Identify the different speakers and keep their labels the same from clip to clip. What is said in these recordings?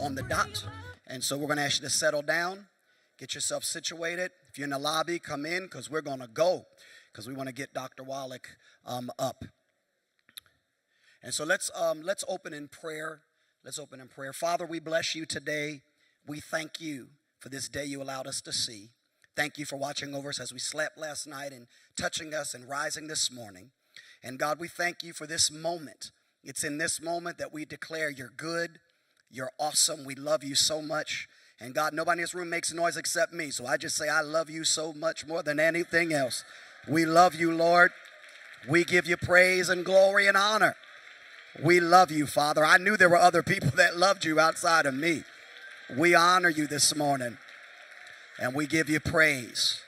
Speaker 1: on the dot. And so we're going to ask you to settle down, get yourself situated. If you're in the lobby, come in because we're going to go because we want to get Dr. Wallach up. And so let's open in prayer. Let's open in prayer. Father, we bless you today. We thank you for this day you allowed us to see. Thank you for watching over us as we slept last night and touching us and rising this morning. And God, we thank you for this moment. It's in this moment that we declare you're good, you're awesome, we love you so much. And God, nobody in this room makes noise except me. So I just say I love you so much more than anything else. We love you, Lord. We give you praise and glory and honor. We love you, Father. I knew there were other people that loved you outside of me. We honor you this morning, and we give you praise.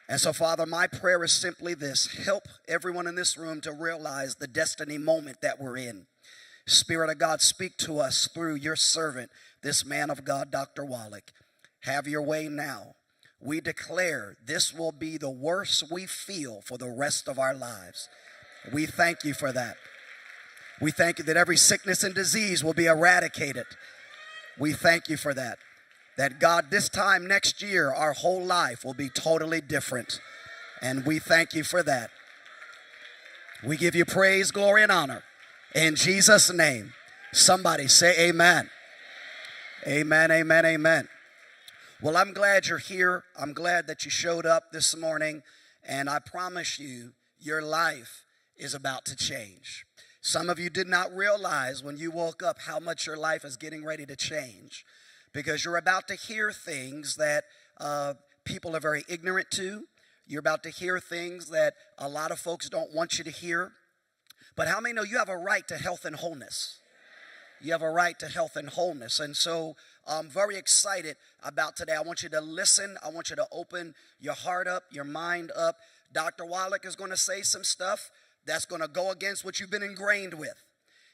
Speaker 1: And so, Father, my prayer is simply this. Help everyone in this room to realize the destiny moment that we're in. Spirit of God, speak to us through your servant, this man of God, Dr. Wallach. Have your way now. We declare this will be the worst we feel for the rest of our lives. We thank you for that. We thank you that every sickness and disease will be eradicated. We thank you for that. That God, this time next year, our whole life will be totally different. And we thank you for that. We give you praise, glory, and honor. In Jesus' name, somebody say amen. Amen, amen, amen. Well, I'm glad you're here. I'm glad that you showed up this morning. And I promise you, your life is about to change. Some of you did not realize when you woke up how much your life is getting ready to change, because you're about to hear things that people are very ignorant to. You're about to hear things that a lot of folks don't want you to hear. But how many know you have a right to health and wholeness? You have a right to health and wholeness. And so I'm very excited about today. I want you to listen. I want you to open your heart up, your mind up. Dr. Wallach is going to say some stuff that's going to go against what you've been ingrained with.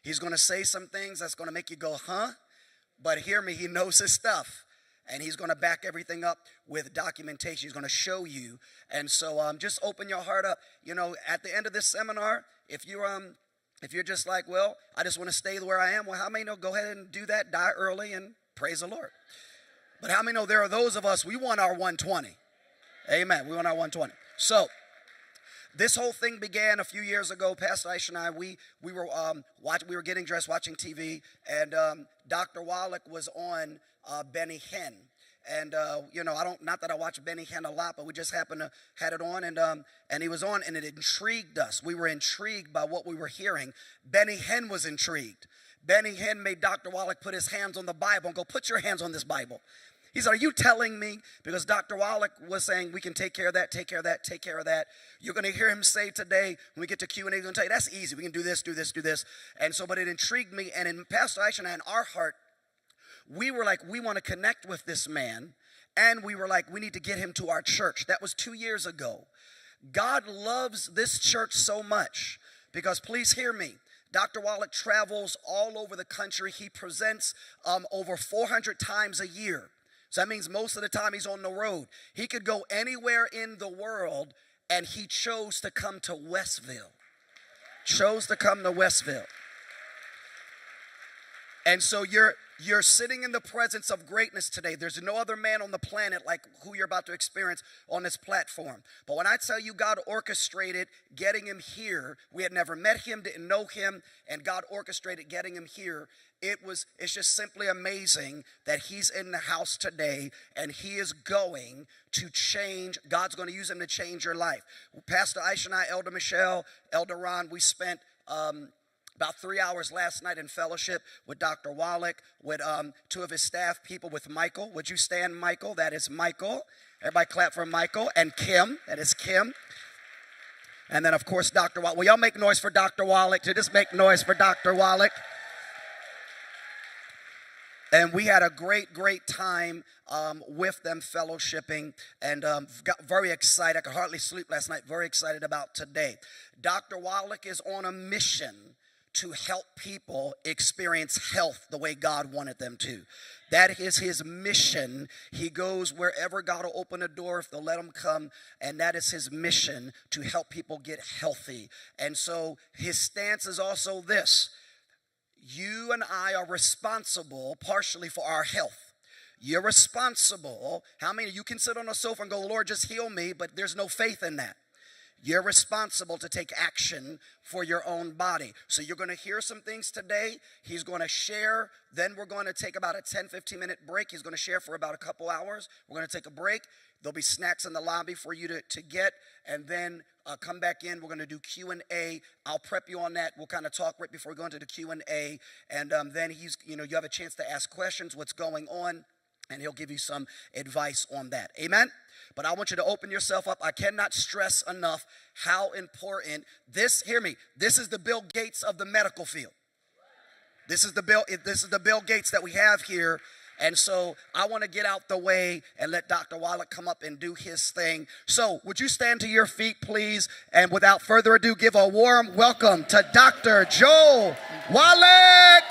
Speaker 1: He's going to say some things that's going to make you go, huh? But hear me, he knows his stuff. And he's going to back everything up with documentation. He's going to show you. And so just open your heart up. You know, at the end of this seminar, if you're just like, well, I just want to stay where I am, well, how many know go ahead and do that, die early, and praise the Lord. But how many know there are those of us, we want our 120. Amen. We want our 120. So this whole thing began a few years ago. Pastor Aisha and I, we were getting dressed, watching TV, and Dr. Wallach was on Benny Hinn. And not that I watch Benny Hinn a lot, but we just happened to had it on, and he was on, and it intrigued us. We were intrigued by what we were hearing. Benny Hinn was intrigued. Benny Hinn made Dr. Wallach put his hands on the Bible and go, put your hands on this Bible. He said, are you telling me? Because Dr. Wallach was saying, we can take care of that, take care of that, take care of that. You're going to hear him say today, when we get to Q&A, he's going to tell you, that's easy. We can do this, do this, do this. And so, but it intrigued me. And in Pastor Aisha and I, in our heart, we were like, we want to connect with this man. And we were like, we need to get him to our church. That was 2 years ago. God loves this church so much because, please hear me, Dr. Wallach travels all over the country. He presents over 400 times a year. So that means most of the time he's on the road. He could go anywhere in the world, and he chose to come to Westville. Chose to come to Westville. And so you're sitting in the presence of greatness today. There's no other man on the planet like who you're about to experience on this platform. But when I tell you God orchestrated getting him here, we had never met him, didn't know him, and God orchestrated getting him here. It's just simply amazing that he's in the house today, and he is going to change. God's going to use him to change your life. Pastor Aisha and I, Elder Michelle, Elder Ron, we spent about 3 hours last night in fellowship with Dr. Wallach, with two of his staff people, with Michael. Would you stand, Michael? That is Michael. Everybody clap for Michael. And Kim. That is Kim. And then, of course, Dr. Wallach. Will y'all make noise for Dr. Wallach? Just make noise for Dr. Wallach. And we had a great, great time with them fellowshipping, and got very excited. I could hardly sleep last night. Very excited about today. Dr. Wallach is on a mission to help people experience health the way God wanted them to. That is his mission. He goes wherever God will open a door if they'll let him come, and that is his mission, to help people get healthy. And so his stance is also this. you and I are responsible partially for our health. You're responsible. How many of you can sit on a sofa and go, Lord, just heal me, but there's no faith in that? You're responsible to take action for your own body. So you're going to hear some things today. He's going to share. Then we're going to take about a 10, 15-minute break. He's going to share for about a couple hours. We're going to take a break. There'll be snacks in the lobby for you to get. And then come back in. We're going to do Q&A. I'll prep you on that. We'll kind of talk right before we go into the Q&A. And then you have a chance to ask questions, what's going on. And he'll give you some advice on that. Amen? But I want you to open yourself up. I cannot stress enough how important hear me, this is the Bill Gates of the medical field. This is the Bill Gates that we have here. And so I want to get out the way and let Dr. Wallach come up and do his thing. So would you stand to your feet, please? And without further ado, give a warm welcome to Dr. Joel Wallach.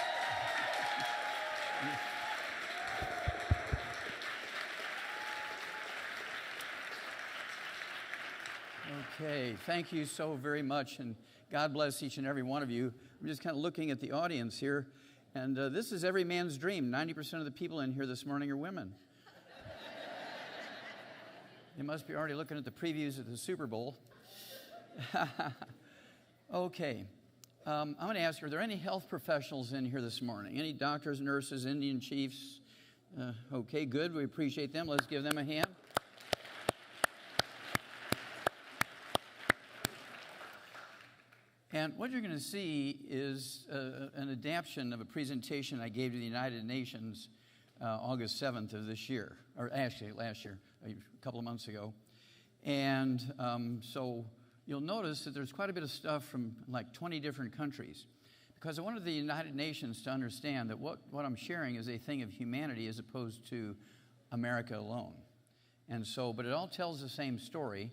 Speaker 2: Okay, thank you so very much, and God bless each and every one of you. I'm just kind of looking at the audience here, and this is every man's dream. 90% of the people in here this morning are women. You must be already looking at the previews of the Super Bowl. Okay, I'm going to ask you, are there any health professionals in here this morning? Any doctors, nurses, Indian chiefs? Okay, good. We appreciate them. Let's give them a hand. And what you're going to see is an adaptation of a presentation I gave to the United Nations August 7th of this year, or actually last year, a couple of months ago. And so you'll notice that there's quite a bit of stuff from like 20 different countries, because I wanted the United Nations to understand that what I'm sharing is a thing of humanity as opposed to America alone. And so, but it all tells the same story.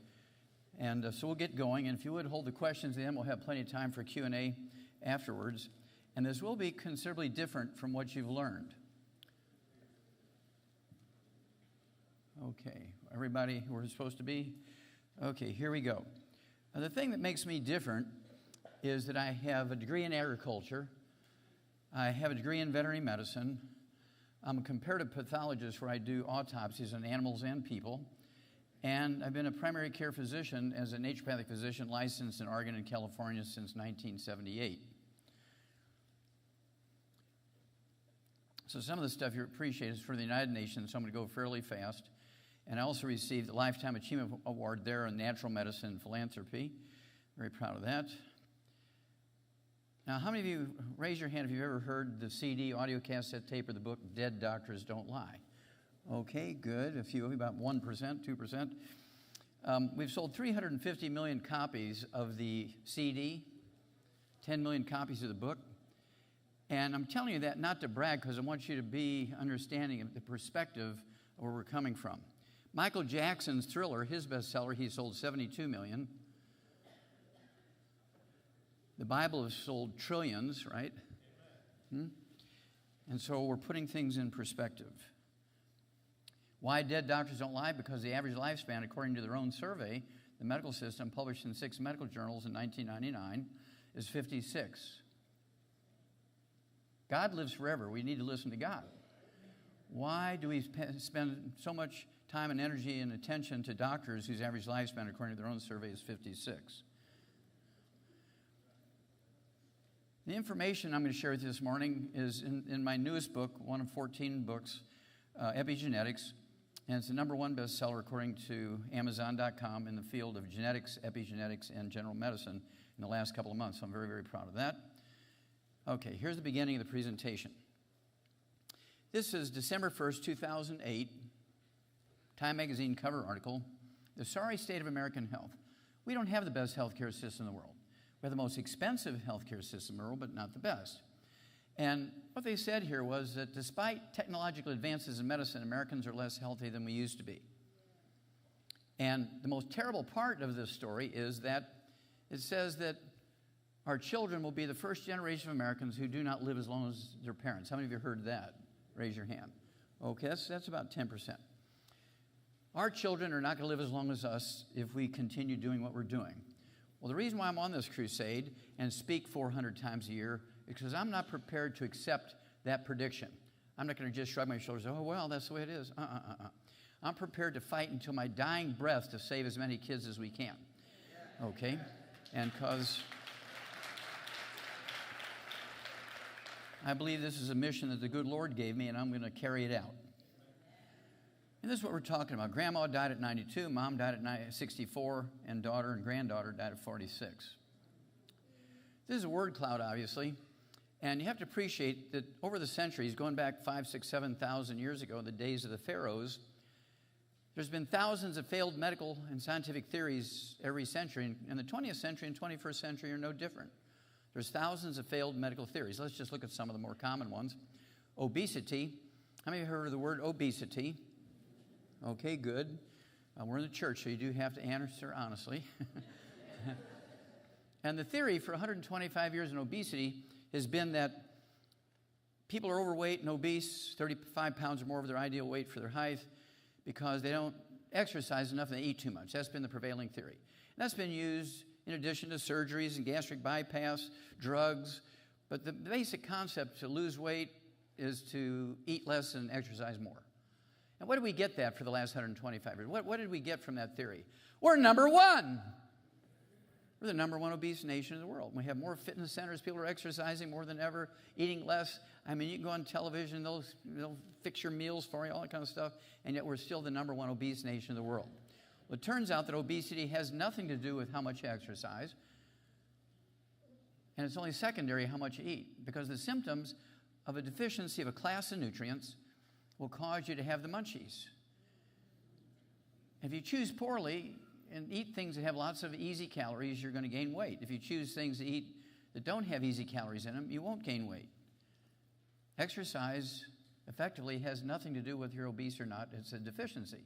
Speaker 2: And so we'll get going, and if you would hold the questions in, we'll have plenty of time for Q&A afterwards. And this will be considerably different from what you've learned. Okay, everybody where we're supposed to be? Okay, here we go. Now, the thing that makes me different is that I have a degree in agriculture. I have a degree in veterinary medicine. I'm a comparative pathologist where I do autopsies on animals and people. And I've been a primary care physician as a naturopathic physician licensed in Oregon and California since 1978. So some of the stuff you appreciate is for the United Nations, so I'm going to go fairly fast. And I also received the Lifetime Achievement Award there in Natural Medicine and Philanthropy. Very proud of that. Now, how many of you, raise your hand if you've ever heard the CD, audio cassette tape, or the book, Dead Doctors Don't Lie? Okay, good. A few, about 1%, 2%. We've sold 350 million copies of the CD, 10 million copies of the book. And I'm telling you that not to brag, because I want you to be understanding of the perspective of where we're coming from. Michael Jackson's Thriller, his bestseller, he sold 72 million. The Bible has sold trillions, right? And so we're putting things in perspective. Why dead doctors don't lie? Because the average lifespan, according to their own survey, the medical system published in 6 medical journals in 1999, is 56. God lives forever. We need to listen to God. Why do we spend so much time and energy and attention to doctors whose average lifespan, according to their own survey, is 56? The information I'm going to share with you this morning is in my newest book, one of 14 books, Epigenetics. And it's the #1 bestseller according to Amazon.com in the field of genetics, epigenetics, and general medicine in the last couple of months. So I'm very, very proud of that. Okay, here's the beginning of the presentation. This is December 1st, 2008, Time Magazine cover article, The Sorry State of American Health. We don't have the best healthcare system in the world. We have the most expensive healthcare system in the world, but not the best. And what they said here was that despite technological advances in medicine, Americans are less healthy than we used to be. And the most terrible part of this story is that it says that our children will be the first generation of Americans who do not live as long as their parents. How many of you heard that? Raise your hand. Okay, that's about 10%. Our children are not going to live as long as us if we continue doing what we're doing. Well, the reason why I'm on this crusade and speak 400 times a year because I'm not prepared to accept that prediction. I'm not going to just shrug my shoulders, oh, well, that's the way it is. I'm prepared to fight until my dying breath to save as many kids as we can. Okay? And because I believe this is a mission that the good Lord gave me, and I'm going to carry it out. And this is what we're talking about. Grandma died at 92, Mom died at 64, and daughter and granddaughter died at 46. This is a word cloud, obviously, and you have to appreciate that over the centuries, going back 5, 6, 7,000 years ago, in the days of the pharaohs, there's been thousands of failed medical and scientific theories every century, and the 20th century and 21st century are no different. There's thousands of failed medical theories. Let's just look at some of the more common ones. Obesity. How many of you heard of the word obesity? Okay, good. We're in the church, so you do have to answer honestly. And the theory for 125 years in obesity has been that people are overweight and obese, 35 pounds or more of their ideal weight for their height, because they don't exercise enough and they eat too much. That's been the prevailing theory. And that's been used in addition to surgeries and gastric bypass, drugs. But the basic concept to lose weight is to eat less and exercise more. And what did we get that for the last 125 years? What did we get from that theory? We're number one. We're the number one obese nation in the world. We have more fitness centers. People are exercising more than ever, eating less. I mean, you can go on television, they'll fix your meals for you, all that kind of stuff, and yet we're still the number one obese nation in the world. Well, it turns out that obesity has nothing to do with how much you exercise, and it's only secondary how much you eat, because the symptoms of a deficiency of a class of nutrients will cause you to have the munchies. If you choose poorly and eat things that have lots of easy calories, you're going to gain weight. If you choose things to eat that don't have easy calories in them, you won't gain weight. Exercise effectively has nothing to do with you're obese or not. It's a deficiency.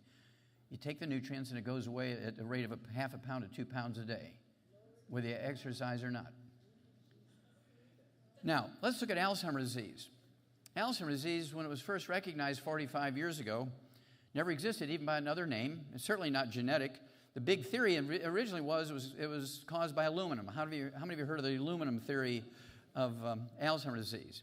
Speaker 2: You take the nutrients and it goes away at the rate of half a pound to 2 pounds a day, whether you exercise or not. Now, let's look at Alzheimer's disease. Alzheimer's disease, when it was first recognized 45 years ago, never existed even by another name. It's certainly not genetic. The big theory originally was it was caused by aluminum. How many of you heard of the aluminum theory of Alzheimer's disease?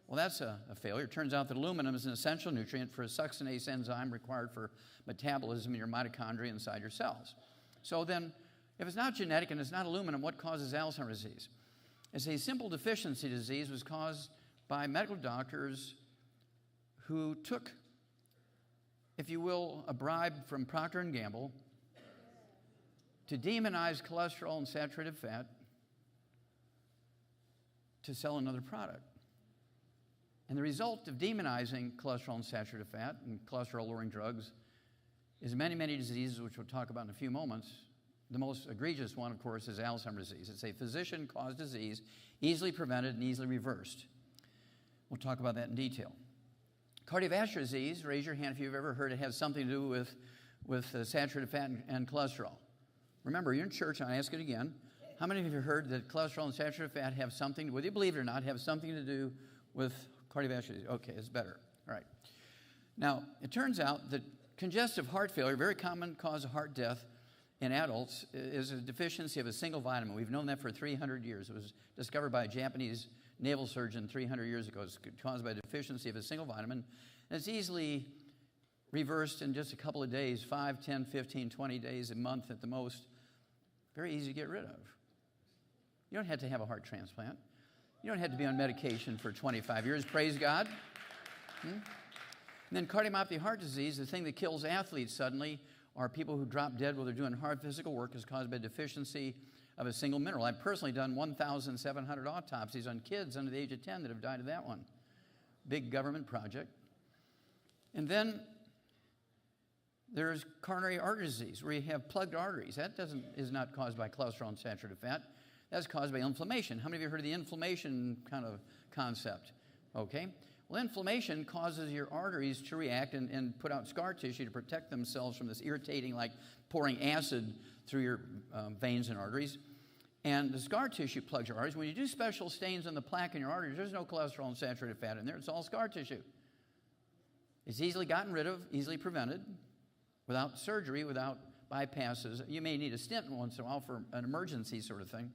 Speaker 2: Well, that's a failure. It turns out that aluminum is an essential nutrient for a succinase enzyme required for metabolism in your mitochondria inside your cells. So then, if it's not genetic and it's not aluminum, what causes Alzheimer's disease? It's a simple deficiency disease was caused by medical doctors who took, if you will, a bribe from Procter & Gamble to demonize cholesterol and saturated fat to sell another product. And the result of demonizing cholesterol and saturated fat and cholesterol-lowering drugs is many, many diseases, which we'll talk about in a few moments. The most egregious one, of course, is Alzheimer's disease. It's a physician-caused disease, easily prevented and easily reversed. We'll talk about that in detail. Cardiovascular disease, raise your hand if you've ever heard it has something to do with saturated fat and cholesterol. Remember, you're in church, and I ask it again. How many of you have heard that cholesterol and saturated fat have something, whether you believe it or not, have something to do with cardiovascular disease? Okay, it's better. All right. Now, it turns out that congestive heart failure, a very common cause of heart death in adults, is a deficiency of a single vitamin. We've known that for 300 years. It was discovered by a Japanese naval surgeon 300 years ago. It's caused by a deficiency of a single vitamin. And it's easily reversed in just a couple of days, 5, 10, 15, 20 days, a month at the most. Very easy to get rid of. You don't have to have a heart transplant. You don't have to be on medication for 25 years. Praise God. And then cardiomyopathy heart disease, the thing that kills athletes suddenly, are people who drop dead while they're doing hard physical work, is caused by deficiency of a single mineral. I've personally done 1,700 autopsies on kids under the age of 10 that have died of that one. Big government project. And then there's coronary artery disease, where you have plugged arteries. That is not caused by cholesterol and saturated fat. That's caused by inflammation. How many of you heard of the inflammation kind of concept? Okay. Well, inflammation causes your arteries to react and put out scar tissue to protect themselves from this irritating, like pouring acid through your veins and arteries. And the scar tissue plugs your arteries. When you do special stains on the plaque in your arteries, there's no cholesterol and saturated fat in there. It's all scar tissue. It's easily gotten rid of, easily prevented, without surgery, without bypasses. You may need a stent once in a while for an emergency sort of thing.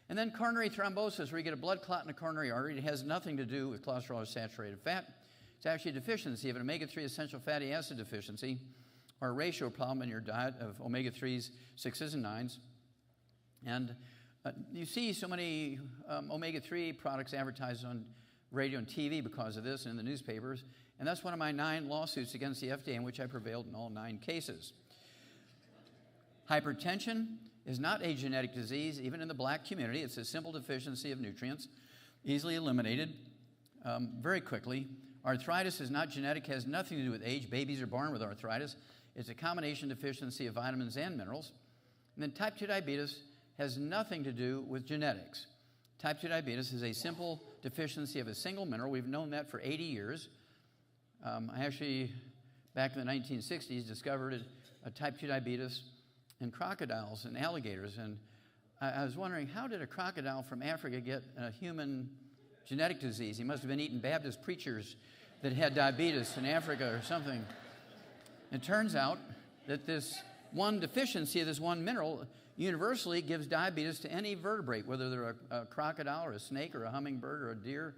Speaker 2: And then coronary thrombosis, where you get a blood clot in the coronary artery. It has nothing to do with cholesterol or saturated fat. It's actually a deficiency of an omega-3 essential fatty acid deficiency, or a ratio problem in your diet of omega-3s, 6s, and 9s. And you see so many omega-3 products advertised on radio and TV because of this, and in the newspapers. And that's one of my 9 lawsuits against the FDA, in which I prevailed in all 9 cases. Hypertension is not a genetic disease, even in the black community. It's a simple deficiency of nutrients, easily eliminated very quickly. Arthritis is not genetic, has nothing to do with age. Babies are born with arthritis. It's a combination deficiency of vitamins and minerals. And then type 2 diabetes has nothing to do with genetics. Type 2 diabetes is a simple deficiency of a single mineral. We've known that for 80 years. I actually, back in the 1960s, discovered a type 2 diabetes in crocodiles and alligators. And I was wondering, how did a crocodile from Africa get a human genetic disease? He must have been eating Baptist preachers that had diabetes in Africa or something. It turns out that this one deficiency of this one mineral universally gives diabetes to any vertebrate, whether they're a crocodile or a snake or a hummingbird or a deer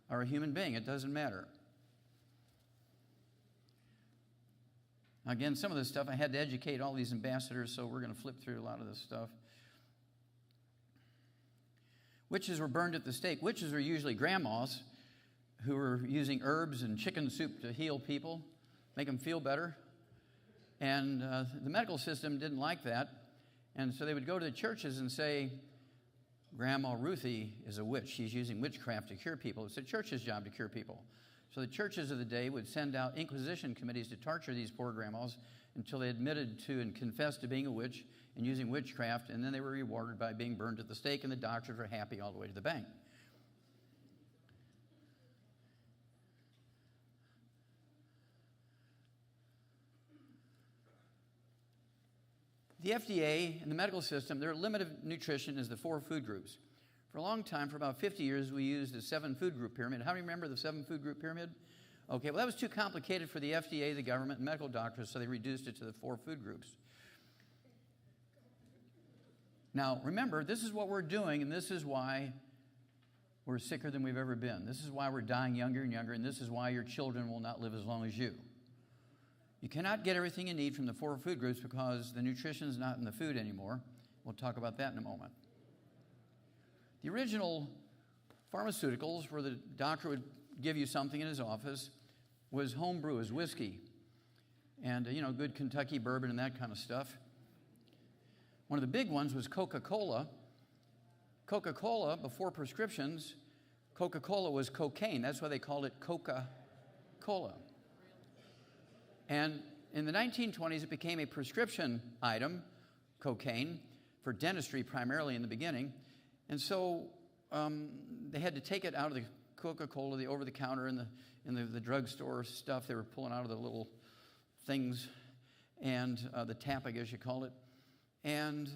Speaker 2: or a human being. It doesn't matter. Again, some of this stuff, I had to educate all these ambassadors, so we're going to flip through a lot of this stuff. Witches were burned at the stake. Witches are usually grandmas who were using herbs and chicken soup to heal people, make them feel better. And the medical system didn't like that. And so they would go to the churches and say, Grandma Ruthie is a witch. She's using witchcraft to cure people. It's the church's job to cure people. So the churches of the day would send out inquisition committees to torture these poor grandmas until they admitted to and confessed to being a witch and using witchcraft, and then they were rewarded by being burned at the stake, and the doctors were happy all the way to the bank. The FDA and the medical system, their limit of nutrition is the 4 food groups. For a long time, for about 50 years, we used a 7 food group pyramid. How do you remember the 7 food group pyramid? Okay, well, that was too complicated for the FDA, the government, and medical doctors, so they reduced it to the 4 food groups. Now, remember, this is what we're doing, and this is why we're sicker than we've ever been. This is why we're dying younger and younger, and this is why your children will not live as long as you. You cannot get everything you need from the 4 food groups because the nutrition is not in the food anymore. We'll talk about that in a moment. The original pharmaceuticals, where the doctor would give you something in his office, was homebrew, was whiskey, and good Kentucky bourbon and that kind of stuff. One of the big ones was Coca-Cola. Coca-Cola, before prescriptions, Coca-Cola was cocaine. That's why they called it Coca-Cola. And in the 1920s, it became a prescription item, cocaine, for dentistry primarily in the beginning. And so they had to take it out of the Coca-Cola, the over-the-counter and the drugstore stuff they were pulling out of the little things, and the tap, I guess you call it. And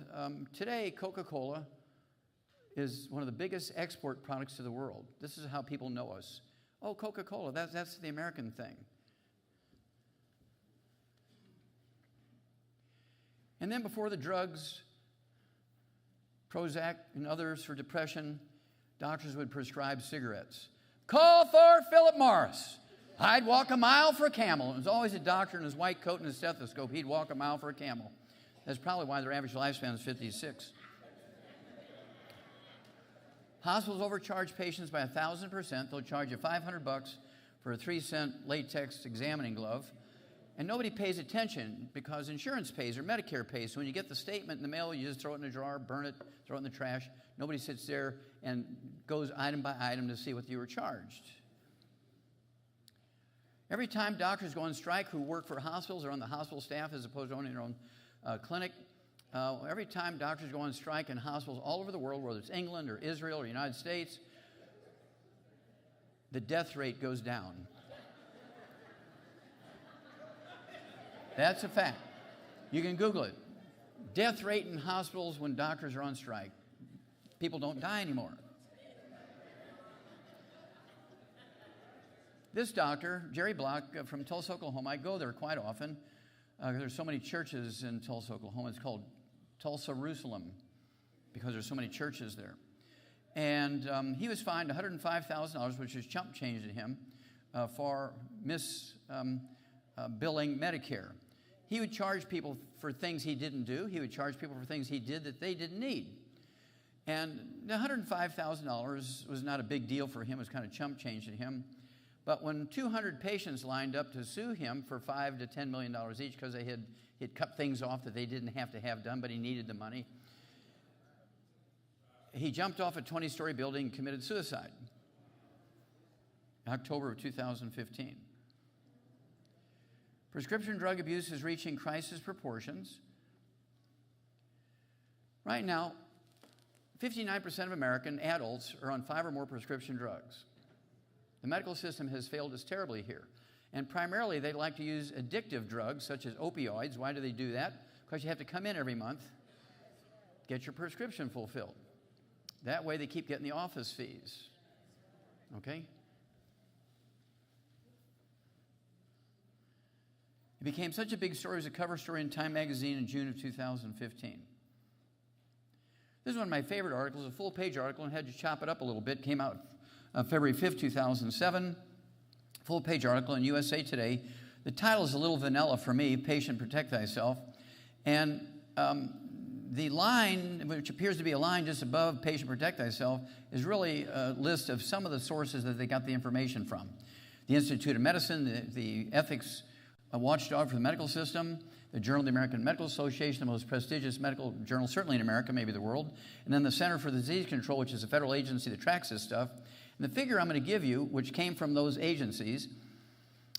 Speaker 2: today, Coca-Cola is one of the biggest export products to the world. This is how people know us. Oh, Coca-Cola, that's the American thing. And then before the drugs, Prozac and others for depression, doctors would prescribe cigarettes. Call for Philip Morris. I'd walk a mile for a camel. It was always a doctor in his white coat and his stethoscope. He'd walk a mile for a camel. That's probably why their average lifespan is 56. Hospitals overcharge patients by 1,000%. They'll charge you $500 for a 3-cent latex examining glove. And nobody pays attention because insurance pays or Medicare pays. So when you get the statement in the mail, you just throw it in a drawer, burn it, throw it in the trash. Nobody sits there and goes item by item to see what you were charged. Every time doctors go on strike who work for hospitals or on the hospital staff as opposed to owning their own clinic, every time doctors go on strike in hospitals all over the world, whether it's England or Israel or the United States, the death rate goes down. That's a fact. You can Google it. Death rate in hospitals when doctors are on strike. People don't die anymore. This doctor, Jerry Block from Tulsa, Oklahoma, I go there quite often. There's so many churches in Tulsa, Oklahoma. It's called Tulsa Jerusalem because there's so many churches there. And he was fined $105,000, which is chump change to him, for billing Medicare. He would charge people for things he didn't do. He would charge people for things he did that they didn't need. And the $105,000 was not a big deal for him. It was kind of chump change to him. But when 200 patients lined up to sue him for $5 to $10 million each because he'd cut things off that they didn't have to have done, but he needed the money, he jumped off a 20-story building and committed suicide in October of 2015. Prescription drug abuse is reaching crisis proportions. Right now, 59% of American adults are on 5 or more prescription drugs. The medical system has failed us terribly here. And primarily, they like to use addictive drugs, such as opioids. Why do they do that? Because you have to come in every month, get your prescription fulfilled. That way, they keep getting the office fees. Okay? It became such a big story. It was a cover story in Time magazine in June of 2015. This is one of my favorite articles, a full-page article, and had to chop it up a little bit. Came out February 5th, 2007. Full-page article in USA Today. The title is a little vanilla for me, Patient Protect Thyself. And the line, which appears to be a line just above Patient Protect Thyself, is really a list of some of the sources that they got the information from. The Institute of Medicine, the Ethics Watchdog for the medical system, the Journal of the American Medical Association, the most prestigious medical journal, certainly in America, maybe the world, and then the Center for Disease Control, which is a federal agency that tracks this stuff. And the figure I'm going to give you, which came from those agencies,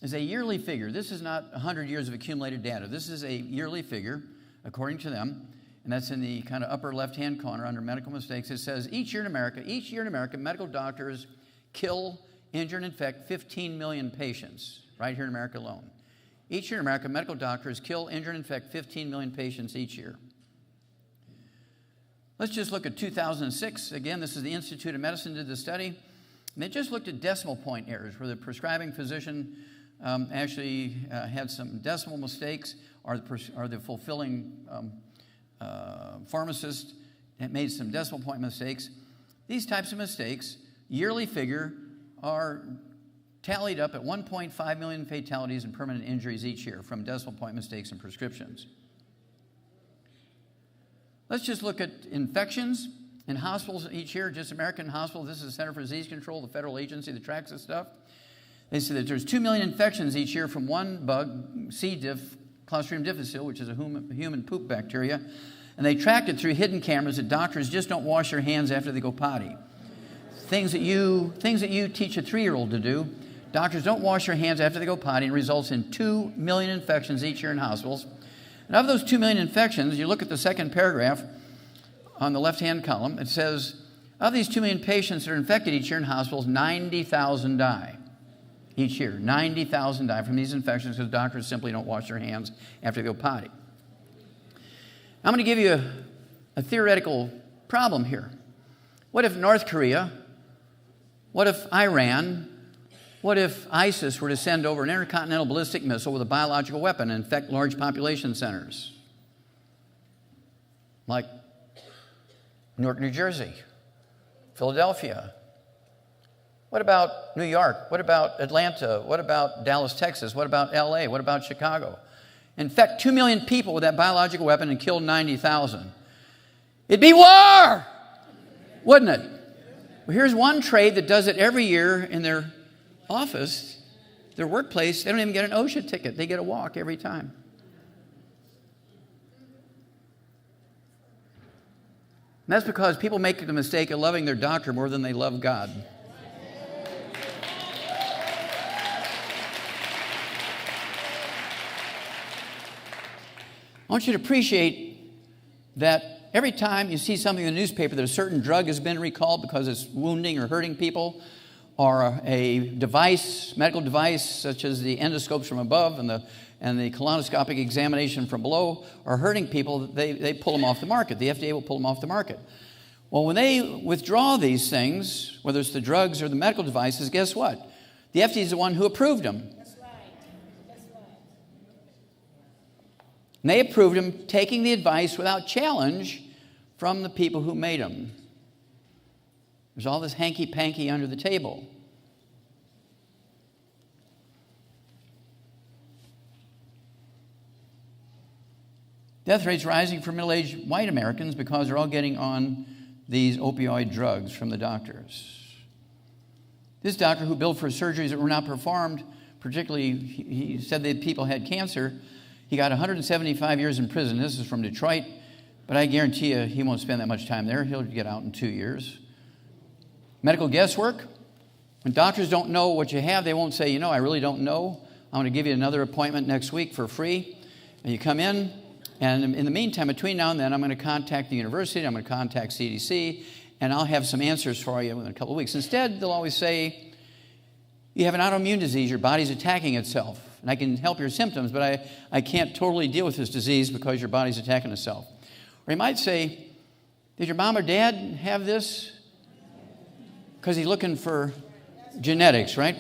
Speaker 2: is a yearly figure. This is not 100 years of accumulated data. This is a yearly figure, according to them, and that's in the kind of upper left-hand corner under medical mistakes. It says, each year in America, medical doctors kill, injure, and infect 15 million patients, right here in America alone. Each year in America, medical doctors kill, injure, and infect 15 million patients each year. Let's just look at 2006. Again, this is the Institute of Medicine did the study. And they just looked at decimal point errors, where the prescribing physician actually had some decimal mistakes, or the fulfilling pharmacist made some decimal point mistakes. These types of mistakes, yearly figure, are tallied up at 1.5 million fatalities and permanent injuries each year from decimal point mistakes in prescriptions. Let's just look at infections in hospitals each year, just American hospitals. This is the Center for Disease Control, the federal agency that tracks this stuff. They say that there's 2 million infections each year from one bug, C. diff, Clostridium difficile, which is a human poop bacteria. And they tracked it through hidden cameras that doctors just don't wash their hands after they go potty. Things that you teach a 3-year-old to do. Doctors don't wash their hands after they go potty, and results in 2 million infections each year in hospitals. And of those 2 million infections, you look at the second paragraph on the left-hand column. It says, of these 2 million patients that are infected each year in hospitals, 90,000 die each year. 90,000 die from these infections because doctors simply don't wash their hands after they go potty. I'm going to give you a theoretical problem here. What if North Korea, what if Iran, what if ISIS were to send over an intercontinental ballistic missile with a biological weapon and infect large population centers? Like Newark, New Jersey, Philadelphia. What about New York? What about Atlanta? What about Dallas, Texas? What about LA? What about Chicago? Infect 2 million people with that biological weapon and kill 90,000. It'd be war, wouldn't it? Well, here's one trade that does it every year in their office, their workplace. They don't even get an OSHA ticket. They get a walk every time. And that's because people make the mistake of loving their doctor more than they love God. I want you to appreciate that every time you see something in the newspaper that a certain drug has been recalled because it's wounding or hurting people, or a device, medical device, such as the endoscopes from above and the colonoscopic examination from below, are hurting people, they pull them off the market. The FDA will pull them off the market. Well, when they withdraw these things, whether it's the drugs or the medical devices, guess what? The FDA is the one who approved them.
Speaker 3: That's right. That's right.
Speaker 2: And they approved them taking the advice without challenge from the people who made them. There's all this hanky-panky under the table. Death rates rising for middle-aged white Americans because they're all getting on these opioid drugs from the doctors. This doctor who billed for surgeries that were not performed, particularly he said that people had cancer, he got 175 years in prison. This is from Detroit, but I guarantee you he won't spend that much time there. He'll get out in 2 years. Medical guesswork. When doctors don't know what you have, they won't say, you know, I really don't know. I'm going to give you another appointment next week for free. And you come in, and in the meantime, between now and then, I'm going to contact the university, I'm going to contact CDC, and I'll have some answers for you in a couple of weeks. Instead, they'll always say, you have an autoimmune disease, your body's attacking itself. And I can help your symptoms, but I can't totally deal with this disease because your body's attacking itself. Or he might say, did your mom or dad have this? Because he's looking for genetics, right?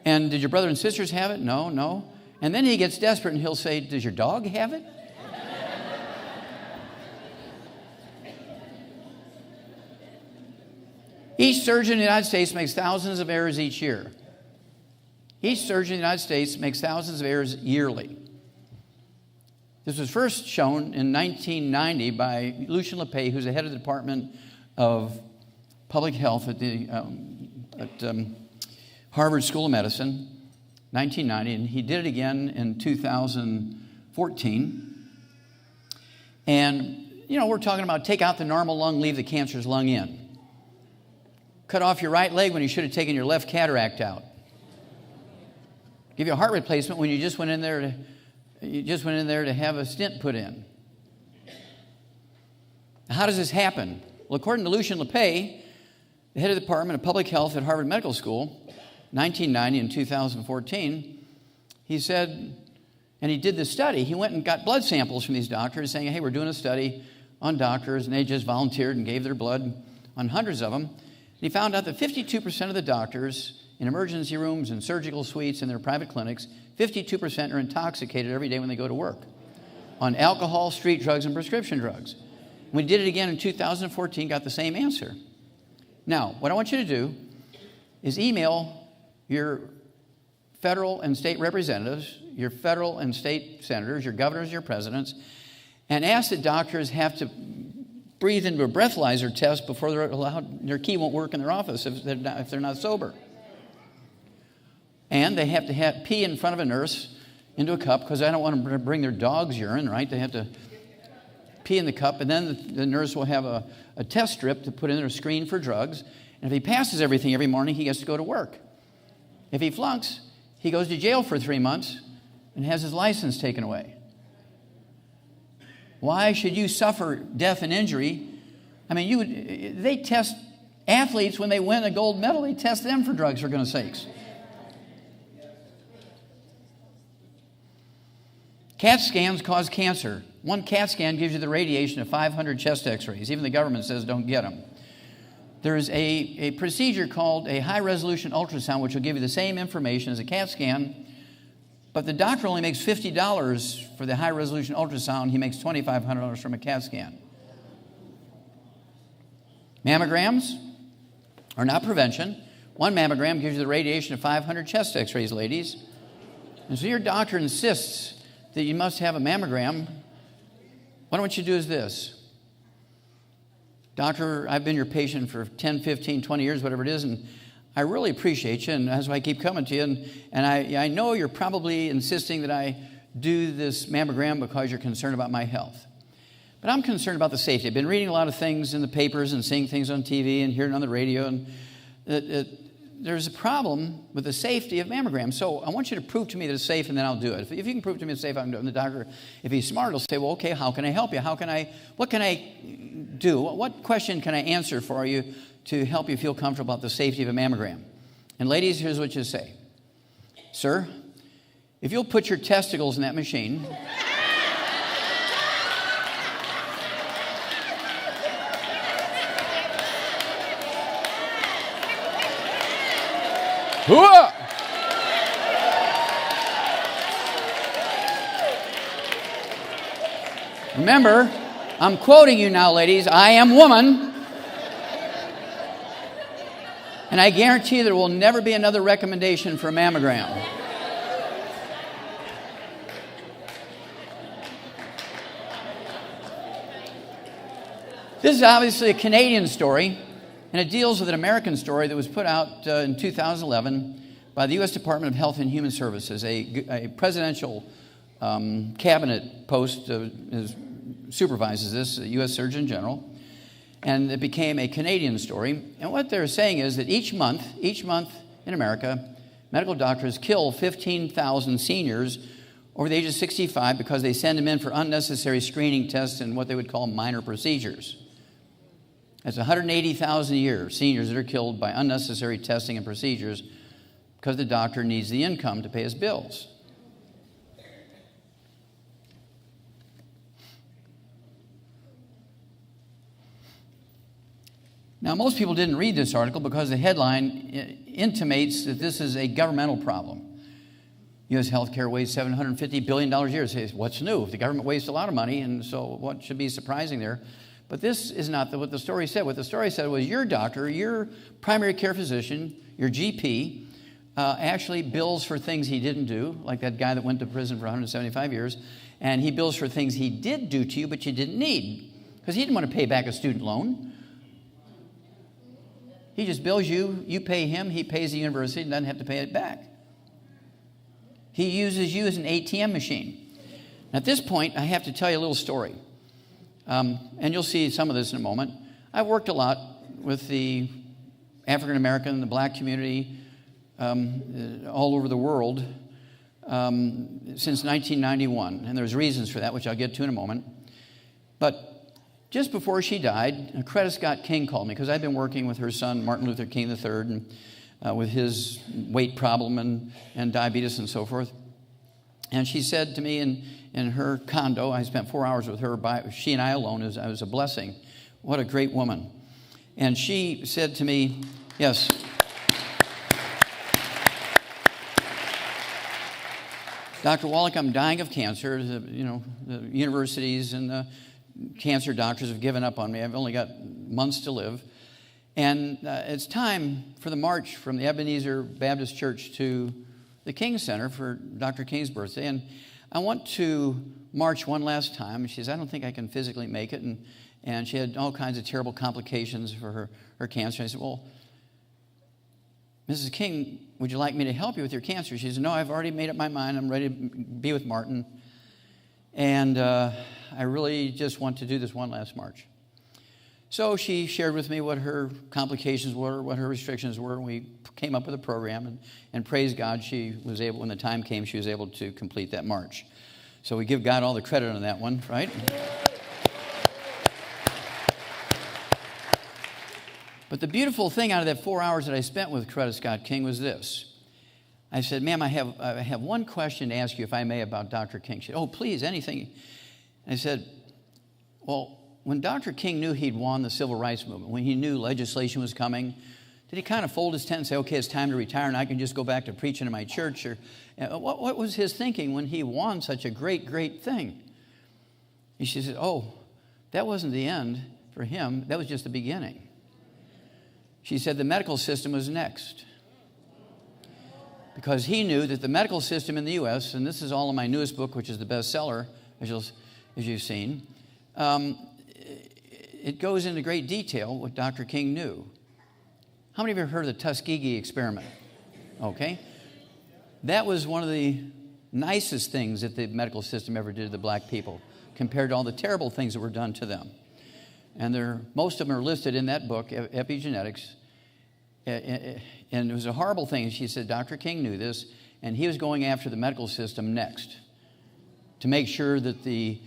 Speaker 2: And did your brother and sisters have it? No, no. And then he gets desperate and he'll say, does your dog have it? Each surgeon in the United States makes thousands of errors each year. Each surgeon in the United States makes thousands of errors yearly. This was first shown in 1990 by Lucien Lepay, who's the head of the Department of Public Health at Harvard School of Medicine, 1990, and he did it again in 2014. And, you know, we're talking about take out the normal lung, leave the cancerous lung in. Cut off your right leg when you should have taken your left cataract out. Give you a heart replacement when you just went in there to have a stent put in. How does this happen? Well, according to Lucien Lepay, the head of the Department of Public Health at Harvard Medical School, 1990 and 2014, he said, and he did this study, he went and got blood samples from these doctors saying, hey, we're doing a study on doctors, and they just volunteered and gave their blood on hundreds of them. And he found out that 52% of the doctors in emergency rooms and surgical suites in their private clinics, 52% are intoxicated every day when they go to work on alcohol, street drugs, and prescription drugs. We did it again in 2014, got the same answer. Now, what I want you to do is email your federal and state representatives, your federal and state senators, your governors, your presidents, and ask that doctors have to breathe into a breathalyzer test before they're allowed, their key won't work in their office if they're not sober. And they have to pee in front of a nurse into a cup because I don't want them to bring their dog's urine, right? They have to pee in the cup, and then the nurse will have a test strip to put in their screen for drugs. And if he passes everything every morning, he gets to go to work. If he flunks, he goes to jail for 3 months and has his license taken away. Why should you suffer death and injury? I mean, they test athletes when they win a gold medal. They test them for drugs, for goodness sakes. CAT scans cause cancer. One CAT scan gives you the radiation of 500 chest x-rays. Even the government says don't get them. There's a procedure called a high-resolution ultrasound, which will give you the same information as a CAT scan, but the doctor only makes $50 for the high-resolution ultrasound. He makes $2,500 from a CAT scan. Mammograms are not prevention. One mammogram gives you the radiation of 500 chest x-rays, ladies. And so your doctor insists that you must have a mammogram. What I want you to do is this. Doctor, I've been your patient for 10, 15, 20 years, whatever it is, and I really appreciate you, and that's why I keep coming to you. And I know you're probably insisting that I do this mammogram because you're concerned about my health. But I'm concerned about the safety. I've been reading a lot of things in the papers and seeing things on TV and hearing on the radio, and there's a problem with the safety of mammograms. So I want you to prove to me that it's safe, and then I'll do it. If you can prove to me it's safe, I can do it. And the doctor, if he's smart, will say, well, okay, how can I help you? What can I do? What question can I answer for you to help you feel comfortable about the safety of a mammogram? And ladies, here's what you say. Sir, if you'll put your testicles in that machine, remember, I'm quoting you now, ladies. I am woman. And I guarantee there will never be another recommendation for a mammogram. This is obviously a Canadian story, and it deals with an American story that was put out in 2011 by the U.S. Department of Health and Human Services, a presidential cabinet post supervises this, the U.S. Surgeon General, and it became a Canadian story. And what they're saying is that each month in America, medical doctors kill 15,000 seniors over the age of 65 because they send them in for unnecessary screening tests and what they would call minor procedures. That's 180,000 a year, seniors that are killed by unnecessary testing and procedures because the doctor needs the income to pay his bills. Now, most people didn't read this article because the headline intimates that this is a governmental problem. U.S. healthcare wastes $750 billion a year. Says, what's new? The government wastes a lot of money, and so what should be surprising there? But this is not what the story said. What the story said was your doctor, your primary care physician, your GP, actually bills for things he didn't do, like that guy that went to prison for 175 years, and he bills for things he did do to you but you didn't need because he didn't want to pay back a student loan. He just bills you, you pay him, he pays the university and doesn't have to pay it back. He uses you as an ATM machine. At this point, I have to tell you a little story. And you'll see some of this in a moment. I've worked a lot with the African American, the black community, all over the world since 1991. And there's reasons for that, which I'll get to in a moment. But just before she died, Coretta Scott King called me because I've been working with her son, Martin Luther King III, and with his weight problem and diabetes and so forth. And she said to me in her condo, I spent 4 hours with her, she and I alone, it was a blessing. What a great woman. And she said to me, yes, Dr. Wallach, I'm dying of cancer. The universities and the cancer doctors have given up on me. I've only got months to live. And it's time for the march from the Ebenezer Baptist Church to the King Center for Dr. King's birthday. And I want to march one last time. She says, I don't think I can physically make it. And she had all kinds of terrible complications for her cancer. I said, well, Mrs. King, would you like me to help you with your cancer? She said, no, I've already made up my mind. I'm ready to be with Martin. And I really just want to do this one last march. So she shared with me what her complications were, what her restrictions were, and we came up with a program. And praise God, she was able, when the time came, she was able to complete that march. So we give God all the credit on that one, right? But the beautiful thing out of that 4 hours that I spent with Coretta Scott King was this. I said, ma'am, I have one question to ask you, if I may, about Dr. King. She said, oh, please, anything. And I said, well, when Dr. King knew he'd won the civil rights movement, when he knew legislation was coming, did he kind of fold his tent and say, okay, it's time to retire and I can just go back to preaching in my church? Or what was his thinking when he won such a great, great thing? And she said, oh, that wasn't the end for him. That was just the beginning. She said the medical system was next. Because he knew that the medical system in the U.S., and this is all in my newest book, which is the bestseller, as you've seen, it goes into great detail what Dr. King knew. How many of you have heard of the Tuskegee experiment? Okay. That was one of the nicest things that the medical system ever did to the black people compared to all the terrible things that were done to them. And most of them are listed in that book, Epigenetics. And it was a horrible thing. She said Dr. King knew this, and he was going after the medical system next to make sure that the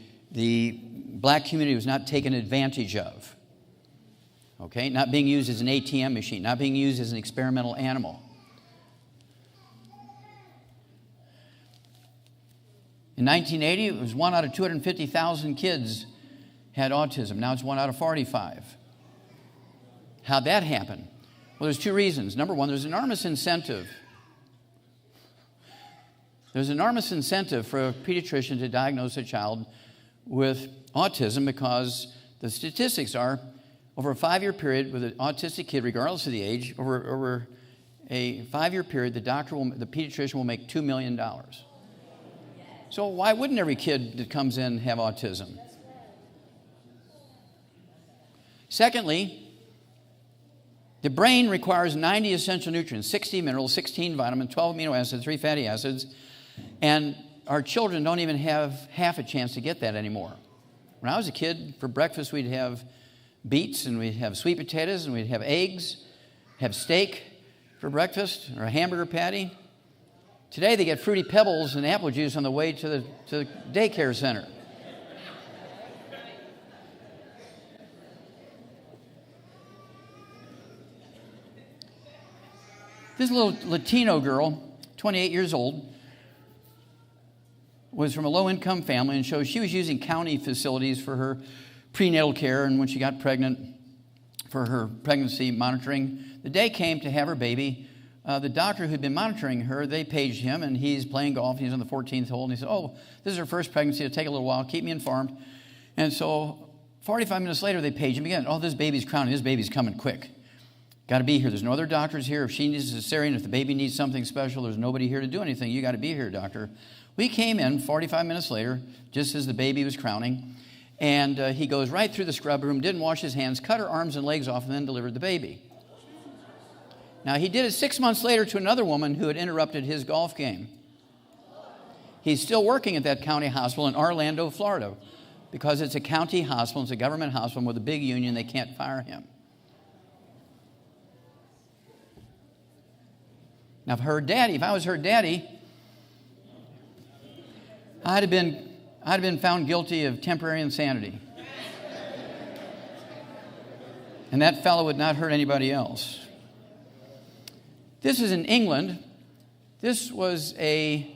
Speaker 2: black community was not taken advantage of. Okay? Not being used as an ATM machine, not being used as an experimental animal. In 1980, it was 1 out of 250,000 kids had autism. Now it's 1 out of 45. How'd that happen? Well, there's two reasons. Number one, there's enormous incentive. There's enormous incentive for a pediatrician to diagnose a child with autism because the statistics are over a 5-year period with an autistic kid, regardless of the age, over a 5-year period, the pediatrician will make $2 million. So why wouldn't every kid that comes in have autism? Secondly, the brain requires 90 essential nutrients, 60 minerals, 16 vitamins, 12 amino acids, 3 fatty acids, and our children don't even have half a chance to get that anymore. When I was a kid, for breakfast we'd have beets and we'd have sweet potatoes and we'd have eggs, have steak for breakfast or a hamburger patty. Today they get Fruity Pebbles and apple juice on the way to the daycare center. This little Latino girl, 28 years old, was from a low-income family, and so she was using county facilities for her prenatal care, and when she got pregnant, for her pregnancy monitoring. The day came to have her baby. The doctor who'd been monitoring her, they paged him, and he's playing golf. He's on the 14th hole, and he said, "Oh, this is her first pregnancy. It'll take a little while. Keep me informed." And so 45 minutes later, they paged him again. "Oh, this baby's crowning. This baby's coming quick. Got to be here. There's no other doctors here. If she needs a cesarean, if the baby needs something special, there's nobody here to do anything. You got to be here, doctor." We came in 45 minutes later, just as the baby was crowning, and he goes right through the scrub room, didn't wash his hands, cut her arms and legs off, and then delivered the baby. Now, he did it 6 months later to another woman who had interrupted his golf game. He's still working at that county hospital in Orlando, Florida, because it's a county hospital, it's a government hospital with a big union, they can't fire him. Now, if I was her daddy, I'd have been found guilty of temporary insanity. And that fellow would not hurt anybody else. This is in England. This was a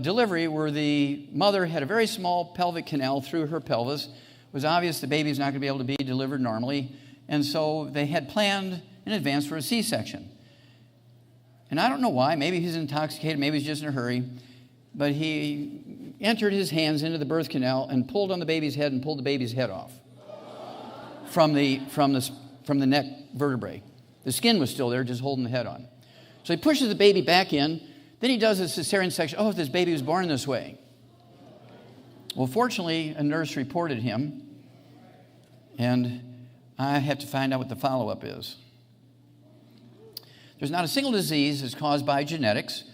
Speaker 2: delivery where the mother had a very small pelvic canal through her pelvis. It was obvious the baby's not going to be able to be delivered normally. And so they had planned in advance for a C-section. And I don't know why. Maybe he's intoxicated. Maybe he's just in a hurry. But he entered his hands into the birth canal and pulled on the baby's head and pulled the baby's head off from the neck vertebrae. The skin was still there, just holding the head on. So he pushes the baby back in. Then he does a cesarean section. Oh, this baby was born this way. Well, fortunately, a nurse reported him, and I have to find out what the follow-up is. There's not a single disease that's caused by genetics.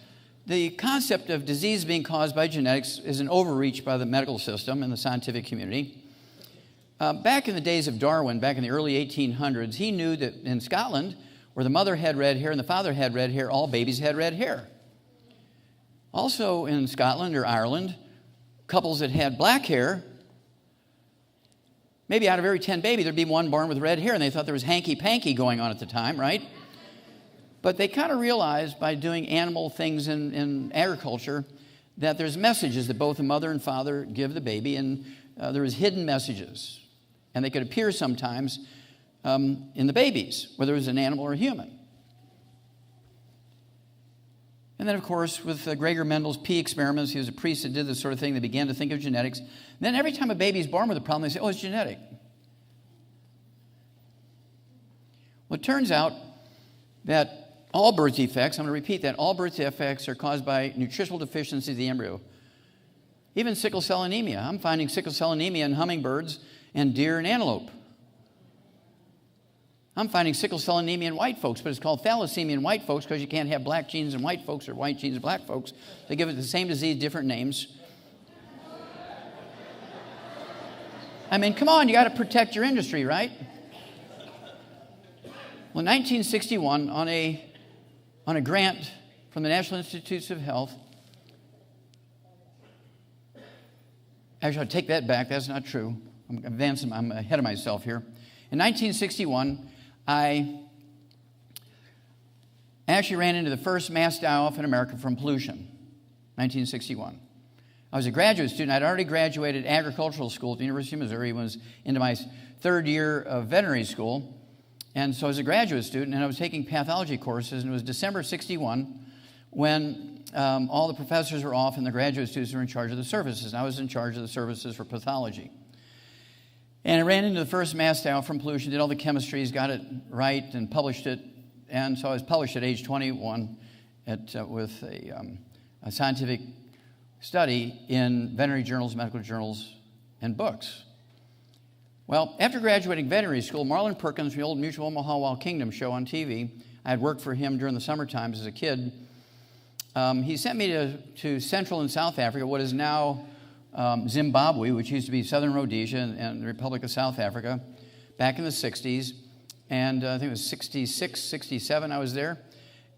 Speaker 2: The concept of disease being caused by genetics is an overreach by the medical system and the scientific community. Back in the days of Darwin, back in the early 1800s, he knew that in Scotland, where the mother had red hair and the father had red hair, all babies had red hair. Also in Scotland or Ireland, couples that had black hair, maybe out of every 10 babies, there'd be one born with red hair, and they thought there was hanky-panky going on at the time, right? But they kind of realized by doing animal things in agriculture that there's messages that both the mother and father give the baby, and there was hidden messages. And they could appear sometimes in the babies, whether it was an animal or a human. And then, of course, with Gregor Mendel's pea experiments, he was a priest that did this sort of thing. They began to think of genetics. And then every time a baby's born with a problem, they say, "Oh, it's genetic." Well, it turns out that all birth defects, I'm going to repeat that, all birth defects are caused by nutritional deficiency of the embryo. Even sickle cell anemia. I'm finding sickle cell anemia in hummingbirds and deer and antelope. I'm finding sickle cell anemia in white folks, but it's called thalassemia in white folks because you can't have black genes in white folks or white genes in black folks. They give it the same disease, different names. I mean, come on, you got to protect your industry, right? Well, in 1961, on a grant from the National Institutes of Health, actually, I'll take that back. That's not true. I'm ahead of myself here. In 1961, I actually ran into the first mass die-off in America from pollution, 1961. I was a graduate student. I'd already graduated agricultural school at the University of Missouri, was into my third year of veterinary school. And so I was a graduate student, and I was taking pathology courses, and it was December 61 when all the professors were off and the graduate students were in charge of the services, and I was in charge of the services for pathology. And I ran into the first mast cell from pollution, did all the chemistries, got it right, and published it. And so I was published at age 21 with a scientific study in veterinary journals, medical journals, and books. Well, after graduating veterinary school, Marlon Perkins, the old Mutual Omaha Wild Kingdom show on TV, I had worked for him during the summer times as a kid. He sent me to Central and South Africa, what is now Zimbabwe, which used to be Southern Rhodesia and the Republic of South Africa, back in the 60s. And I think it was 66, 67 I was there,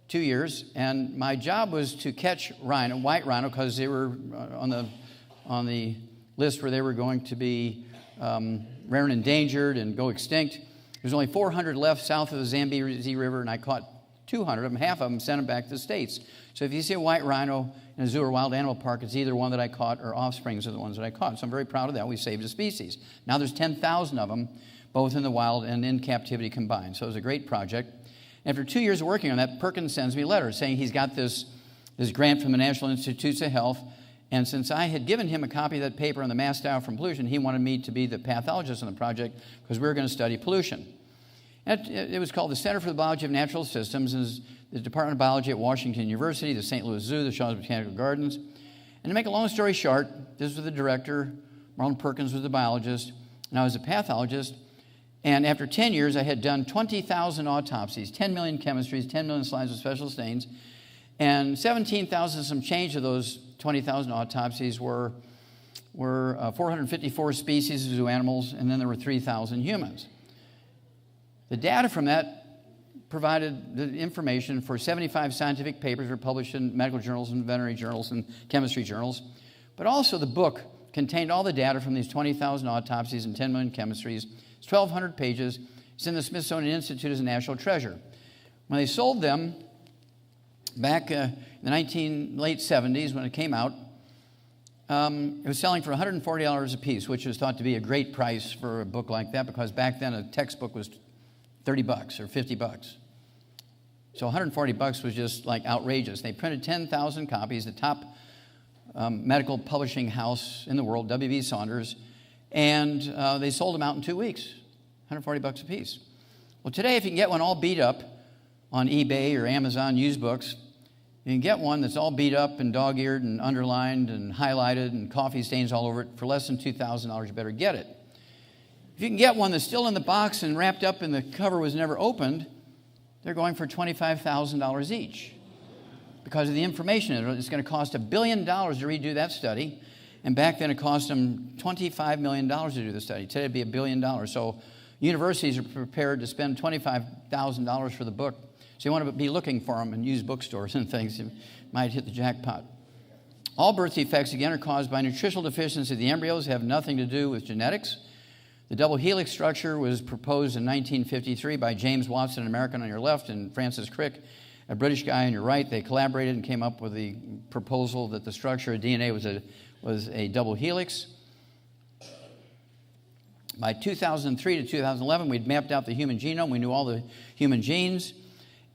Speaker 2: 2 years. And my job was to catch rhino, white rhino, because they were on the list where they were going to be rare and endangered and go extinct. There's only 400 left south of the Zambezi River, and I caught 200 of them. Half of them sent them back to the States. So if you see a white rhino in a zoo or wild animal park, it's either one that I caught or offsprings of the ones that I caught. So I'm very proud of that. We saved a species. Now there's 10,000 of them, both in the wild and in captivity combined. So it was a great project. After 2 years of working on that, Perkins sends me letters saying he's got this grant from the National Institutes of Health. And since I had given him a copy of that paper on the mast cell from pollution, he wanted me to be the pathologist on the project because we were going to study pollution. It was called the Center for the Biology of Natural Systems, and the Department of Biology at Washington University, the St. Louis Zoo, the Shaw's Botanical Gardens. And to make a long story short, this was the director, Marlon Perkins was the biologist, and I was a pathologist. And after 10 years, I had done 20,000 autopsies, 10 million chemistries, 10 million slides of special stains, and 17,000 some change of those 20,000 autopsies were 454 species of zoo animals, and then there were 3,000 humans. The data from that provided the information for 75 scientific papers were published in medical journals and veterinary journals and chemistry journals. But also the book contained all the data from these 20,000 autopsies and 10 million chemistries. It's 1,200 pages. It's in the Smithsonian Institute as a national treasure. When they sold them back in the late 70s when it came out, it was selling for $140 a piece, which was thought to be a great price for a book like that because back then a textbook was $30 or $50. So $140 was just like outrageous. They printed 10,000 copies, the top medical publishing house in the world, W.B. Saunders, and they sold them out in 2 weeks, $140 a piece. Well, today, if you can get one all beat up on eBay or Amazon used books, you can get one that's all beat up and dog-eared and underlined and highlighted and coffee stains all over it for less than $2,000. You better get it. If you can get one that's still in the box and wrapped up and the cover was never opened, they're going for $25,000 each because of the information in it. It's going to cost $1 billion to redo that study, and back then it cost them $25 million to do the study. Today it'd be $1 billion. So universities are prepared to spend $25,000 for the book. So you want to be looking for them in used bookstores and things. You might hit the jackpot. All birth defects, again, are caused by nutritional deficiency of the embryos, have nothing to do with genetics. The double helix structure was proposed in 1953 by James Watson, an American on your left, and Francis Crick, a British guy on your right. They collaborated and came up with the proposal that the structure of DNA was a double helix. By 2003 to 2011, we'd mapped out the human genome. We knew all the human genes,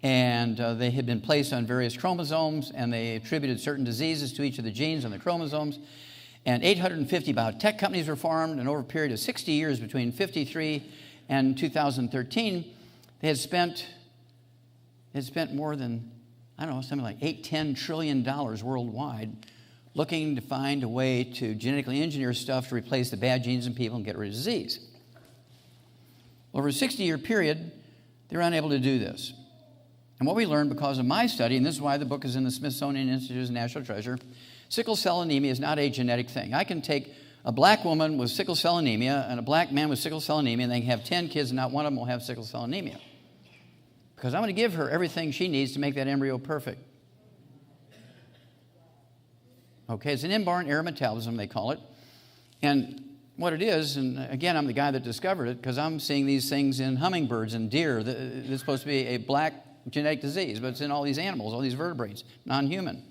Speaker 2: and they had been placed on various chromosomes, and they attributed certain diseases to each of the genes on the chromosomes. And 850 biotech companies were formed, and over a period of 60 years between 1953 and 2013, they had spent more than, I don't know, something like $10 trillion worldwide looking to find a way to genetically engineer stuff to replace the bad genes in people and get rid of disease. Over a 60-year period, they were unable to do this. And what we learned because of my study, and this is why the book is in the Smithsonian Institute as a National Treasure, sickle cell anemia is not a genetic thing. I can take a black woman with sickle cell anemia and a black man with sickle cell anemia, and they can have 10 kids, and not one of them will have sickle cell anemia. Because I'm going to give her everything she needs to make that embryo perfect. Okay, it's an inborn error metabolism, they call it. And what it is, and again, I'm the guy that discovered it, because I'm seeing these things in hummingbirds and deer. It's supposed to be a black genetic disease, but it's in all these animals, all these vertebrates, non-human.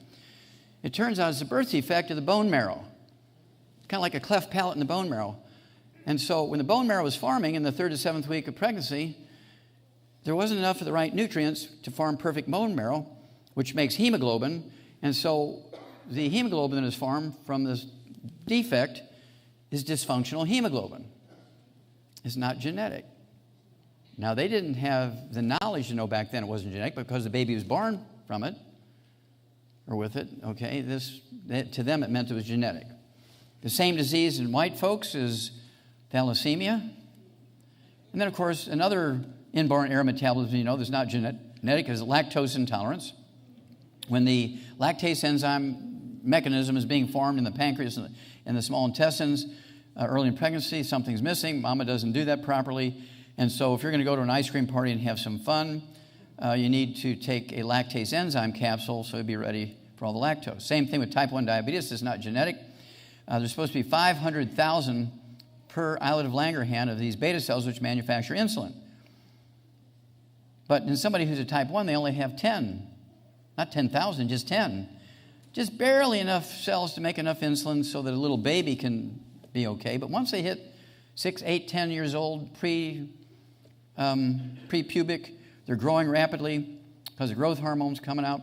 Speaker 2: It turns out it's a birth defect of the bone marrow. It's kind of like a cleft palate in the bone marrow. And so when the bone marrow was forming in the 3rd to 7th week of pregnancy, there wasn't enough of the right nutrients to form perfect bone marrow, which makes hemoglobin. And so the hemoglobin that is formed from this defect is dysfunctional hemoglobin. is not genetic. Now, they didn't have the knowledge to know back then it wasn't genetic because the baby was born from it or with it, okay? To them, it meant it was genetic. The same disease in white folks is thalassemia. And then, of course, another inborn error metabolism, that's not genetic is lactose intolerance. When the lactase enzyme mechanism is being formed in the pancreas and the small intestines early in pregnancy, something's missing. Mama doesn't do that properly. And so if you're going to go to an ice cream party and have some fun, you need to take a lactase enzyme capsule so you'll be ready for all the lactose. Same thing with type 1 diabetes. It's not genetic. There's supposed to be 500,000 per islet of Langerhans of these beta cells which manufacture insulin. But in somebody who's a type 1, they only have 10. Not 10,000, just 10. Just barely enough cells to make enough insulin so that a little baby can be okay. But once they hit 6, 8, 10 years old, pre-pubic, they're growing rapidly because of growth hormones coming out.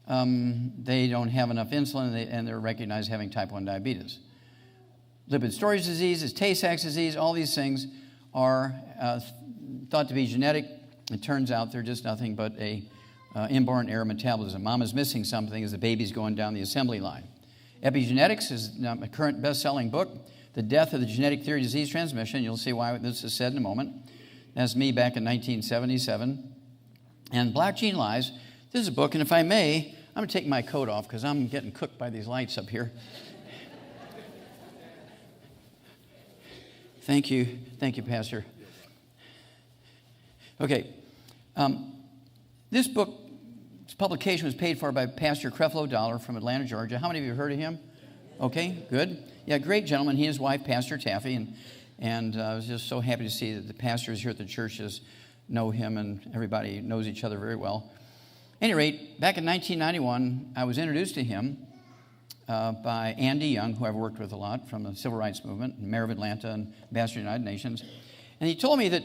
Speaker 2: They don't have enough insulin, and they're recognized having type 1 diabetes. Lipid storage diseases, Tay-Sachs disease, all these things are thought to be genetic. It turns out they're just nothing but a inborn error metabolism. Mama's missing something as the baby's going down the assembly line. Epigenetics is a current best-selling book. The Death of the Genetic Theory of Disease Transmission. You'll see why this is said in a moment. That's me back in 1977. And Black Gene Lies. This is a book, and if I may, I'm going to take my coat off because I'm getting cooked by these lights up here. Thank you, Pastor. Okay. This book's publication was paid for by Pastor Creflo Dollar from Atlanta, Georgia. How many of you have heard of him? Okay, good. Yeah, great gentleman. He and his wife, Pastor Taffy, and I was just so happy to see that the pastors here at the churches know him and everybody knows each other very well. At any rate, back in 1991, I was introduced to him by Andy Young, who I've worked with a lot from the Civil Rights Movement, Mayor of Atlanta and Ambassador to the United Nations. And he told me that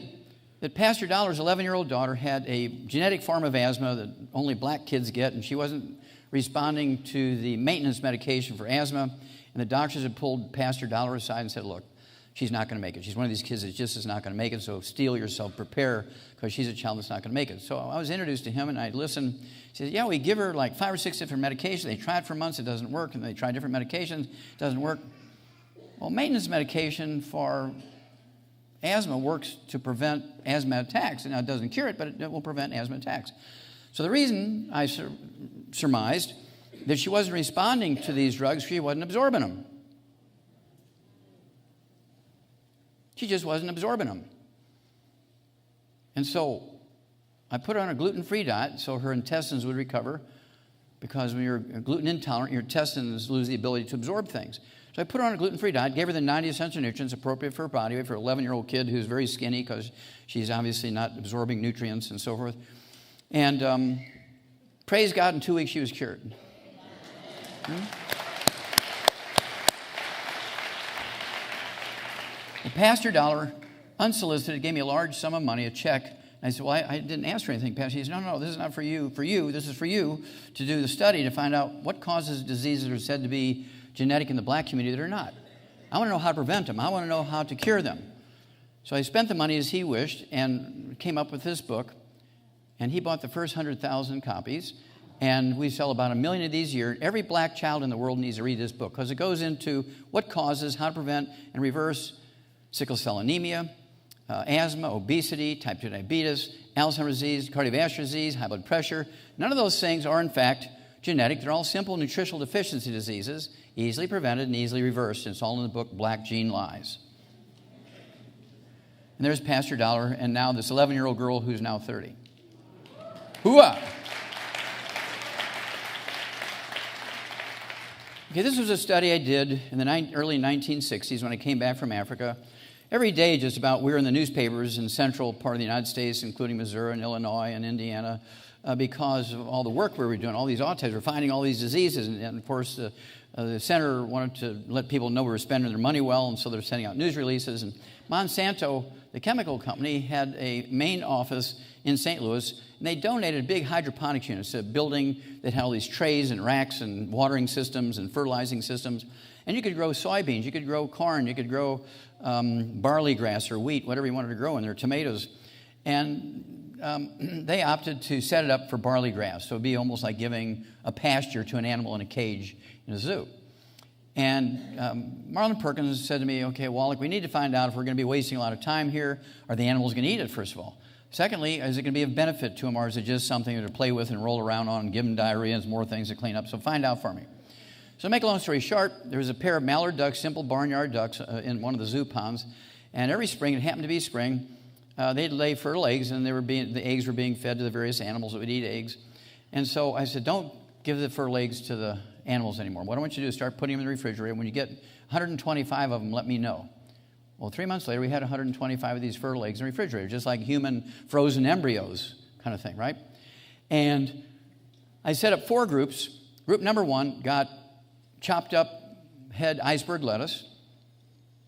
Speaker 2: Pastor Dollar's 11-year-old daughter had a genetic form of asthma that only black kids get, and she wasn't responding to the maintenance medication for asthma. And the doctors had pulled Pastor Dollar aside and said, look, she's not going to make it. She's one of these kids that just is not going to make it, so steel yourself, prepare, because she's a child that's not going to make it. So I was introduced to him, and I listened. He said, yeah, we give her like 5 or 6 different medications. They try it for months, it doesn't work, and they try different medications, it doesn't work. Well, maintenance medication for asthma works to prevent asthma attacks. Now, it doesn't cure it, but it will prevent asthma attacks. So the reason I surmised that she wasn't responding to these drugs, she wasn't absorbing them. She just wasn't absorbing them. And so I put her on a gluten-free diet so her intestines would recover, because when you're gluten intolerant, your intestines lose the ability to absorb things. So I put her on a gluten-free diet, gave her the 90 essential nutrients appropriate for her body weight for an 11-year-old kid who's very skinny because she's obviously not absorbing nutrients and so forth. And praise God, in 2 weeks she was cured. Well, Pastor Dollar, unsolicited, gave me a large sum of money, a check. And I said, well, I didn't ask for anything, Pastor. He said, no, this is not for you. This is for you to do the study to find out what causes diseases that are said to be genetic in the black community that are not. I want to know how to prevent them. I want to know how to cure them. So I spent the money as he wished and came up with this book. And he bought the first 100,000 copies. And we sell about 1 million of these a year. Every black child in the world needs to read this book because it goes into what causes, how to prevent and reverse sickle cell anemia, asthma, obesity, type 2 diabetes, Alzheimer's disease, cardiovascular disease, high blood pressure. None of those things are, in fact, genetic. They're all simple nutritional deficiency diseases, easily prevented and easily reversed. It's all in the book, Black Gene Lies. And there's Pastor Dollar, and now this 11-year-old girl who's now 30. Hooah! Okay, this was a study I did in the early 1960s when I came back from Africa. Every day, just about, we were in the newspapers in the central part of the United States, including Missouri and Illinois and Indiana, because of all the work we were doing, all these autopsies, we're finding all these diseases. And of course, the center wanted to let people know we were spending their money well, and so they're sending out news releases. And Monsanto, the chemical company, had a main office in St. Louis, and they donated big hydroponics units, a building that had all these trays and racks and watering systems and fertilizing systems. And you could grow soybeans, you could grow corn, you could grow barley grass or wheat, whatever you wanted to grow in there, tomatoes. And they opted to set it up for barley grass. So it would be almost like giving a pasture to an animal in a cage in a zoo. And Marlon Perkins said to me, okay, Wallach, we need to find out if we're going to be wasting a lot of time here. Are the animals going to eat it, first of all? Secondly, is it going to be of benefit to them, or is it just something to play with and roll around on and give them diarrhea and more things to clean up? So find out for me. So to make a long story short, there was a pair of mallard ducks, simple barnyard ducks, in one of the zoo ponds. And every spring, it happened to be spring, they'd lay fertile eggs, and the eggs were being fed to the various animals that would eat eggs. And so I said, don't give the fertile eggs to the animals anymore. What I want you to do is start putting them in the refrigerator. When you get 125 of them, let me know. Well, 3 months later, we had 125 of these fertile eggs in the refrigerator, just like human frozen embryos kind of thing, right? And I set up 4 groups. Group number 1 got chopped up head iceberg lettuce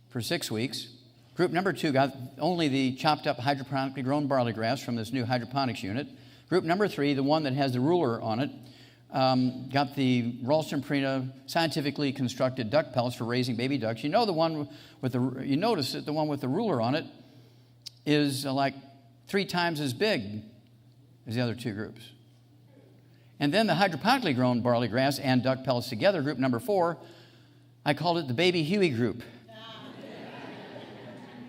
Speaker 2: for 6 weeks. Group number 2 got only the chopped up hydroponically grown barley grass from this new hydroponics unit. Group number 3, the one that has the ruler on it, got the Ralston-Purina scientifically constructed duck pellets for raising baby ducks. You know you notice that the one with the ruler on it is like 3 times as big as the other 2 groups. And then the hydroponically grown barley grass and duck pellets together, group number 4, I called it the Baby Huey group,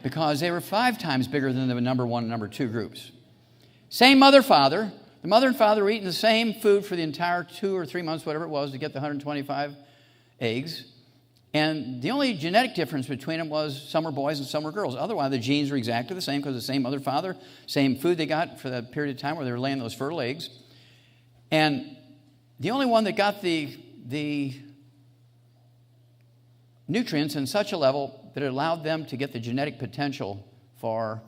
Speaker 2: because they were 5 times bigger than the number 1 and number 2 groups. Same mother, father. The mother and father were eating the same food for the entire 2 or 3 months, whatever it was, to get the 125 eggs. And the only genetic difference between them was some were boys and some were girls. Otherwise, the genes were exactly the same, because the same mother, father, same food they got for that period of time where they were laying those fertile eggs. And the only one that got the nutrients in such a level that it allowed them to get the genetic potential for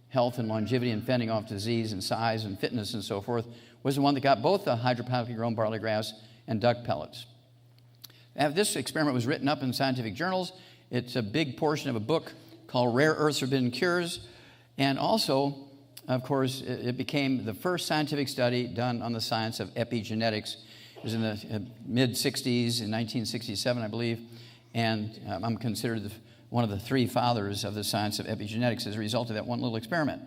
Speaker 2: health and longevity and fending off disease and size and fitness and so forth was the one that got both the hydroponically grown barley grass and duck pellets. This experiment was written up in scientific journals. It's a big portion of a book called Rare Earths Forbidden Cures. And also, of course, it became the first scientific study done on the science of epigenetics. It was in the mid-60s, in 1967, I believe. And I'm considered one of the 3 fathers of the science of epigenetics as a result of that one little experiment.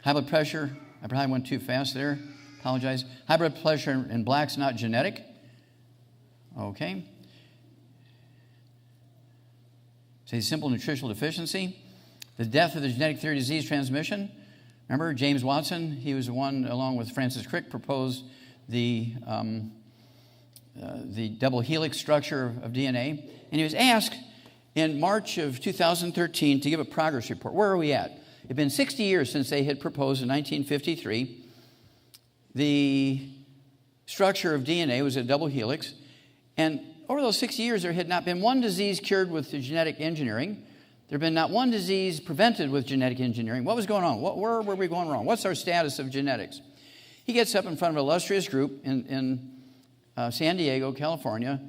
Speaker 2: High blood pressure, I probably went too fast there, apologize. High blood pressure in blacks not genetic. Okay. Say simple nutritional deficiency. The death of the genetic theory of disease transmission. Remember James Watson? He was the one, along with Francis Crick, proposed the double helix structure of DNA. And he was asked in March of 2013 to give a progress report. Where are we at? It had been 60 years since they had proposed in 1953. The structure of DNA was a double helix. And over those 60 years, there had not been one disease cured with genetic engineering. There had been not one disease prevented with genetic engineering. What was going on? Where were we going wrong? What's our status of genetics? He gets up in front of an illustrious group in San Diego, California.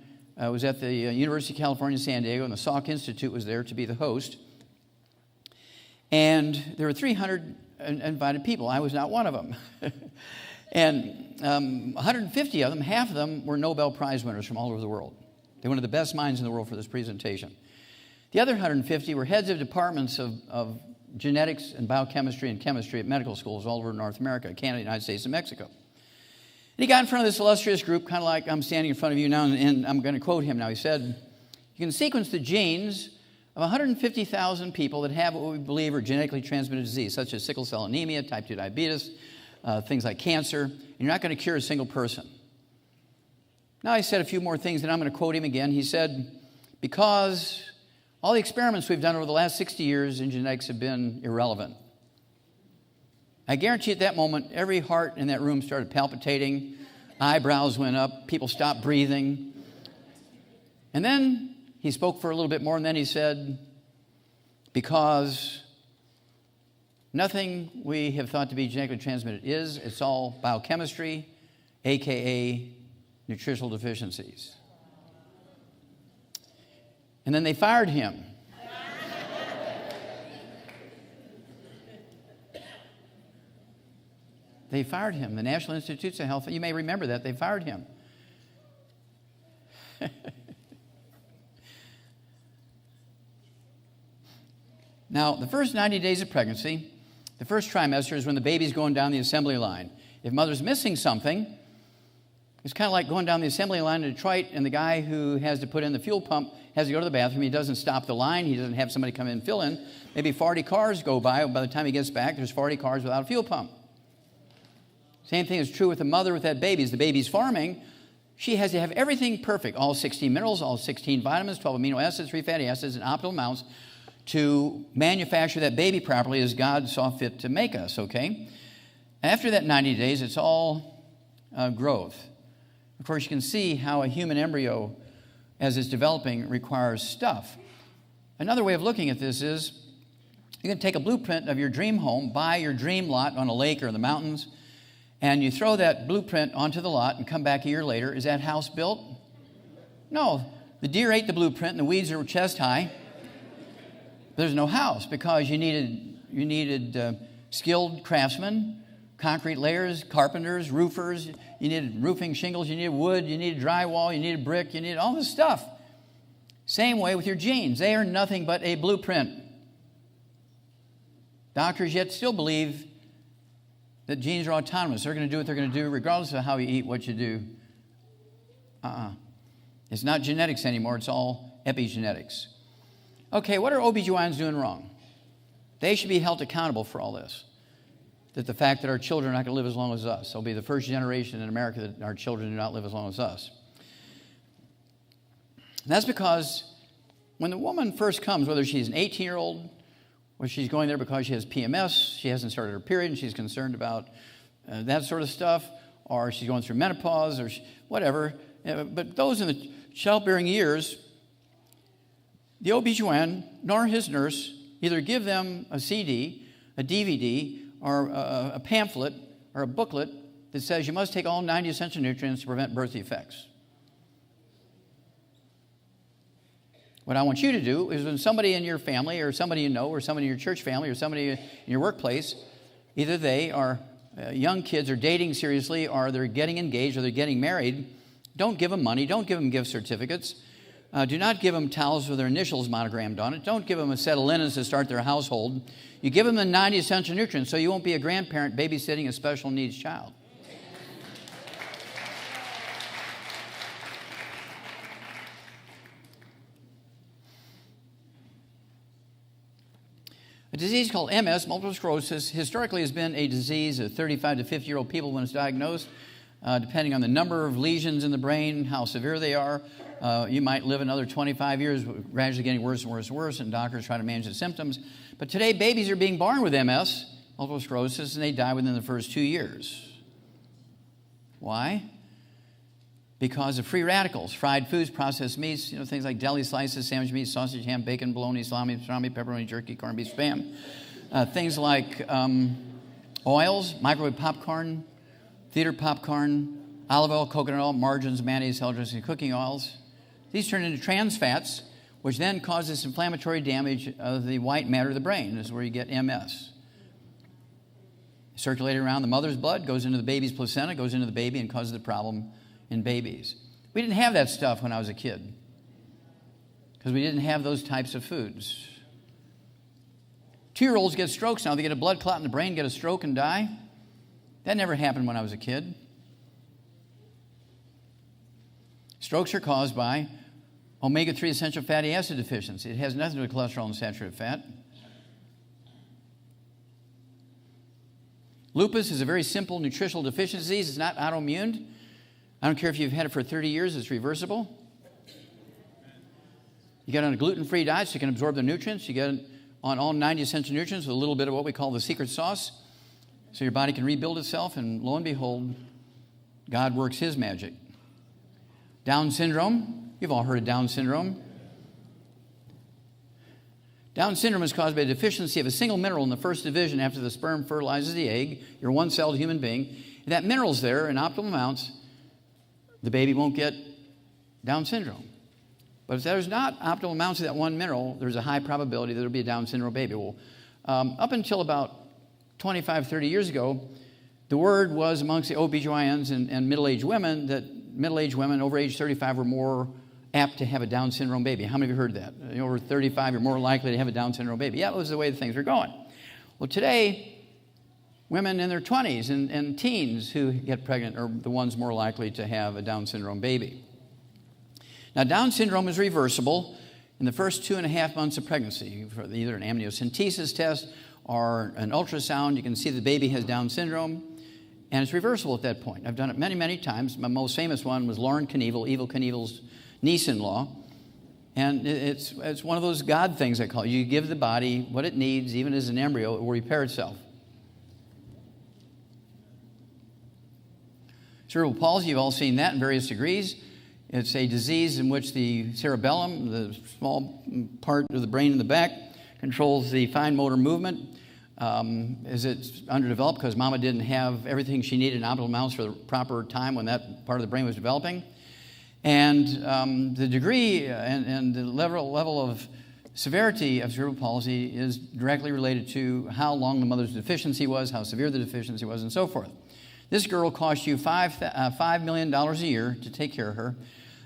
Speaker 2: It was at the University of California, San Diego, and the Salk Institute was there to be the host. And there were 300 invited people. I was not one of them. And 150 of them, half of them, were Nobel Prize winners from all over the world. They were one of the best minds in the world for this presentation. The other 150 were heads of departments of genetics and biochemistry and chemistry at medical schools all over North America, Canada, United States, and Mexico. And he got in front of this illustrious group, kind of like I'm standing in front of you now, and I'm going to quote him now. He said, you can sequence the genes of 150,000 people that have what we believe are genetically transmitted disease, such as sickle cell anemia, type 2 diabetes, things like cancer, and you're not going to cure a single person. Now he said a few more things, and I'm going to quote him again. He said, because all the experiments we've done over the last 60 years in genetics have been irrelevant. I guarantee at that moment, every heart in that room started palpitating, eyebrows went up, people stopped breathing. And then he spoke for a little bit more, and then he said, because Nothing we have thought to be genetically transmitted is. It's all biochemistry, a.k.a. nutritional deficiencies. And then they fired him. They fired him. The National Institutes of Health, you may remember that, they fired him. Now, the first 90 days of pregnancy, the first trimester is when the baby's going down the assembly line. If mother's missing something, it's kind of like going down the assembly line in Detroit, and the guy who has to put in the fuel pump has to go to the bathroom. He doesn't stop the line. He doesn't have somebody come in and fill in. Maybe 40 cars go by. By the time he gets back, there's 40 cars without a fuel pump. Same thing is true with the mother with that baby. As the baby's farming, she has to have everything perfect. All 16 minerals, all 16 vitamins, 12 amino acids, 3 fatty acids, and optimal amounts to manufacture that baby properly as God saw fit to make us, okay? After that 90 days, it's all growth. Of course, you can see how a human embryo, as it's developing, requires stuff. Another way of looking at this is you can take a blueprint of your dream home, buy your dream lot on a lake or in the mountains, and you throw that blueprint onto the lot and come back a year later. Is that house built? No. The deer ate the blueprint and the weeds are chest high. There's no house because you needed skilled craftsmen, concrete layers, carpenters, roofers. You needed roofing shingles. You needed wood. You needed drywall. You needed brick. You needed all this stuff. Same way with your genes. They are nothing but a blueprint. Doctors yet still believe that genes are autonomous. They're going to do what they're going to do regardless of how you eat, what you do. It's not genetics anymore. It's all epigenetics. Okay, what are OBGYNs doing wrong? They should be held accountable for all this. That the fact that our children are not going to live as long as us. They'll be the first generation in America that our children do not live as long as us. And that's because when the woman first comes, whether she's an 18-year-old, or she's going there because she has PMS, she hasn't started her period, and she's concerned about that sort of stuff, or she's going through menopause, or whatever. But those in the childbearing years, the OBGYN nor his nurse either give them a CD, a DVD, or a pamphlet or a booklet that says you must take all 90 essential nutrients to prevent birth defects. What I want you to do is when somebody in your family or somebody you know or somebody in your church family or somebody in your workplace, either they are young kids are dating seriously or they're getting engaged or they're getting married, don't give them money. Don't give them gift certificates. Do not give them towels with their initials monogrammed on it. Don't give them a set of linens to start their household. You give them the 90 essential nutrients so you won't be a grandparent babysitting a special needs child. A disease called MS, multiple sclerosis, historically has been a disease of 35 to 50-year-old people when it's diagnosed. Depending on the number of lesions in the brain, how severe they are, you might live another 25 years, gradually getting worse and worse and worse, and doctors try to manage the symptoms. But today, babies are being born with MS, multiple sclerosis, and they die within the first 2 years. Why? Because of free radicals, fried foods, processed meats, things like deli slices, sandwich meat, sausage, ham, bacon, bologna, salami, pepperoni, jerky, corned beef, spam. Things like oils, microwave popcorn, theater popcorn, olive oil, coconut oil, margarines, mayonnaise, salad dressing, cooking oils. These turn into trans fats, which then causes inflammatory damage of the white matter of the brain. This is where you get MS. Circulating around the mother's blood, goes into the baby's placenta, goes into the baby and causes the problem in babies. We didn't have that stuff when I was a kid because we didn't have those types of foods. 2-year-olds get strokes now. They get a blood clot in the brain, get a stroke and die. That never happened when I was a kid. Strokes are caused by omega-3 essential fatty acid deficiency. It has nothing to do with cholesterol and saturated fat. Lupus is a very simple nutritional deficiency disease. It's not autoimmune. I don't care if you've had it for 30 years, it's reversible. You get on a gluten-free diet so you can absorb the nutrients. You get on all 90 essential nutrients with a little bit of what we call the secret sauce so your body can rebuild itself, and lo and behold, God works his magic. Down syndrome, you've all heard of Down syndrome. Down syndrome is caused by a deficiency of a single mineral in the first division after the sperm fertilizes the egg. You're a one-celled human being. If that mineral's there in optimal amounts, the baby won't get Down syndrome. But if there's not optimal amounts of that one mineral, there's a high probability that there'll be a Down syndrome baby. Well, up until about 25, 30 years ago, the word was amongst the OBGYNs and middle-aged women that middle-aged women over age 35 were more apt to have a Down syndrome baby. How many of you heard that? Over 35, you're more likely to have a Down syndrome baby. Yeah, that was the way things were going. Well, today, women in their 20s and teens who get pregnant are the ones more likely to have a Down syndrome baby. Now, Down syndrome is reversible in the first 2.5 months of pregnancy for either an amniocentesis test or an ultrasound. You can see the baby has Down syndrome, and it's reversible at that point. I've done it many, many times. My most famous one was Lauren Knievel, Evel Knievel's niece-in-law. And it's one of those God things I call it. You give the body what it needs, even as an embryo, it will repair itself. Cerebral palsy, you've all seen that in various degrees. It's a disease in which the cerebellum, the small part of the brain in the back, controls the fine motor movement. As it's underdeveloped because mama didn't have everything she needed in optimal amounts for the proper time when that part of the brain was developing. And the degree and the level of severity of cerebral palsy is directly related to how long the mother's deficiency was, how severe the deficiency was, and so forth. This girl cost you $5 million a year to take care of her.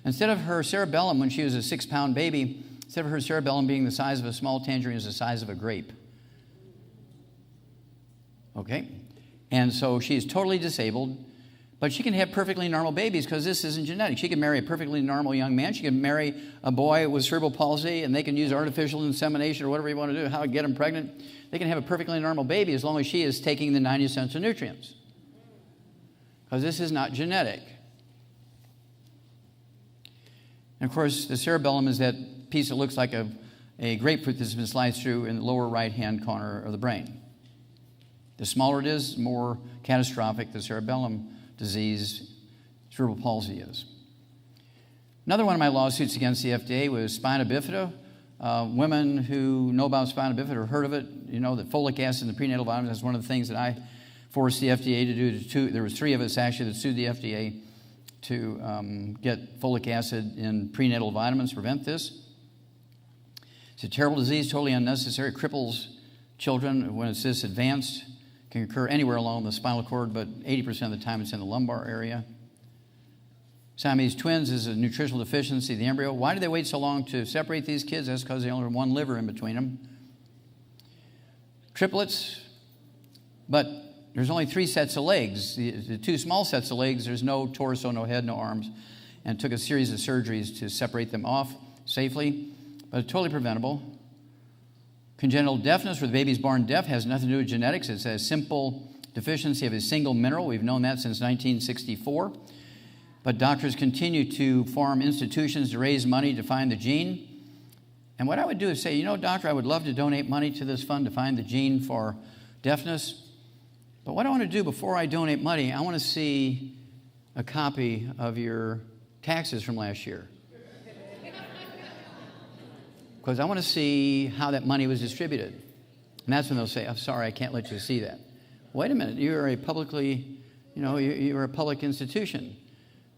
Speaker 2: Instead of her cerebellum, when she was a 6-pound baby, instead of her cerebellum being the size of a small tangerine, is the size of a grape. Okay? And so she's totally disabled, but she can have perfectly normal babies because this isn't genetic. She can marry a perfectly normal young man. She can marry a boy with cerebral palsy, and they can use artificial insemination or whatever you want to do, how to get them pregnant. They can have a perfectly normal baby as long as she is taking the 90 cents of nutrients. Because this is not genetic. And of course, the cerebellum is that piece that looks like a grapefruit that's been sliced through in the lower right-hand corner of the brain. The smaller it is, the more catastrophic the cerebellum disease, cerebral palsy is. Another one of my lawsuits against the FDA was spina bifida. Women who know about spina bifida or heard of it, you know that folic acid in the prenatal vitamins is one of the things that I forced the FDA to do. There was 3 of us actually that sued the FDA to get folic acid in prenatal vitamins to prevent this. It's a terrible disease, totally unnecessary. It cripples children when it's this advanced. It can occur anywhere along the spinal cord, but 80% of the time it's in the lumbar area. Siamese twins is a nutritional deficiency of the embryo. Why do they wait so long to separate these kids? That's because they only have one liver in between them. Triplets, but there's only 3 sets of legs. The 2 small sets of legs, there's no torso, no head, no arms, and it took a series of surgeries to separate them off safely, but it's totally preventable. Congenital deafness, where the baby's born deaf, has nothing to do with genetics. It's a simple deficiency of a single mineral. We've known that since 1964. But doctors continue to form institutions to raise money to find the gene. And what I would do is say, you know, doctor, I would love to donate money to this fund to find the gene for deafness. But what I want to do before I donate money, I want to see a copy of your taxes from last year. Because I want to see how that money was distributed. And that's when they'll say, I'm sorry, I can't let you see that. Wait a minute, you're a publicly, you're a public institution.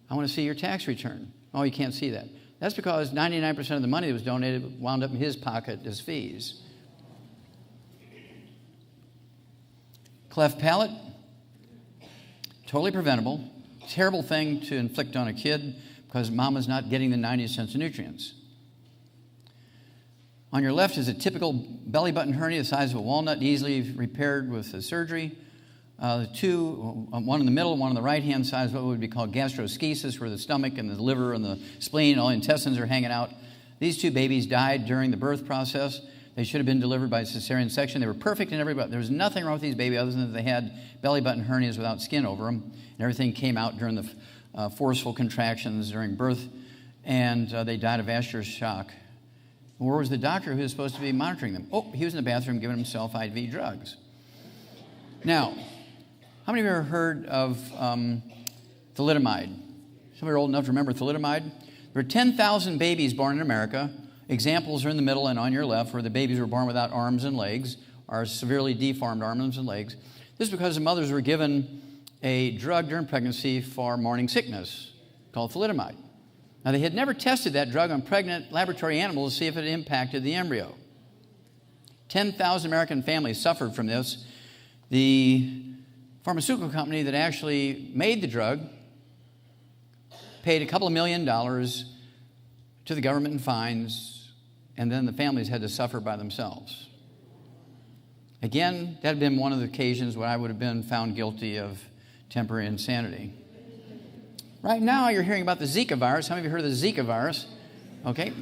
Speaker 2: I want to see your tax return. Oh, you can't see that. That's because 99% of the money that was donated wound up in his pocket as fees. Cleft palate, totally preventable. Terrible thing to inflict on a kid because mama's not getting the 90 cents of nutrients. On your left is a typical belly button hernia the size of a walnut, easily repaired with a surgery. The 2, one in the middle, one on the right-hand side is what would be called gastroschisis, where the stomach and the liver and the spleen and all the intestines are hanging out. These 2 babies died during the birth process. They should have been delivered by cesarean section. They were perfect in every way. There was nothing wrong with these babies other than that they had belly button hernias without skin over them. And everything came out during the forceful contractions during birth. And they died of vascular shock. Where was the doctor who was supposed to be monitoring them? Oh, he was in the bathroom giving himself IV drugs. Now, how many of you have heard of thalidomide? Some of you are old enough to remember thalidomide. There were 10,000 babies born in America examples are in the middle and on your left, where the babies were born without arms and legs, or severely deformed arms and legs. This is because the mothers were given a drug during pregnancy for morning sickness called thalidomide. Now, they had never tested that drug on pregnant laboratory animals to see if it impacted the embryo. 10,000 American families suffered from this. The pharmaceutical company that actually made the drug paid a couple of $1 million to the government in fines, and then the families had to suffer by themselves. Again, that had been one of the occasions where I would have been found guilty of temporary insanity. Right now, you're hearing about the Zika virus. How many of you heard of the Zika virus? Okay.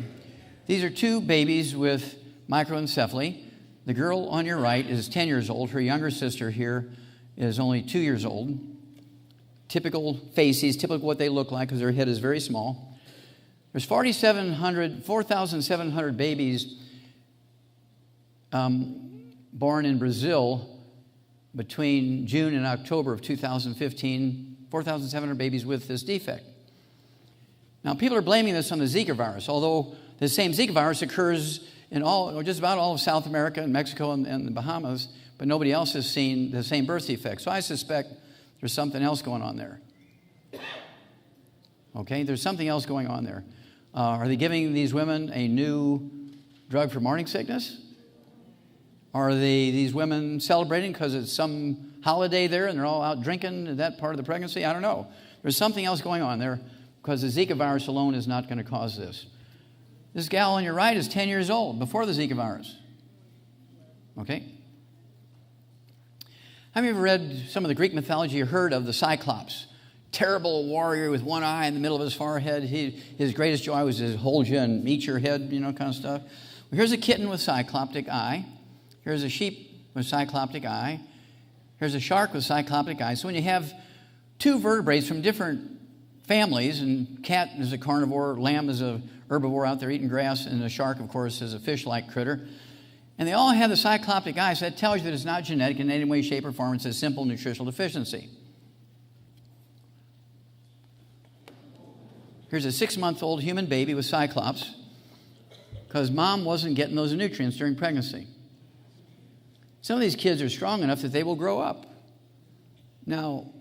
Speaker 2: These are two babies with microencephaly. The girl on your right is 10 years old. Her younger sister here is only 2 years old. Typical faces, typical what they look like, because their head is very small. There's 4,700 babies born in Brazil between June and October of 2015. 4,700 babies with this defect. Now, people are blaming this on the Zika virus, although the same Zika virus occurs in just about all of South America and Mexico and the Bahamas, but nobody else has seen the same birth defect. So I suspect there's something else going on there. Okay, there's something else going on there. Are they giving these women a new drug for morning sickness? Are these women celebrating because it's some holiday there and they're all out drinking in that part of the pregnancy? I don't know. There's something else going on there, because the Zika virus alone is not going to cause this. This gal on your right is 10 years old before the Zika virus. Okay? How many of you read some of the Greek mythology or heard of the Cyclops? Terrible warrior with one eye in the middle of his forehead. His greatest joy was to hold you and eat your head, kind of stuff. Well, here's a kitten with cycloptic eye. Here's a sheep with cycloptic eye. Here's a shark with cycloptic eye. So when you have two vertebrates from different families, and cat is a carnivore, lamb is a herbivore out there eating grass, and the shark, of course, is a fish-like critter, and they all have the cycloptic eye, so that tells you that it's not genetic in any way, shape, or form. It's a simple nutritional deficiency. Here's a 6-month-old human baby with cyclops because mom wasn't getting those nutrients during pregnancy. Some of these kids are strong enough that they will grow up. Now,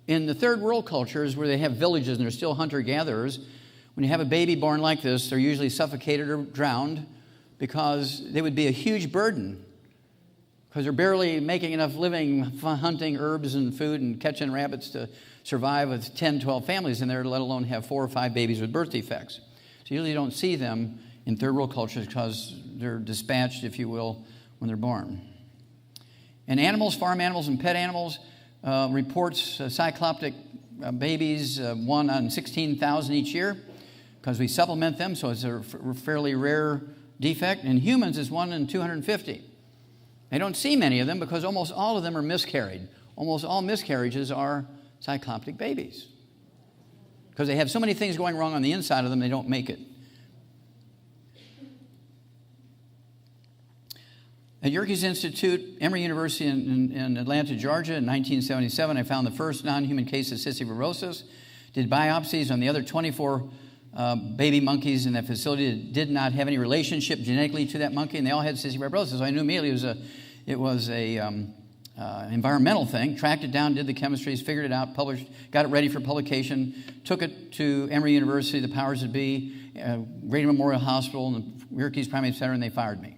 Speaker 2: in the third world cultures where they have villages and they're still hunter-gatherers, when you have a baby born like this, they're usually suffocated or drowned because they would be a huge burden, because they're barely making enough living hunting herbs and food and catching rabbits to survive with 10, 12 families in there, let alone have 4 or 5 babies with birth defects. So you usually don't see them in third world cultures because they're dispatched, if you will, when they're born. And animals, farm animals and pet animals, reports cycloptic babies, 1 on 16,000 each year, because we supplement them, so it's a fairly rare defect. In humans, it's 1 in 250. They don't see many of them because almost all of them are miscarried. Almost all miscarriages are cycloptic babies, because they have so many things going wrong on the inside of them, they don't make it. At Yerkes Institute, Emory University in Atlanta, Georgia, in 1977, I found the first non-human case of cystic fibrosis. Did biopsies on the other 24 baby monkeys in that facility that did not have any relationship genetically to that monkey, and they all had cystic fibrosis. So I knew immediately it was a environmental thing. Tracked it down, did the chemistries, figured it out, published, got it ready for publication, took it to Emory University, the powers that be, Grady Memorial Hospital, and the Yerkes Primate Center, and they fired me.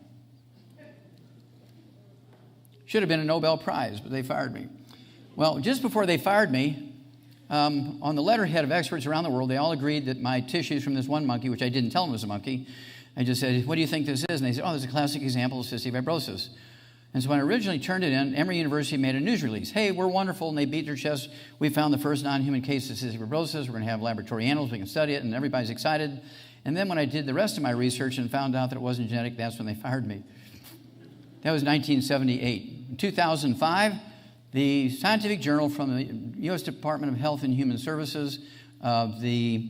Speaker 2: Should have been a Nobel Prize, but they fired me. Well, just before they fired me, on the letterhead of experts around the world, they all agreed that my tissues from this one monkey, which I didn't tell them was a monkey, I just said, "What do you think this is?" And they said, "Oh, this is a classic example of cystic fibrosis." And so when I originally turned it in, Emory University made a news release. "Hey, we're wonderful," and they beat their chests. "We found the first non-human case of cystic fibrosis. We're going to have laboratory animals. We can study it," and everybody's excited. And then when I did the rest of my research and found out that it wasn't genetic, that's when they fired me. That was 1978. In 2005, the scientific journal from the U.S. Department of Health and Human Services, and they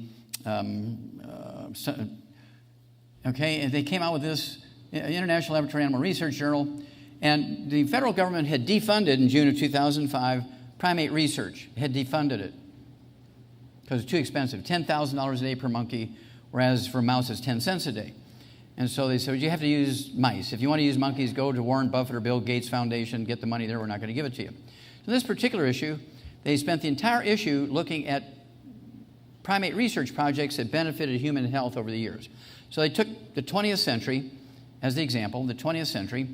Speaker 2: came out with this International Laboratory Animal Research Journal, and the federal government had defunded in June of 2005 primate research, had defunded it because it's too expensive, $10,000 a day per monkey, whereas for a mouse it's 10 cents a day. And so they said, you have to use mice. If you want to use monkeys, go to Warren Buffett or Bill Gates Foundation, get the money there, we're not going to give it to you. So this particular issue, they spent the entire issue looking at primate research projects that benefited human health over the years. So they took the 20th century as the example, the 20th century,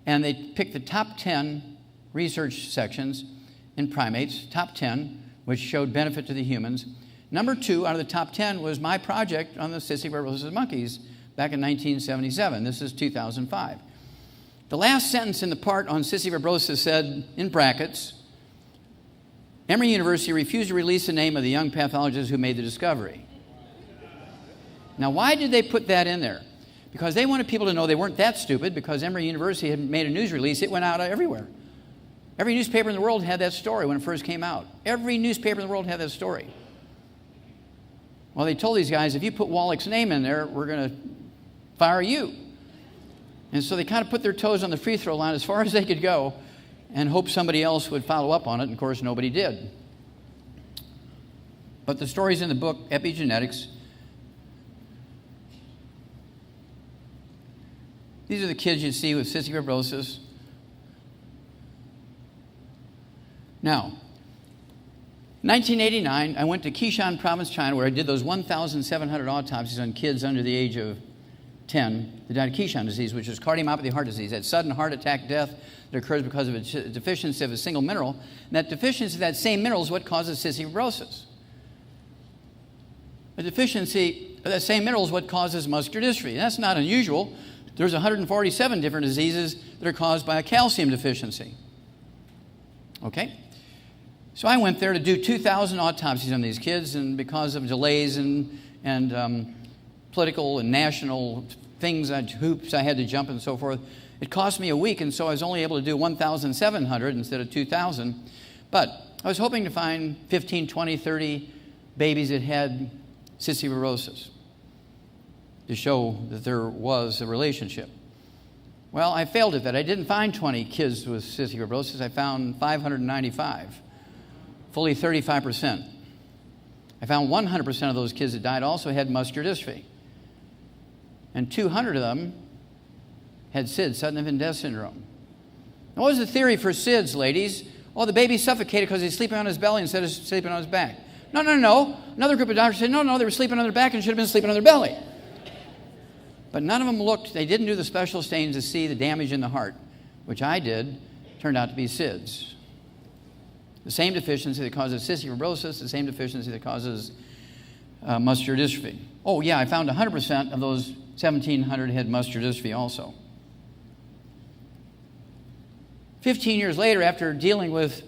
Speaker 2: and they picked the top 10 research sections in primates, top 10, which showed benefit to the humans. Number 2 out of the top 10 was my project on the cystic fibrosis monkeys back in 1977. This is 2005. The last sentence in the part on cystic fibrosis said, in brackets, Emory University refused to release the name of the young pathologist who made the discovery. Now, why did they put that in there? Because they wanted people to know they weren't that stupid, because Emory University had made a news release. It went out everywhere. Every newspaper in the world had that story when it first came out. Every newspaper in the world had that story. Well, they told these guys, if you put Wallach's name in there, we're going to fire you. And so they kind of put their toes on the free throw line as far as they could go and hope somebody else would follow up on it. And of course, nobody did. But the story's in the book, Epigenetics. These are the kids you see with cystic fibrosis. Now, 1989, I went to Qishan province, China, where I did those 1,700 autopsies on kids under the age of 10 that died of Qishan disease, which is cardiomyopathy heart disease, that sudden heart attack death that occurs because of a deficiency of a single mineral. And that deficiency of that same mineral is what causes cystic fibrosis. A deficiency of that same mineral is what causes muscular dystrophy. And that's not unusual. There's 147 different diseases that are caused by a calcium deficiency. Okay? So I went there to do 2,000 autopsies on these kids, and because of delays and political and national things, hoops I had to jump and so forth, it cost me a week, and so I was only able to do 1,700 instead of 2,000. But I was hoping to find 15, 20, 30 babies that had cystic fibrosis to show that there was a relationship. Well, I failed at that. I didn't find 20 kids with cystic fibrosis. I found 595. Fully 35%. I found 100% of those kids that died also had muscular dystrophy. And 200 of them had SIDS, sudden infant death syndrome. Now, what was the theory for SIDS, ladies? Oh, the baby suffocated because he's sleeping on his belly instead of sleeping on his back. No. Another group of doctors said, no, they were sleeping on their back and should have been sleeping on their belly. But none of them looked, they didn't do the special stains to see the damage in the heart, which I did, turned out to be SIDS. The same deficiency that causes cystic fibrosis, the same deficiency that causes muscular dystrophy. Oh, yeah, I found 100% of those 1,700 had muscular dystrophy also. 15 years later, after dealing with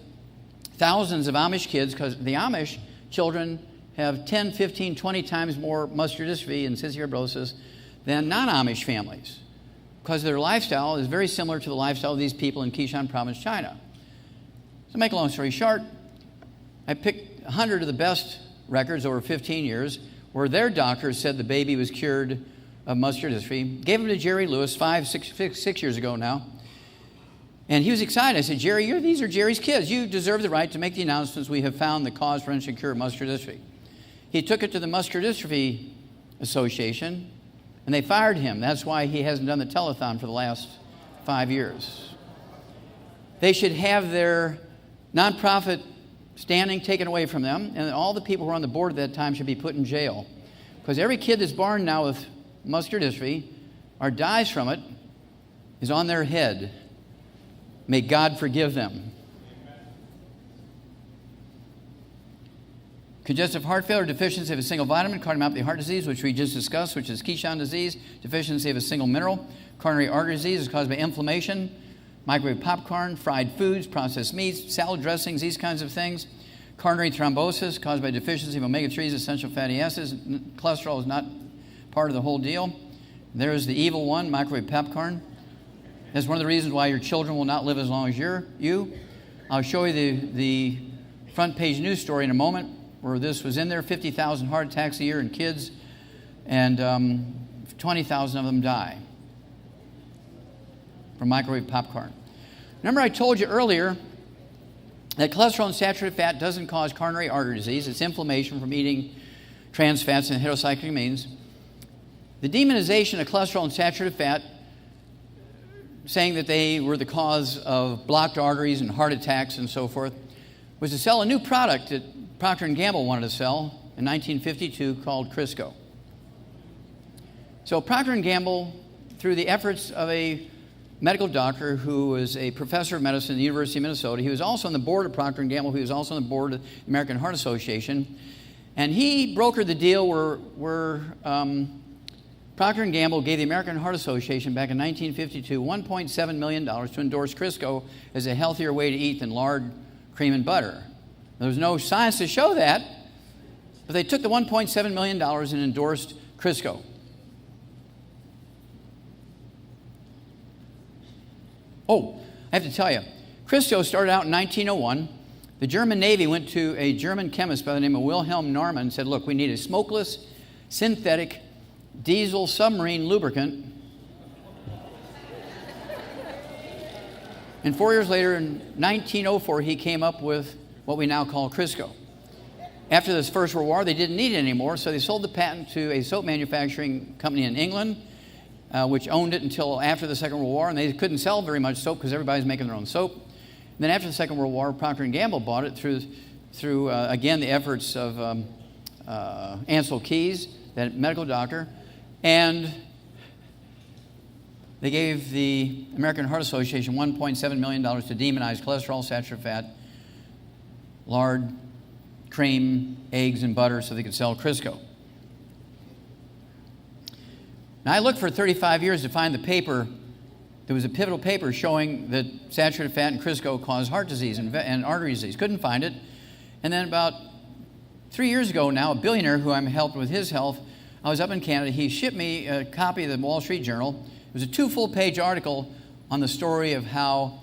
Speaker 2: thousands of Amish kids, because the Amish children have 10, 15, 20 times more muscular dystrophy and cystic fibrosis than non-Amish families, because their lifestyle is very similar to the lifestyle of these people in Qishan province, China. To make a long story short, I picked 100 of the best records over 15 years where their doctors said the baby was cured of muscular dystrophy. Gave them to Jerry Lewis 6 years ago now. And he was excited. I said, Jerry, these are Jerry's kids. You deserve the right to make the announcements. We have found the cause, prevention, and cure of muscular dystrophy. He took it to the Muscular Dystrophy Association, and they fired him. That's why he hasn't done the telethon for the last 5 years. They should have their nonprofit standing taken away from them, and all the people who were on the board at that time should be put in jail. Because every kid that's born now with muscular dystrophy or dies from it is on their head. May God forgive them. Congestive heart failure, deficiency of a single vitamin, cardiomyopathy heart disease, which we just discussed, which is Qishan disease, deficiency of a single mineral, coronary artery disease is caused by inflammation, microwave popcorn, fried foods, processed meats, salad dressings, these kinds of things. Coronary thrombosis caused by deficiency of omega-3s, essential fatty acids. Cholesterol is not part of the whole deal. There's the evil one, microwave popcorn. That's one of the reasons why your children will not live as long as you. I'll show you the front page news story in a moment where this was in there, 50,000 heart attacks a year in kids, and 20,000 of them die from microwave popcorn. Remember I told you earlier that cholesterol and saturated fat doesn't cause coronary artery disease. It's inflammation from eating trans fats and heterocyclic amines. The demonization of cholesterol and saturated fat, saying that they were the cause of blocked arteries and heart attacks and so forth, was to sell a new product that Procter & Gamble wanted to sell in 1952 called Crisco. So Procter & Gamble, through the efforts of a medical doctor who was a professor of medicine at the University of Minnesota, he was also on the board of Procter & Gamble, he was also on the board of the American Heart Association, and he brokered the deal where Procter & Gamble gave the American Heart Association back in 1952 $1.7 million to endorse Crisco as a healthier way to eat than lard, cream, and butter. There was no science to show that, but they took the $1.7 million and endorsed Crisco. Oh, I have to tell you, Crisco started out in 1901. The German Navy went to a German chemist by the name of Wilhelm Norman and said, look, we need a smokeless, synthetic, diesel submarine lubricant. And 4 years later, in 1904, he came up with what we now call Crisco. After this First World War, they didn't need it anymore, so they sold the patent to a soap manufacturing company in England, which owned it until after the Second World War, and they couldn't sell very much soap because everybody's making their own soap. And then after the Second World War, Procter & Gamble bought it through again, the efforts of Ansel Keys, that medical doctor, and they gave the American Heart Association $1.7 million to demonize cholesterol, saturated fat, lard, cream, eggs, and butter so they could sell Crisco. Now, I looked for 35 years to find the paper. There was a pivotal paper showing that saturated fat and Crisco cause heart disease and artery disease. Couldn't find it. And then about 3 years ago now, a billionaire who I'm helped with his health, I was up in Canada. He shipped me a copy of the Wall Street Journal. It was a 2 full-page article on the story of how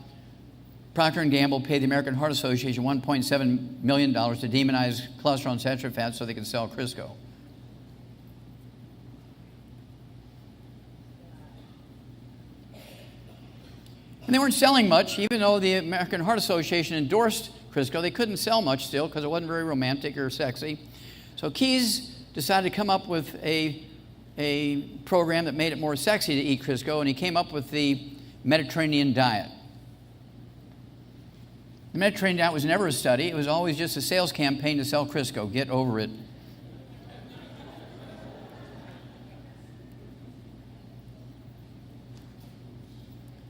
Speaker 2: Procter & Gamble paid the American Heart Association $1.7 million to demonize cholesterol and saturated fat so they could sell Crisco. And they weren't selling much, even though the American Heart Association endorsed Crisco. They couldn't sell much still because it wasn't very romantic or sexy. So Keys decided to come up with a program that made it more sexy to eat Crisco, and he came up with the Mediterranean diet. The Mediterranean diet was never a study. It was always just a sales campaign to sell Crisco. Get over it.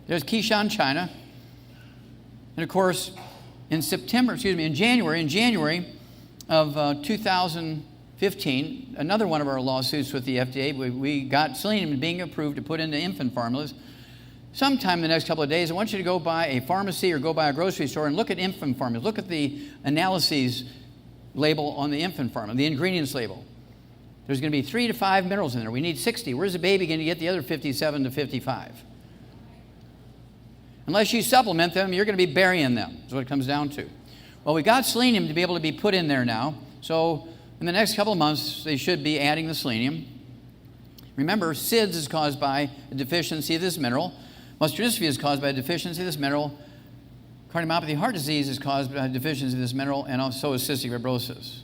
Speaker 2: There's Qishan, China. And of course, in January of 2015, another one of our lawsuits with the FDA, we got selenium being approved to put into infant formulas. Sometime in the next couple of days, I want you to go by a pharmacy or go by a grocery store and look at infant formulas. Look at the analyses label on the infant formula, the ingredients label. There's going to be 3 to 5 minerals in there. We need 60. Where's the baby going to get the other 57 to 55? Unless you supplement them, you're going to be burying them, is what it comes down to. Well, we got selenium to be able to be put in there now. So in the next couple of months, they should be adding the selenium. Remember, SIDS is caused by a deficiency of this mineral. Muscular dystrophy is caused by a deficiency of this mineral. Cardiomyopathy, heart disease is caused by a deficiency of this mineral, and also is cystic fibrosis.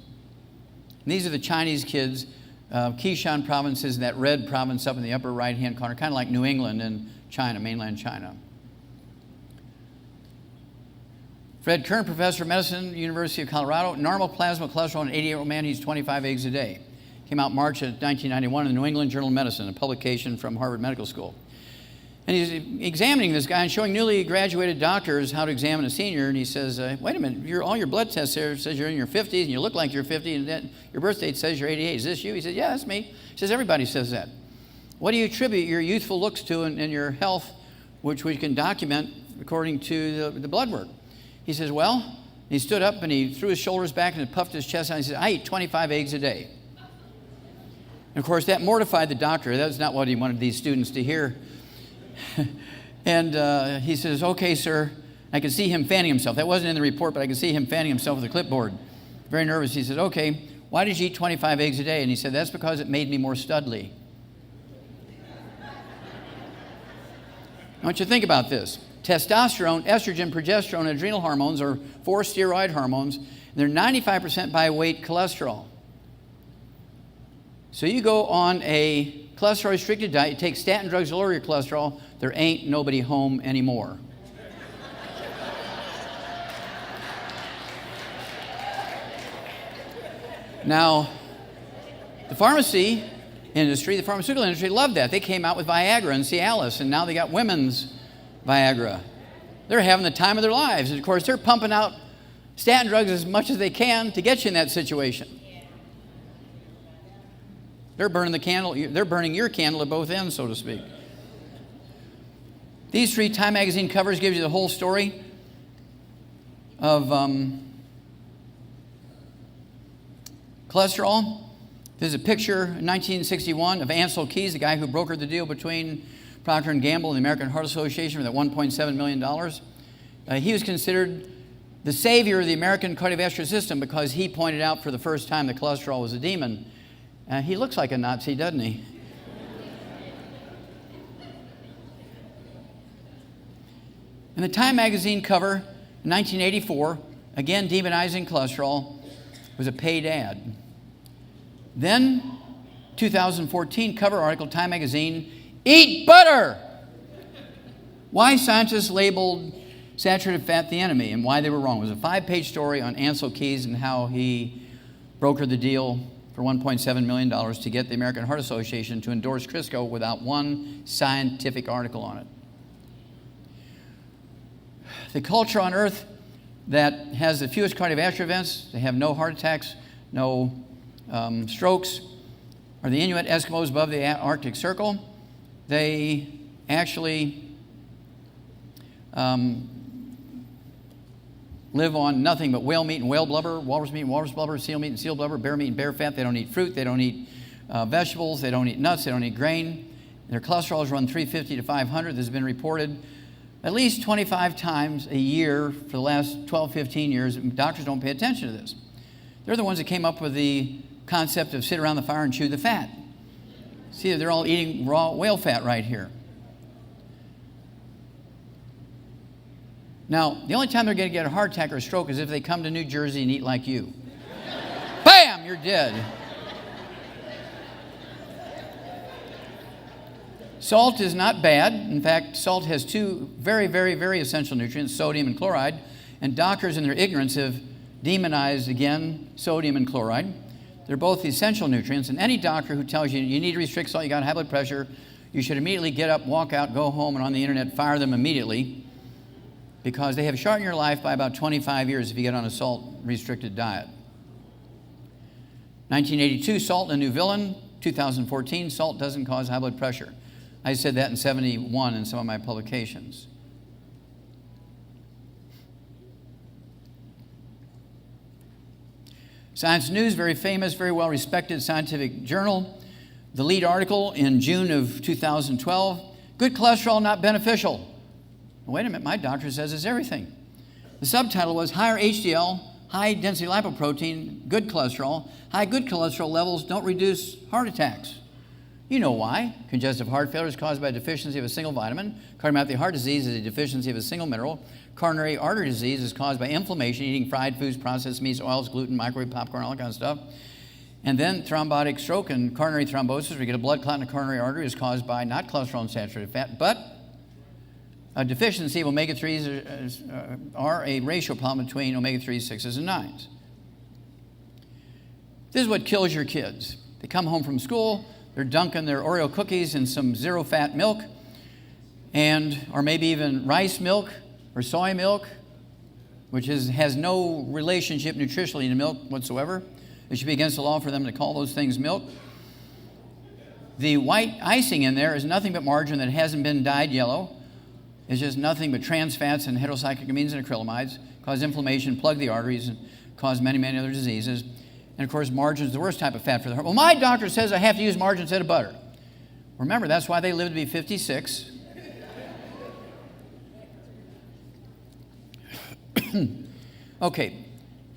Speaker 2: And these are the Chinese kids. Qishan province is that red province up in the upper right-hand corner, kind of like New England and China, mainland China. Fred Kern, professor of medicine, University of Colorado. Normal plasma cholesterol in an 88-year-old man eats 25 eggs a day. Came out March of 1991 in the New England Journal of Medicine, a publication from Harvard Medical School. And he's examining this guy and showing newly graduated doctors how to examine a senior. And he says, wait a minute, all your blood tests there says you're in your 50s and you look like you're 50 and your birth date says you're 88. Is this you? He says, yeah, that's me. He says, everybody says that. What do you attribute your youthful looks to and your health, which we can document according to the blood work? He says, well, he stood up and he threw his shoulders back and puffed his chest out. And he said, I eat 25 eggs a day. And of course, that mortified the doctor. That was not what he wanted these students to hear. And he says, okay, sir. I could see him fanning himself. That wasn't in the report, but I could see him fanning himself with a clipboard. Very nervous. He said, okay, why did you eat 25 eggs a day? And he said, that's because it made me more studly. I want you to think about this. Testosterone, estrogen, progesterone, and adrenal hormones are 4 steroid hormones. And they're 95% by weight cholesterol. So you go on a cholesterol restricted diet, you take statin drugs to lower your cholesterol, there ain't nobody home anymore. Now, the pharmacy industry, the pharmaceutical industry loved that. They came out with Viagra and Cialis, and now they got women's Viagra. They're having the time of their lives. And of course, they're pumping out statin drugs as much as they can to get you in that situation. They're burning the candle, they're burning your candle at both ends, so to speak. These 3 Time magazine covers give you the whole story of cholesterol. There's a picture in 1961 of Ansel Keys, the guy who brokered the deal between Procter & Gamble and the American Heart Association for that $1.7 million. He was considered the savior of the American cardiovascular system because he pointed out for the first time that cholesterol was a demon. He looks like a Nazi, doesn't he? In the Time magazine cover in 1984, again demonizing cholesterol, was a paid ad. Then, 2014 cover article, Time magazine, eat butter! Why scientists labeled saturated fat the enemy and why they were wrong. It was a 5-page story on Ansel Keys and how he brokered the deal for $1.7 million to get the American Heart Association to endorse Crisco without one scientific article on it. The culture on earth that has the fewest cardiovascular events, they have no heart attacks, no strokes, are the Inuit Eskimos above the Arctic Circle. They actually live on nothing but whale meat and whale blubber, walrus meat and walrus blubber, seal meat and seal blubber, bear meat and bear fat. They don't eat fruit. They don't eat vegetables. They don't eat nuts. They don't eat grain. Their cholesterol is run 350 to 500. This has been reported at least 25 times a year for the last 12, 15 years. Doctors don't pay attention to this. They're the ones that came up with the concept of sit around the fire and chew the fat. See, they're all eating raw whale fat right here. Now, the only time they're going to get a heart attack or a stroke is if they come to New Jersey and eat like you. Bam! You're dead. Salt is not bad. In fact, salt has 2 very, very, very essential nutrients, sodium and chloride. And doctors in their ignorance have demonized, again, sodium and chloride. They're both essential nutrients. And any doctor who tells you you need to restrict salt, you got high blood pressure, you should immediately get up, walk out, go home, and on the internet fire them immediately, because they have shortened your life by about 25 years if you get on a salt-restricted diet. 1982, salt a new villain. 2014, salt doesn't cause high blood pressure. I said that in 71 in some of my publications. Science News, very famous, very well-respected scientific journal. The lead article in June of 2012, good cholesterol not beneficial. Wait a minute, my doctor says it's everything. The subtitle was higher HDL, high density lipoprotein, good cholesterol. High good cholesterol levels don't reduce heart attacks. You know why. Congestive heart failure is caused by a deficiency of a single vitamin. Cardiomyopathy heart disease is a deficiency of a single mineral. Coronary artery disease is caused by inflammation, eating fried foods, processed meats, oils, gluten, microwave popcorn, all that kind of stuff. And then thrombotic stroke and coronary thrombosis, where you get a blood clot in a coronary artery, is caused by not cholesterol and saturated fat, but a deficiency of omega-3s are a ratio problem between omega-3s, 6s, and 9s. This is what kills your kids. They come home from school, they're dunking their Oreo cookies in some zero-fat milk, or maybe even rice milk or soy milk, which has no relationship nutritionally to milk whatsoever. It should be against the law for them to call those things milk. The white icing in there is nothing but margarine that hasn't been dyed yellow. It's just nothing but trans fats and heterocyclic amines and acrylamides, cause inflammation, plug the arteries, and cause many, many other diseases. And of course, margarine is the worst type of fat for the heart. Well, my doctor says I have to use margarine instead of butter. Remember, that's why they live to be 56. Okay,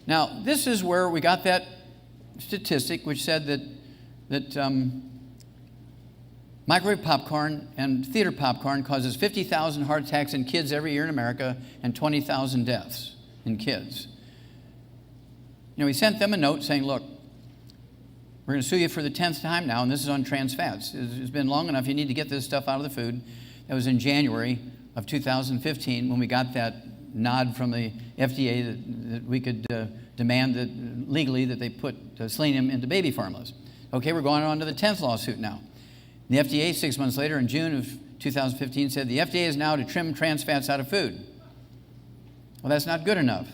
Speaker 2: now this is where we got that statistic which said that microwave popcorn and theater popcorn causes 50,000 heart attacks in kids every year in America and 20,000 deaths in kids. You know, we sent them a note saying, look, We're going to sue you for the 10th time now, and this is on trans fats. It's been long enough. You need to get this stuff out of the food. That was in January of 2015 when we got that nod from the FDA that we could demand that legally that they put selenium into baby formulas. Okay, we're going on to the 10th lawsuit now. The FDA, 6 months later, in June of 2015, said the FDA is now to trim trans fats out of food. Well, that's not good enough.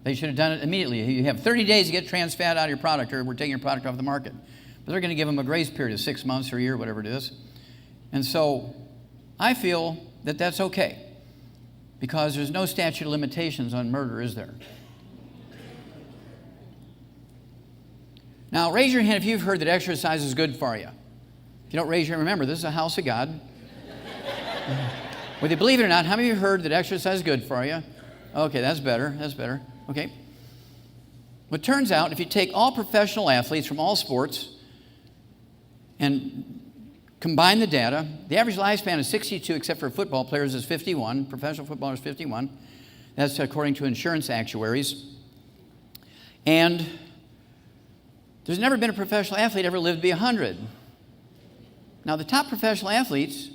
Speaker 2: They should have done it immediately. You have 30 days to get trans fat out of your product, or we're taking your product off the market. But they're going to give them a grace period of 6 months or a year, whatever it is. And so I feel that that's okay, because there's no statute of limitations on murder, is there? Now, raise your hand if you've heard that exercise is good for you. If you don't raise your hand, remember, this is a house of God. Whether you believe it or not, how many of you heard that exercise is good for you? Okay, that's better. That's better. Okay. Well, it turns out if you take all professional athletes from all sports and combine the data, the average lifespan is 62, except for football players is 51. Professional footballers 51. That's according to insurance actuaries. And there's never been a professional athlete ever lived to be 100. Now, the top professional athletes,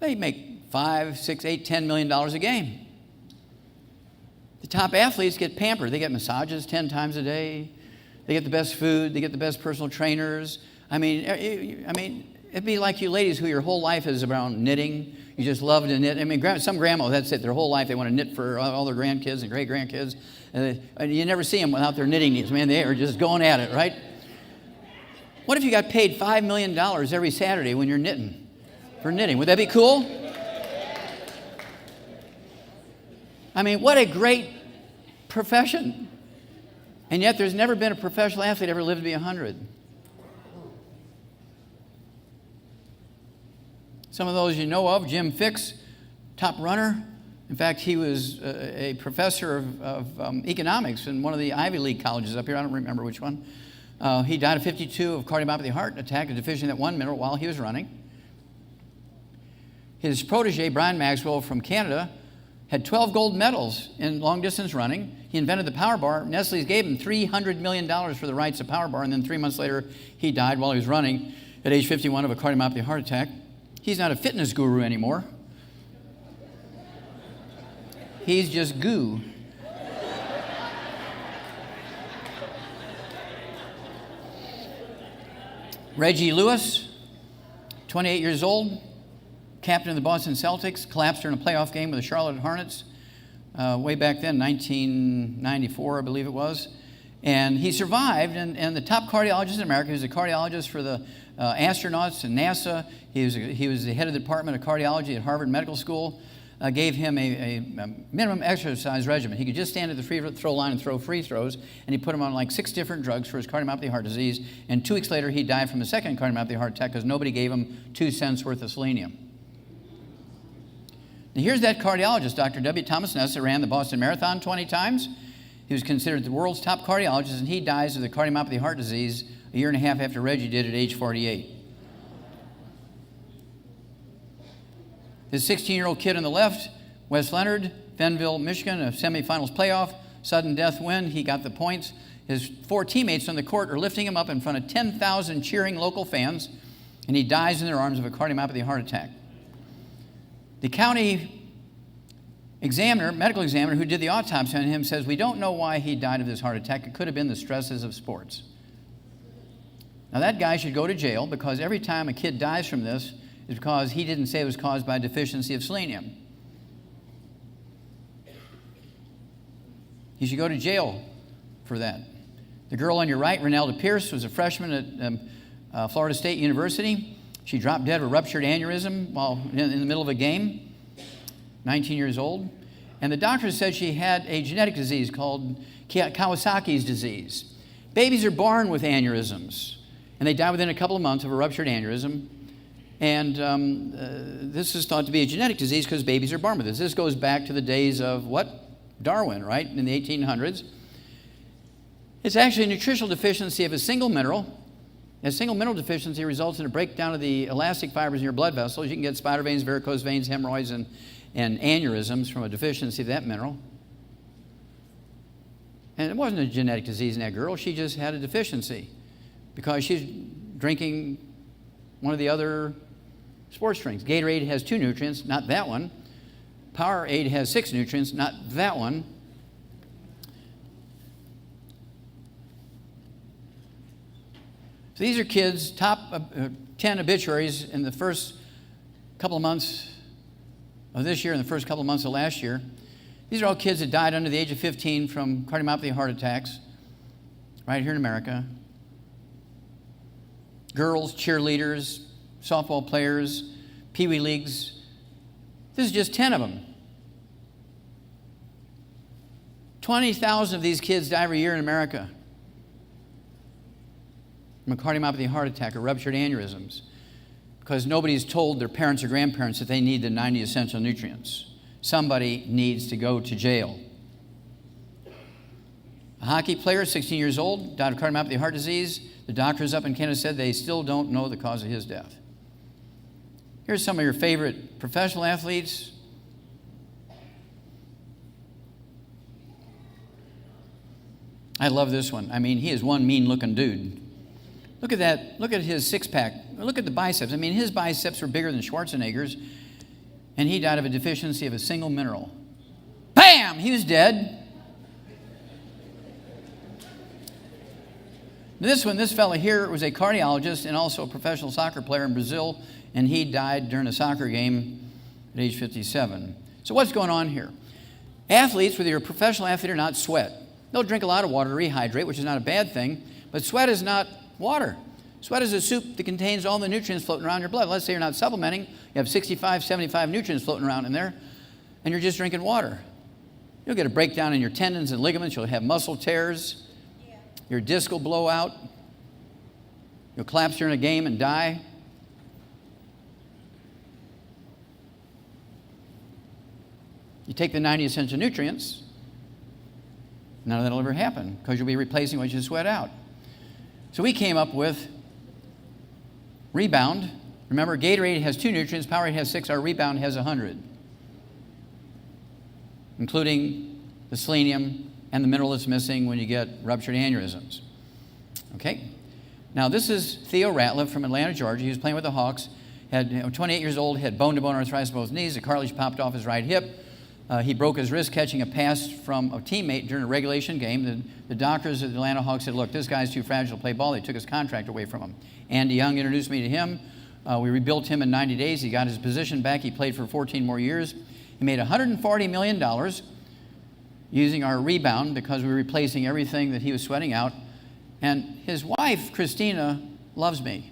Speaker 2: they make $5, $6, $8, $10 million a game. The top athletes get pampered. They get massages 10 times a day. They get the best food. They get the best personal trainers. I mean, it'd be like you ladies who your whole life is around knitting. You just love to knit. I mean, some grandmas, that's it. Their whole life they want to knit for all their grandkids and great-grandkids. And you never see them without their knitting needs. Man, they are just going at it, right? What if you got paid $5 million every Saturday when you're knitting, for knitting? Would that be cool? I mean, what a great profession. And yet there's never been a professional athlete ever lived to be 100. Some of those you know of, Jim Fixx, top runner. In fact, he was a professor of economics in one of the Ivy League colleges up here. I don't remember which one. He died at 52 of cardiomyopathy heart attack, a deficiency in that one mineral while he was running. His protege, Brian Maxwell from Canada, had 12 gold medals in long-distance running. He invented the power bar. Nestle's gave him $300 million for the rights to power bar, and then 3 months later, he died while he was running at age 51 of a cardiomyopathy heart attack. He's not a fitness guru anymore. He's just goo. Reggie Lewis, 28 years old, captain of the Boston Celtics, collapsed during a playoff game with the Charlotte Hornets way back then, 1994, I believe it was. And he survived, and the top cardiologist in America, he was a cardiologist for the astronauts and NASA. He was the head of the Department of Cardiology at Harvard Medical School, gave him a minimum exercise regimen. He could just stand at the free throw line and throw free throws, and he put him on like 6 different drugs for his cardiomyopathy heart disease, and 2 weeks later he died from a second cardiomyopathy heart attack because nobody gave him 2 cents worth of selenium. Now here's that cardiologist, Dr. W. Thomas Ness, that ran the Boston Marathon 20 times. He was considered the world's top cardiologist, and he dies of the cardiomyopathy heart disease a year and a half after Reggie did at age 48. His 16-year-old kid on the left, Wes Leonard, Fenville, Michigan, a semifinals playoff, sudden death win. He got the points. His 4 teammates on the court are lifting him up in front of 10,000 cheering local fans, and he dies in their arms of a cardiomyopathy heart attack. The county examiner, medical examiner who did the autopsy on him says, we don't know why he died of this heart attack. It could have been the stresses of sports. Now that guy should go to jail because every time a kid dies from this is because he didn't say it was caused by a deficiency of selenium. He should go to jail for that. The girl on your right, Renalda Pierce, was a freshman at Florida State University. She dropped dead of a ruptured aneurysm while in the middle of a game, 19 years old. And the doctor said she had a genetic disease called Kawasaki's disease. Babies are born with aneurysms, and they die within a couple of months of a ruptured aneurysm. And this is thought to be a genetic disease because babies are born with this. This goes back to the days of what? Darwin, right? In the 1800s. It's actually a nutritional deficiency of a single mineral. A single mineral deficiency results in a breakdown of the elastic fibers in your blood vessels. You can get spider veins, varicose veins, hemorrhoids, and aneurysms from a deficiency of that mineral. And it wasn't a genetic disease in that girl. She just had a deficiency. because she's drinking one of the other sports drinks. Gatorade has 2 nutrients, not that one. Powerade has 6 nutrients, not that one. So these are kids, top 10 obituaries in the first couple of months of this year and the first couple of months of last year. These are all kids that died under the age of 15 from cardiomyopathy heart attacks right here in America. Girls, cheerleaders, softball players, Pee-wee leagues. This is just 10 of them. 20,000 of these kids die every year in America from a cardiomyopathy heart attack or ruptured aneurysms because nobody's told their parents or grandparents that they need the 90 essential nutrients. Somebody needs to go to jail. A hockey player, 16 years old, died of cardiomyopathy heart disease. The doctors up in Canada said they still don't know the cause of his death. Here's some of your favorite professional athletes. I love this one. I mean, he is one mean-looking dude. Look at that. Look at his six-pack. Look at the biceps. I mean, his biceps were bigger than Schwarzenegger's, and he died of a deficiency of a single mineral. Bam! He was dead. This fella here was a cardiologist and also a professional soccer player in Brazil, and he died during a soccer game at age 57. So what's going on here? Athletes, whether you're a professional athlete or not, sweat. They'll drink a lot of water to rehydrate, which is not a bad thing, but sweat is not water. Sweat is a soup that contains all the nutrients floating around your blood. Let's say you're not supplementing, you have 65, 75 nutrients floating around in there, and you're just drinking water. You'll get a breakdown in your tendons and ligaments, you'll have muscle tears, your disc will blow out, you'll collapse during a game and die. You take the 90 essential nutrients, none of that will ever happen because you'll be replacing what you sweat out. So we came up with Rebound. Remember, Gatorade has 2 nutrients, Powerade has 6, our Rebound has 100, including the selenium and the mineral that's missing when you get ruptured aneurysms. Okay? Now, this is Theo Ratliff from Atlanta, Georgia. He was playing with the Hawks, 28 years old, had bone-to-bone arthritis in both knees, the cartilage popped off his right hip. He broke his wrist catching a pass from a teammate during a regulation game. The doctors at the Atlanta Hawks said, look, this guy's too fragile to play ball. They took his contract away from him. Andy Young introduced me to him. We rebuilt him in 90 days. He got his position back. He played for 14 more years. He made $140 million using our Rebound because we were replacing everything that he was sweating out. And his wife, Christina, loves me.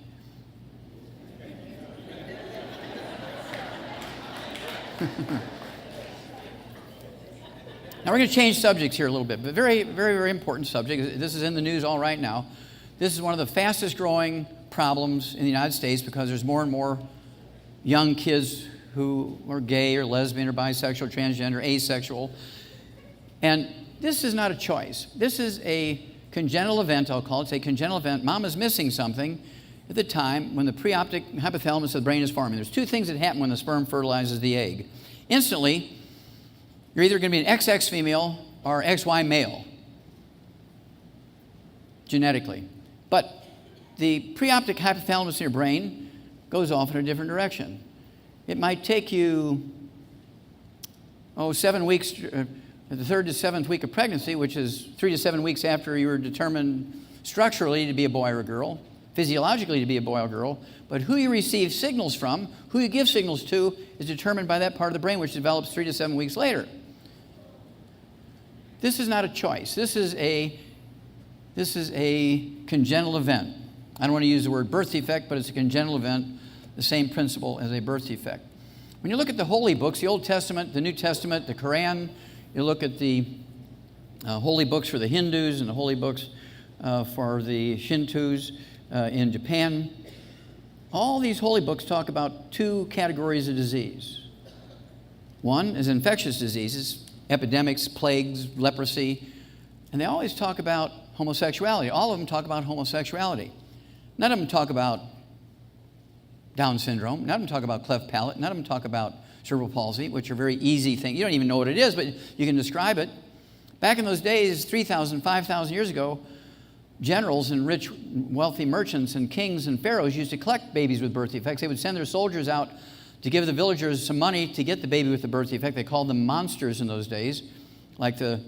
Speaker 2: Now, we're going to change subjects here a little bit, but very, very, very important subject. This is in the news all right now. This is one of the fastest growing problems in the United States because there's more and more young kids who are gay or lesbian or bisexual, transgender, asexual. And this is not a choice. This is a congenital event, I'll call it. It's a congenital event. Mom is missing something at the time when the preoptic hypothalamus of the brain is forming. There's 2 things that happen when the sperm fertilizes the egg. Instantly, you're either going to be an XX female or XY male, genetically. But the preoptic hypothalamus in your brain goes off in a different direction. It might take you, 7 weeks, the 3rd to 7th week of pregnancy, which is 3 to 7 weeks after you were determined structurally to be a boy or a girl, physiologically to be a boy or girl, but who you receive signals from, who you give signals to, is determined by that part of the brain, which develops 3 to 7 weeks later. This is not a choice. This is a congenital event. I don't want to use the word birth defect, but it's a congenital event, the same principle as a birth defect. When you look at the holy books, the Old Testament, the New Testament, the Quran, you look at the holy books for the Hindus and the holy books for the Shintos in Japan, all these holy books talk about 2 categories of disease. One is infectious diseases, epidemics, plagues, leprosy, and they always talk about homosexuality. All of them talk about homosexuality. None of them talk about Down syndrome. None of them talk about cleft palate. None of them talk about cerebral palsy, which are very easy things. You don't even know what it is, but you can describe it. Back in those days, 3,000, 5,000 years ago, generals and rich, wealthy merchants and kings and pharaohs used to collect babies with birth defects. They would send their soldiers out to give the villagers some money to get the baby with the birth defect. They called them monsters in those days, like the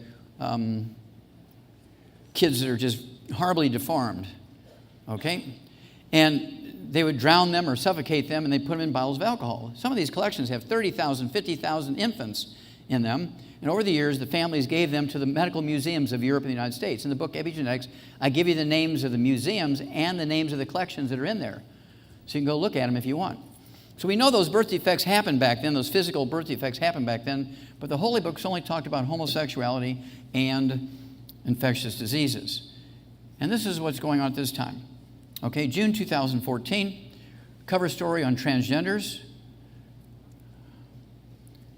Speaker 2: kids that are just horribly deformed, okay? And they would drown them or suffocate them, and they put them in bottles of alcohol. Some of these collections have 30,000, 50,000 infants in them. And over the years, the families gave them to the medical museums of Europe and the United States. In the book Epigenetics, I give you the names of the museums and the names of the collections that are in there. So you can go look at them if you want. So we know those birth defects happened back then, those physical birth defects happened back then, but the Holy Books only talked about homosexuality and infectious diseases. And this is what's going on at this time. Okay, June 2014, cover story on transgenders.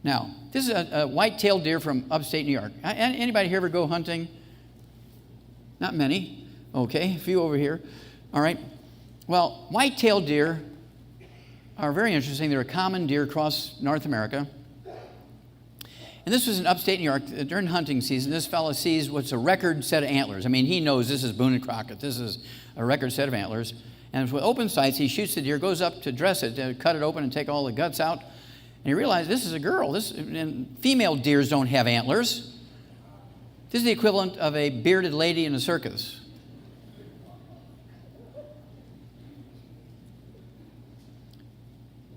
Speaker 2: Now, this is a white-tailed deer from upstate New York. Anybody here ever go hunting? Not many. Okay, a few over here. All right. Well, white-tailed deer are very interesting. They're a common deer across North America. And this was in upstate New York during hunting season. This fellow sees what's a record set of antlers. I mean, he knows this is Boone and Crockett. This is a record set of antlers. And with open sights, he shoots the deer, goes up to dress it, to cut it open and take all the guts out. And he realized this is a girl. And female deers don't have antlers. This is the equivalent of a bearded lady in a circus.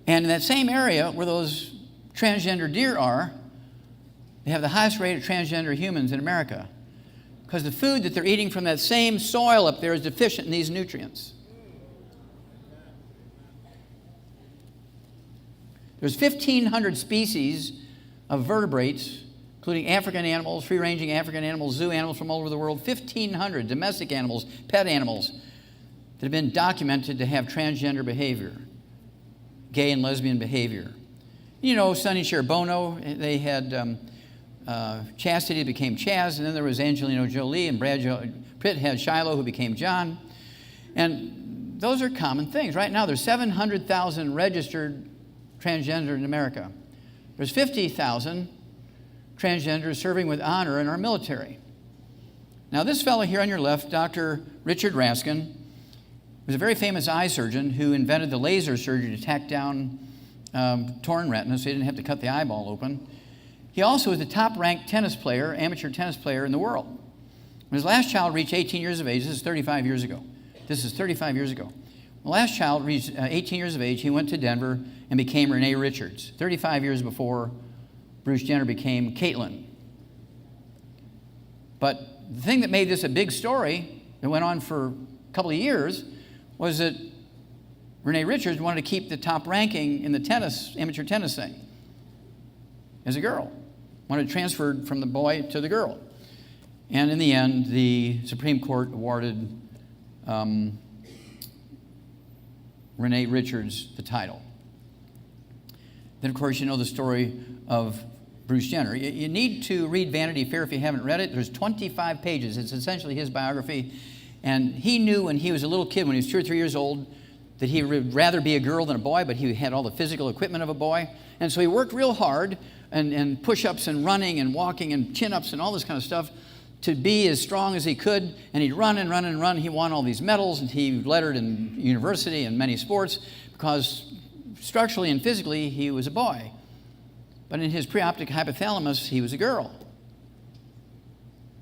Speaker 2: And in that same area where those transgender deer are, they have the highest rate of transgender humans in America because the food that they're eating from that same soil up there is deficient in these nutrients. There's 1,500 species of vertebrates, including African animals, free-ranging African animals, zoo animals from all over the world, 1,500 domestic animals, pet animals that have been documented to have transgender behavior, gay and lesbian behavior. You know, Sonny Cher Bono, they had Chastity became Chaz, and then there was Angelina Jolie, and Brad Pitt had Shiloh, who became John. And those are common things. Right now, there's 700,000 registered transgender in America. There's 50,000 transgenders serving with honor in our military. Now, this fellow here on your left, Dr. Richard Raskin, was a very famous eye surgeon who invented the laser surgery to tack down torn retina so he didn't have to cut the eyeball open. He also was the top-ranked tennis player, amateur tennis player in the world. When his last child reached 18 years of age, this is 35 years ago. This is 35 years ago. When the last child reached 18 years of age, he went to Denver and became Renee Richards, 35 years before Bruce Jenner became Caitlyn. But the thing that made this a big story that went on for a couple of years was that Renee Richards wanted to keep the top ranking in the tennis, amateur tennis thing as a girl. Wanted it transferred from the boy to the girl. And in the end, the Supreme Court awarded Renee Richards the title. Then, of course, you know the story of Bruce Jenner. You need to read Vanity Fair if you haven't read it. There's 25 pages. It's essentially his biography. And he knew when he was a little kid, when he was 2 or 3 years old, that he would rather be a girl than a boy, but he had all the physical equipment of a boy. And so he worked real hard and push-ups and running and walking and chin-ups and all this kind of stuff to be as strong as he could. And he'd run and run and run. He won all these medals, and he lettered in university and many sports because structurally and physically he was a boy. But in his preoptic hypothalamus, he was a girl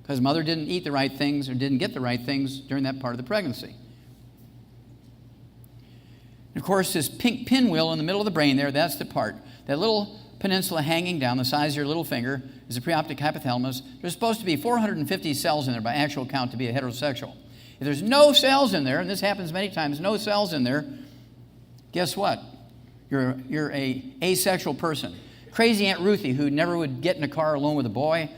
Speaker 2: because mother didn't eat the right things or didn't get the right things during that part of the pregnancy. And of course, this pink pinwheel in the middle of the brain there, that's the part. That little peninsula hanging down the size of your little finger is the preoptic hypothalamus. There's supposed to be 450 cells in there by actual count to be a heterosexual. If there's no cells in there, and this happens many times, no cells in there, guess what? You're a asexual person. Crazy Aunt Ruthie, who never would get in a car alone with a boy,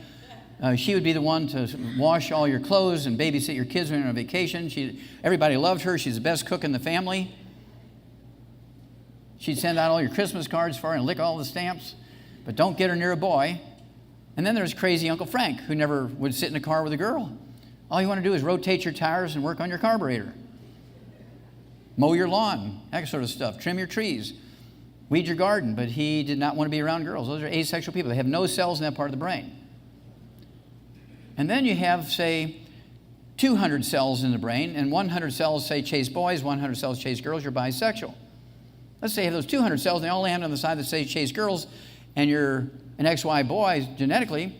Speaker 2: she would be the one to wash all your clothes and babysit your kids when you're on vacation. Everybody loved her. She's the best cook in the family. She'd send out all your Christmas cards for her and lick all the stamps, but don't get her near a boy. And then there's crazy Uncle Frank, who never would sit in a car with a girl. All you want to do is rotate your tires and work on your carburetor. Mow your lawn, that sort of stuff. Trim your trees. Weed your garden. But he did not want to be around girls. Those are asexual people. They have no cells in that part of the brain. And then you have, say, 200 cells in the brain, and 100 cells say chase boys, 100 cells chase girls, you're bisexual. Let's say you have those 200 cells, and they all land on the side that says chase girls, and you're an XY boy genetically,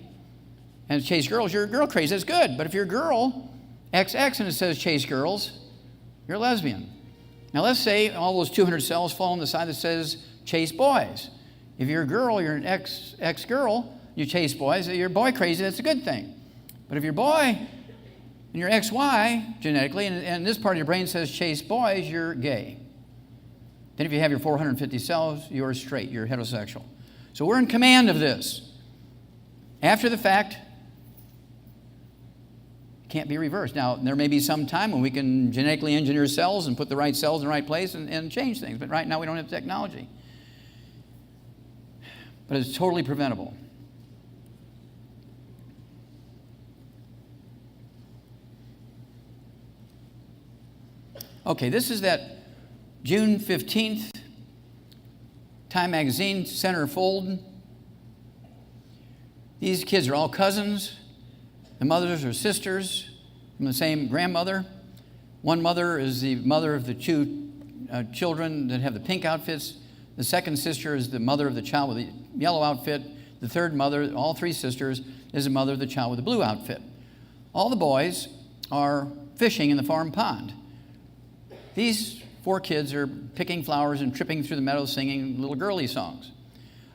Speaker 2: and chase girls, you're girl crazy. That's good. But if you're a girl, XX, and it says chase girls, you're a lesbian. Now let's say all those 200 cells fall on the side that says chase boys. If you're a girl, you're an X girl, you chase boys, you're boy crazy, that's a good thing. But if you're a boy and you're XY genetically, and this part of your brain says chase boys, you're gay. Then if you have your 450 cells, you're straight, you're heterosexual. So we're in command of this. After the fact, can't be reversed. Now, there may be some time when we can genetically engineer cells and put the right cells in the right place and change things. But right now, we don't have the technology. But it's totally preventable. Okay, this is that June 15th Time Magazine centerfold. These kids are all cousins. The mothers are sisters from the same grandmother. One mother is the mother of the two children that have the pink outfits. The second sister is the mother of the child with the yellow outfit. The third mother, all three sisters, is the mother of the child with the blue outfit. All the boys are fishing in the farm pond. These 4 kids are picking flowers and tripping through the meadows singing little girly songs.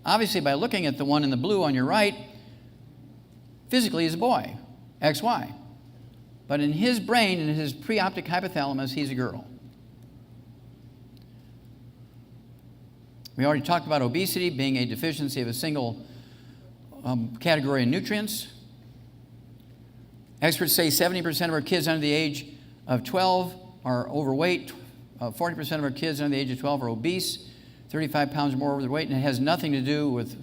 Speaker 2: Obviously, by looking at the one in the blue on your right, physically he's a boy, XY. But in his brain, in his preoptic hypothalamus, he's a girl. We already talked about obesity being a deficiency of a single category of nutrients. Experts say 70% of our kids under the age of 12 are overweight. 40% of our kids under the age of 12 are obese, 35 pounds more overweight, and it has nothing to do with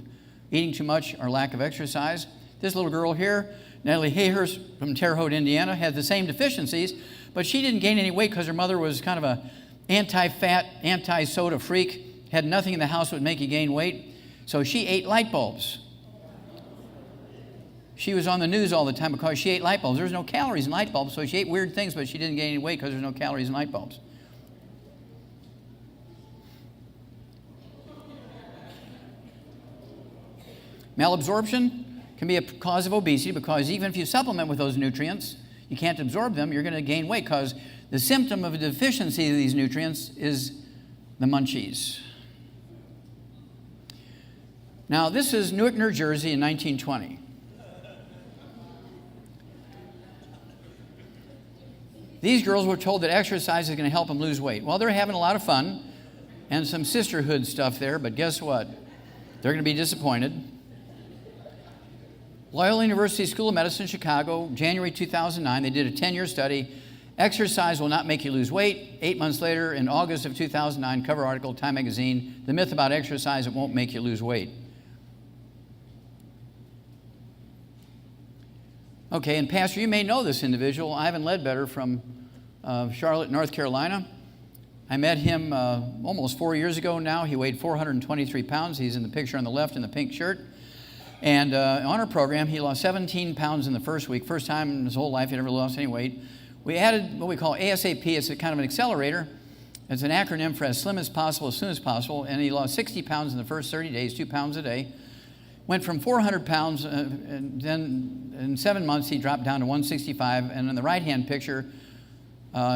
Speaker 2: eating too much or lack of exercise. This little girl here, Natalie Hayhurst from Terre Haute, Indiana, had the same deficiencies, but she didn't gain any weight because her mother was kind of a anti-fat, anti-soda freak, had nothing in the house that would make you gain weight, so she ate light bulbs. She was on the news all the time because she ate light bulbs. There was no calories in light bulbs, so she ate weird things, but she didn't gain any weight because there's no calories in light bulbs. Malabsorption can be a cause of obesity because even if you supplement with those nutrients, you can't absorb them, you're going to gain weight because the symptom of a deficiency of these nutrients is the munchies. Now, this is Newark, New Jersey in 1920. These girls were told that exercise is going to help them lose weight. Well, they're having a lot of fun and some sisterhood stuff there, but guess what? They're going to be disappointed. Loyola University School of Medicine, Chicago, January 2009, they did a 10-year study. Exercise will not make you lose weight. 8 months later, in August of 2009, cover article, Time Magazine, the myth about exercise, it won't make you lose weight. Okay, and Pastor, you may know this individual, Ivan Ledbetter from Charlotte, North Carolina. I met him almost 4 years ago now. He weighed 423 pounds. He's in the picture on the left in the pink shirt. And on our program, he lost 17 pounds in the first week. First time in his whole life he'd ever lost any weight. We added what we call ASAP. It's a kind of an accelerator. It's an acronym for as slim as possible, as soon as possible. And he lost 60 pounds in the first 30 days, 2 pounds a day. Went from 400 pounds, and then in 7 months he dropped down to 165. And in the right-hand picture,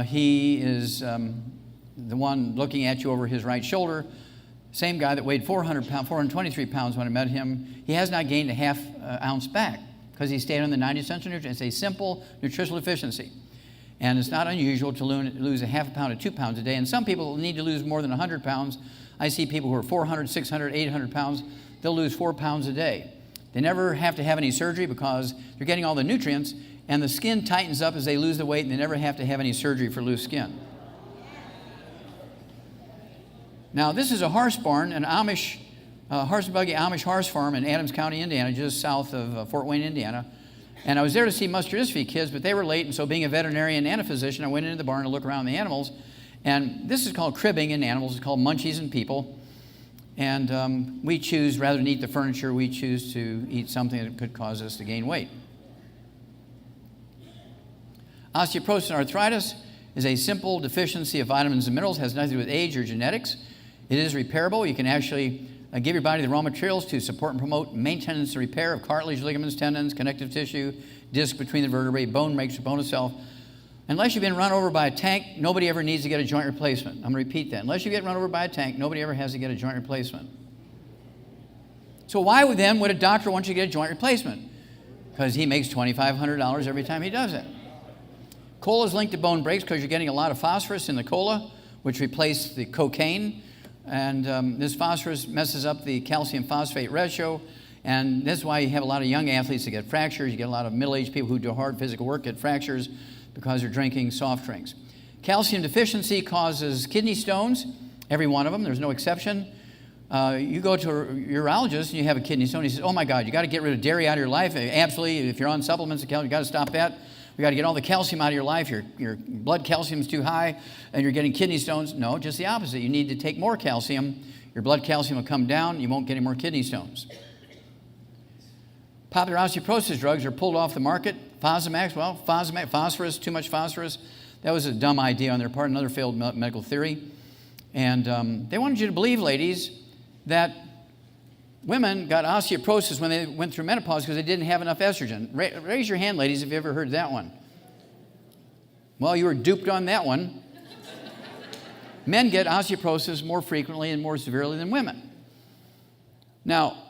Speaker 2: he is the one looking at you over his right shoulder. Same guy that weighed 423 pounds when I met him. He has not gained a half ounce back because he stayed on the 90 essential nutrients. It's a simple nutritional deficiency. And it's not unusual to lose a half a pound to 2 pounds a day. And some people need to lose more than 100 pounds. I see people who are 400, 600, 800 pounds. They'll lose 4 pounds a day. They never have to have any surgery because they're getting all the nutrients, and the skin tightens up as they lose the weight, and they never have to have any surgery for loose skin. Now, this is a horse barn, an Amish, horse and buggy Amish horse farm in Adams County, Indiana, just south of Fort Wayne, Indiana. And I was there to see muscular dystrophy kids, but they were late, and so being a veterinarian and a physician, I went into the barn to look around the animals. And this is called cribbing in animals. It's called munchies in people. And we choose, rather than eat the furniture, we choose to eat something that could cause us to gain weight. Osteoporosis and arthritis is a simple deficiency of vitamins and minerals. It has nothing to do with age or genetics. It is repairable. You can actually give your body the raw materials to support and promote maintenance and repair of cartilage, ligaments, tendons, connective tissue, disc between the vertebrae, bone makes a bone itself. Unless you've been run over by a tank, nobody ever needs to get a joint replacement. I'm going to repeat that. Unless you get run over by a tank, nobody ever has to get a joint replacement. So why then would a doctor want you to get a joint replacement? Because he makes $2,500 every time he does it. Cola is linked to bone breaks because you're getting a lot of phosphorus in the cola, which replaced the cocaine. And this phosphorus messes up the calcium phosphate ratio. And that's why you have a lot of young athletes that get fractures. You get a lot of middle-aged people who do hard physical work get fractures because they're drinking soft drinks. Calcium deficiency causes kidney stones, every one of them. There's no exception. You go to a urologist and you have a kidney stone. He says, oh, my God, you got to get rid of dairy out of your life. Absolutely. If you're on supplements, you got to stop that. We got to get all the calcium out of your life. Your blood calcium is too high and you're getting kidney stones. No, just the opposite. You need to take more calcium. Your blood calcium will come down. You won't get any more kidney stones. Popular osteoporosis drugs are pulled off the market. Fosamax, well, phosphorus, too much phosphorus. That was a dumb idea on their part, another failed medical theory. And they wanted you to believe, ladies, that women got osteoporosis when they went through menopause because they didn't have enough estrogen. Raise your hand, ladies, if you ever heard that one. Well, you were duped on that one. Men get osteoporosis more frequently and more severely than women. Now,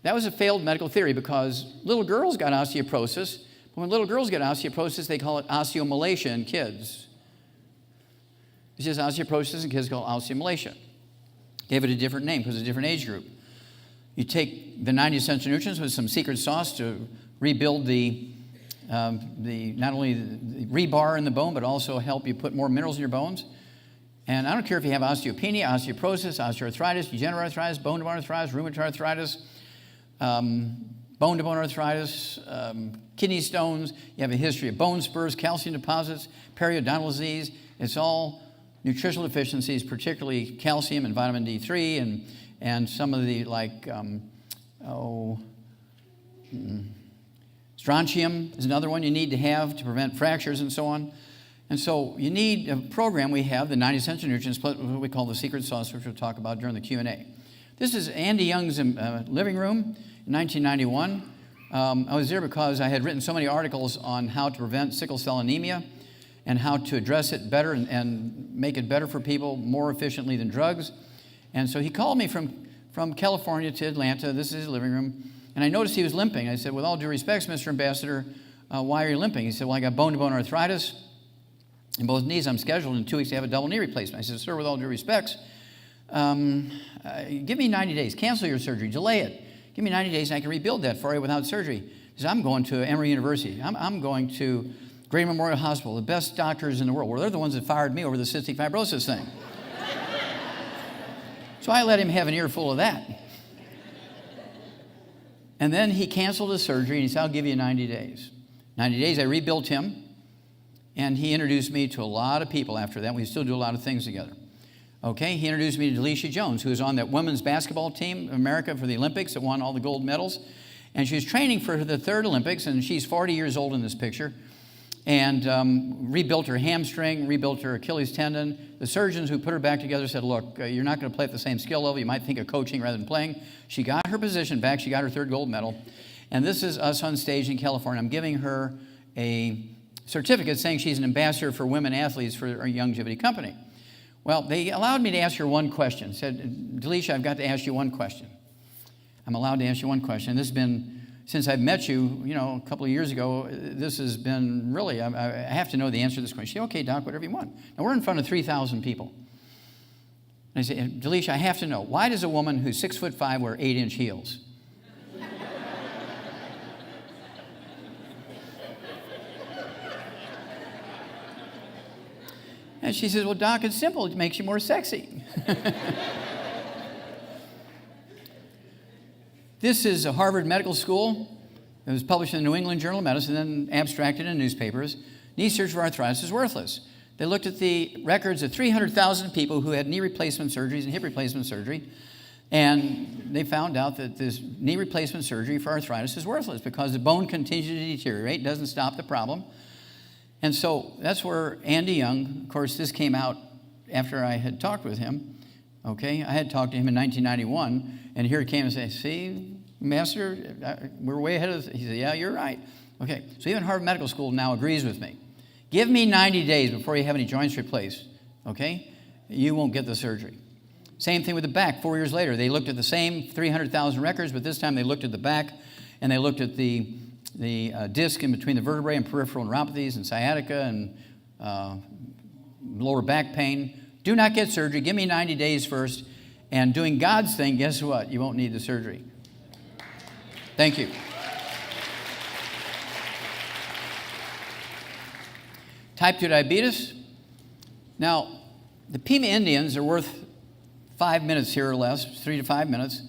Speaker 2: that was a failed medical theory because little girls got osteoporosis. But when little girls get osteoporosis, they call it osteomalacia in kids. It's just osteoporosis in kids called osteomalacia. Gave it a different name because it's a different age group. You take the 90 essential nutrients with some secret sauce to rebuild not only the rebar in the bone, but also help you put more minerals in your bones. And I don't care if you have osteopenia, osteoporosis, osteoarthritis, degenerative arthritis, bone-to-bone arthritis, rheumatoid arthritis, bone-to-bone arthritis, kidney stones. You have a history of bone spurs, calcium deposits, periodontal disease. It's all nutritional deficiencies, particularly calcium and vitamin D3 and some of the strontium is another one you need to have to prevent fractures and so on. And so you need a program we have, the 90 essential nutrients, what we call the secret sauce, which we'll talk about during the Q&A. This is Andy Young's living room in 1991. I was there because I had written so many articles on how to prevent sickle cell anemia and how to address it better and make it better for people more efficiently than drugs. And so he called me from California to Atlanta. This is his living room. And I noticed he was limping. I said, with all due respects, Mr. Ambassador, why are you limping? He said, well, I got bone-to-bone arthritis in both knees. I'm scheduled in 2 weeks to have a double knee replacement. I said, sir, with all due respects, give me 90 days. Cancel your surgery. Delay it. Give me 90 days and I can rebuild that for you without surgery. He said, I'm going to Emory University. I'm going to Grady Memorial Hospital, the best doctors in the world. Well, they're the ones that fired me over the cystic fibrosis thing. So I let him have an earful of that. And then he canceled his surgery and he said, I'll give you 90 days. 90 days, I rebuilt him. And he introduced me to a lot of people after that. We still do a lot of things together. Okay, he introduced me to Delisha Jones, who was on that women's basketball team, America, for the Olympics that won all the gold medals. And she was training for the third Olympics, and she's 40 years old in this picture. And rebuilt her hamstring, rebuilt her Achilles tendon. The surgeons who put her back together said, look, you're not going to play at the same skill level. You might think of coaching rather than playing. She got her position back. She got her third gold medal. And this is us on stage in California. I'm giving her a certificate saying she's an ambassador for women athletes for our Youngevity company. Well, they allowed me to ask her one question. Said, Delisha, I've got to ask you one question. I'm allowed to ask you one question. This has been, since I've met you, a couple of years ago, this has been really, I have to know the answer to this question. She said, okay, Doc, whatever you want. Now, we're in front of 3,000 people. And I said, Delisha, I have to know, why does a woman who's 6'5" wear 8-inch heels? And she says, well, Doc, it's simple. It makes you more sexy. This is a Harvard Medical School. It was published in the New England Journal of Medicine, then abstracted in newspapers. Knee surgery for arthritis is worthless. They looked at the records of 300,000 people who had knee replacement surgeries and hip replacement surgery, and they found out that this knee replacement surgery for arthritis is worthless because the bone continues to deteriorate, doesn't stop the problem. And so that's where Andy Young, of course, this came out after I had talked with him. Okay, I had talked to him in 1991, and here he came and said, see, Master, we're way ahead of this. He said, yeah, you're right. Okay, so even Harvard Medical School now agrees with me. Give me 90 days before you have any joints replaced, okay? You won't get the surgery. Same thing with the back. 4 years later, they looked at the same 300,000 records, but this time they looked at the back, and they looked at the disc in between the vertebrae and peripheral neuropathies and sciatica and lower back pain. Do not get surgery. Give me 90 days first. And doing God's thing, guess what? You won't need the surgery. Thank you. Type 2 diabetes. Now, the Pima Indians are worth 5 minutes here or less, 3 to 5 minutes.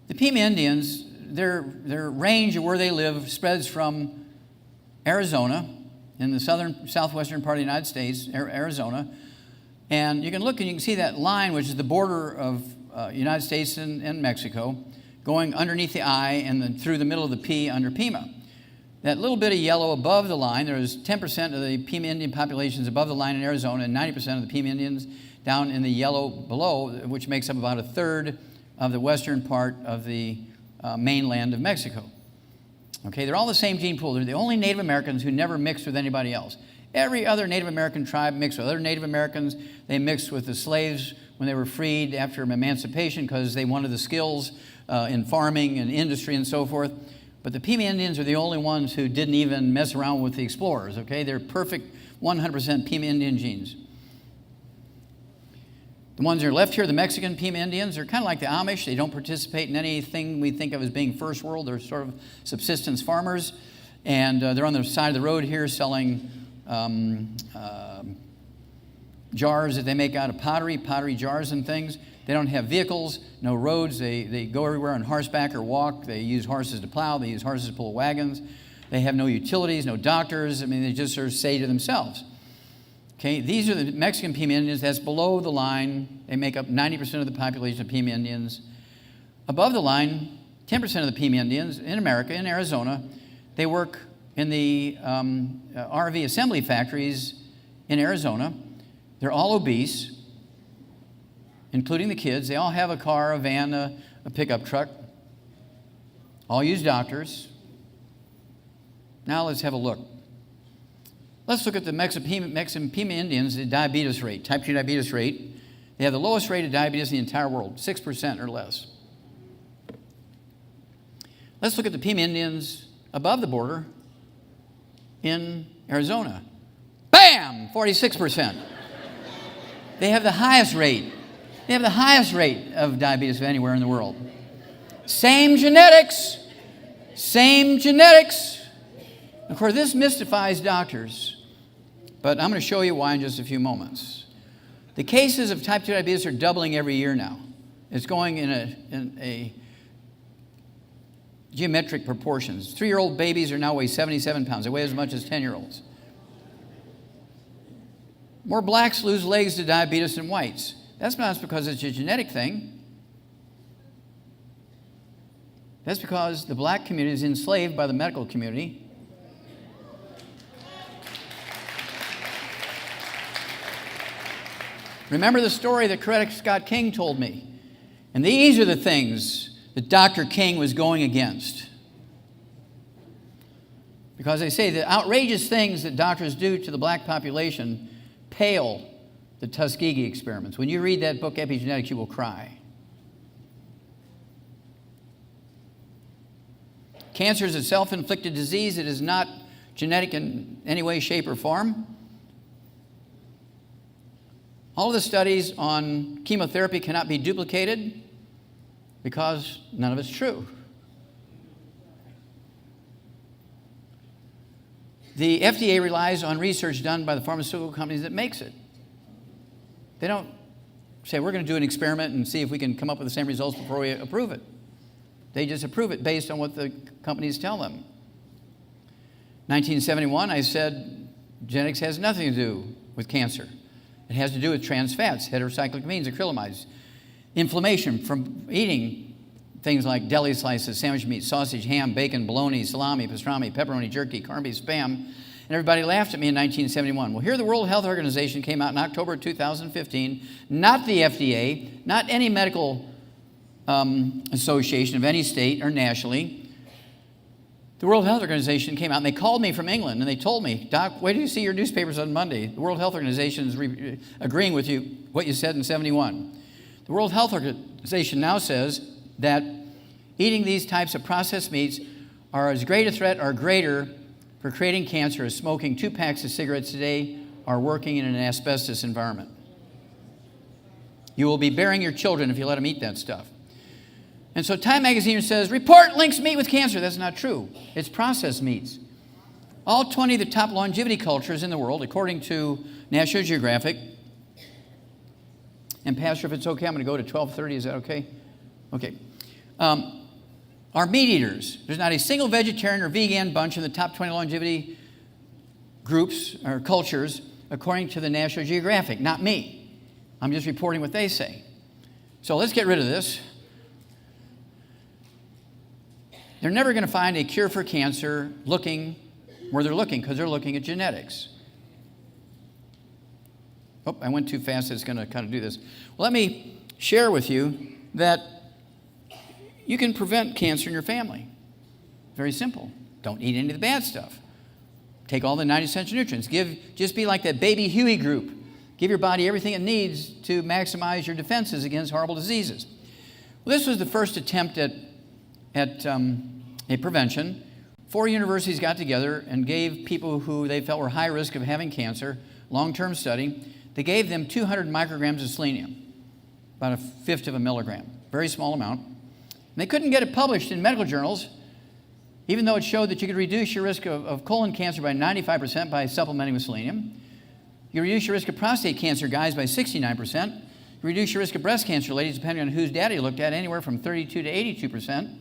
Speaker 2: The Pima Indians, their range of where they live spreads from Arizona, in the southwestern part of the United States, Arizona. And you can look and you can see that line, which is the border of United States and Mexico, going underneath the I and then through the middle of the P under Pima. That little bit of yellow above the line, there's 10% of the Pima Indian populations above the line in Arizona and 90% of the Pima Indians down in the yellow below, which makes up about a third of the western part of the mainland of Mexico. Okay, they're all the same gene pool. They're the only Native Americans who never mixed with anybody else. Every other Native American tribe mixed with other Native Americans. They mixed with the slaves when they were freed after emancipation because they wanted the skills in farming and industry and so forth. But the Pima Indians are the only ones who didn't even mess around with the explorers, okay? They're perfect 100% Pima Indian genes. The ones that are left here, the Mexican Pima Indians, are kind of like the Amish. They don't participate in anything we think of as being first world. They're sort of subsistence farmers. And they're on the side of the road here selling jars that they make out of pottery jars and things. They don't have vehicles, no roads. They go everywhere on horseback or walk. They use horses to plow. They use horses to pull wagons. They have no utilities, no doctors. I mean, they just sort of say to themselves. Okay, these are the Mexican Pima Indians. That's below the line. They make up 90% of the population of Pima Indians. Above the line, 10% of the Pima Indians in America, in Arizona, they work in the RV assembly factories in Arizona. They're all obese, including the kids. They all have a car, a van, a pickup truck. All use doctors. Now let's have a look. Let's look at the Mexican Pima Indians, the diabetes rate, type 2 diabetes rate. They have the lowest rate of diabetes in the entire world, 6% or less. Let's look at the Pima Indians above the border in Arizona. Bam! 46%. They have the highest rate. They have the highest rate of diabetes of anywhere in the world. Same genetics. Same genetics. Of course, this mystifies doctors, but I'm going to show you why in just a few moments. The cases of type 2 diabetes are doubling every year now. It's going in a geometric proportions. 3-year-old babies are now weigh 77 pounds. They weigh as much as 10-year-olds. More blacks lose legs to diabetes than whites. That's not because it's a genetic thing. That's because the black community is enslaved by the medical community. Remember the story that Coretta Scott King told me. And these are the things that Dr. King was going against. Because they say the outrageous things that doctors do to the black population pale the Tuskegee experiments. When you read that book, Epigenetics, you will cry. Cancer is a self-inflicted disease. It is not genetic in any way, shape, or form. All of the studies on chemotherapy cannot be duplicated because none of it's true. The FDA relies on research done by the pharmaceutical companies that makes it. They don't say, we're going to do an experiment and see if we can come up with the same results before we approve it. They just approve it based on what the companies tell them. 1971, I said, genetics has nothing to do with cancer. It has to do with trans fats, heterocyclic amines, acrylamides, inflammation from eating things like deli slices, sandwich meat, sausage, ham, bacon, bologna, salami, pastrami, pepperoni, jerky, corned beef, Spam. And everybody laughed at me in 1971. Well, here the World Health Organization came out in October 2015, not the FDA, not any medical association of any state or nationally. The World Health Organization came out and they called me from England and they told me, Doc, wait till you see your newspapers on Monday. The World Health Organization is agreeing with you, what you said in 71. The World Health Organization now says that eating these types of processed meats are as great a threat or greater for creating cancer as smoking 2 packs of cigarettes today or working in an asbestos environment. You will be bearing your children if you let them eat that stuff. And so Time Magazine says, report links meat with cancer. That's not true. It's processed meats. All 20 of the top longevity cultures in the world, according to National Geographic, and Pastor, if it's okay, I'm going to go to 12:30. Is that okay? Okay. Are meat eaters. There's not a single vegetarian or vegan bunch in the top 20 longevity groups or cultures, according to the National Geographic. Not me. I'm just reporting what they say. So let's get rid of this. They're never going to find a cure for cancer looking where they're looking, because they're looking at genetics. Oh, I went too fast. It's going to kind of do this. Well, let me share with you that you can prevent cancer in your family. Very simple. Don't eat any of the bad stuff. Take all the 90 essential nutrients. Just be like that baby Huey group. Give your body everything it needs to maximize your defenses against horrible diseases. Well, this was the first attempt at a prevention. 4 universities got together and gave people who they felt were high risk of having cancer, long-term study, they gave them 200 micrograms of selenium, about 1/5 of a milligram, very small amount. And they couldn't get it published in medical journals, even though it showed that you could reduce your risk of colon cancer by 95% by supplementing with selenium. You reduce your risk of prostate cancer, guys, by 69%. You reduce your risk of breast cancer, ladies, depending on whose data you looked at, anywhere from 32 to 82%.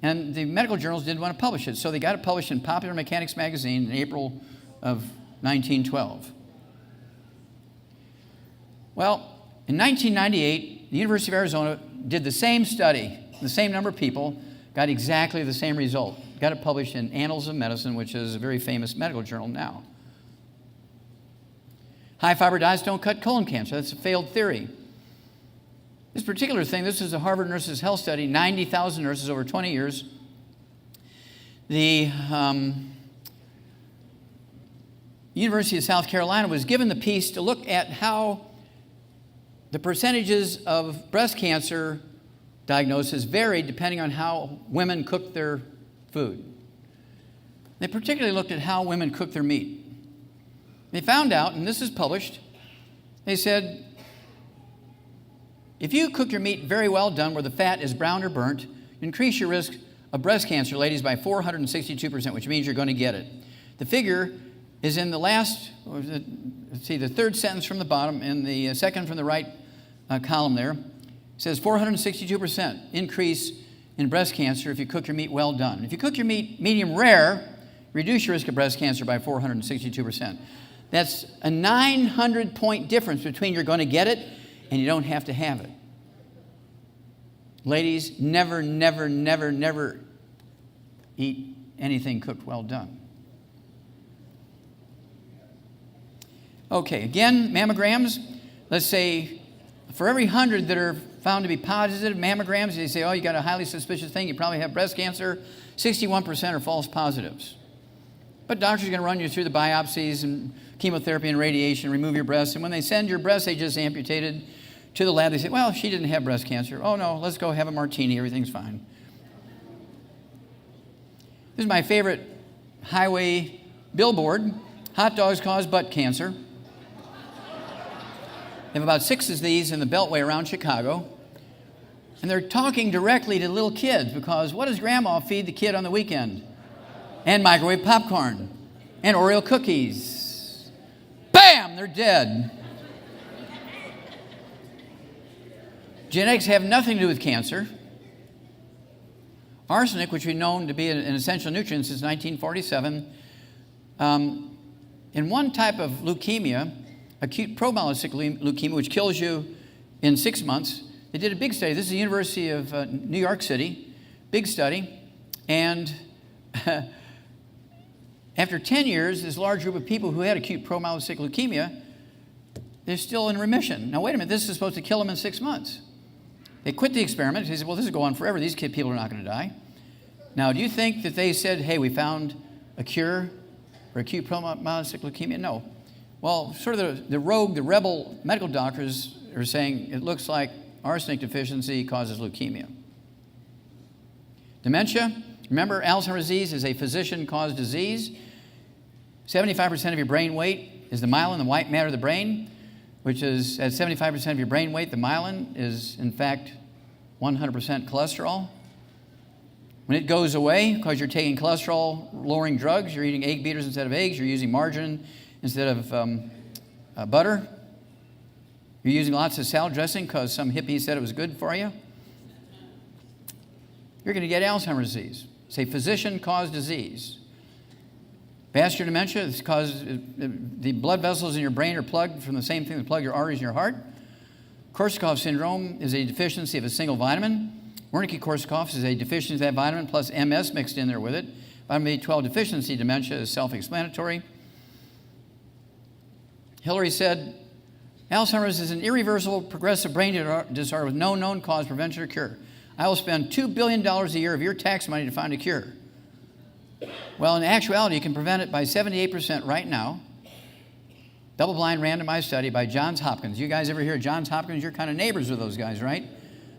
Speaker 2: And the medical journals didn't want to publish it, so they got it published in Popular Mechanics magazine in April of 1912. Well, in 1998, the University of Arizona did the same study, the same number of people, got exactly the same result. Got it published in Annals of Medicine, which is a very famous medical journal now. High fiber diets don't cut colon cancer. That's a failed theory. This particular thing, this is a Harvard Nurses Health Study, 90,000 nurses over 20 years. The University of South Carolina was given the piece to look at how the percentages of breast cancer diagnosis varied depending on how women cooked their food. They particularly looked at how women cooked their meat. They found out, and this is published, they said, if you cook your meat very well done where the fat is browned or burnt, you increase your risk of breast cancer, ladies, by 462%, which means you're going to get it. The figure is in the last, let's see, the third sentence from the bottom and the second from the right column there. It says 462% increase in breast cancer if you cook your meat well done. If you cook your meat medium rare, reduce your risk of breast cancer by 462%. That's a 900-point difference between you're going to get it and you don't have to have it. Ladies, never, never, never, never eat anything cooked well done. Okay, again, mammograms. Let's say for every 100 that are found to be positive mammograms, they say, oh, you got a highly suspicious thing, you probably have breast cancer. 61% are false positives. But doctors are going to run you through the biopsies and chemotherapy and radiation, remove your breasts. And when they send your breasts, they just amputated to the lab. They say, well, she didn't have breast cancer. Oh, no, let's go have a martini. Everything's fine. This is my favorite highway billboard. Hot dogs cause butt cancer. They have about 6 of these in the Beltway around Chicago. And they're talking directly to little kids because what does grandma feed the kid on the weekend? And microwave popcorn. And Oreo cookies. Bam! They're dead. Genetics have nothing to do with cancer. Arsenic, which we've known to be an essential nutrient since 1947, in one type of leukemia, acute promyelocytic leukemia, which kills you in 6 months, they did a big study. This is the University of New York City, big study, and After 10 years, this large group of people who had acute promyelocytic leukemia, they're still in remission. Now, wait a minute, this is supposed to kill them in 6 months. They quit the experiment. They said, well, this will go on forever. These people are not going to die. Now, do you think that they said, hey, we found a cure for acute promyelocytic leukemia? No. Well, sort of the rebel medical doctors are saying it looks like arsenic deficiency causes leukemia. Dementia, remember, Alzheimer's disease is a physician-caused disease. 75% of your brain weight is the myelin, the white matter of the brain, which is at 75% of your brain weight, the myelin is, in fact, 100% cholesterol. When it goes away, because you're taking cholesterol-lowering drugs, you're eating egg beaters instead of eggs, you're using margarine instead of butter, you're using lots of salad dressing because some hippie said it was good for you, you're going to get Alzheimer's disease. It's a physician-caused disease. Vascular dementia is caused, the blood vessels in your brain are plugged from the same thing that plug your arteries in your heart. Korsakoff syndrome is a deficiency of a single vitamin. Wernicke-Korsakoff is a deficiency of that vitamin plus MS mixed in there with it. Vitamin B12 deficiency dementia is self-explanatory. Hillary said, Alzheimer's is an irreversible progressive brain disorder with no known cause, prevention, or cure. I will spend $2 billion a year of your tax money to find a cure. Well, in actuality, you can prevent it by 78% right now. Double-blind randomized study by Johns Hopkins. You guys ever hear of Johns Hopkins? You're kind of neighbors with those guys, right?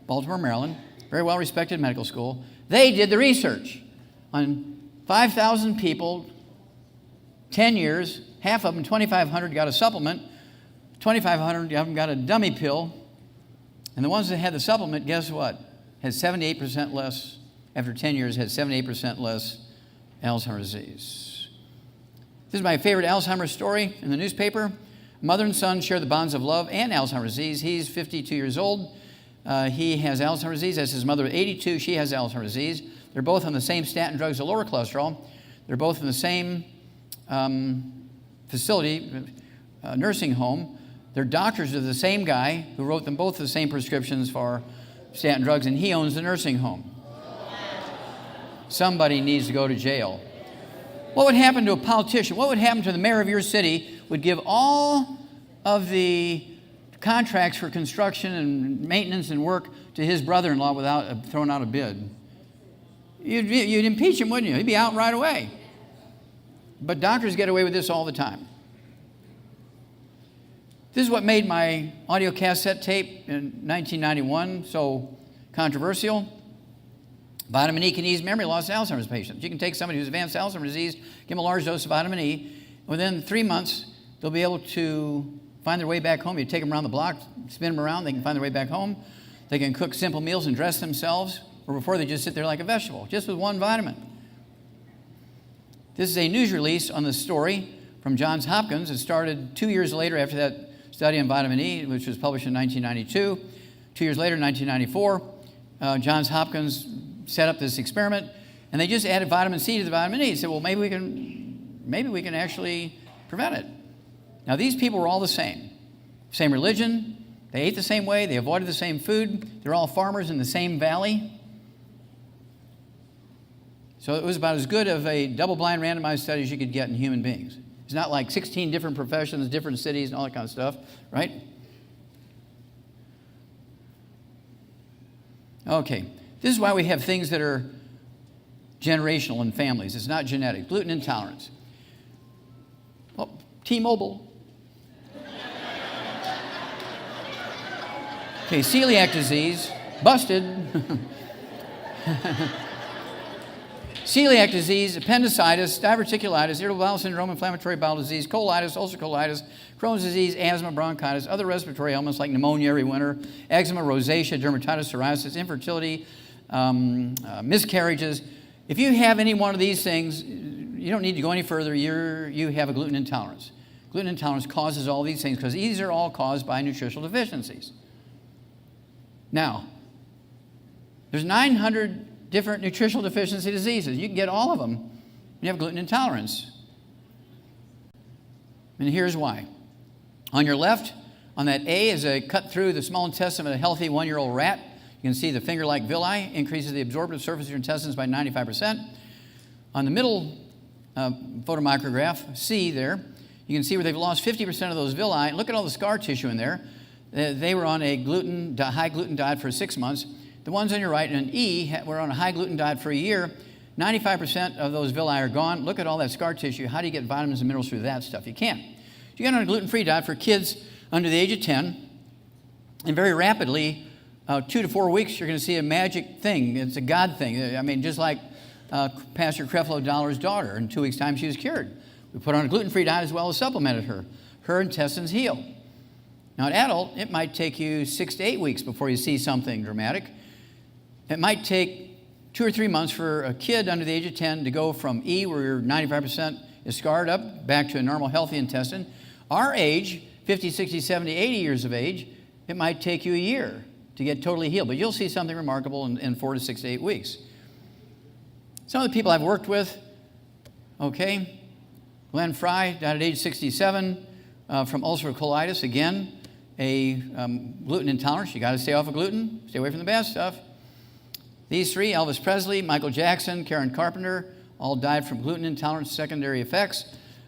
Speaker 2: Baltimore, Maryland. Very well-respected medical school. They did the research on 5,000 people, 10 years. Half of them, 2,500, got a supplement. 2,500 of them got a dummy pill. And the ones that had the supplement, guess what? Had 78% less, after 10 years, had 78% less Alzheimer's disease. This is my favorite Alzheimer's story in the newspaper. Mother and son share the bonds of love and Alzheimer's disease. He's 52 years old. He has Alzheimer's disease. That's his mother, 82. She has Alzheimer's disease. They're both on the same statin drugs to lower cholesterol. They're both in the same facility, nursing home. Their doctors are the same guy who wrote them both the same prescriptions for statin drugs, and he owns the nursing home. Somebody needs to go to jail. What would happen to a politician? What would happen to the mayor of your city would give all of the contracts for construction and maintenance and work to his brother-in-law without throwing out a bid? You'd impeach him, wouldn't you? He'd be out right away. But doctors get away with this all the time. This is what made my audio cassette tape in 1991 so controversial. Vitamin E can ease memory loss in Alzheimer's patients. You can take somebody who's advanced Alzheimer's disease, give them a large dose of vitamin E. Within 3 months, they'll be able to find their way back home. You take them around the block, spin them around, they can find their way back home. They can cook simple meals and dress themselves, or before they just sit there like a vegetable, just with one vitamin. This is a news release on the story from Johns Hopkins. It started 2 years later after that study on vitamin E, which was published in 1992. 2 years later, in 1994, Johns Hopkins set up this experiment, and they just added vitamin C to the vitamin E. They said, well, maybe we can actually prevent it. Now, these people were all the same religion, they ate the same way, they avoided the same food, they're all farmers in the same valley. So it was about as good of a double-blind randomized study as you could get in human beings. It's not like 16 different professions, different cities, and all that kind of stuff, right? Okay, this is why we have things that are generational in families. It's not genetic. Gluten intolerance. Oh, T-Mobile. Okay, celiac disease, busted. Celiac disease, appendicitis, diverticulitis, irritable bowel syndrome, inflammatory bowel disease, colitis, ulcer colitis, Crohn's disease, asthma, bronchitis, other respiratory ailments like pneumonia every winter, eczema, rosacea, dermatitis, psoriasis, infertility, miscarriages. If you have any one of these things, you don't need to go any further. You have a gluten intolerance. Gluten intolerance causes all these things because these are all caused by nutritional deficiencies. Now, there's 900 different nutritional deficiency diseases. You can get all of them when you have gluten intolerance. And here's why. On your left, on that A, is a cut through the small intestine of a healthy 1-year-old rat. You can see the finger-like villi increases the absorptive surface of your intestines by 95%. On the middle photomicrograph, C there. You can see where they've lost 50% of those villi. Look at all the scar tissue in there. They were on a high gluten diet for 6 months. The ones on your right, and E, were on a high gluten diet for a year. 95% of those villi are gone. Look at all that scar tissue. How do you get vitamins and minerals through that stuff? You can't. You get on a gluten-free diet for kids under the age of 10, and very rapidly, 2 to 4 weeks, you're going to see a magic thing. It's a God thing. I mean, just like Pastor Creflo Dollar's daughter. In 2 weeks' time, she was cured. We put her on a gluten-free diet as well as supplemented her. Her intestines heal. Now, an adult, it might take you 6 to 8 weeks before you see something dramatic. It might take 2 or 3 months for a kid under the age of 10 to go from E, where your 95% is scarred up, back to a normal, healthy intestine. Our age, 50, 60, 70, 80 years of age, it might take you a year to get totally healed. But you'll see something remarkable in 4 to 6 to 8 weeks. Some of the people I've worked with, okay, Glenn Fry died at age 67 from ulcerative colitis. Again, a gluten intolerance. You got to stay off of gluten. Stay away from the bad stuff. These three, Elvis Presley, Michael Jackson, Karen Carpenter, all died from gluten intolerance secondary effects.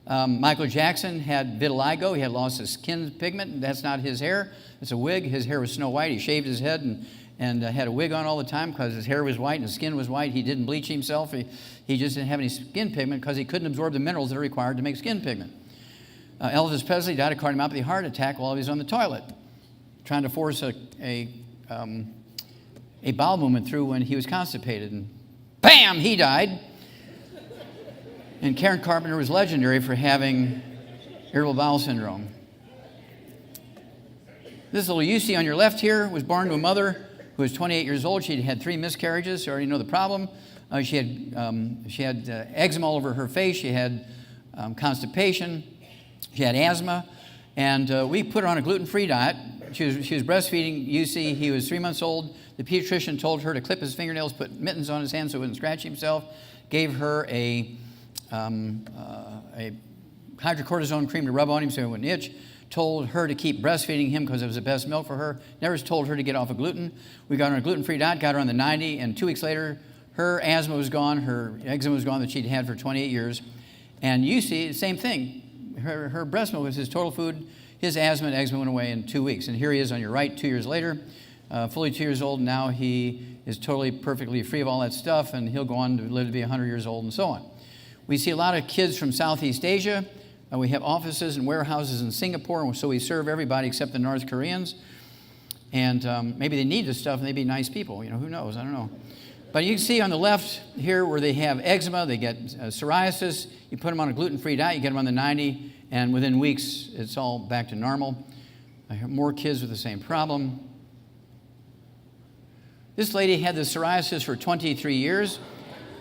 Speaker 2: Michael Jackson had vitiligo. He had lost his skin pigment. That's not his hair. It's a wig. His hair was snow white. He shaved his head and had a wig on all the time because his hair was white and his skin was white. He didn't bleach himself. He just didn't have any skin pigment because he couldn't absorb the minerals that are required to make skin pigment. Elvis Presley died of cardiomyopathy heart attack while he was on the toilet, trying to force a bowel movement through when he was constipated. And bam, he died. And Karen Carpenter was legendary for having irritable bowel syndrome. This little Lucy on your left here was born to a mother who was 28 years old. She'd had 3 miscarriages. You already know the problem. She had eczema all over her face. She had constipation. She had asthma. And we put her on a gluten-free diet. She was breastfeeding UC. He was 3 months old. The pediatrician told her to clip his fingernails, put mittens on his hands so he wouldn't scratch himself, gave her a hydrocortisone cream to rub on him so he wouldn't itch, told her to keep breastfeeding him because it was the best milk for her, never told her to get off of gluten. We got her on a gluten-free diet, got her on the 90, and 2 weeks later, her asthma was gone, her eczema was gone that she'd had for 28 years. And you see, same thing. Her breast milk was his total food. His asthma and eczema went away in 2 weeks. And here he is on your right 2 years later, fully 2 years old. Now he is totally, perfectly free of all that stuff, and he'll go on to live to be 100 years old and so on. We see a lot of kids from Southeast Asia. We have offices and warehouses in Singapore, so we serve everybody except the North Koreans. And maybe they need this stuff, and they'd be nice people. You know, who knows? I don't know. But you can see on the left here where they have eczema, they get psoriasis. You put them on a gluten-free diet, you get them on the 90, and within weeks, it's all back to normal. I have more kids with the same problem. This lady had the psoriasis for 23 years.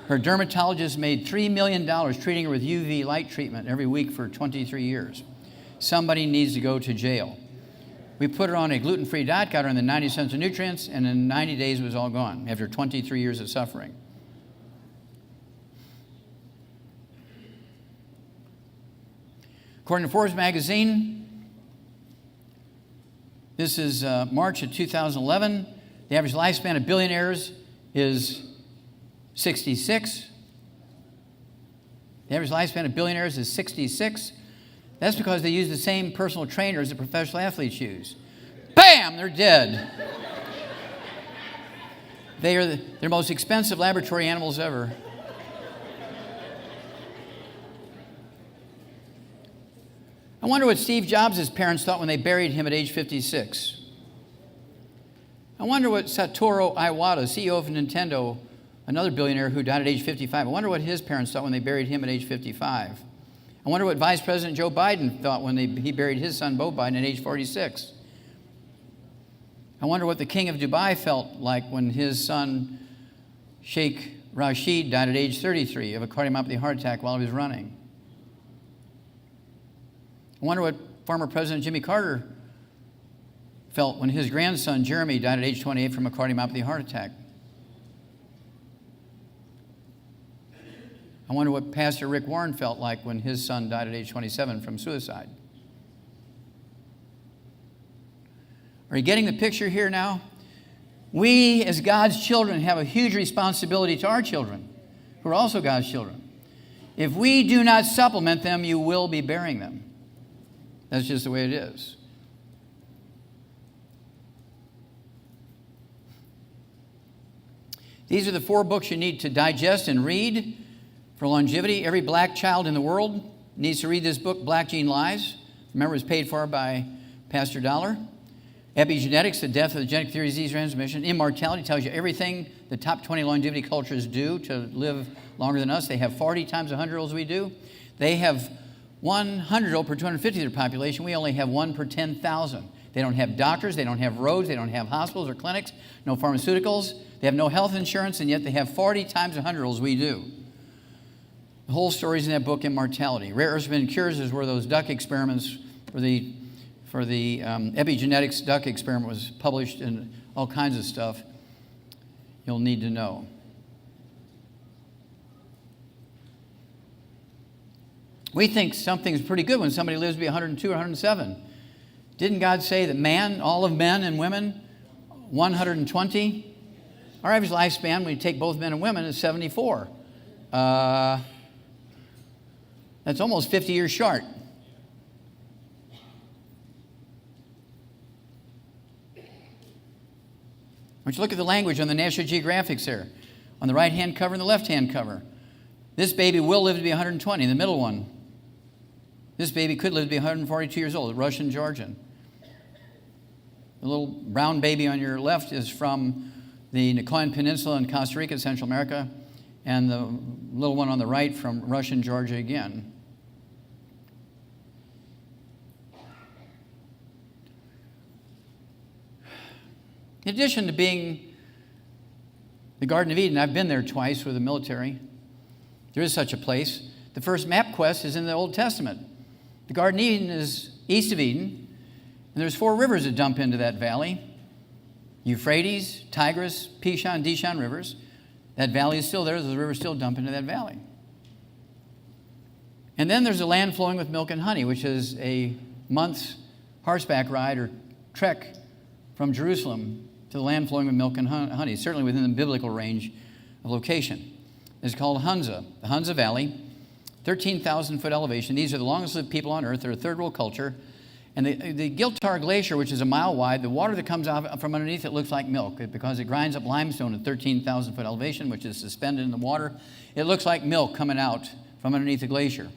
Speaker 2: Her dermatologist made $3 million treating her with UV light treatment every week for 23 years. Somebody needs to go to jail. We put her on a gluten-free diet, got her on the 90 cents of nutrients, and in 90 days it was all gone after 23 years of suffering. According to Forbes magazine, this is March of 2011. The average lifespan of billionaires is 66. The average lifespan of billionaires is 66. That's because they use the same personal trainers that professional athletes use. Bam! They're dead. They're the most expensive laboratory animals ever. I wonder what Steve Jobs' parents thought when they buried him at age 56. I wonder what Satoru Iwata, CEO of Nintendo, another billionaire who died at age 55, I wonder what his parents thought when they buried him at age 55. I wonder what Vice President Joe Biden thought when he buried his son, Beau Biden, at age 46. I wonder what the king of Dubai felt like when his son, Sheikh Rashid, died at age 33 of a cardiomyopathy heart attack while he was running. I wonder what former President Jimmy Carter felt when his grandson, Jeremy, died at age 28 from a cardiomyopathy heart attack. I wonder what Pastor Rick Warren felt like when his son died at age 27 from suicide. Are you getting the picture here now? We, as God's children, have a huge responsibility to our children, who are also God's children. If we do not supplement them, you will be burying them. That's just the way it is. These are the 4 books you need to digest and read for longevity. Every black child in the world needs to read this book, Black Gene Lies. Remember, it's paid for by Pastor Dollar. Epigenetics, the death of the genetic theory of disease transmission. Immortality tells you everything the top 20 longevity cultures do to live longer than us. They have 40 times the 100-year-olds we do. They have 100-year-old per 250 of their population. We only have 1 per 10,000. They don't have doctors. They don't have roads. They don't have hospitals or clinics. No pharmaceuticals. They have no health insurance, and yet they have 40 times the 100-year-olds we do. The whole story's in that book, Immortality. Rare Earths and Cures is where those duck experiments for the epigenetics duck experiment was published, and all kinds of stuff you'll need to know. We think something's pretty good when somebody lives to be 102 or 107. Didn't God say that man, all of men and women, 120? Our average lifespan, when you take both men and women, is 74. That's almost 50 years short. Why don't you look at the language on the National Geographics there, on the right-hand cover and the left-hand cover. This baby will live to be 120, the middle one. This baby could live to be 142 years old, Russian Georgian. The little brown baby on your left is from the Nicoyan Peninsula in Costa Rica, Central America, and the little one on the right from Russian Georgia again. In addition to being the Garden of Eden, I've been there twice with the military. There is such a place. The first MapQuest is in the Old Testament. The Garden of Eden is east of Eden, and there's 4 rivers that dump into that valley. Euphrates, Tigris, Pishon, Dishon rivers. That valley is still there. The rivers still dump into that valley. And then there's a land flowing with milk and honey, which is a month's horseback ride or trek from Jerusalem to the land flowing with milk and honey, certainly within the biblical range of location. It's called Hunza, the Hunza Valley, 13,000-foot elevation. These are the longest-lived people on Earth. They're a third-world culture. And the Giltar Glacier, which is a mile wide, the water that comes out from underneath it looks like milk because it grinds up limestone at 13,000-foot elevation, which is suspended in the water. It looks like milk coming out from underneath the glacier.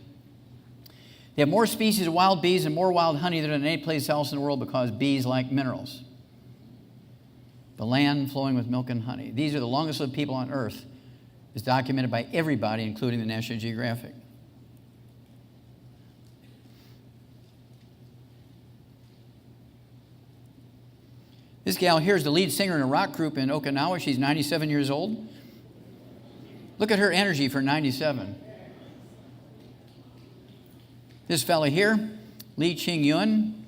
Speaker 2: They have more species of wild bees and more wild honey than any place else in the world because bees like minerals. The land flowing with milk and honey. These are the longest-lived people on Earth. It's documented by everybody, including the National Geographic. This gal here is the lead singer in a rock group in Okinawa. She's 97 years old. Look at her energy for 97. This fella here, Lee Ching-yun,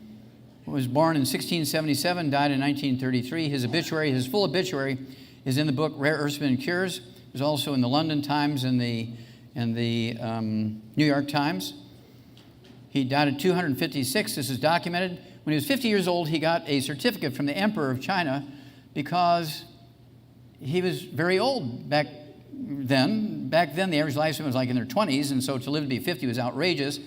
Speaker 2: was born in 1677, died in 1933. His obituary, his full obituary, is in the book Rare Earths and Cures. It was also in the London Times and the New York Times. He died at 256. This is documented. When he was 50 years old, he got a certificate from the Emperor of China because he was very old back then. Back then, the average lifespan was like in their 20s, and so to live to be 50 was outrageous.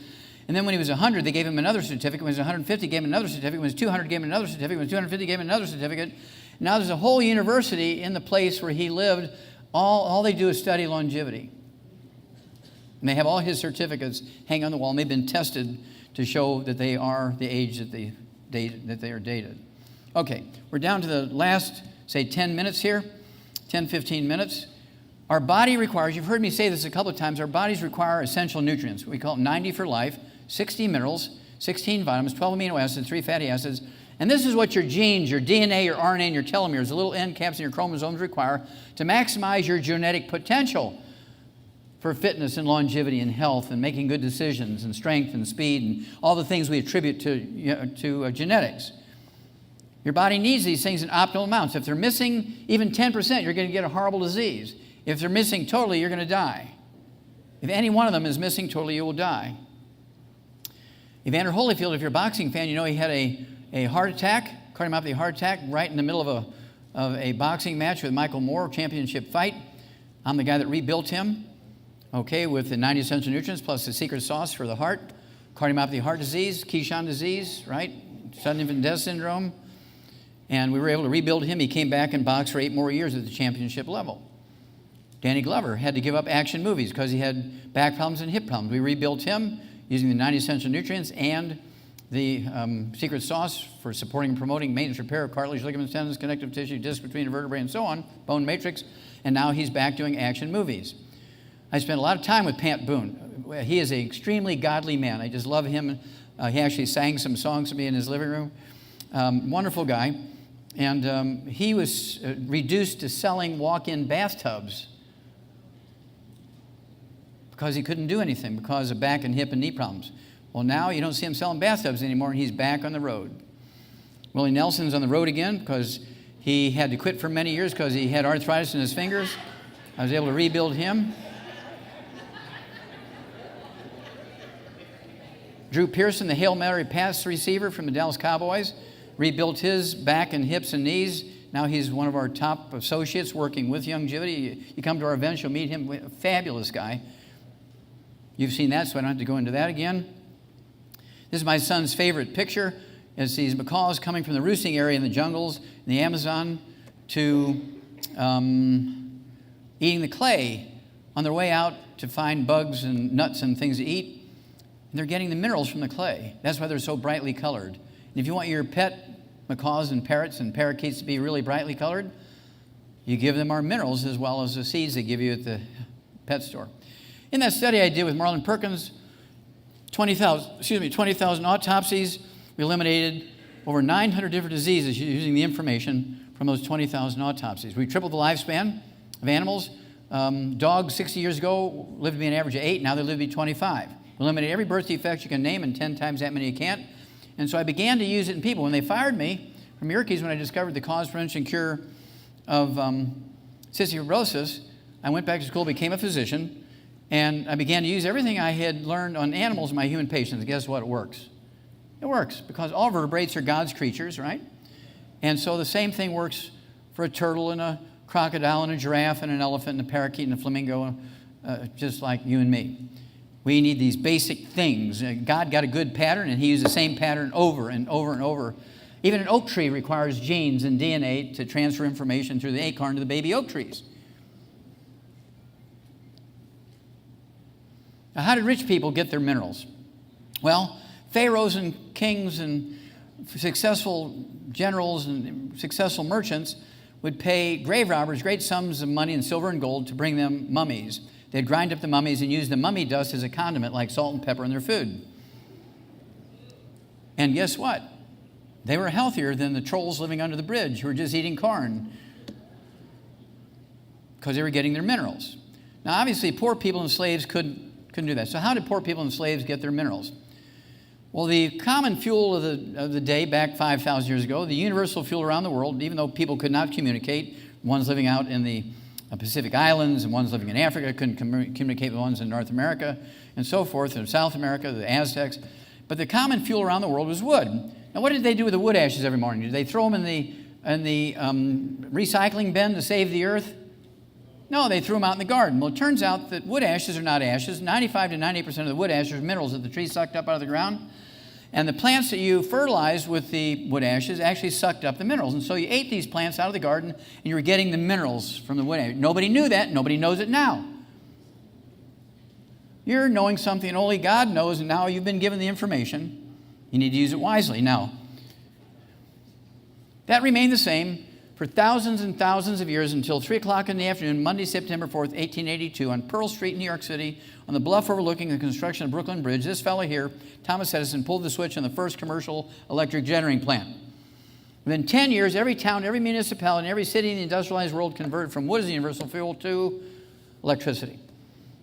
Speaker 2: And then when he was 100, they gave him another certificate. When he was 150, gave him another certificate. When he was 200, gave him another certificate. When he was 250, gave him another certificate. Now there's a whole university in the place where he lived. All they do is study longevity. And they have all his certificates hanging on the wall, and they've been tested to show that they are the age that they are dated. Okay, we're down to the last, say, 10 minutes here, 10, 15 minutes. Our body requires, you've heard me say this a couple of times, our bodies require essential nutrients. We call it 90 for life, 60 minerals, 16 vitamins, 12 amino acids, 3 fatty acids. And this is what your genes, your DNA, your RNA, and your telomeres, the little end caps in your chromosomes require to maximize your genetic potential for fitness and longevity and health and making good decisions and strength and speed and all the things we attribute to genetics. Your body needs these things in optimal amounts. If they're missing even 10%, you're going to get a horrible disease. If they're missing totally, you're going to die. If any one of them is missing totally, you will die. Evander Holyfield, if you're a boxing fan, you know he had a heart attack, cardiomyopathy heart attack, right in the middle of a boxing match with Michael Moore, championship fight. I'm the guy that rebuilt him. okay, with the 90 essential nutrients plus the secret sauce for the heart, cardiomyopathy, heart disease, Keyshawn disease, right? Sudden infant death syndrome. And we were able to rebuild him. He came back and boxed for 8 more years at the championship level. Danny Glover had to give up action movies because he had back problems and hip problems. We rebuilt him using the 90 essential nutrients and the secret sauce for supporting and promoting maintenance repair of cartilage, ligaments, tendons, connective tissue, disc between the vertebrae, and so on, bone matrix. And now he's back doing action movies. I spent a lot of time with Pat Boone. He is an extremely godly man. I just love him. He actually sang some songs to me in his living room. Wonderful guy. And he was reduced to selling walk-in bathtubs because he couldn't do anything because of back and hip and knee problems. Well, now you don't see him selling bathtubs anymore, and he's back on the road. Willie Nelson's on the road again because he had to quit for many years because he had arthritis in his fingers. I was able to rebuild him. Drew Pearson, the Hail Mary pass receiver from the Dallas Cowboys, rebuilt his back and hips and knees. Now he's one of our top associates working with Youngevity. You come to our events, you'll meet him, a fabulous guy. You've seen that, so I don't have to go into that again. This is my son's favorite picture. It's these macaws coming from the roosting area in the jungles in the Amazon to eating the clay on their way out to find bugs and nuts and things to eat. And they're getting the minerals from the clay. That's why they're so brightly colored. And if you want your pet macaws and parrots and parakeets to be really brightly colored, you give them our minerals as well as the seeds they give you at the pet store. In that study I did with Marlon Perkins, 20,000 autopsies. We eliminated over 900 different diseases using the information from those 20,000 autopsies. We tripled the lifespan of animals. Dogs 60 years ago lived to be an average of 8. Now they live to be 25. We eliminated every birth defect you can name and 10 times that many you can't. And so I began to use it in people. When they fired me from Yerkes, when I discovered the cause, prevention, and cure of cystic fibrosis, I went back to school, became a physician, and I began to use everything I had learned on animals in my human patients. Guess what? It works. It works because all vertebrates are God's creatures, right? And so the same thing works for a turtle and a crocodile and a giraffe and an elephant and a parakeet and a flamingo, just like you and me. We need these basic things. God got a good pattern, and he used the same pattern over and over and over. Even an oak tree requires genes and DNA to transfer information through the acorn to the baby oak trees. Now, how did rich people get their minerals? Well, pharaohs and kings and successful generals and successful merchants would pay grave robbers great sums of money in silver and gold to bring them mummies. They'd grind up the mummies and use the mummy dust as a condiment like salt and pepper in their food. And guess what? They were healthier than the trolls living under the bridge who were just eating corn because they were getting their minerals. Now, obviously, poor people and slaves couldn't do that. So how did poor people and slaves get their minerals? Well, the common fuel of the day back 5,000 years ago, the universal fuel around the world, even though people could not communicate, ones living out in the Pacific Islands and ones living in Africa couldn't communicate with ones in North America and so forth, and South America, the Aztecs. But the common fuel around the world was wood. Now, what did they do with the wood ashes every morning? Did they throw them in the recycling bin to save the earth? No, they threw them out in the garden. Well, it turns out that wood ashes are not ashes. 95 to 98% of the wood ashes are minerals that the tree sucked up out of the ground. And the plants that you fertilized with the wood ashes actually sucked up the minerals. And so you ate these plants out of the garden, and you were getting the minerals from the wood ashes. Nobody knew that. Nobody knows it now. You're knowing something only God knows, and now you've been given the information. You need to use it wisely. Now, that remained the same for thousands and thousands of years until 3 o'clock in the afternoon, Monday, September 4th, 1882, on Pearl Street, New York City, on the bluff overlooking the construction of Brooklyn Bridge. This fellow here, Thomas Edison, pulled the switch on the first commercial electric generating plant. Within 10 years, every town, every municipality, and every city in the industrialized world converted from wood as the universal fuel to electricity.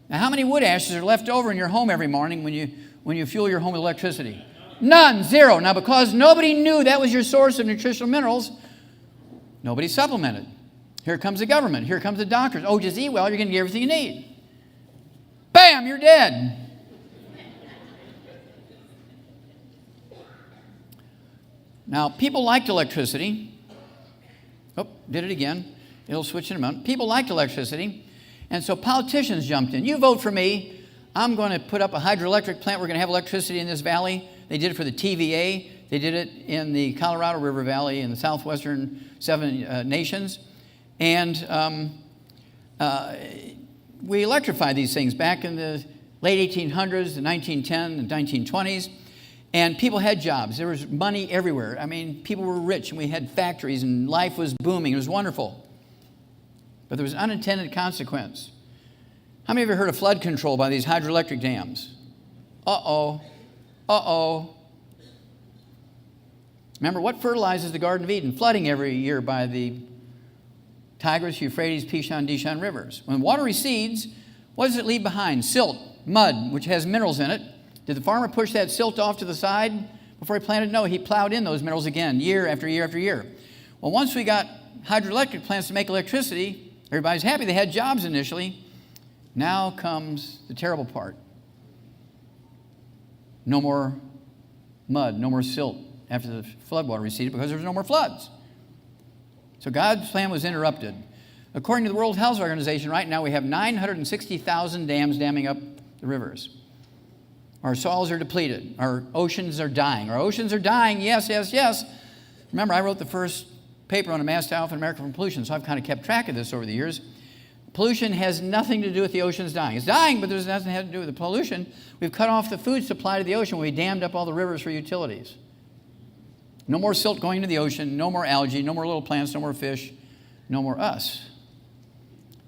Speaker 2: Now, how many wood ashes are left over in your home every morning when you fuel your home with electricity? None, zero. Now, because nobody knew that was your source of nutritional minerals, nobody supplemented. Here comes the government. Here comes the doctors. Oh, just eat well, you're going to get everything you need. Bam, you're dead. Now, people liked electricity. Oh, did it again. It'll switch in a moment. People liked electricity. And so politicians jumped in. You vote for me, I'm going to put up a hydroelectric plant. We're going to have electricity in this valley. They did it for the TVA. They did it in the Colorado River Valley in the southwestern 7 nations. And we electrified these things back in the late 1800s, the 1910s, and 1920s. And people had jobs. There was money everywhere. I mean, people were rich, and we had factories, and life was booming. It was wonderful. But there was an unintended consequence. How many of you heard of flood control by these hydroelectric dams? Uh-oh. Uh-oh. Remember, what fertilizes the Garden of Eden? Flooding every year by the Tigris, Euphrates, Pishon, Dishon rivers. When water recedes, what does it leave behind? Silt, mud, which has minerals in it. Did the farmer push that silt off to the side before he planted? No, he plowed in those minerals again, year after year after year. Well, once we got hydroelectric plants to make electricity, everybody's happy. They had jobs initially. Now comes the terrible part. No more mud, no more silt after the floodwater receded because there was no more floods. So God's plan was interrupted. According to the World Health Organization, right now we have 960,000 dams damming up the rivers. Our soils are depleted. Our oceans are dying. Our oceans are dying, yes, yes, yes. Remember, I wrote the first paper on a mass die-off in America from pollution, so I've kind of kept track of this over the years. Pollution has nothing to do with the oceans dying. It's dying, but there's nothing to do with the pollution. We've cut off the food supply to the ocean. We dammed up all the rivers for utilities. No more silt going to the ocean, no more algae, no more little plants, no more fish, no more us.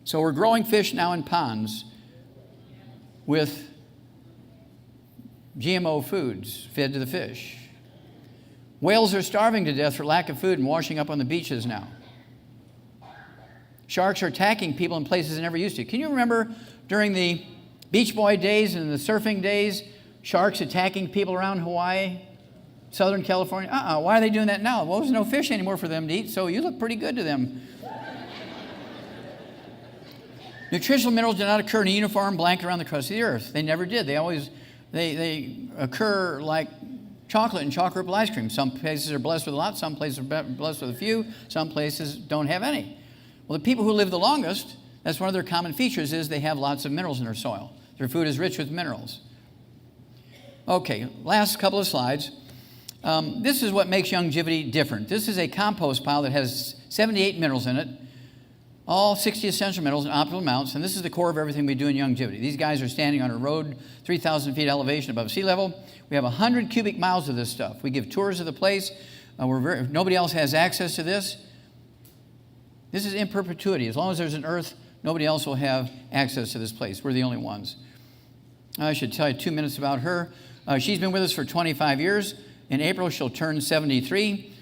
Speaker 2: So we're growing fish now in ponds with GMO foods fed to the fish. Whales are starving to death for lack of food and washing up on the beaches now. Sharks are attacking people in places they never used to. Can you remember during the Beach Boy days and the surfing days, sharks attacking people around Hawaii, Southern California? Why are they doing that now? Well, there's no fish anymore for them to eat, so you look pretty good to them. Nutritional minerals do not occur in a uniform blanket around the crust of the earth. They never did. They occur like chocolate and chocolate ice cream. Some places are blessed with a lot, some places are blessed with a few, some places don't have any. Well, the people who live the longest, that's one of their common features, is they have lots of minerals in their soil. Their food is rich with minerals. Okay, last couple of slides. This is what makes Youngevity different. This is a compost pile that has 78 minerals in it, all 60 essential minerals in optimal amounts, and this is the core of everything we do in Youngevity. These guys are standing on a road, 3,000 feet elevation above sea level. We have 100 cubic miles of this stuff. We give tours of the place. Nobody else has access to this. This is in perpetuity. As long as there's an earth, nobody else will have access to this place. We're the only ones. I should tell you 2 minutes about her. She's been with us for 25 years. In April, she'll turn 73.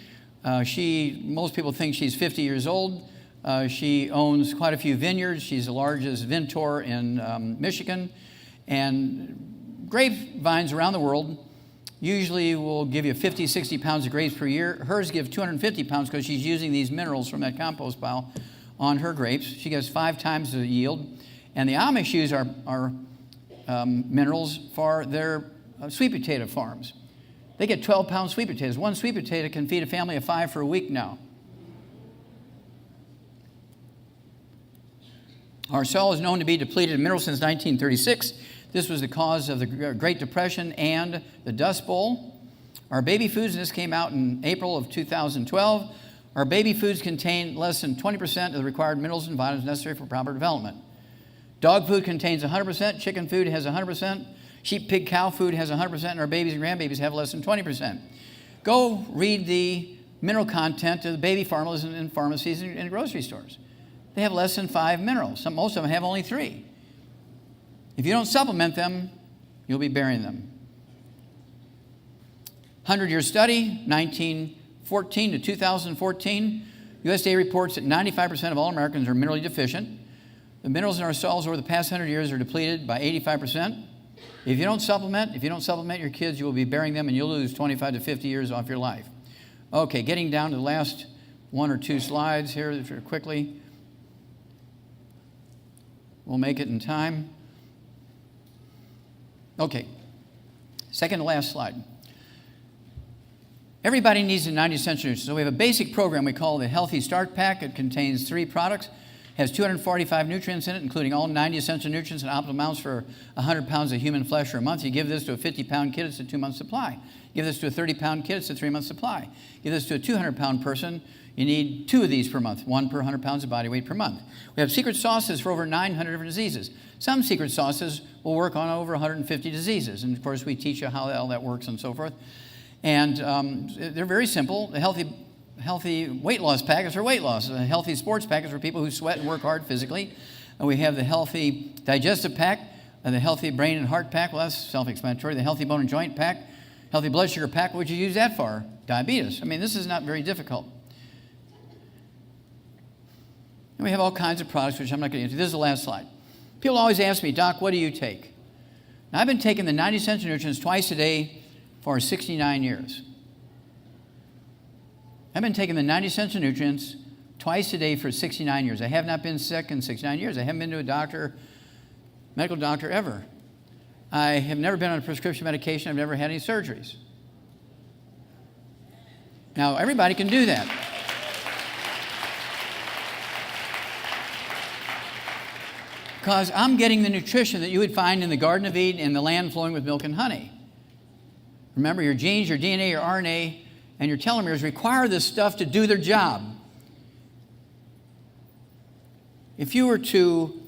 Speaker 2: Most people think she's 50 years old. She owns quite a few vineyards. She's the largest vintor in Michigan. And grapevines around the world usually will give you 50, 60 pounds of grapes per year. Hers give 250 pounds because she's using these minerals from that compost pile on her grapes. She gets 5 times the yield. And the Amish use our minerals for their sweet potato farms. They get 12-pound sweet potatoes. One sweet potato can feed a family of 5 for a week now. Our soil is known to be depleted in minerals since 1936. This was the cause of the Great Depression and the Dust Bowl. Our baby foods, and this came out in April of 2012, our baby foods contain less than 20% of the required minerals and vitamins necessary for proper development. Dog food contains 100%, chicken food has 100%, sheep, pig, cow food has 100%, and our babies and grandbabies have less than 20%. Go read the mineral content of the baby formulas in pharmacies and grocery stores. They have less than 5 minerals. Most of them have only 3. If you don't supplement them, you'll be burying them. 100-year study, 1914 to 2014. USDA reports that 95% of all Americans are minerally deficient. The minerals in our soils over the past 100 years are depleted by 85%. If you don't supplement your kids, you will be burying them and you'll lose 25 to 50 years off your life. Okay, getting down to the last 1 or 2 slides here quickly. We'll make it in time. Okay, second to last slide. Everybody needs a 90 essential nutrients. So we have a basic program we call the Healthy Start Pack. It contains 3 products. Has 245 nutrients in it, including all 90 essential nutrients and optimal amounts for 100 pounds of human flesh or a month. You give this to a 50-pound kid, it's a 2-month supply. Give this to a 30-pound kid, it's a 3-month supply. Give this to a 200-pound person, you need 2 of these per month, 1 per 100 pounds of body weight per month. We have secret sauces for over 900 different diseases. Some secret sauces will work on over 150 diseases. And, of course, we teach you how all that works and so forth. And they're very simple. The healthy weight loss pack is for weight loss. The healthy sports pack is for people who sweat and work hard physically. And we have the healthy digestive pack, and the healthy brain and heart pack. Well, that's self-explanatory. The healthy bone and joint pack, healthy blood sugar pack. What would you use that for? Diabetes. I mean, this is not very difficult. And we have all kinds of products, which I'm not going to get into. This is the last slide. People always ask me, Doc, what do you take? Now, I've been taking the 90 essential nutrients twice a day for 69 years. I've been taking the 90 essential nutrients twice a day for 69 years. I have not been sick in 69 years. I haven't been to a doctor, medical doctor, ever. I have never been on a prescription medication. I've never had any surgeries. Now, everybody can do that. Because I'm getting the nutrition that you would find in the Garden of Eden and the land flowing with milk and honey. Remember, your genes, your DNA, your RNA, and your telomeres require this stuff to do their job. If you were to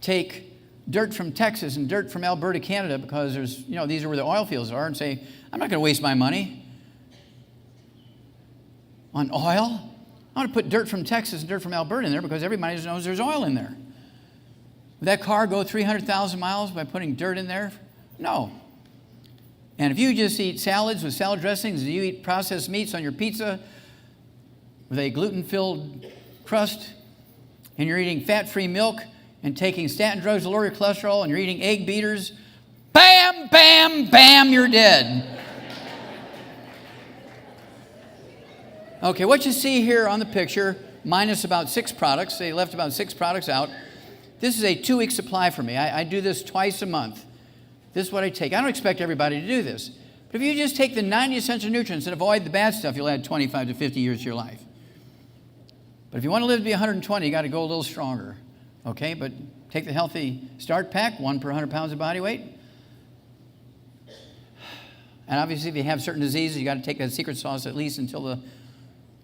Speaker 2: take dirt from Texas and dirt from Alberta, Canada, because these are where the oil fields are, and say, I'm not going to waste my money on oil. I want to put dirt from Texas and dirt from Alberta in there because everybody knows there's oil in there. Would that car go 300,000 miles by putting dirt in there? No. And if you just eat salads with salad dressings, you eat processed meats on your pizza with a gluten-filled crust, and you're eating fat-free milk and taking statin drugs to lower your cholesterol, and you're eating egg beaters, bam, bam, bam, you're dead. Okay, what you see here on the picture, minus about 6 products, they left about 6 products out. This is a 2-week supply for me. I do this twice a month. This is what I take. I don't expect everybody to do this. But if you just take the 90 essential nutrients and avoid the bad stuff, you'll add 25 to 50 years to your life. But if you want to live to be 120, you got to go a little stronger. Okay? But take the healthy start pack, 1 per 100 pounds of body weight. And obviously, if you have certain diseases, you got to take that secret sauce at least until the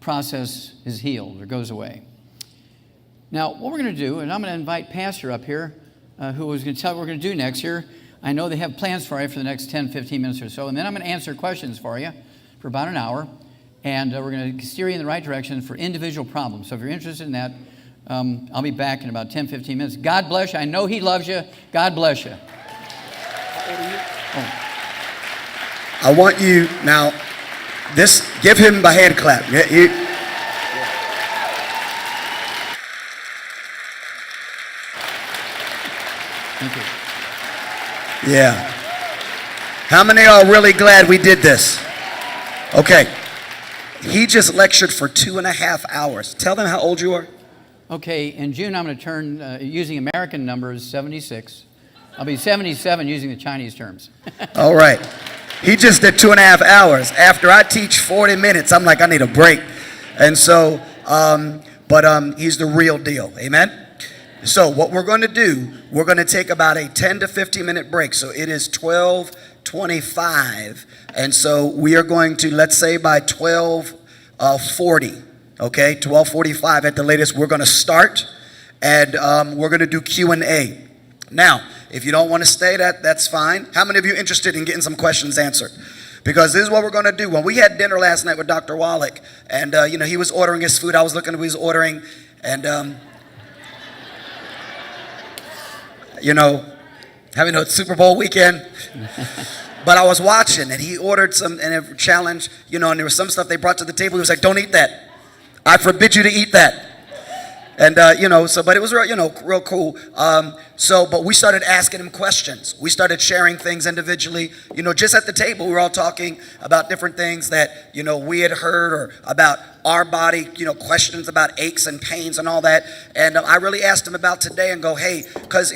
Speaker 2: process is healed or goes away. Now, what we're going to do, and I'm going to invite Pastor up here, who is going to tell what we're going to do next year. I know they have plans for you for the next 10, 15 minutes or so, and then I'm going to answer questions for you for about an hour, and we're going to steer you in the right direction for individual problems. So if you're interested in that, I'll be back in about 10, 15 minutes. God bless you. I know He loves you. God bless you. Oh.
Speaker 1: I want you, now, give him a hand clap.
Speaker 2: Thank you.
Speaker 1: Yeah. How many are really glad we did this? Okay. He just lectured for 2.5 hours. Tell them how old you are.
Speaker 2: Okay, in June I'm going to turn, using American numbers, 76. I'll be 77 using the Chinese terms.
Speaker 1: All right. He just did 2.5 hours. After I teach 40 minutes, I'm like, I need a break. And so, he's the real deal. Amen? So what we're going to do, we're going to take about a 10 to 15 minute break. So it is 12:25. And so we are going to, let's say by 12:40, okay, 12:45 at the latest, we're going to start. And we're going to do Q&A. Now, if you don't want to stay, that's fine. How many of you are interested in getting some questions answered? Because this is what we're going to do. When we had dinner last night with Dr. Wallach, and, he was ordering his food. I was looking at what he was ordering. And, having a Super Bowl weekend. But I was watching, and he ordered some, and a challenge, and there was some stuff they brought to the table. He was like, don't eat that. I forbid you to eat that. And, but it was, real cool. But we started asking him questions. We started sharing things individually. Just at the table, we were all talking about different things that, we had heard or about our body, questions about aches and pains and all that. And I really asked him about today and go, hey, because,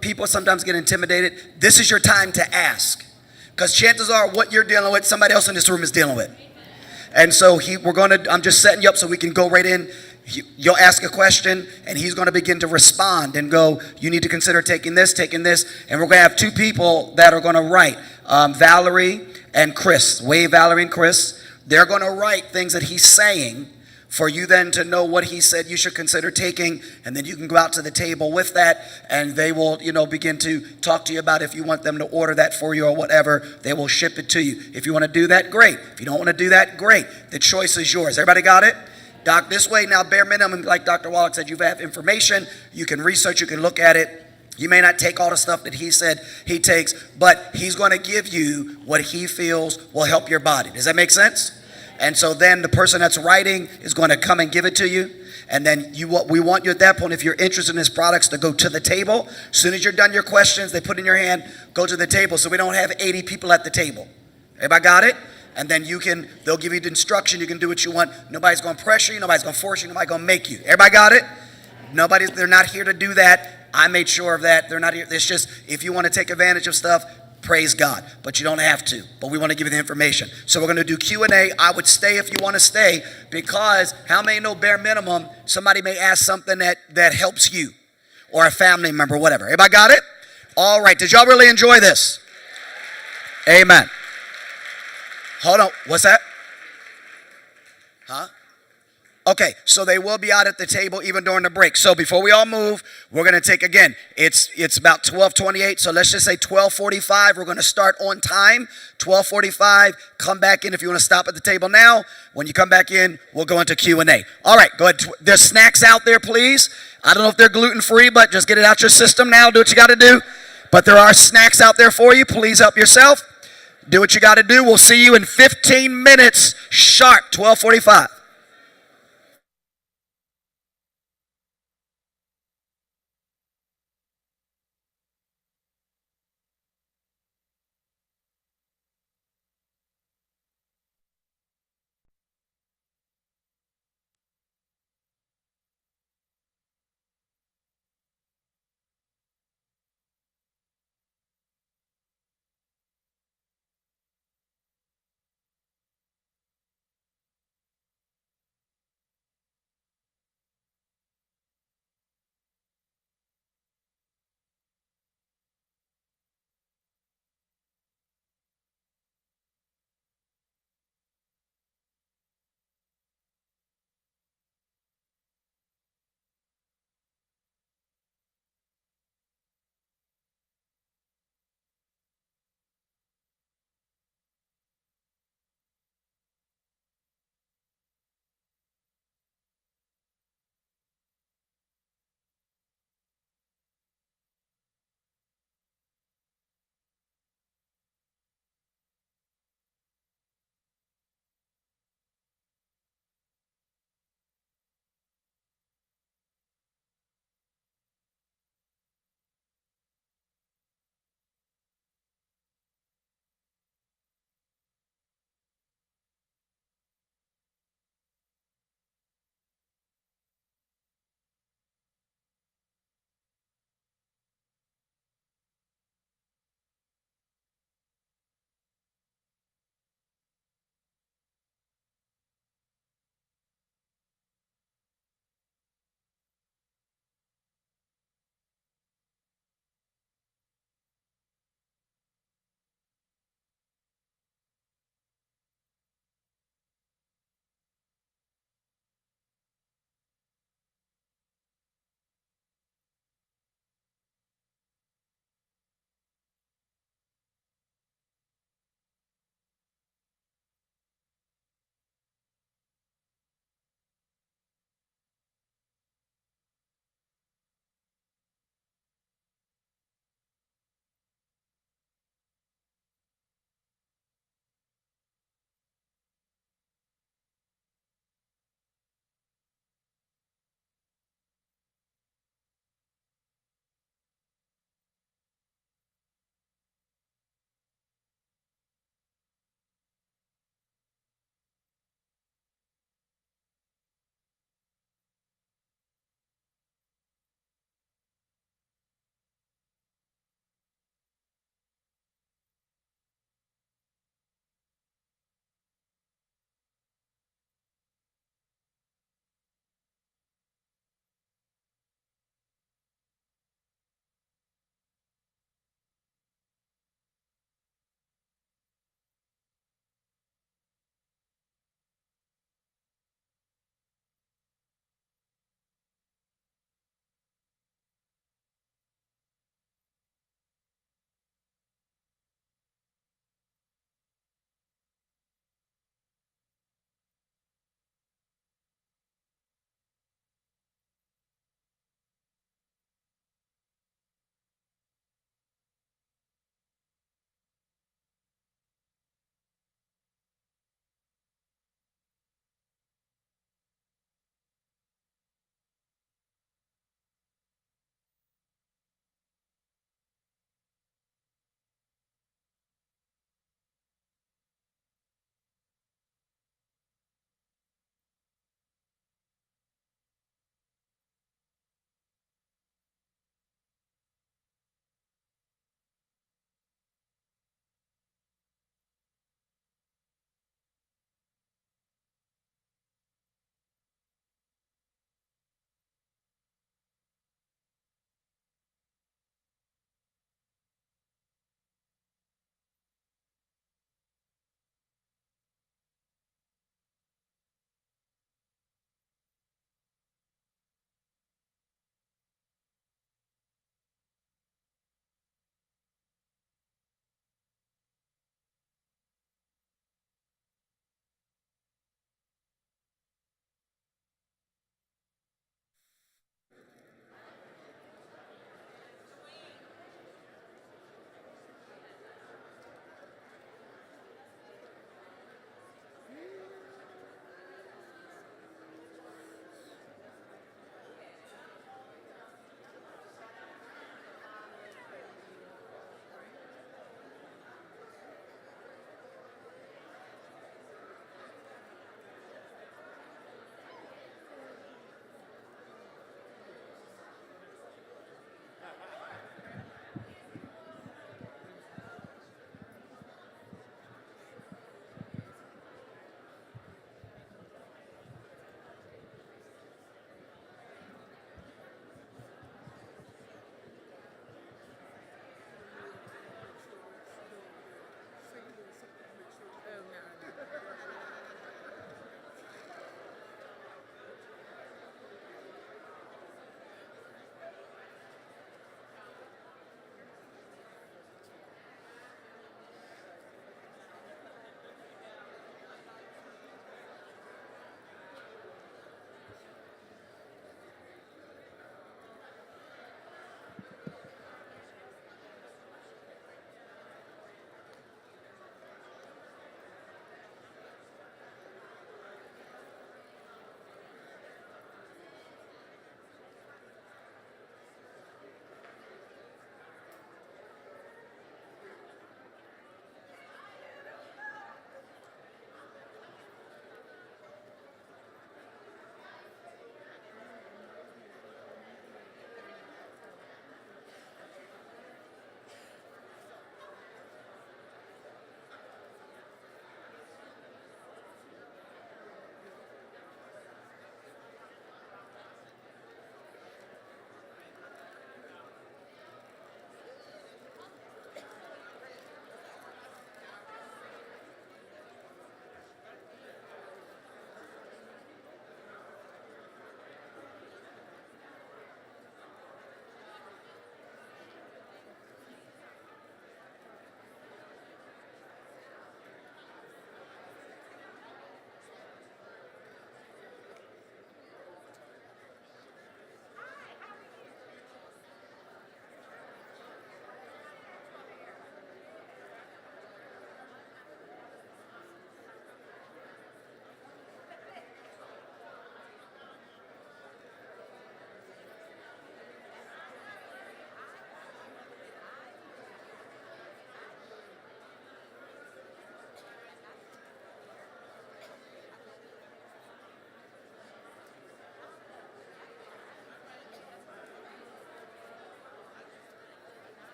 Speaker 1: people sometimes get intimidated. This is your time to ask. Because chances are what you're dealing with, somebody else in this room is dealing with. And so I'm just setting you up so we can go right in. You'll ask a question, and he's going to begin to respond and go, you need to consider taking this. And we're going to have two people that are going to write, Valerie and Chris, Valerie and Chris. They're going to write things that he's saying for you then to know what he said you should consider taking, and then you can go out to the table with that, and they will, begin to talk to you about if you want them to order that for you or whatever. They will ship it to you. If you want to do that, great. If you don't want to do that, great. The choice is yours. Everybody got it? Doc, this way now, bare minimum, like Dr. Wallach said, you have information, you can research, you can look at it. You may not take all the stuff that he said he takes, but he's going to give you what he feels will help your body. Does that make sense? And so then the person that's writing is going to come and give it to you. And then we want you at that point, if you're interested in his products, to go to the table. As soon as you're done your questions, they put in your hand, go to the table. So we don't have 80 people at the table. Everybody got it? And then they'll give you the instruction. You can do what you want. Nobody's going to pressure you. Nobody's going to force you. Nobody's going to make you. Everybody got it? They're not here to do that. I made sure of that. They're not here. It's just, if you want to take advantage of stuff, praise God, but you don't have to. But we want to give you the information. So we're going to do Q&A. I would stay if you want to stay, because how many know bare minimum, somebody may ask something that helps you or a family member, whatever. Everybody got it? All right. Did y'all really enjoy this? Amen. Hold on. What's that? Huh? Okay, so they will be out at the table even during the break. So before we all move, we're going to take, again, it's about 12:28, so let's just say 12:45. We're going to start on time, 12:45. Come back in if you want to stop at the table now. When you come back in, we'll go into Q&A. All right, go ahead. There's snacks out there, please. I don't know if they're gluten-free, but just get it out your system now. Do what you got to do. But there are snacks out there for you. Please help yourself. Do what you got to do. We'll see you in 15 minutes sharp, 12:45.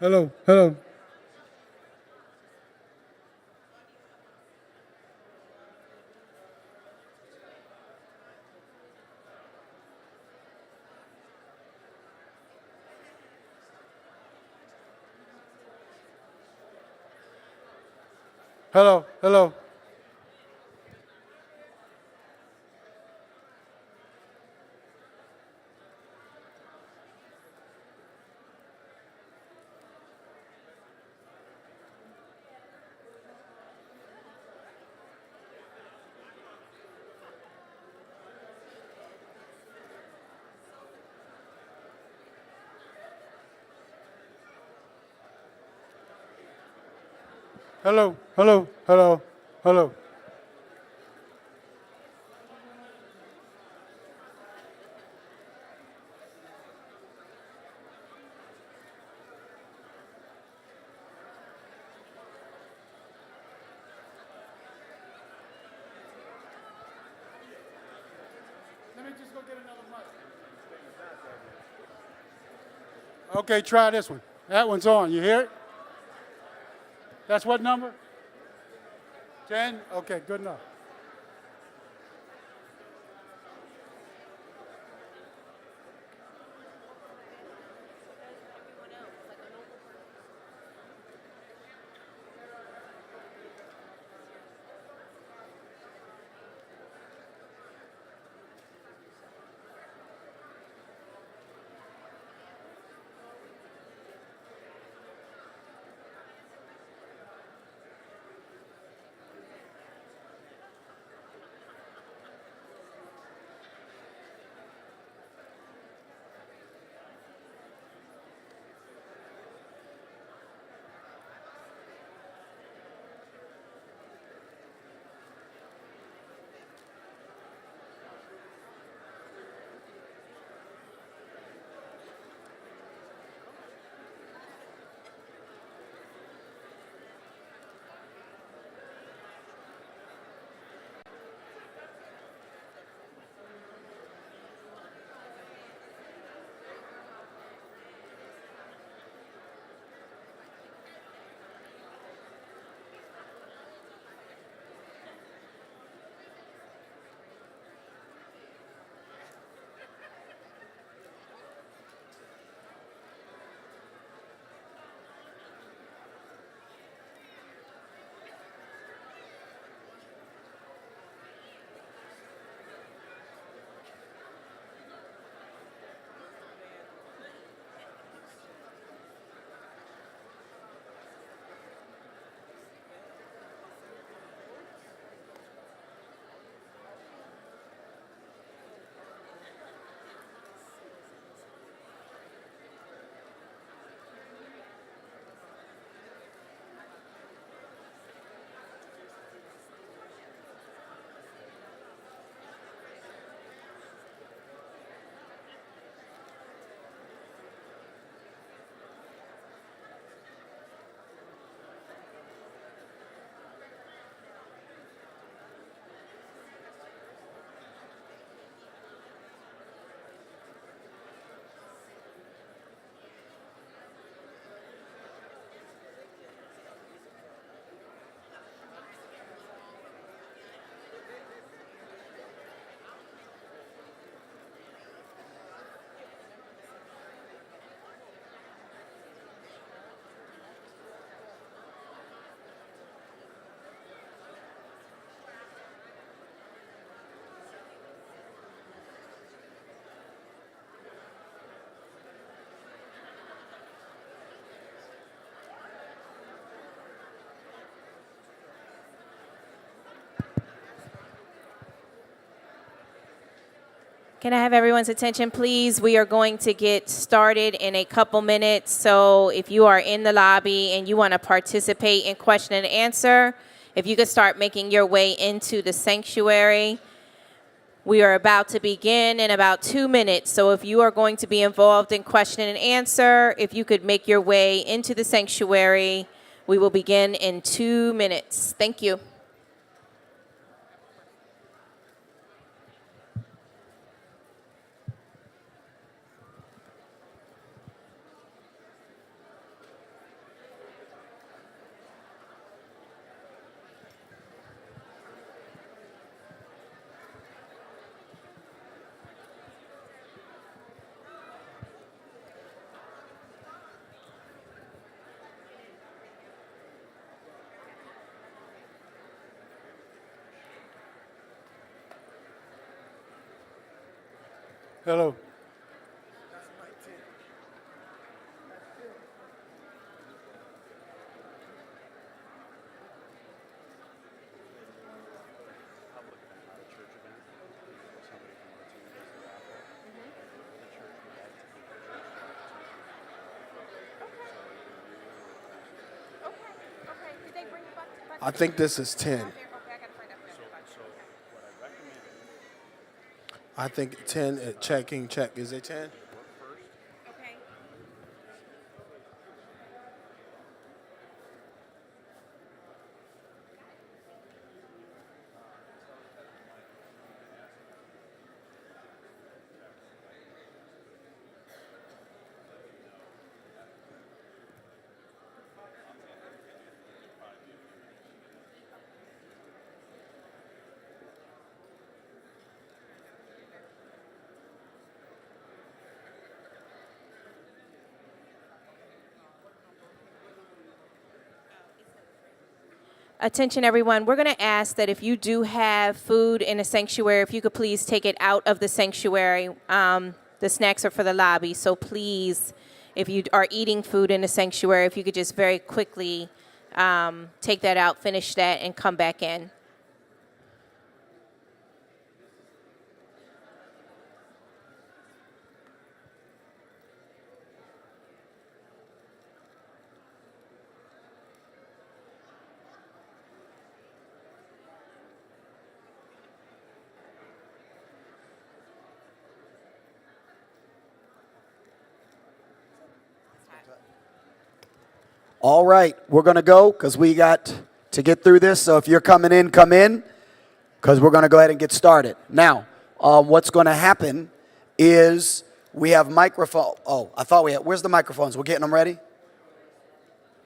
Speaker 4: Hello, hello. Hello, hello. Hello, hello, hello, hello. Let me just go get another mic. Okay, try this one. That one's on. You hear it? That's what number? 10? Okay, good enough.
Speaker 3: Can I have everyone's attention, please? We are going to get started in a couple minutes. So if you are in the lobby and you want to participate in question and answer, if you could start making your way into the sanctuary. We are about to begin in about 2 minutes. So if you are going to be involved in question and answer, if you could make your way into the sanctuary, we will begin in 2 minutes. Thank you.
Speaker 4: Hello.
Speaker 5: I think this is 10. I think 10, checking, check. Is it 10?
Speaker 3: Attention, everyone. We're going to ask that if you do have food in a sanctuary, if you could please take it out of the sanctuary. The snacks are for the lobby, so please, if you are eating food in the sanctuary, if you could just very quickly take that out, finish that, and come back in.
Speaker 1: All right, we're going to go because we got to get through this. So if you're coming in, come in because we're going to go ahead and get started. Now, what's going to happen is we have microphone. Oh, I thought we had. Where's the microphones? We're getting them ready?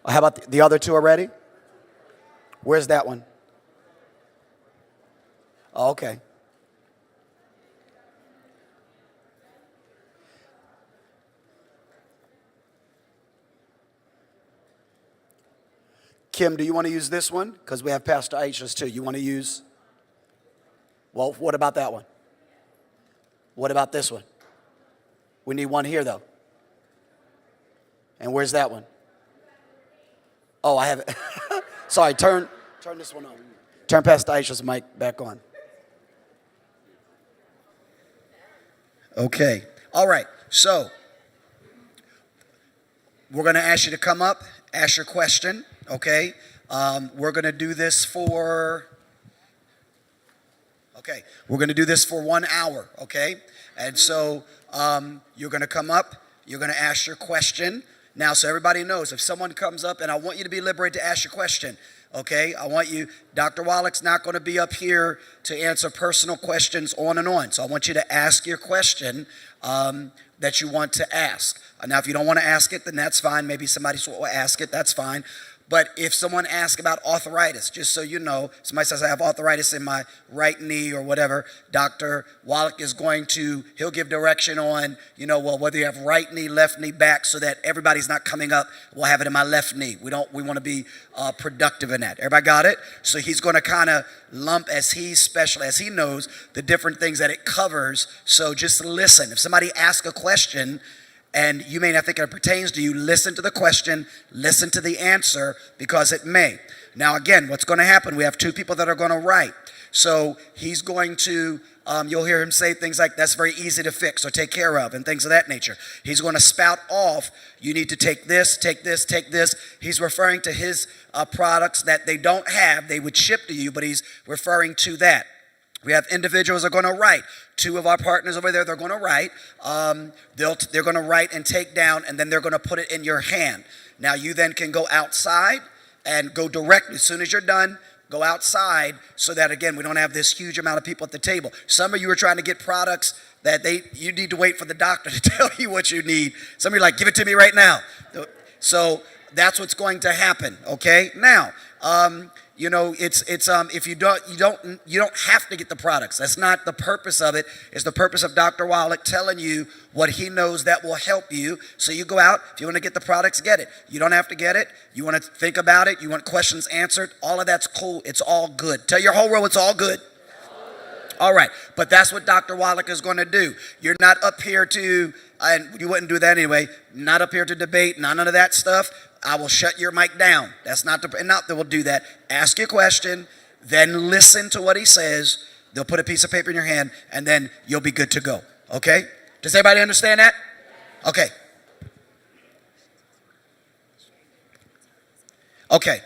Speaker 1: How about the other two are ready? Where's that one? Oh, okay. Kim, do you want to use this one? Because we have Pastor Aisha's too. You want to use? Well, what about that one? What about this one? We need one here, though. And where's that one? Oh, I have it. Sorry, turn this one on. Turn Pastor Aisha's mic back on. Okay. All right. So, we're going to ask you to come up, ask your question. Okay, we're going to do this for, we're going to do this for 1 hour, okay? And so you're going to come up, you're going to ask your question. Now, so everybody knows, if someone comes up, and I want you to be liberated to ask your question, okay? I want you, Dr. Wallach's not going to be up here to answer personal questions on and on. So I want you to ask your question that you want to ask. Now, if you don't want to ask it, then that's fine. Maybe somebody will ask it, that's fine. But if someone asks about arthritis, just so you know, somebody says I have arthritis in my right knee or whatever, Dr. Wallach is going to, he'll give direction on, well, whether you have right knee, left knee, back, so that everybody's not coming up, we'll have it in my left knee. We want to be productive in that. Everybody got it? So he's going to kind of lump as he knows the different things that it covers. So just listen. If somebody asks a question, and you may not think it pertains to you, listen to the question, listen to the answer, because it may. Now, again, what's going to happen, we have two people that are going to write. So he's going to, you'll hear him say things like, that's very easy to fix or take care of, and things of that nature. He's going to spout off, you need to take this, take this, take this. He's referring to his products that they don't have, they would ship to you, but he's referring to that. We have individuals that are going to write. Two of our partners over there, they're going to write. They're going to write and take down, and then they're going to put it in your hand. Now, you then can go outside and go directly. As soon as you're done, go outside so that, again, we don't have this huge amount of people at the table. Some of you are trying to get products that you need to wait for the doctor to tell you what you need. Some of you are like, give it to me right now. So that's what's going to happen, okay? Now, if you don't have to get the products. That's not the purpose of it. It's the purpose of Dr. Wallach telling you what he knows that will help you. So you go out. If you want to get the products, get it. You don't have to get it. You want to think about it. You want questions answered. All of that's cool. It's all good. Tell your whole world it's all good. All right. But that's what Dr. Wallach is going to do. You're not up here to, and you wouldn't do that anyway, not up here to debate, none of that stuff. I will shut your mic down. That's not that we'll do that. Ask your question, then listen to what he says. They'll put a piece of paper in your hand, and then you'll be good to go. Okay? Does everybody understand that? Okay. Okay.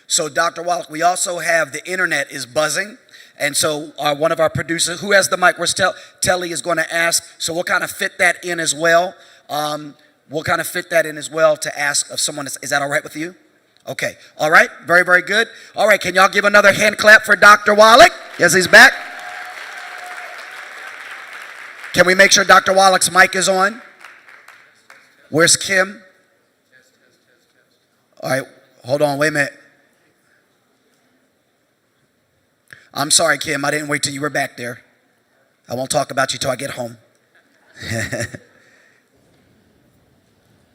Speaker 1: So, Dr. Wallach, we also have the internet is buzzing. And so one of our producers, who has the mic? Where's Telly is going to ask. So we'll kind of fit that in as well. To ask of someone. Is that all right with you? Okay. All right. Very, very good. All right. Can y'all give another hand clap for Dr. Wallach? Yes, he's back. Can we make sure Dr. Wallach's mic is on? Where's Kim? All right. Hold on. Wait a minute. I'm sorry, Kim. I didn't wait till you were back there. I won't talk about you till I get home.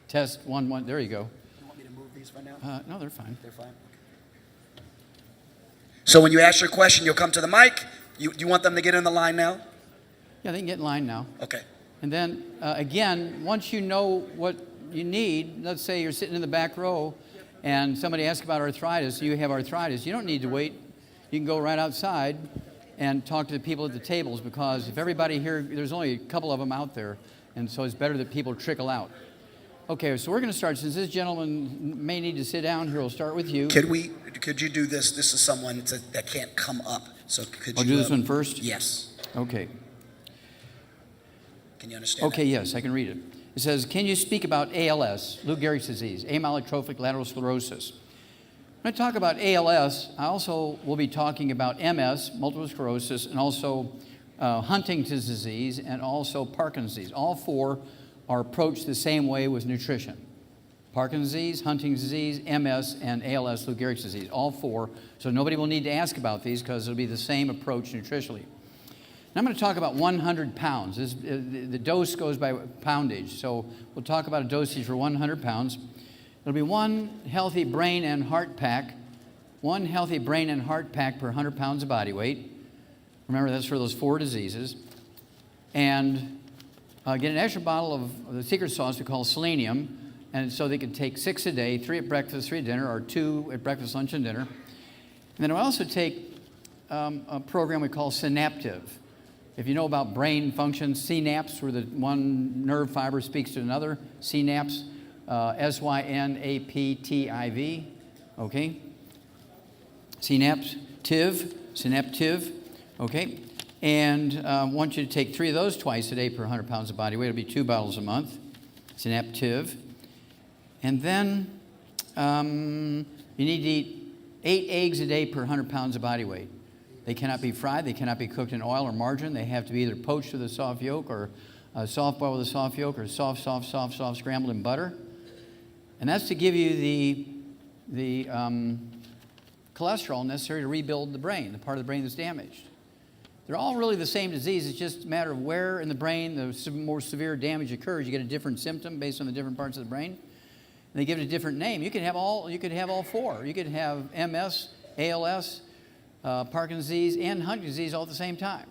Speaker 2: Test 1 1. There you go.
Speaker 1: You want me to move these for now?
Speaker 2: No, they're fine.
Speaker 1: They're fine. So when you ask your question, you'll come to the mic. You want them to get in the line now?
Speaker 2: Yeah, they can get in line now.
Speaker 1: Okay.
Speaker 2: And then, again, once you know what you need, let's say you're sitting in the back row and somebody asks about arthritis, you have arthritis, you don't need to wait. You can go right outside and talk to the people at the tables, because if everybody here, there's only a couple of them out there, and so it's better that people trickle out. Okay, so we're going to start. Since this gentleman may need to sit down here, we'll start with you.
Speaker 1: Could you do this? This is someone that can't come up. So could you
Speaker 2: do this one first?
Speaker 1: Yes.
Speaker 2: Okay.
Speaker 1: Can you understand?
Speaker 2: Okay, yes, I can read it. It says, can you speak about ALS, Lou Gehrig's disease, amyotrophic lateral sclerosis? When I talk about ALS, I also will be talking about MS, multiple sclerosis, and also Huntington's disease, and also Parkinson's disease. All four are approached the same way with nutrition. Parkinson's disease, Huntington's disease, MS, and ALS, Lou Gehrig's disease. All four. So nobody will need to ask about these because it'll be the same approach nutritionally. Now I'm going to talk about 100 pounds. The dose goes by poundage. So we'll talk about a dosage for 100 pounds. It'll be one healthy brain and heart pack per 100 pounds of body weight. Remember, that's for those four diseases. And get an extra bottle of the secret sauce we call selenium, and so they can take 6 a day, 3 at breakfast, 3 at dinner, or 2 at breakfast, lunch, and dinner. And then I'll also take a program we call Synaptive. If you know about brain functions, synapse, where the one nerve fiber speaks to another, synapse, synaptive, okay? Synaptive, okay? And I want you to take 3 of those twice a day per 100 pounds of body weight. It'll be 2 bottles a month, Synaptive. And then you need to eat 8 eggs a day per 100 pounds of body weight. They cannot be fried. They cannot be cooked in oil or margarine. They have to be either poached with a soft yolk, or soft boiled with a soft yolk, or soft scrambled in butter. And that's to give you the cholesterol necessary to rebuild the brain, the part of the brain that's damaged. They're all really the same disease. It's just a matter of where in the brain the more severe damage occurs. You get a different symptom based on the different parts of the brain. And they give it a different name. You could have all 4. You could have MS, ALS, Parkinson's disease, and Huntington's disease all at the same time.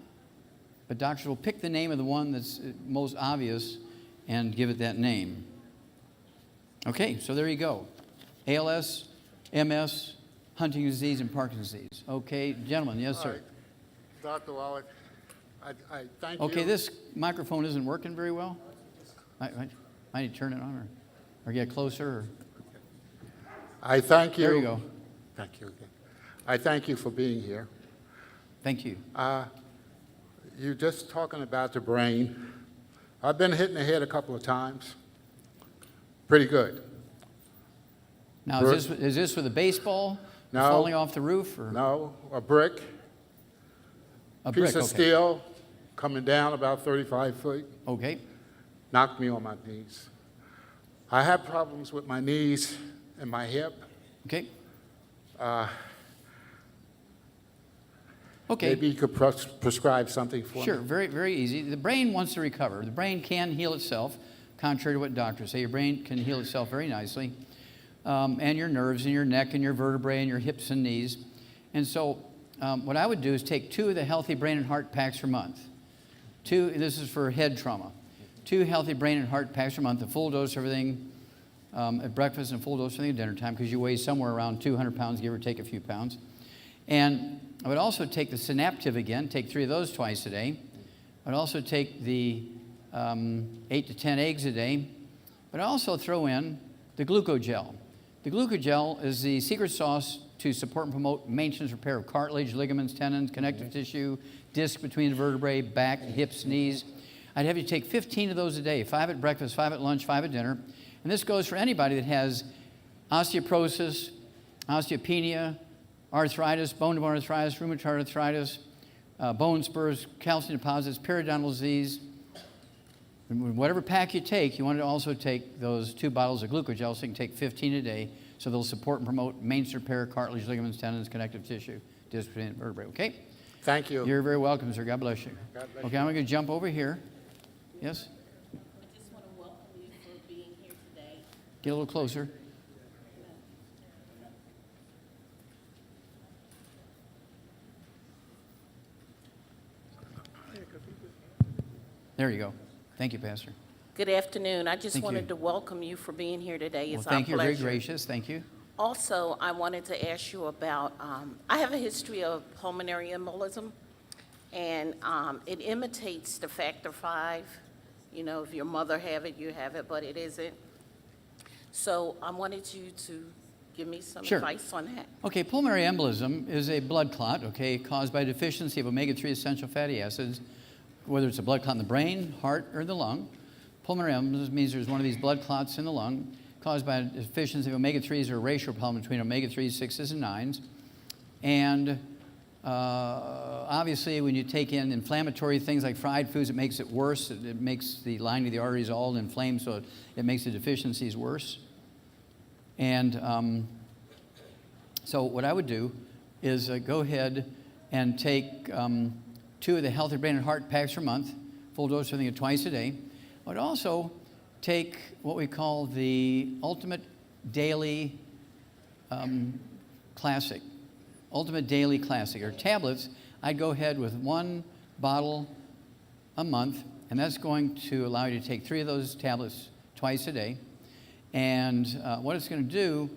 Speaker 2: But doctors will pick the name of the one that's most obvious and give it that name. Okay, so there you go. ALS, MS, Huntington's disease, and Parkinson's disease. Okay, gentlemen, yes, sir.
Speaker 4: All right. Dr. Wallach, I thank you.
Speaker 2: Okay, this microphone isn't working very well. I need to turn it on or get closer. Or...
Speaker 4: I thank you.
Speaker 2: There you go.
Speaker 4: Thank you again. I thank you for being here.
Speaker 2: Thank you.
Speaker 4: You're just talking about the brain. I've been hit in the head a couple of times. Pretty good.
Speaker 2: Now, is this with a baseball
Speaker 4: No.
Speaker 2: falling off the roof? Or?
Speaker 4: No, a brick.
Speaker 2: A
Speaker 4: Piece
Speaker 2: brick,
Speaker 4: of
Speaker 2: okay.
Speaker 4: steel coming down about 35 feet.
Speaker 2: Okay.
Speaker 4: Knocked me on my knees. I have problems with my knees and my hip.
Speaker 2: Okay. Okay.
Speaker 4: Maybe you could prescribe something for
Speaker 2: Sure,
Speaker 4: me.
Speaker 2: very, very easy. The brain wants to recover. The brain can heal itself, contrary to what doctors say. Your brain can heal itself very nicely. And your nerves and your neck and your vertebrae and your hips and knees. And so what I would do is take 2 of the healthy brain and heart packs per month. 2, this is for head trauma. 2 healthy brain and heart packs per month, a full dose of everything at breakfast and a full dose of everything at dinner time, because you weigh somewhere around 200 pounds, give or take a few pounds. And I would also take the Synaptive again, take 3 of those twice a day. I would also take the 8 to 10 eggs a day. But I also throw in the glucogel. The glucogel is the secret sauce to support and promote maintenance repair of cartilage, ligaments, tendons, connective tissue, disc between the vertebrae, back, hips, knees. I'd have you take 15 of those a day, 5 at breakfast, 5 at lunch, 5 at dinner. And this goes for anybody that has osteoporosis, osteopenia, arthritis, bone-to-bone arthritis, rheumatoid arthritis, bone spurs, calcium deposits, periodontal disease. And whatever pack you take, you want to also take those 2 bottles of glucogel, so you can take 15 a day, so they'll support and promote maintenance repair, cartilage, ligaments, tendons, connective tissue, disc between the vertebrae. Okay?
Speaker 4: Thank you.
Speaker 2: You're very welcome, sir. God bless you.
Speaker 4: God bless
Speaker 2: Okay, I'm going to jump over here. Yes?
Speaker 3: I just want to welcome you for being here today.
Speaker 2: Get a little closer. There you go. Thank you, Pastor.
Speaker 3: Good afternoon. I just
Speaker 2: Thank
Speaker 3: wanted
Speaker 2: you.
Speaker 3: to welcome you for being here today.
Speaker 2: Well,
Speaker 3: It's
Speaker 2: thank you.
Speaker 3: our
Speaker 2: Very
Speaker 3: pleasure.
Speaker 2: gracious. Thank you.
Speaker 3: Also, I wanted to ask you about, I have a history of pulmonary embolism, and it imitates the factor V. You know, if your mother have it, you have it, but it isn't. So I wanted you to give me some
Speaker 2: Sure.
Speaker 3: advice on that.
Speaker 2: Okay, pulmonary embolism is a blood clot, okay, caused by deficiency of omega-3 essential fatty acids, whether it's a blood clot in the brain, heart, or the lung. Pulmonary embolism means there's one of these blood clots in the lung caused by a deficiency of omega-3s or a ratio problem between omega-3s, 6s, and 9s. And obviously, when you take in inflammatory things like fried foods, it makes it worse. It makes the lining of the arteries all inflamed, so it makes the deficiencies worse. And so what I would do is go ahead and take 2 of the healthy brain and heart packs per month, full dose of everything twice a day. I would also take what we call the Ultimate Daily Classic. Ultimate Daily Classic, or tablets. I'd go ahead with 1 bottle a month, and that's going to allow you to take 3 of those tablets twice a day. And what it's going to do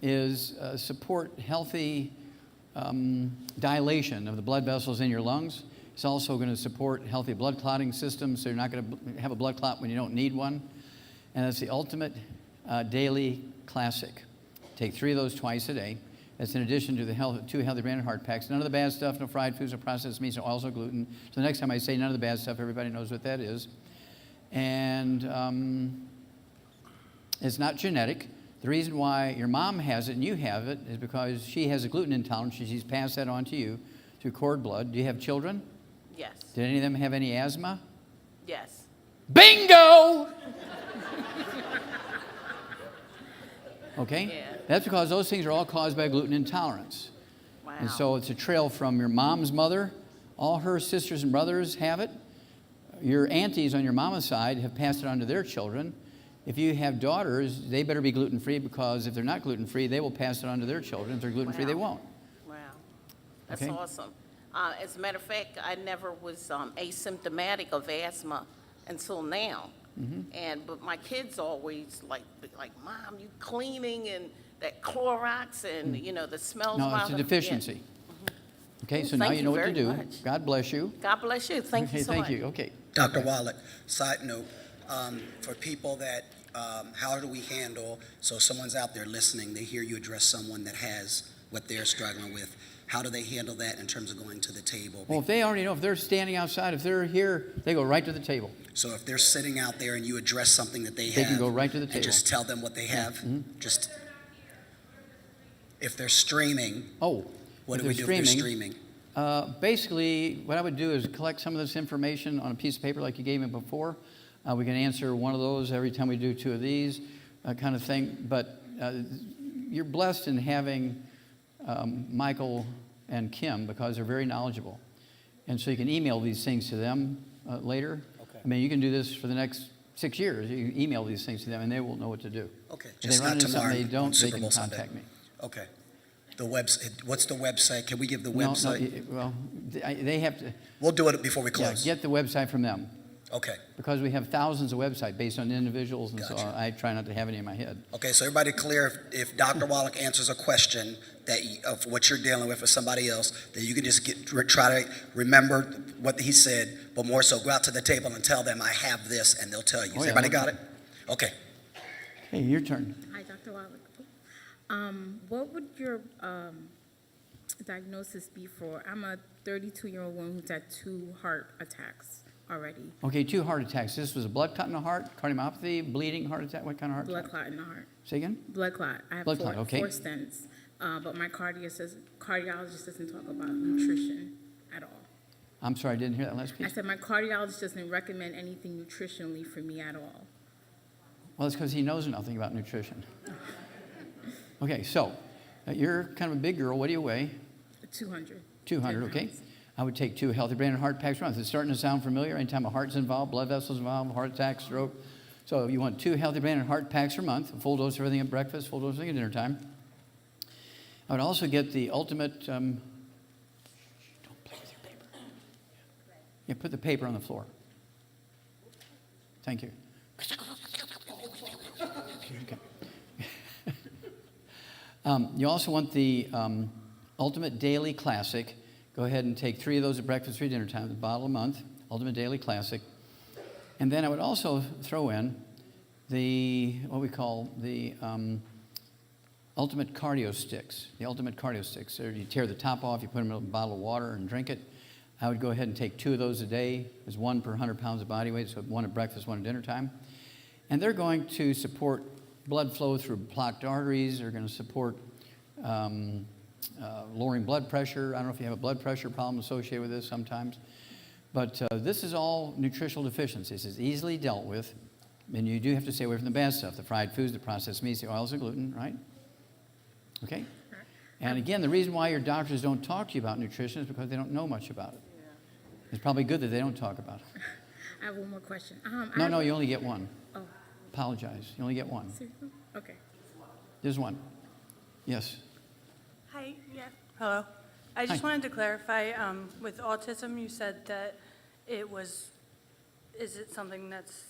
Speaker 2: is support healthy dilation of the blood vessels in your lungs. It's also going to support healthy blood clotting systems, so you're not going to have a blood clot when you don't need one. And that's the Ultimate Daily Classic. Take 3 of those twice a day. That's in addition to the 2 healthy brain and heart packs. None of the bad stuff, no fried foods, no processed meats, no oils, no gluten. So the next time I say none of the bad stuff, everybody knows what that is. And it's not genetic. The reason why your mom has it and you have it is because she has a gluten intolerance. She's passed that on to you through cord blood. Do you have children?
Speaker 3: Yes.
Speaker 2: Did any of them have any asthma?
Speaker 3: Yes.
Speaker 2: Bingo! Okay?
Speaker 3: Yeah.
Speaker 2: That's because those things are all caused by gluten intolerance.
Speaker 3: Wow.
Speaker 2: And so it's a trail from your mom's mother. All her sisters and brothers have it. Your aunties on your mama's side have passed it on to their children. If you have daughters, they better be gluten-free, because if they're not gluten-free, they will pass it on to their children. If they're gluten-free, they won't.
Speaker 3: Wow. That's
Speaker 2: Okay.
Speaker 3: awesome. As a matter of fact, I never was asymptomatic of asthma until now.
Speaker 2: Mm-hmm.
Speaker 3: But my kids always like, Mom, you cleaning and that Clorox and, you know, the smells.
Speaker 2: No,
Speaker 3: while
Speaker 2: it's a
Speaker 3: the-"
Speaker 2: deficiency. Okay, so
Speaker 3: Thank
Speaker 2: now you know
Speaker 3: you
Speaker 2: what to
Speaker 3: very
Speaker 2: do.
Speaker 3: much.
Speaker 2: God bless you.
Speaker 3: Yeah. God bless you. Thank
Speaker 2: Okay,
Speaker 3: you so
Speaker 2: thank
Speaker 3: much.
Speaker 2: you. Okay.
Speaker 1: Dr. Wallach, side note, for people that, how do we handle, so someone's out there listening, they hear you address someone that has what they're struggling with. How do they handle that in terms of going to the table?
Speaker 2: Well, if they already know, if they're standing outside, if they're here, they go right to the table.
Speaker 1: So if they're sitting out there and you address something that they
Speaker 2: They
Speaker 1: have,
Speaker 2: can go right to the
Speaker 1: and
Speaker 2: table.
Speaker 1: just tell them what they have,
Speaker 2: Mm-hmm.
Speaker 1: just, if they're streaming,
Speaker 2: Oh,
Speaker 1: what
Speaker 2: if
Speaker 1: do we
Speaker 2: they're
Speaker 1: do if they're streaming?
Speaker 2: Basically, what I would do is collect some of this information on a piece of paper like you gave me before. We can answer one of those every time we do 2 of these, kind of thing. But you're blessed in having Michael and Kim, because they're very knowledgeable. And so you can email these things to them later.
Speaker 1: Okay.
Speaker 2: I mean, you can do this for the next 6 years. You can email these things to them, and they will know what to do.
Speaker 1: Okay,
Speaker 2: If they
Speaker 1: just
Speaker 2: run
Speaker 1: not
Speaker 2: into something
Speaker 1: tomorrow
Speaker 2: they
Speaker 1: on
Speaker 2: don't, they
Speaker 1: Super
Speaker 2: can
Speaker 1: Bowl
Speaker 2: contact
Speaker 1: Sunday.
Speaker 2: me.
Speaker 1: Okay. The website. What's the website? Can we give the
Speaker 2: No,
Speaker 1: website?
Speaker 2: well, they have to
Speaker 1: We'll do it before we
Speaker 2: yeah,
Speaker 1: close.
Speaker 2: get the website from them.
Speaker 1: Okay.
Speaker 2: Because we have thousands of websites based on individuals, and so
Speaker 1: Gotcha.
Speaker 2: I try not to have any in my head.
Speaker 1: Okay, so everybody clear, if Dr. Wallach answers a question of what you're dealing with for somebody else, then you can just try to remember what he said, but more so go out to the table and tell them, I have this, and they'll tell you.
Speaker 2: Oh, yeah.
Speaker 1: Everybody got it? Okay.
Speaker 2: Hey, your turn.
Speaker 6: Hi, Dr. Wallach. What would your diagnosis be for? I'm a 32-year-old woman who's had 2 heart attacks already.
Speaker 2: Okay, 2 heart attacks. This was a blood clot in the heart, cardiomyopathy, bleeding heart attack. What kind of heart
Speaker 6: Blood
Speaker 2: attack?
Speaker 6: clot in the heart.
Speaker 2: Say again?
Speaker 6: Blood clot. I have
Speaker 2: Blood
Speaker 6: 4,
Speaker 2: clot, okay.
Speaker 6: 4 stents, but my cardiologist doesn't talk about nutrition at all.
Speaker 2: I'm sorry, I didn't hear that last
Speaker 6: I
Speaker 2: piece.
Speaker 6: said my cardiologist doesn't recommend anything nutritionally for me at all.
Speaker 2: Well, it's because he knows nothing about nutrition. Okay, so you're kind of a big girl. What do you weigh?
Speaker 6: 200.
Speaker 2: 200,
Speaker 6: 10
Speaker 2: okay.
Speaker 6: pounds.
Speaker 2: I would take 2 healthy brain and heart packs per month. It's starting to sound familiar. Anytime a heart's involved, blood vessels involved, heart attack, stroke. So you want 2 healthy brain and heart packs per month, a full dose of everything at breakfast, full dose of everything at dinner time. I would also get the ultimate, don't play with your paper. Yeah, put the paper on the floor. Thank you. Okay. You also want the Ultimate Daily Classic. Go ahead and take 3 of those at breakfast, 3 dinner time, a bottle a month, Ultimate Daily Classic. And then I would also throw in the, what we call the Ultimate Cardio Sticks. The Ultimate Cardio Sticks. So you tear the top off, you put them in a bottle of water and drink it. I would go ahead and take 2 of those a day. There's 1 per 100 pounds of body weight, so 1 at breakfast, 1 at dinner time. And they're going to support blood flow through blocked arteries. They're going to support lowering blood pressure. I don't know if you have a blood pressure problem associated with this sometimes. But this is all nutritional deficiencies. It's easily dealt with. And you do have to stay away from the bad stuff, the fried foods, the processed meats, the oils, and gluten, right? Okay? And again, the reason why your doctors don't talk to you about nutrition is because they don't know much about it. It's probably good that they don't talk about it.
Speaker 6: I have one more question.
Speaker 2: No, you only get 1.
Speaker 6: Oh,
Speaker 2: Apologize. You only get 1.
Speaker 6: seriously? Okay.
Speaker 2: There's 1. Yes.
Speaker 7: Hi, yeah, hello. I just
Speaker 2: Hi.
Speaker 7: wanted to clarify, with autism, you said that is it something that's,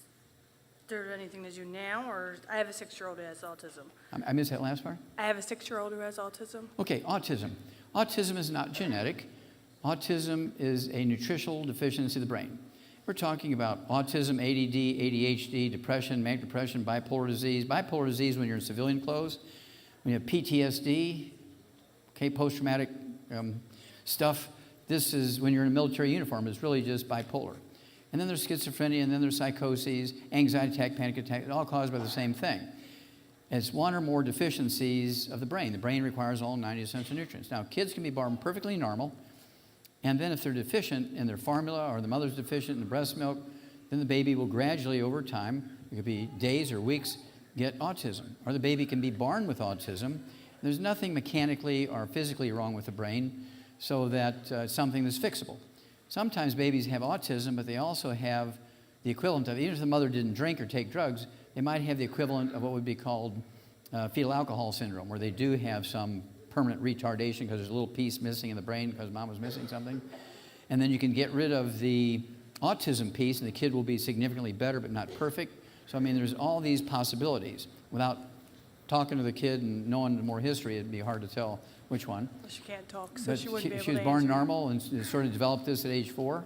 Speaker 7: there anything to do now, or I have a 6-year-old who has autism.
Speaker 2: I missed that last part?
Speaker 7: I have a 6-year-old who has autism.
Speaker 2: Okay, autism. Autism is not genetic. Autism is a nutritional deficiency of the brain. We're talking about autism, ADD, ADHD, depression, manic depression, bipolar disease. Bipolar disease when you're in civilian clothes. When you have PTSD, okay, post-traumatic stuff. This is when you're in a military uniform. It's really just bipolar. And then there's schizophrenia, and then there's psychoses, anxiety attack, panic attack, all caused by the same thing. It's 1 or more deficiencies of the brain. The brain requires all 90 essential nutrients. Now, kids can be born perfectly normal, and then if they're deficient in their formula or the mother's deficient in the breast milk, then the baby will gradually over time, it could be days or weeks, get autism. Or the baby can be born with autism. There's nothing mechanically or physically wrong with the brain, so that it's something that's fixable. Sometimes babies have autism, but they also have the equivalent of, even if the mother didn't drink or take drugs, they might have the equivalent of what would be called fetal alcohol syndrome, where they do have some permanent retardation because there's a little piece missing in the brain because mom was missing something. And then you can get rid of the autism piece, and the kid will be significantly better, but not perfect. So, I mean, there's all these possibilities. Without talking to the kid and knowing more history, it'd be hard to tell which one.
Speaker 7: She can't talk, so
Speaker 2: But
Speaker 7: she wouldn't be able
Speaker 2: she
Speaker 7: to
Speaker 2: was born
Speaker 7: answer.
Speaker 2: normal and sort of developed this at age 4.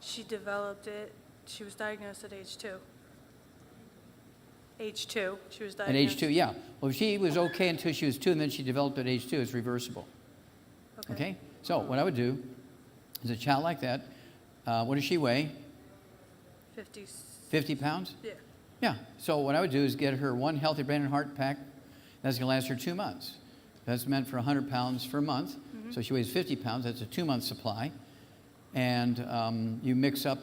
Speaker 7: She developed it, she was diagnosed at age 2. Age 2, she was
Speaker 2: At
Speaker 7: diagnosed.
Speaker 2: age 2, yeah. Well, she was okay until she was 2, and then she developed at age 2. It's reversible. Okay? So what I would do is a child like that, what does she weigh?
Speaker 7: 50,
Speaker 2: 50 pounds?
Speaker 7: yeah.
Speaker 2: Yeah. So what I would do is get her 1 healthy brain and heart pack. That's going to last her 2 months. That's meant for 100 pounds for a month. So she weighs 50 pounds. That's a 2-month supply. And you mix up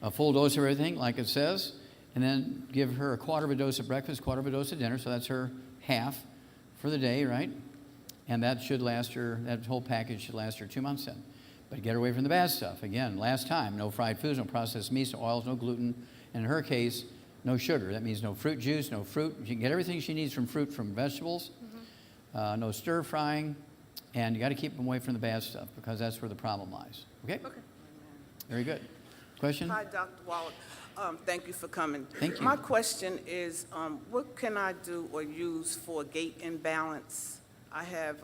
Speaker 2: a full dose of everything, like it says, and then give her a quarter of a dose at breakfast, quarter of a dose at dinner. So that's her half for the day, right? And that should last her, that whole package should last her 2 months then. But get her away from the bad stuff. Again, last time, no fried foods, no processed meats, no oils, no gluten. And in her case, no sugar. That means no fruit juice, no fruit. She can get everything she needs from fruit, from vegetables. No stir frying, And you got to keep them away from the bad stuff because that's where the problem lies. Okay?
Speaker 8: Okay.
Speaker 2: Very good. Question?
Speaker 8: Hi, Dr. Wallach. Thank you for coming.
Speaker 2: Thank you.
Speaker 8: My question is, what can I do or use for gait imbalance? I have,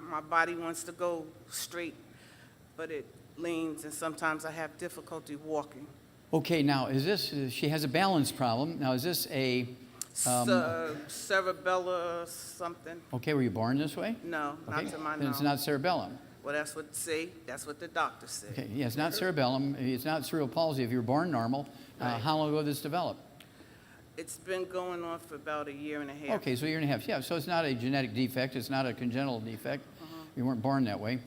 Speaker 8: my body wants to go straight, but it leans, and sometimes I have difficulty walking.
Speaker 2: Okay, now, is this, she has a balance problem. Now, is this a,
Speaker 8: Cerebella something?
Speaker 2: okay, were you born this way?
Speaker 8: No,
Speaker 2: Okay,
Speaker 8: not to my
Speaker 2: then it's
Speaker 8: knowledge.
Speaker 2: not cerebellum.
Speaker 8: Well, that's what the doctor said.
Speaker 2: Okay, yeah, it's not cerebellum. It's not cerebral palsy. If you were born normal,
Speaker 8: Right.
Speaker 2: how long ago did this develop?
Speaker 8: It's been going on for about a year and a half.
Speaker 2: Okay, so a year and a half. Yeah, so it's not a genetic defect. It's not a congenital defect. You weren't born that way.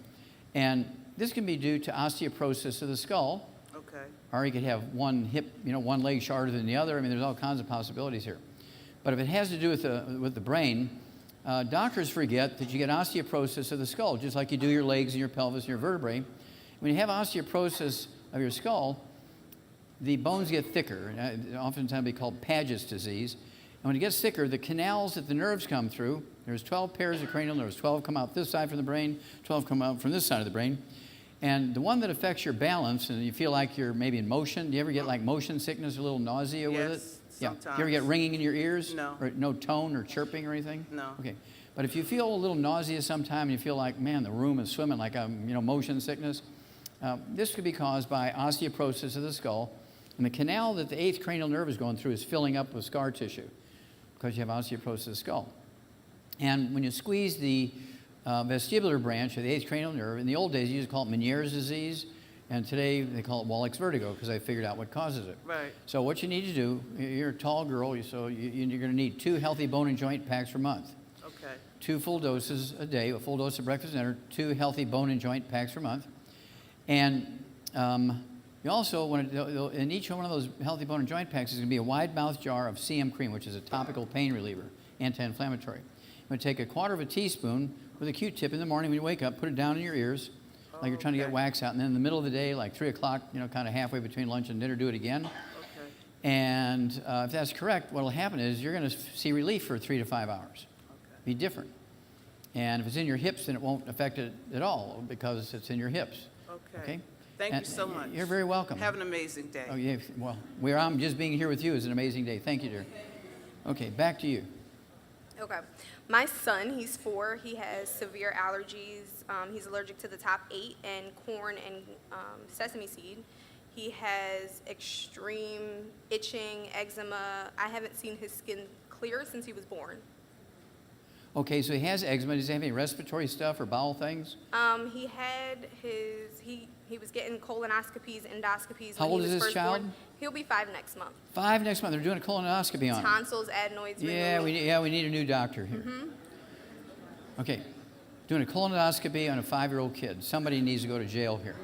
Speaker 2: And this can be due to osteoporosis of the skull,
Speaker 8: Okay.
Speaker 2: or you could have one hip, one leg shorter than the other. I mean, there's all kinds of possibilities here. But if it has to do with the brain, doctors forget that you get osteoporosis of the skull, just like you do your legs and your pelvis and your vertebrae. When you have osteoporosis of your skull, the bones get thicker. Oftentimes they call Paget's disease. And when it gets thicker, the canals that the nerves come through, there's 12 pairs of cranial nerves. 12 come out this side from the brain, 12 come out from this side of the brain. And the one that affects your balance, and you feel like you're maybe in motion, do you ever get like motion sickness, a little nausea with it?
Speaker 8: Yes,
Speaker 2: Yeah. Do
Speaker 8: sometimes.
Speaker 2: you ever get ringing in your ears?
Speaker 8: No.
Speaker 2: Or no tone or chirping or anything?
Speaker 8: No.
Speaker 2: Okay. But if you feel a little nausea sometime, you feel like, man, the room is swimming, like motion sickness, this could be caused by osteoporosis of the skull. And the canal that the 8th cranial nerve is going through is filling up with scar tissue because you have osteoporosis of the skull. And when you squeeze the vestibular branch of the 8th cranial nerve, in the old days you used to call it Meniere's disease, and today they call it Wallach's vertigo because they figured out what causes it.
Speaker 8: Right.
Speaker 2: So what you need to do, you're a tall girl, so you're going to need 2 healthy bone and joint packs per month.
Speaker 8: Okay.
Speaker 2: 2 full doses a day, a full dose of breakfast and dinner, 2 healthy bone and joint packs per month. And you also want to, in each one of those healthy bone and joint packs is going to be a wide mouth jar of CM cream, which is a topical pain reliever, anti-inflammatory. You're going to take a 1/4 teaspoon with a Q-tip in the morning when you wake up, put it down in your ears, like you're trying to get
Speaker 8: Okay.
Speaker 2: wax out, and then in the middle of the day, like 3 o'clock, kind of halfway between lunch and dinner, do it again.
Speaker 8: Okay.
Speaker 2: And if that's correct, what will happen is you're going to see relief for 3 to 5 hours.
Speaker 8: Okay.
Speaker 2: Be different. And if it's in your hips, then it won't affect it at all because it's in your hips.
Speaker 8: Okay.
Speaker 2: Okay?
Speaker 8: Thank
Speaker 2: And
Speaker 8: you so much.
Speaker 2: You're very welcome.
Speaker 8: Have an amazing day.
Speaker 2: Oh, yeah. Well, I'm just being here with you is an amazing day. Thank you, dear. Okay, back to you.
Speaker 9: Okay. My son, he's 4. He has severe allergies. He's allergic to the top 8 and corn and sesame seed. He has extreme itching, eczema. I haven't seen his skin clear since he was born.
Speaker 2: Okay, so he has eczema. Does he have any respiratory stuff or bowel things?
Speaker 9: He had he was getting colonoscopies, endoscopies.
Speaker 2: How
Speaker 9: when
Speaker 2: old
Speaker 9: he
Speaker 2: is
Speaker 9: was
Speaker 2: this
Speaker 9: first
Speaker 2: child?
Speaker 9: born. He'll be 5 next month.
Speaker 2: 5 next month. They're doing a colonoscopy on him.
Speaker 9: Tonsils, adenoids.
Speaker 2: Yeah,
Speaker 9: removed.
Speaker 2: we need a new doctor here. Okay, doing a colonoscopy on a 5-year-old kid. Somebody needs to go to jail here.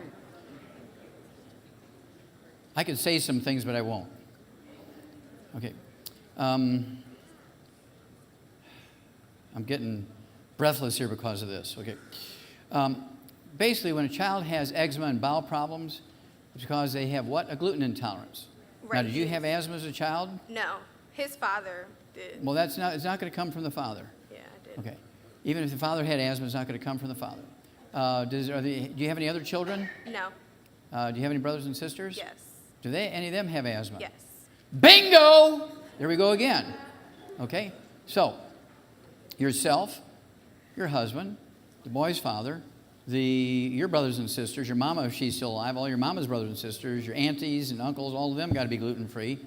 Speaker 2: I could say some things, but I won't. Okay. I'm getting breathless here because of this. Okay. Basically, when a child has eczema and bowel problems, it's because they have what? A gluten intolerance.
Speaker 9: Right.
Speaker 2: Now, did you have asthma as a child?
Speaker 9: No, his father did.
Speaker 2: Well, it's not going to come from the father.
Speaker 9: Yeah, I did.
Speaker 2: Okay. Even if the father had asthma, it's not going to come from the father. Do you have any other children?
Speaker 9: No.
Speaker 2: Do you have any brothers and sisters?
Speaker 9: Yes.
Speaker 2: Do any of them have asthma?
Speaker 9: Yes.
Speaker 2: Bingo! There we go again. Okay? So, yourself, your husband, the boy's father, your brothers and sisters, your mama, if she's still alive, all your mama's brothers and sisters, your aunties and uncles, all of them got to be gluten-free.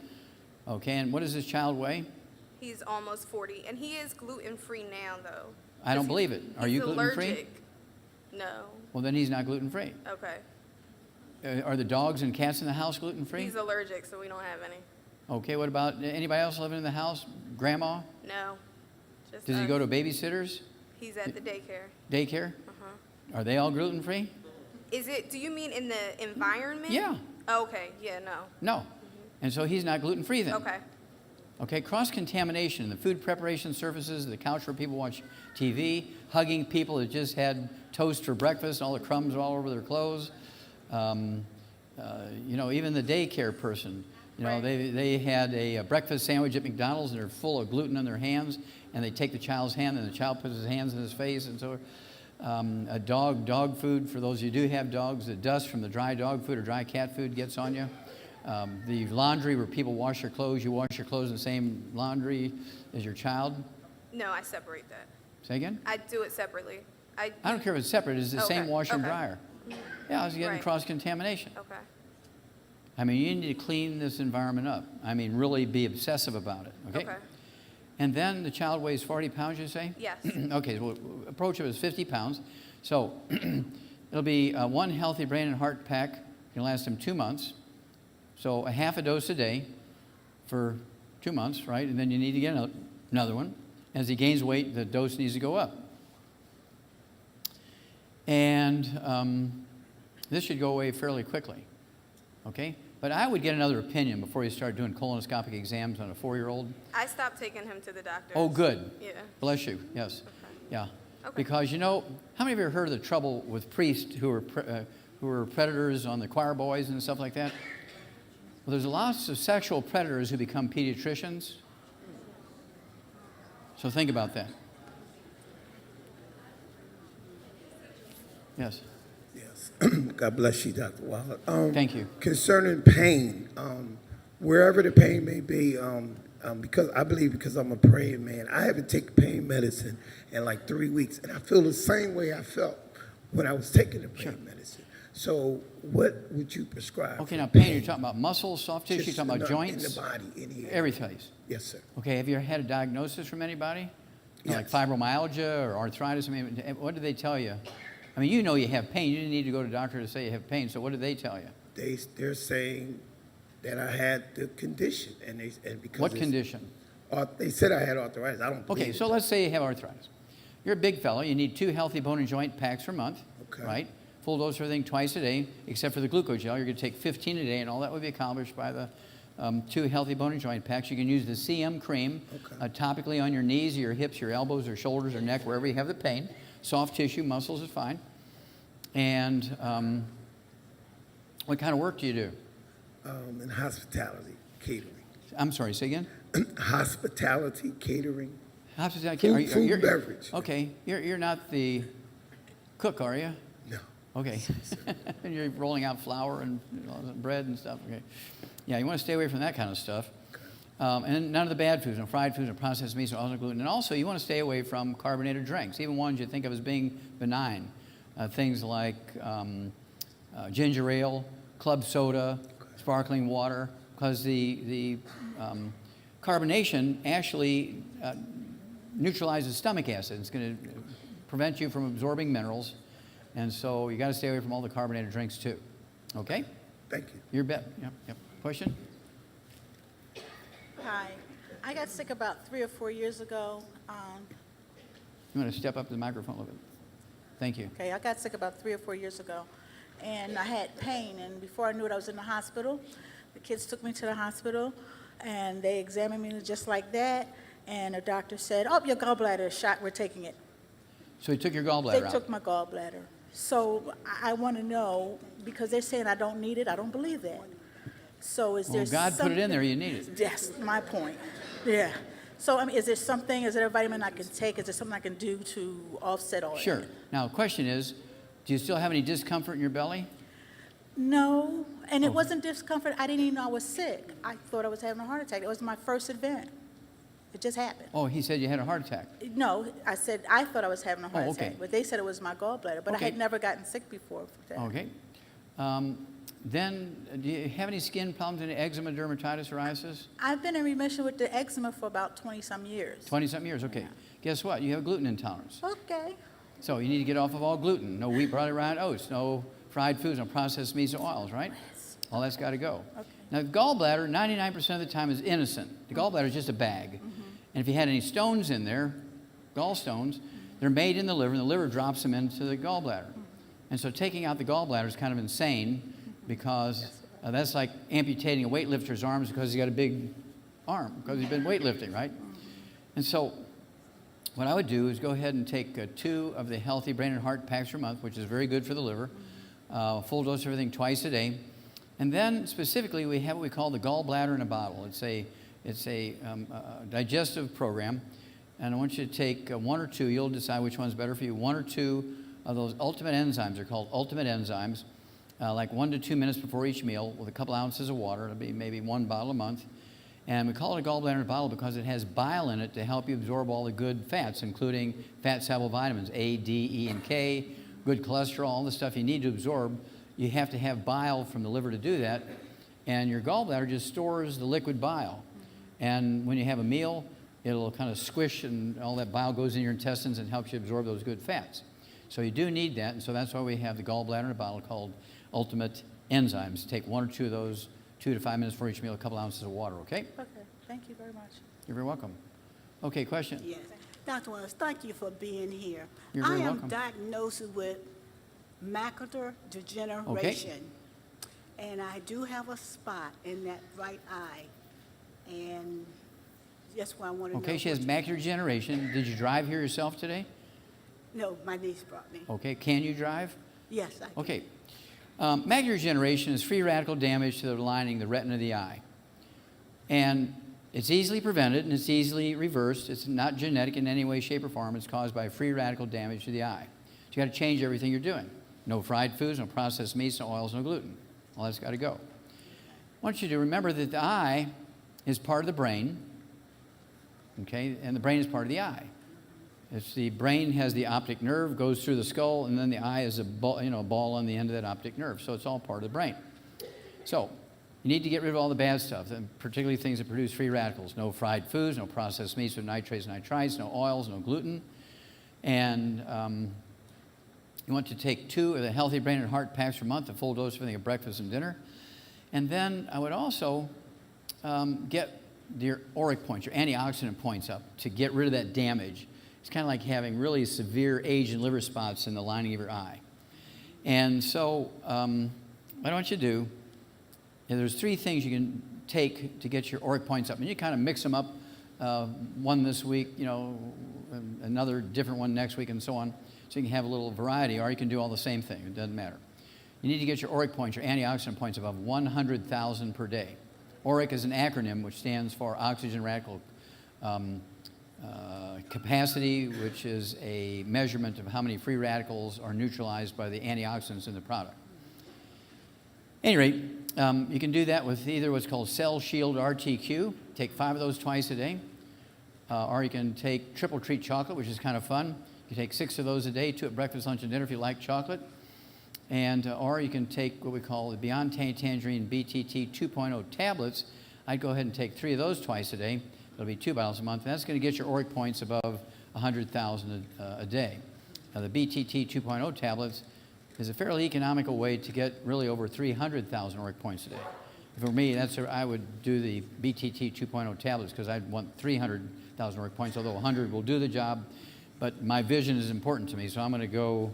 Speaker 2: Okay, and what does this child weigh?
Speaker 9: He's almost 40, and he is gluten-free now, though.
Speaker 2: I don't
Speaker 9: 'Cause
Speaker 2: believe it. Are
Speaker 9: he's
Speaker 2: you gluten-free?
Speaker 9: allergic. No.
Speaker 2: Well, then he's not gluten-free.
Speaker 9: Okay.
Speaker 2: Are the dogs and cats in the house gluten-free?
Speaker 9: He's allergic, so we don't have any.
Speaker 2: Okay, what about anybody else living in the house? Grandma?
Speaker 9: No. Just
Speaker 2: Does he
Speaker 9: us.
Speaker 2: go to babysitters?
Speaker 9: He's at the daycare.
Speaker 2: Daycare? Are they all gluten-free?
Speaker 9: Do you mean in the environment?
Speaker 2: Yeah.
Speaker 9: Oh, okay, yeah, no.
Speaker 2: No. And so he's not gluten-free then.
Speaker 9: Okay.
Speaker 2: Okay, cross-contamination in the food preparation surfaces, the couch where people watch TV, hugging people that just had toast for breakfast, all the crumbs are all over their clothes. Even the daycare person,
Speaker 9: Right.
Speaker 2: they had a breakfast sandwich at McDonald's and they're full of gluten on their hands, and they take the child's hand and the child puts his hands in his face and so Dog food, for those of you who do have dogs, the dust from the dry dog food or dry cat food gets on you. The laundry where people wash their clothes, you wash your clothes in the same laundry as your child.
Speaker 9: No, I separate that.
Speaker 2: Say again?
Speaker 9: I do it separately.
Speaker 2: I don't care if it's separate, it's the same washer and
Speaker 9: okay.
Speaker 2: dryer. Yeah, I was getting
Speaker 9: Right.
Speaker 2: cross-contamination.
Speaker 9: Okay.
Speaker 2: I mean, you need to clean this environment up. I mean, really be obsessive about it, okay?
Speaker 9: Okay.
Speaker 2: And then the child weighs 40 pounds, you say?
Speaker 9: Yes.
Speaker 2: Okay, well, approach it as 50 pounds. So it'll be one healthy brain and heart pack. Can last him 2 months. So a half a dose a day for 2 months, right? And then you need to get another one. As he gains weight, the dose needs to go up. And this should go away fairly quickly, okay? But I would get another opinion before you start doing colonoscopic exams on a 4-year-old.
Speaker 9: I stopped taking him to the doctor.
Speaker 2: Oh, good.
Speaker 9: Yeah.
Speaker 2: Bless you, yes.
Speaker 9: Okay.
Speaker 2: Yeah.
Speaker 9: Okay.
Speaker 2: Because, you know, how many of you have heard of the trouble with priests who are predators on the choir boys and stuff like that? Well, there's lots of sexual predators who become pediatricians. So think about that. Yes.
Speaker 10: Yes. God bless you, Dr. Wallach.
Speaker 2: Thank you.
Speaker 10: Concerning pain, wherever the pain may be, because I'm a praying man, I haven't taken pain medicine in like 3 weeks, and I feel the same way I felt when I was taking the pain medicine. So what would you prescribe?
Speaker 2: Okay, now pain, you're talking about muscles, soft tissue, you're
Speaker 10: Just
Speaker 2: talking about joints?
Speaker 10: in the body, in the
Speaker 2: Every place.
Speaker 10: Yes, sir.
Speaker 2: Okay, have you ever had a diagnosis from anybody?
Speaker 10: Yes.
Speaker 2: Like fibromyalgia or arthritis? I mean, what did they tell you? I mean, you know you have pain. You didn't need to go to a doctor to say you have pain. So what did they tell you?
Speaker 10: They're saying that I had the condition, and because
Speaker 2: What condition?
Speaker 10: They said I had arthritis. I don't believe
Speaker 2: Okay,
Speaker 10: it.
Speaker 2: so let's say you have arthritis. You're a big fellow. You need 2 healthy bone and joint packs per month,
Speaker 10: Okay.
Speaker 2: right? Full dose of everything twice a day, except for the glucogel. You're going to take 15 a day, and all that would be accomplished by the 2 healthy bone and joint packs. You can use the CM cream topically on your knees, your hips, your elbows, or shoulders, or neck, wherever you have the pain. Soft tissue, muscles is fine. And what kind of work do you do?
Speaker 10: In hospitality, catering.
Speaker 2: I'm sorry, say again?
Speaker 10: Hospitality, catering.
Speaker 2: Hospitality,
Speaker 10: Food and beverage.
Speaker 2: Okay, you're not the cook, are you?
Speaker 10: No.
Speaker 2: Okay. And you're rolling out flour and bread and stuff. Okay. Yeah, you want to stay away from that kind of stuff. And none of the bad foods, no fried foods, no processed meats, no gluten. And also, you want to stay away from carbonated drinks, even ones you think of as being benign. Things like ginger ale, club soda, sparkling water, because the carbonation actually neutralizes stomach acid. It's going to prevent you from absorbing minerals. And so you got to stay away from all the carbonated drinks too. Okay?
Speaker 10: Thank you.
Speaker 2: Your bet. Yep. Question?
Speaker 11: Hi. I got sick about 3 or 4 years ago.
Speaker 2: You want to step up to the microphone a little bit? Thank you.
Speaker 11: Okay, I got sick about 3 or 4 years ago, and I had pain, and before I knew it, I was in the hospital. The kids took me to the hospital, and they examined me just like that, and the doctor said, "Oh, your gallbladder is shot, we're taking it."
Speaker 2: So he took your gallbladder
Speaker 11: They
Speaker 2: out?
Speaker 11: took my gallbladder. So I want to know, because they're saying I don't need it, I don't believe that. So is there
Speaker 2: Well, God put it in
Speaker 11: something-
Speaker 2: there, you need it.
Speaker 11: Yes, my point. Yeah. So, I mean, is there something, is there a vitamin I can take? Is there something I can do to offset all
Speaker 2: Sure.
Speaker 11: that?
Speaker 2: Now, the question is, do you still have any discomfort in your belly?
Speaker 11: No, and it wasn't discomfort. I didn't even know I was sick. I thought I was having a heart attack. It was my first event. It just happened.
Speaker 2: Oh, he said you had a heart attack.
Speaker 11: No, I said I thought I was having a heart
Speaker 2: okay.
Speaker 11: attack, but they said it was my gallbladder. But I
Speaker 2: Okay.
Speaker 11: had never gotten sick before. For that.
Speaker 2: Okay. Then, do you have any skin problems, any eczema, dermatitis, psoriasis?
Speaker 11: I've been in remission with the eczema for about 20-some years.
Speaker 2: 20-something years, okay. Guess what? You have gluten intolerance.
Speaker 11: Okay.
Speaker 2: So you need to get off of all gluten. No wheat, barley, rye, and oats. No fried foods, no processed meats and oils, right? All that's got to go.
Speaker 11: Okay.
Speaker 2: Now, the gallbladder, 99% of the time, is innocent. The gallbladder is just a bag. And if you had any stones in there, gallstones, they're made in the liver, and the liver drops them into the gallbladder. And so taking out the gallbladder is kind of insane, because that's like amputating a weightlifter's arms because he's got a big arm, because he's been weightlifting, right? And so what I would do is go ahead and take 2 of the healthy brain and heart packs per month, which is very good for the liver, full dose of everything twice a day. And then specifically, we have what we call the gallbladder in a bottle. It's a digestive program, and I want you to take 1 or 2. You'll decide which one's better for you. 1 or 2 of those ultimate enzymes. They're called ultimate enzymes, like 1 to 2 minutes before each meal with a couple ounces of water. It'll be maybe 1 bottle a month. And we call it a gallbladder in a bottle because it has bile in it to help you absorb all the good fats, including fat-soluble vitamins, A, D, E, and K, good cholesterol, all the stuff you need to absorb. You have to have bile from the liver to do that. And your gallbladder just stores the liquid bile. And when you have a meal, it'll kind of squish and all that bile goes in your intestines and helps you absorb those good fats. So you do need that, and so that's why we have the gallbladder in a bottle called Ultimate Enzymes. Take 1 or 2 of those, 2 to 5 minutes for each meal, a couple ounces of water, okay?
Speaker 11: Okay, thank you very much.
Speaker 2: You're very welcome. Okay, question?
Speaker 12: Yes. Dr. Wallace, thank you for being here.
Speaker 2: You're very welcome.
Speaker 12: I am diagnosed with macular degeneration. And I do have a spot in that right eye. And that's why I want to know.
Speaker 2: Okay, she has macular degeneration. Did you drive here yourself today?
Speaker 12: No, my niece brought me.
Speaker 2: Okay, can you drive?
Speaker 12: Yes, I do.
Speaker 2: Okay. Macular degeneration is free radical damage to the lining, the retina of the eye. And it's easily prevented and it's easily reversed. It's not genetic in any way, shape, or form. It's caused by free radical damage to the eye. So you got to change everything you're doing. No fried foods, no processed meats, no oils, no gluten. All that's got to go. I want you to remember that the eye is part of the brain, okay, and the brain is part of the eye. It's the brain has the optic nerve, goes through the skull, and then the eye is a ball, a ball on the end of that optic nerve. So it's all part of the brain. So you need to get rid of all the bad stuff, and particularly things that produce free radicals. No fried foods, no processed meats with nitrates, nitrites, no oils, no gluten. And you want to take 2 of the Healthy Brain and Heart packs per month, a full dose of everything at breakfast and dinner. And then I would also get your auric points, your antioxidant points up to get rid of that damage. It's kind of like having really severe age and liver spots in the lining of your eye. And so what I want you to do, there's 3 things you can take to get your auric points up. And you kind of mix them up, one this week, another different one next week, and so on. So you can have a little variety, or you can do all the same thing. It doesn't matter. You need to get your auric points, your antioxidant points, above 100,000 per day. Auric is an acronym which stands for oxygen radical capacity, which is a measurement of how many free radicals are neutralized by the antioxidants in the product. At any rate, you can do that with either what's called Cell Shield RTQ. Take 5 of those twice a day. Or you can take triple treat chocolate, which is kind of fun. You take 6 of those a day, 2 at breakfast, lunch, and dinner if you like chocolate. And, or you can take what we call the Beyond Tangerine BTT 2.0 tablets. I'd go ahead and take 3 of those twice a day. It'll be 2 bottles a month. And that's going to get your auric points above 100,000 a day. Now, the BTT 2.0 tablets is a fairly economical way to get really over 300,000 auric points a day. For me, I would do the BTT 2.0 tablets because I'd want 300,000 auric points, although 100 will do the job. But my vision is important to me, so I'm going to go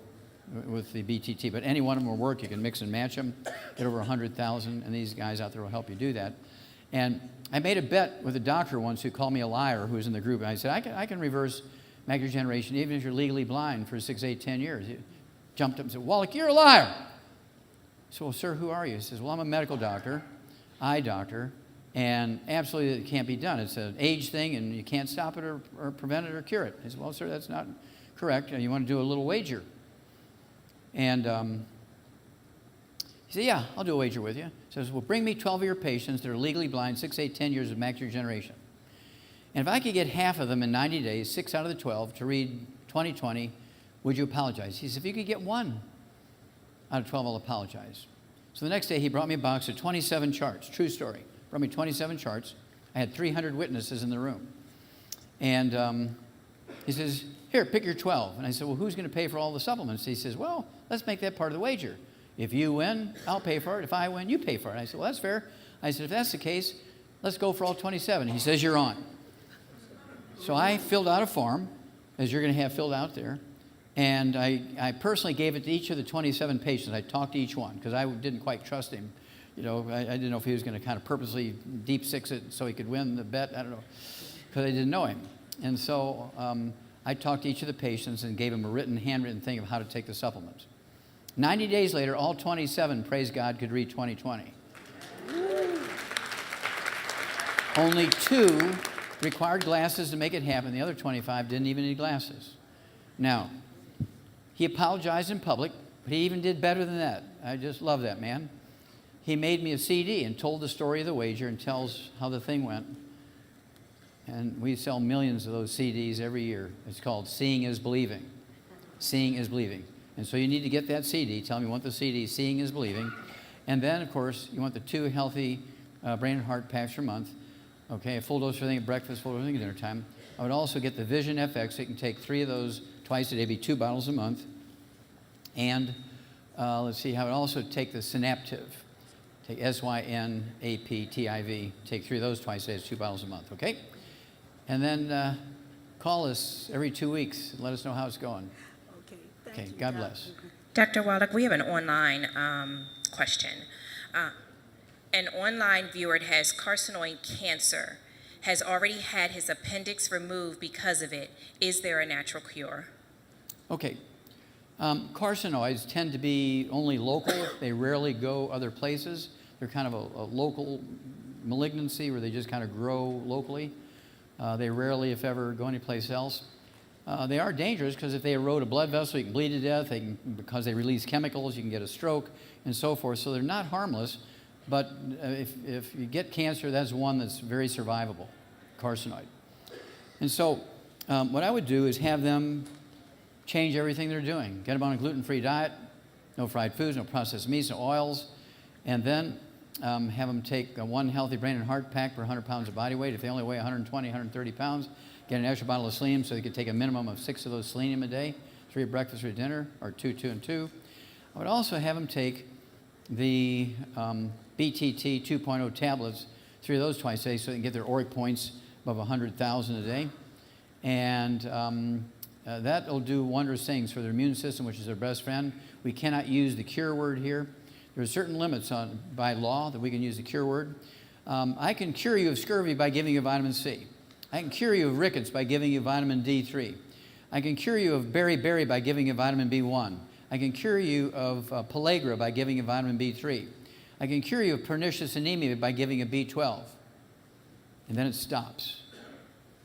Speaker 2: with the BTT. But any one of them will work. You can mix and match them, get over 100,000, and these guys out there will help you do that. And I made a bet with a doctor once who called me a liar who was in the group. And I said, I can reverse macular degeneration even if you're legally blind for 6, 8, 10 years. He jumped up and said, Wallach, you're a liar. I said, well, sir, who are you? He says, well, I'm a medical doctor, eye doctor, and absolutely it can't be done. It's an age thing, and you can't stop it or prevent it or cure it. I said, well, sir, that's not correct. You want to do a little wager. And he said, yeah, I'll do a wager with you. He says, well, bring me 12 of your patients that are legally blind, 6, 8, 10 years of macular degeneration. And if I could get half of them in 90 days, 6 out of the 12, to read 20/20, would you apologize? He said, if you could get 1 out of 12, I'll apologize. So the next day, he brought me a box of 27 charts, true story. Brought me 27 charts. I had 300 witnesses in the room. And he says, here, pick your 12. And I said, well, who's going to pay for all the supplements? He says, well, let's make that part of the wager. If you win, I'll pay for it. If I win, you pay for it. I said, well, that's fair. I said, if that's the case, let's go for all 27. He says, you're on. So I filled out a form, as you're going to have filled out there. And I personally gave it to each of the 27 patients. I talked to each one because I didn't quite trust him. I didn't know if he was going to kind of purposely deep six it so he could win the bet. I don't know, because I didn't know him. And so I talked to each of the patients and gave them a handwritten thing of how to take the supplements. 90 days later, all 27, praise God, could read 20/20. Only 2 required glasses to make it happen. The other 25 didn't even need glasses. Now, He apologized in public, but he even did better than that. I just love that man. He made me a CD and told the story of the wager and tells how the thing went. And we sell millions of those CDs every year. It's called Seeing is Believing. Seeing is Believing. And so you need to get that CD. Tell me you want the CD, Seeing is Believing. And then, of course, you want the 2 healthy brain and heart packs per month. Okay, a full dose for everything at breakfast, full dose at dinner time. I would also get the Vision FX. So you can take 3 of those twice a day, be 2 bottles a month. And let's see, I would also take the Synaptive. Take SYNAPTIV. Take 3 of those twice a day, 2 bottles a month, okay? And then call us every 2 weeks and let us know how it's going.
Speaker 12: Okay, thank
Speaker 2: Okay,
Speaker 12: you.
Speaker 2: God bless.
Speaker 13: Dr. Wallach, we have an online question. An online viewer has carcinoid cancer, has already had his appendix removed because of it. Is there a natural cure?
Speaker 2: Okay. Carcinoids tend to be only local. They rarely go other places. They're kind of a local malignancy where they just kind of grow locally. They rarely, if ever, go anyplace else. They are dangerous because if they erode a blood vessel, you can bleed to death. Because they release chemicals, you can get a stroke and so forth. So they're not harmless. But if you get cancer, that's one that's very survivable, carcinoid. And so what I would do is have them change everything they're doing. Get them on a gluten-free diet, no fried foods, no processed meats, no oils, and then have them take 1 healthy brain and heart pack per 100 pounds of body weight. If they only weigh 120, 130 pounds, get an extra bottle of selenium so they could take a minimum of 6 of those selenium a day, 3 at breakfast or dinner, or 2, 2, and 2. I would also have them take the BTT 2.0 tablets, 3 of those twice a day so they can get their ORIC points above 100,000 a day. And that will do wondrous things for their immune system, which is their best friend. We cannot use the cure word here. There are certain limits by law that we can use the cure word. I can cure you of scurvy by giving you vitamin C. I can cure you of rickets by giving you vitamin D3. I can cure you of beriberi by giving you vitamin B1. I can cure you of pellagra by giving you vitamin B3. I can cure you of pernicious anemia by giving you B12. And then it stops,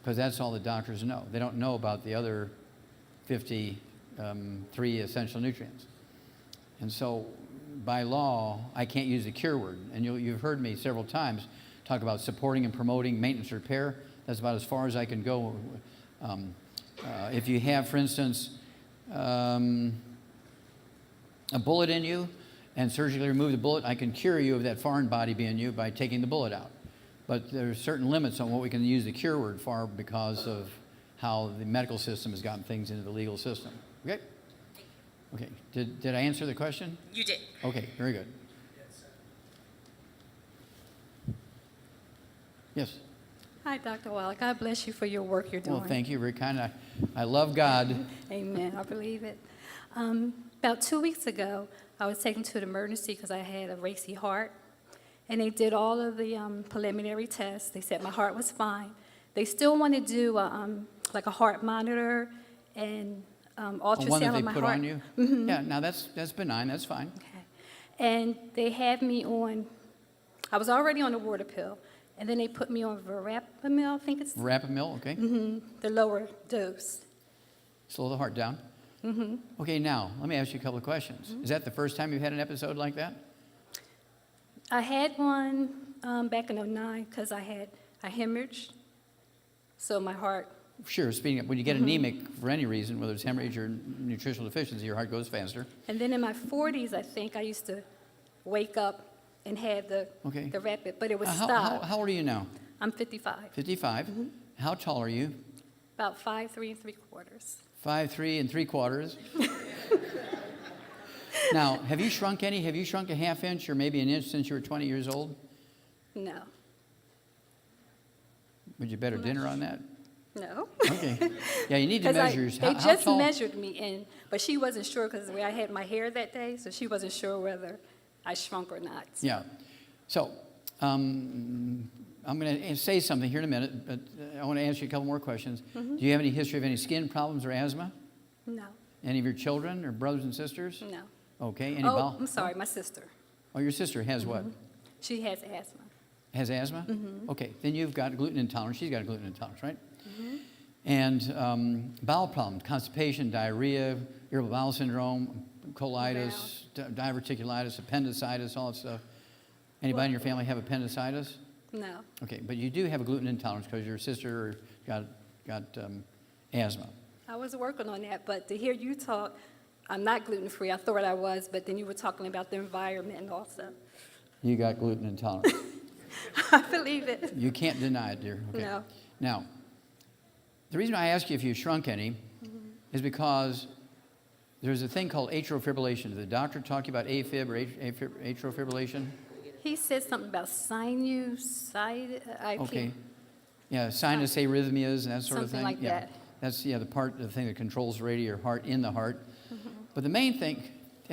Speaker 2: because that's all the doctors know. They don't know about the other 53 essential nutrients. And so by law, I can't use the cure word. And you've heard me several times talk about supporting and promoting maintenance repair. That's about as far as I can go. If you have, for instance, a bullet in you and surgically remove the bullet, I can cure you of that foreign body being you by taking the bullet out. But there are certain limits on what we can use the cure word for because of how the medical system has gotten things into the legal system. Okay? Okay. Did I answer the question?
Speaker 13: You did.
Speaker 2: Okay, very good. Yes.
Speaker 14: Hi, Dr. Wallach. God bless you for your work you're doing.
Speaker 2: Well, thank you. Very kind. I love God.
Speaker 14: Amen. I believe it. About 2 weeks ago, I was taken to the emergency because I had a racy heart. And they did all of the preliminary tests. They said my heart was fine. They still want to do like a heart monitor and ultrasound
Speaker 2: one that they
Speaker 14: on my
Speaker 2: put
Speaker 14: heart.
Speaker 2: on you?
Speaker 14: Mm-hmm.
Speaker 2: Yeah, now that's benign. That's fine.
Speaker 14: Okay. And they had me on, I was already on a water pill. And then they put me on verapamil, I think it's.
Speaker 2: Verapamil, okay.
Speaker 14: Mm-hmm, the lower dose.
Speaker 2: Slow the heart down.
Speaker 14: Mm-hmm.
Speaker 2: Okay, now, let me ask you a couple of questions.
Speaker 14: Mm-hmm.
Speaker 2: Is that the first time you've had an episode like that?
Speaker 14: I had one back in 2009 because I hemorrhaged. So my heart.
Speaker 2: Sure, speaking of, when you get anemic for any reason, whether it's hemorrhage or nutritional deficiency, your heart goes faster.
Speaker 14: And then in my 40s, I think I used to wake up and have the rapid, but it was stopped.
Speaker 2: How old are you now?
Speaker 14: I'm 55.
Speaker 2: 55.
Speaker 14: Mm-hmm.
Speaker 2: How tall are you?
Speaker 14: About 5'3" and 3/4.
Speaker 2: 5'3" and 3/4. Now, have you shrunk any? Have you shrunk a ½ inch or maybe an inch since you were 20 years old?
Speaker 14: No.
Speaker 2: Would you better dinner on that?
Speaker 14: No.
Speaker 2: Okay. Yeah, you need to measure.
Speaker 14: They just measured me, but she wasn't sure because the way I had my hair that day, so she wasn't sure whether I shrunk or not.
Speaker 2: Yeah. So I'm going to say something here in a minute, but I want to ask you a couple more questions.
Speaker 14: Mm-hmm.
Speaker 2: Do you have any history of any skin problems or asthma?
Speaker 14: No.
Speaker 2: Any of your children or brothers and sisters?
Speaker 14: No.
Speaker 2: Okay. Any
Speaker 14: I'm sorry, my sister.
Speaker 2: Oh, your sister has what?
Speaker 14: She has asthma.
Speaker 2: Has asthma?
Speaker 14: Mm-hmm.
Speaker 2: Okay. Then you've got gluten intolerance. She's got a gluten intolerance, right?
Speaker 14: Mm-hmm.
Speaker 2: And bowel problems, constipation, diarrhea, irritable bowel syndrome, colitis, diverticulitis, appendicitis, all that stuff. Anybody in your family have appendicitis?
Speaker 14: No.
Speaker 2: Okay, but you do have a gluten intolerance because your sister got asthma.
Speaker 14: I was working on that, but to hear you talk, I'm not gluten-free. I thought I was, but then you were talking about the environment also.
Speaker 2: You got gluten intolerance.
Speaker 14: I believe it.
Speaker 2: You can't deny it, dear. Okay.
Speaker 14: No.
Speaker 2: Now, the reason I ask you if you shrunk any is because there's a thing called atrial fibrillation. Did the doctor talk to you about AFib or atrial fibrillation?
Speaker 14: He said something about sinusitis.
Speaker 2: Okay. Yeah, sinus arrhythmias and that sort of thing.
Speaker 14: Something like
Speaker 2: yeah.
Speaker 14: that.
Speaker 2: That's the thing that controls the rate of your heart in the heart. But the main thing,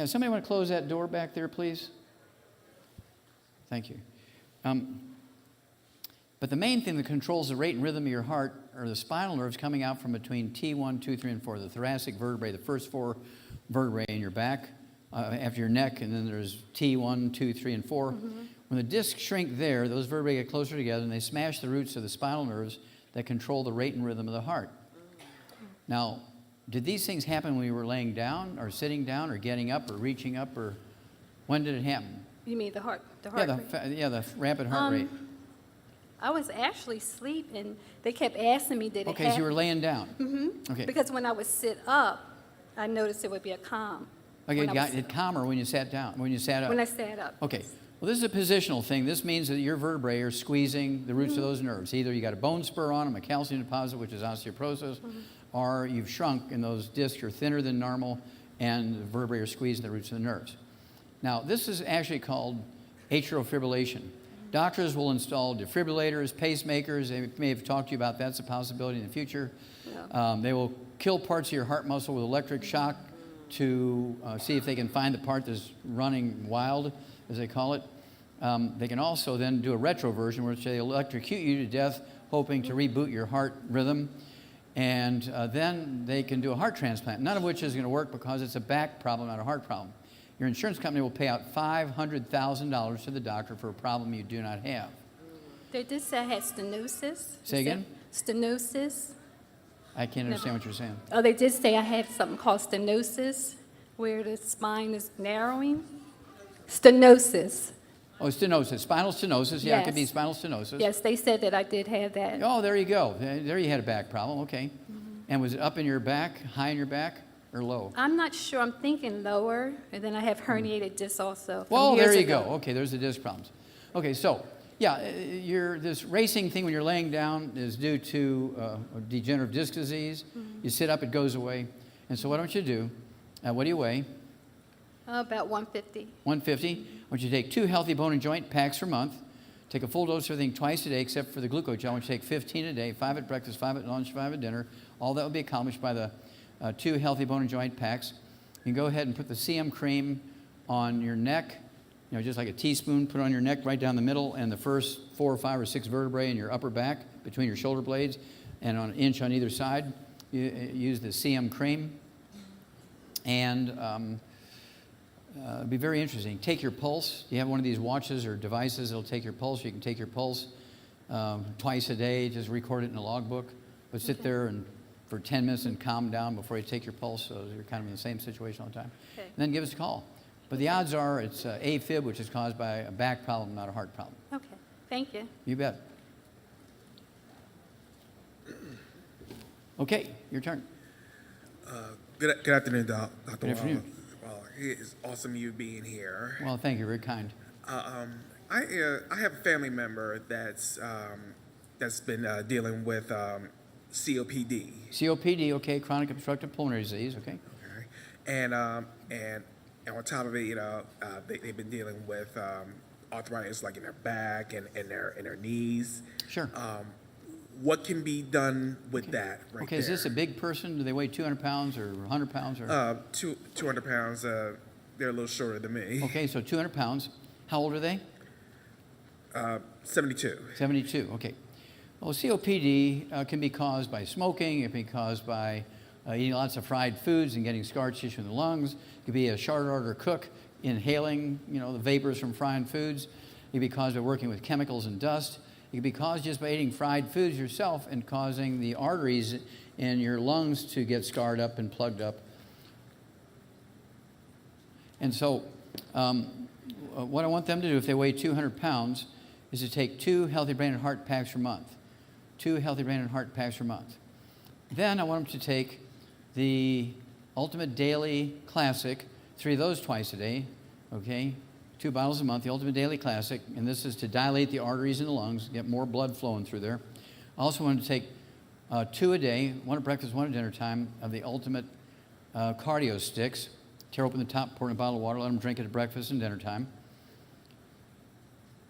Speaker 2: somebody want to close that door back there, please? Thank you. But the main thing that controls the rate and rhythm of your heart are the spinal nerves coming out from between T1, 2, 3, and 4, the thoracic vertebrae, the first 4 vertebrae in your back, after your neck, and then there's T1, 2, 3, and 4. When the discs shrink there, those vertebrae get closer together, and they smash the roots of the spinal nerves that control the rate and rhythm of the heart. Now, did these things happen when you were laying down, or sitting down, or getting up, or reaching up, or when did it happen?
Speaker 14: You mean the heart
Speaker 2: Yeah,
Speaker 14: rate?
Speaker 2: the rapid heart rate.
Speaker 14: I was actually sleeping. They kept asking me, did it happen?
Speaker 2: Okay, so you were laying down. Okay.
Speaker 14: Because when I would sit up, I noticed it would be a calm.
Speaker 2: Okay, it calmer when you sat down, when you sat up.
Speaker 14: When I sat up.
Speaker 2: Okay. Well, this is a positional thing. This means that your vertebrae are squeezing the roots of those nerves. Either you got a bone spur on them, a calcium deposit, which is osteoporosis, or you've shrunk and those discs are thinner than normal and the vertebrae are squeezing the roots of the nerves. Now, this is actually called atrial fibrillation. Doctors will install defibrillators, pacemakers. They may have talked to you about that's a possibility in the future. Yeah. They will kill parts of your heart muscle with electric shock to see if they can find the part that's running wild, as they call it. They can also then do a retroversion, which they electrocute you to death, hoping to reboot your heart rhythm. And then they can do a heart transplant, none of which is going to work because it's a back problem, not a heart problem. Your insurance company will pay out $500,000 to the doctor for a problem you do not have.
Speaker 14: They did say I had stenosis.
Speaker 2: Say again?
Speaker 14: Stenosis.
Speaker 2: I can't understand what you're saying.
Speaker 14: Oh, they did say I had something called stenosis, where the spine is narrowing. Stenosis.
Speaker 2: Oh, stenosis, spinal stenosis. Yeah, it could be
Speaker 14: Yes.
Speaker 2: spinal stenosis.
Speaker 14: Yes, they said that I did have that.
Speaker 2: Oh, there you go. There you had a back problem. Okay. And was it up in your back, high in your back, or low?
Speaker 14: I'm not sure. I'm thinking lower, and then I have herniated discs also. from
Speaker 2: Well,
Speaker 14: years
Speaker 2: there you
Speaker 14: ago.
Speaker 2: go. Okay, there's the disc problems. Okay, so, yeah, this racing thing when you're laying down is due to degenerative disc disease. You sit up, it goes away. And so what I want you to do, what do you weigh?
Speaker 14: About 150.
Speaker 2: 150. I want you to take 2 healthy bone and joint packs per month. Take a full dose of everything twice a day except for the glucose gel. I want you to take 15 a day, 5 at breakfast, 5 at lunch, 5 at dinner. All that will be accomplished by the 2 healthy bone and joint packs. You can go ahead and put the CM cream on your neck, just like a teaspoon, put it on your neck right down the middle and the first 4 or 5 or 6 vertebrae in your upper back between your shoulder blades and on an inch on either side. You use the CM cream. And it'd be very interesting. Take your pulse. You have one of these watches or devices that'll take your pulse. You can take your pulse twice a day. Just record it in a logbook. But sit there and for 10 minutes and calm down before you take your pulse, so you're kind of in the same situation all the time. Okay. And then give us a call. But the odds are it's AFib, which is caused by a back problem, not a heart problem.
Speaker 14: Okay. Thank you.
Speaker 2: You bet. Okay, your turn.
Speaker 15: Good afternoon, Dr.
Speaker 2: Good afternoon.
Speaker 15: Wallach. It's awesome you being here.
Speaker 2: Well, thank you. Very kind.
Speaker 15: I have a family member that's been dealing with COPD.
Speaker 2: COPD, okay, chronic obstructive pulmonary disease, okay.
Speaker 15: Okay, and on top of it, they've been dealing with arthritis, like in their back and in their knees.
Speaker 2: Sure.
Speaker 15: What can be done with that right
Speaker 2: Okay,
Speaker 15: there?
Speaker 2: is this a big person? Do they weigh 200 pounds or 100 pounds? Or?
Speaker 15: 200 pounds. They're a little shorter than me.
Speaker 2: Okay, so 200 pounds. How old are they?
Speaker 15: 72.
Speaker 2: 72, okay. Well, COPD can be caused by smoking. It can be caused by eating lots of fried foods and getting scar tissue in the lungs. It could be a chartered order cook inhaling, the vapors from frying foods. It could be caused by working with chemicals and dust. It could be caused just by eating fried foods yourself and causing the arteries in your lungs to get scarred up and plugged up. And so what I want them to do if they weigh 200 pounds is to take 2 healthy brain and heart packs per month. 2 healthy brain and heart packs per month. Then I want them to take the Ultimate Daily Classic, 3 of those twice a day, okay? 2 bottles a month, the Ultimate Daily Classic, and this is to dilate the arteries in the lungs, get more blood flowing through there. I also want to take 2 a day, 1 at breakfast, 1 at dinner time, of the Ultimate Cardio Sticks. Tear open the top, pour in a bottle of water, let them drink it at breakfast and dinner time.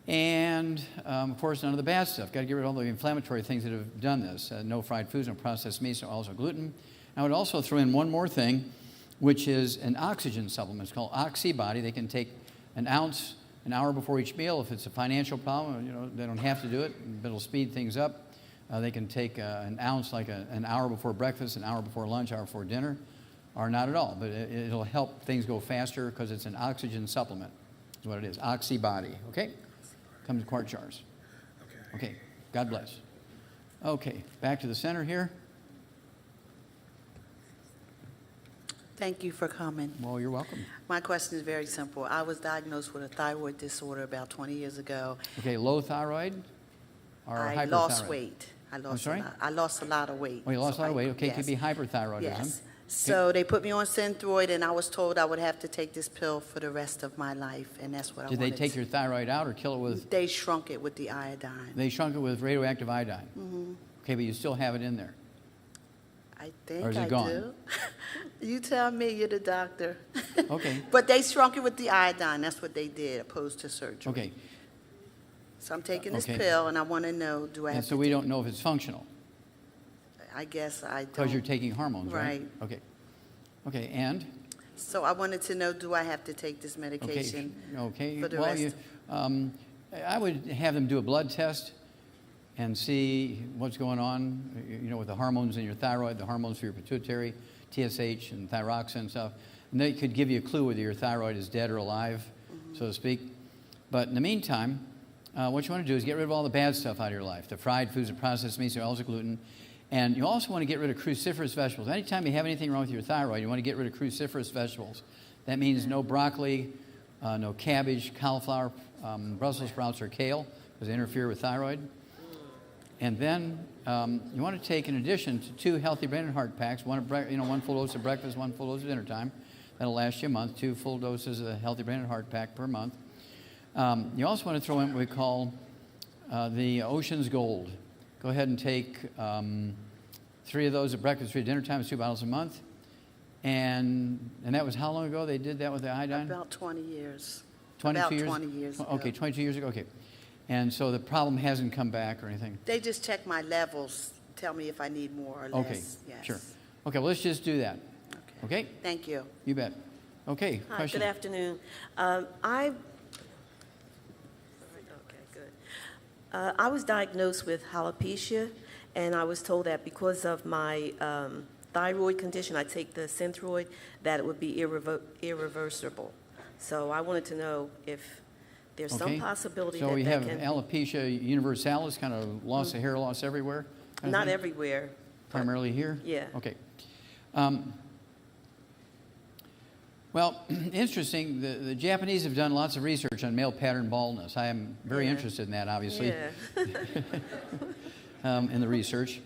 Speaker 2: And, of course, none of the bad stuff. Got to get rid of all the inflammatory things that have done this. No fried foods, no processed meats, no also gluten. I would also throw in one more thing, which is an oxygen supplement. It's called Youngevity. They can take an ounce an hour before each meal. If it's a financial problem, you know, they don't have to do it, but it'll speed things up. They can take an ounce like an hour before breakfast, an hour before lunch, hour before dinner, or not at all. But it'll help things go faster because it's an oxygen supplement. That's what it is, Youngevity, okay? Comes in quart jars. Okay, God bless. Okay, back to the center here.
Speaker 16: Thank you for coming.
Speaker 2: Well, you're welcome.
Speaker 16: My question is very simple. I was diagnosed with a thyroid disorder about 20 years ago.
Speaker 2: Okay, low thyroid or hyperthyroid?
Speaker 16: I lost weight. I
Speaker 2: I'm sorry?
Speaker 16: I lost a lot of weight.
Speaker 2: Oh, you lost a lot of weight. Okay, it
Speaker 16: yes.
Speaker 2: could be hyperthyroidism.
Speaker 16: Yes.
Speaker 2: Okay.
Speaker 16: So they put me on Synthroid, and I was told I would have to take this pill for the rest of my life, and that's what I
Speaker 2: Did
Speaker 16: wanted.
Speaker 2: they take your thyroid out or kill it with?
Speaker 16: They shrunk it with the iodine.
Speaker 2: They shrunk it with radioactive iodine.
Speaker 16: Mm-hmm.
Speaker 2: Okay, but you still have it in there.
Speaker 16: I think
Speaker 2: Or is it
Speaker 16: I
Speaker 2: gone?
Speaker 16: do. You tell me, you're the doctor.
Speaker 2: Okay.
Speaker 16: But they shrunk it with the iodine. That's what they did, opposed to surgery.
Speaker 2: Okay.
Speaker 16: So I'm taking this
Speaker 2: Okay.
Speaker 16: pill, and I want to know, do I
Speaker 2: And
Speaker 16: have
Speaker 2: so we don't know if it's functional
Speaker 16: I guess I don't.
Speaker 2: because you're taking hormones, right?
Speaker 16: Right.
Speaker 2: Okay. Okay, and?
Speaker 16: So I wanted to know, do I have to take this medication
Speaker 2: Okay.
Speaker 16: for the
Speaker 2: Well,
Speaker 16: rest?
Speaker 2: I would have them do a blood test and see what's going on, you know, with the hormones in your thyroid, the hormones for your pituitary, TSH and thyroxine and stuff. And they could give you a clue whether your thyroid is dead or alive, so to speak. But in the meantime, what you want to do is get rid of all the bad stuff out of your life, the fried foods, the processed meats, the oils, the gluten. And you also want to get rid of cruciferous vegetables. Anytime you have anything wrong with your thyroid, you want to get rid of cruciferous vegetables. That means no broccoli, no cabbage, cauliflower, Brussels sprouts, or kale, because they interfere with thyroid. And then you want to take, in addition to 2 healthy brain and heart packs, one full dose at breakfast, 1 full dose at dinner time. That'll last you a month, 2 full doses of the healthy brain and heart pack per month. You also want to throw in what we call the Ocean's Gold. Go ahead and take 3 of those at breakfast, 3 at dinner time, 2 bottles a month. And that was how long ago they did that with the iodine?
Speaker 16: About 20 years.
Speaker 2: 22
Speaker 16: about
Speaker 2: years?
Speaker 16: 20 years ago.
Speaker 2: Okay, 22 years ago, okay. And so the problem hasn't come back or anything?
Speaker 16: They just check my levels, tell me if I need more or less.
Speaker 2: Okay,
Speaker 16: Yes.
Speaker 2: sure. Okay, well, let's just do that. Okay?
Speaker 16: Thank you.
Speaker 2: You bet. Okay,
Speaker 17: Hi,
Speaker 2: question?
Speaker 17: good afternoon. I was diagnosed with alopecia, and I was told that because of my thyroid condition, I take the Synthroid, that it would be irreversible. So I wanted to know if there's some possibility
Speaker 2: so
Speaker 17: that
Speaker 2: you
Speaker 17: that
Speaker 2: have
Speaker 17: can...
Speaker 2: alopecia universalis, kind of loss of hair loss everywhere? kind of
Speaker 17: Not
Speaker 2: thing?
Speaker 17: everywhere.
Speaker 2: Primarily here?
Speaker 17: Yeah.
Speaker 2: Okay. Well, interesting, the Japanese have done lots of research on male pattern baldness. I am very interested in that, obviously, in the research.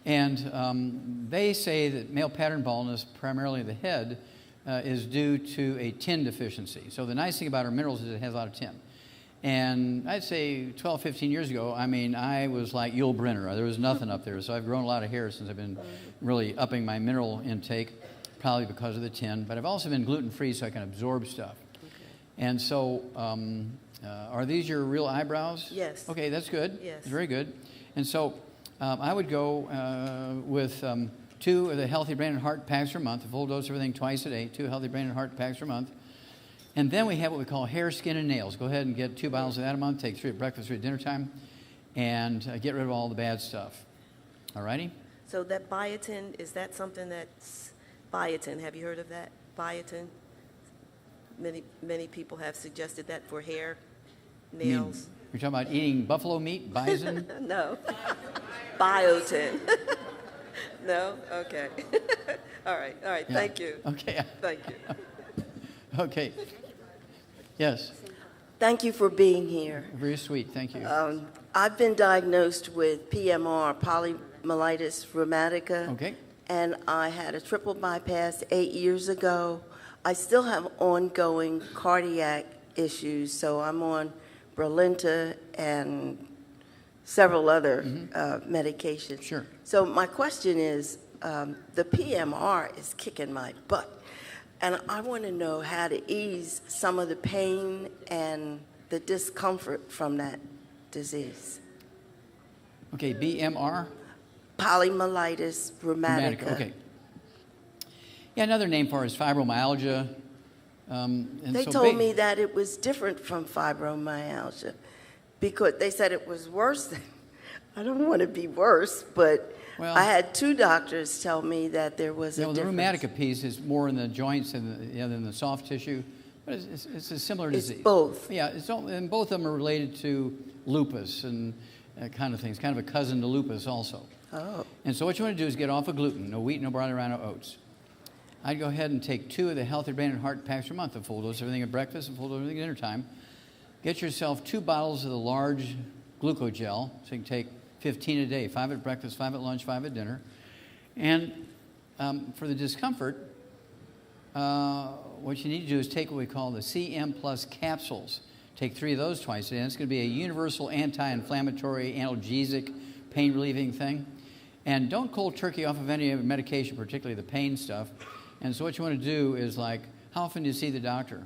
Speaker 2: And they say that male pattern baldness, primarily the head, is due to a tin deficiency. So the nice thing about our minerals is it has a lot of tin. And I'd say 12, 15 years ago, I mean, I was like Yul Brynner. There was nothing up there. So I've grown a lot of hair since I've been really upping my mineral intake, probably because of the tin. But I've also been gluten-free so I can absorb stuff. Okay. And so are these your real eyebrows?
Speaker 17: Yes.
Speaker 2: Okay, that's good.
Speaker 17: Yes.
Speaker 2: Very good. And so I would go with 2 of the Healthy Brain and Heart packs per month, a full dose of everything twice a day, 2 Healthy Brain and Heart packs per month. And then we have what we call hair, skin, and nails. Go ahead and get 2 bottles of that a month, take 3 at breakfast, 3 at dinner time, and get rid of all the bad stuff. All righty?
Speaker 17: So that biotin, is that something that's biotin? Have you heard of that? Biotin? Many people have suggested that for hair, nails.
Speaker 2: You're talking about eating buffalo meat, bison?
Speaker 17: No. Biotin. No? Okay. All right.
Speaker 2: Yeah.
Speaker 17: Thank you.
Speaker 2: Okay.
Speaker 17: Thank you.
Speaker 2: Okay. Yes.
Speaker 17: Thank you for being here.
Speaker 2: Very sweet. Thank you.
Speaker 17: I've been diagnosed with PMR, polymyelitis rheumatica.
Speaker 2: Okay.
Speaker 17: And I had a triple bypass 8 years ago. I still have ongoing cardiac issues, so I'm on Brilinta and several other medications.
Speaker 2: Sure.
Speaker 17: So my question is, the PMR is kicking my butt, and I want to know how to ease some of the pain and the discomfort from that disease.
Speaker 2: Okay, BMR?
Speaker 17: Polymyelitis rheumatica.
Speaker 2: Okay. Yeah, another name for it is fibromyalgia.
Speaker 17: They told me that it was different from fibromyalgia because they said it was worse than, I don't want to be worse, but I had 2 doctors tell me that there was a difference.
Speaker 2: The rheumatica piece is more in the joints than the soft tissue, but it's a similar disease.
Speaker 17: It's both.
Speaker 2: Yeah, and both of them are related to lupus and kind of things, kind of a cousin to lupus also.
Speaker 17: Oh.
Speaker 2: And so what you want to do is get off of gluten, no wheat, no barley, rye, no oats. I'd go ahead and take 2 of the Healthy Brain and Heart packs per month, a full dose of everything at breakfast and full dose of everything at dinner time. Get yourself 2 bottles of the large glucogel, so you can take 15 a day, 5 at breakfast, 5 at lunch, 5 at dinner. And for the discomfort, what you need to do is take what we call the CM Plus capsules. Take 3 of those twice a day. And it's going to be a universal anti-inflammatory, analgesic, pain-relieving thing. And don't cold turkey off of any medication, particularly the pain stuff. And so what you want to do is, like, how often do you see the doctor?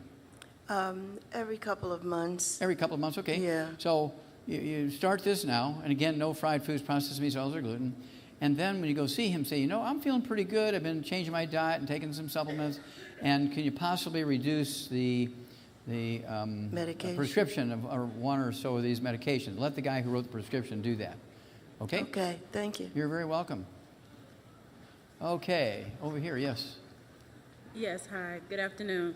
Speaker 17: Every couple of months.
Speaker 2: Every couple of months, okay.
Speaker 17: Yeah.
Speaker 2: So you start this now, and again, no fried foods, processed meats, oils, or gluten. And then when you go see him, say, you know, I'm feeling pretty good. I've been changing my diet and taking some supplements. And can you possibly reduce the
Speaker 17: medication
Speaker 2: prescription of or 1 or so of these medications? Let the guy who wrote the prescription do that. Okay?
Speaker 17: Okay, thank you.
Speaker 2: You're very welcome. Okay, over here, yes.
Speaker 6: Yes, hi, good afternoon.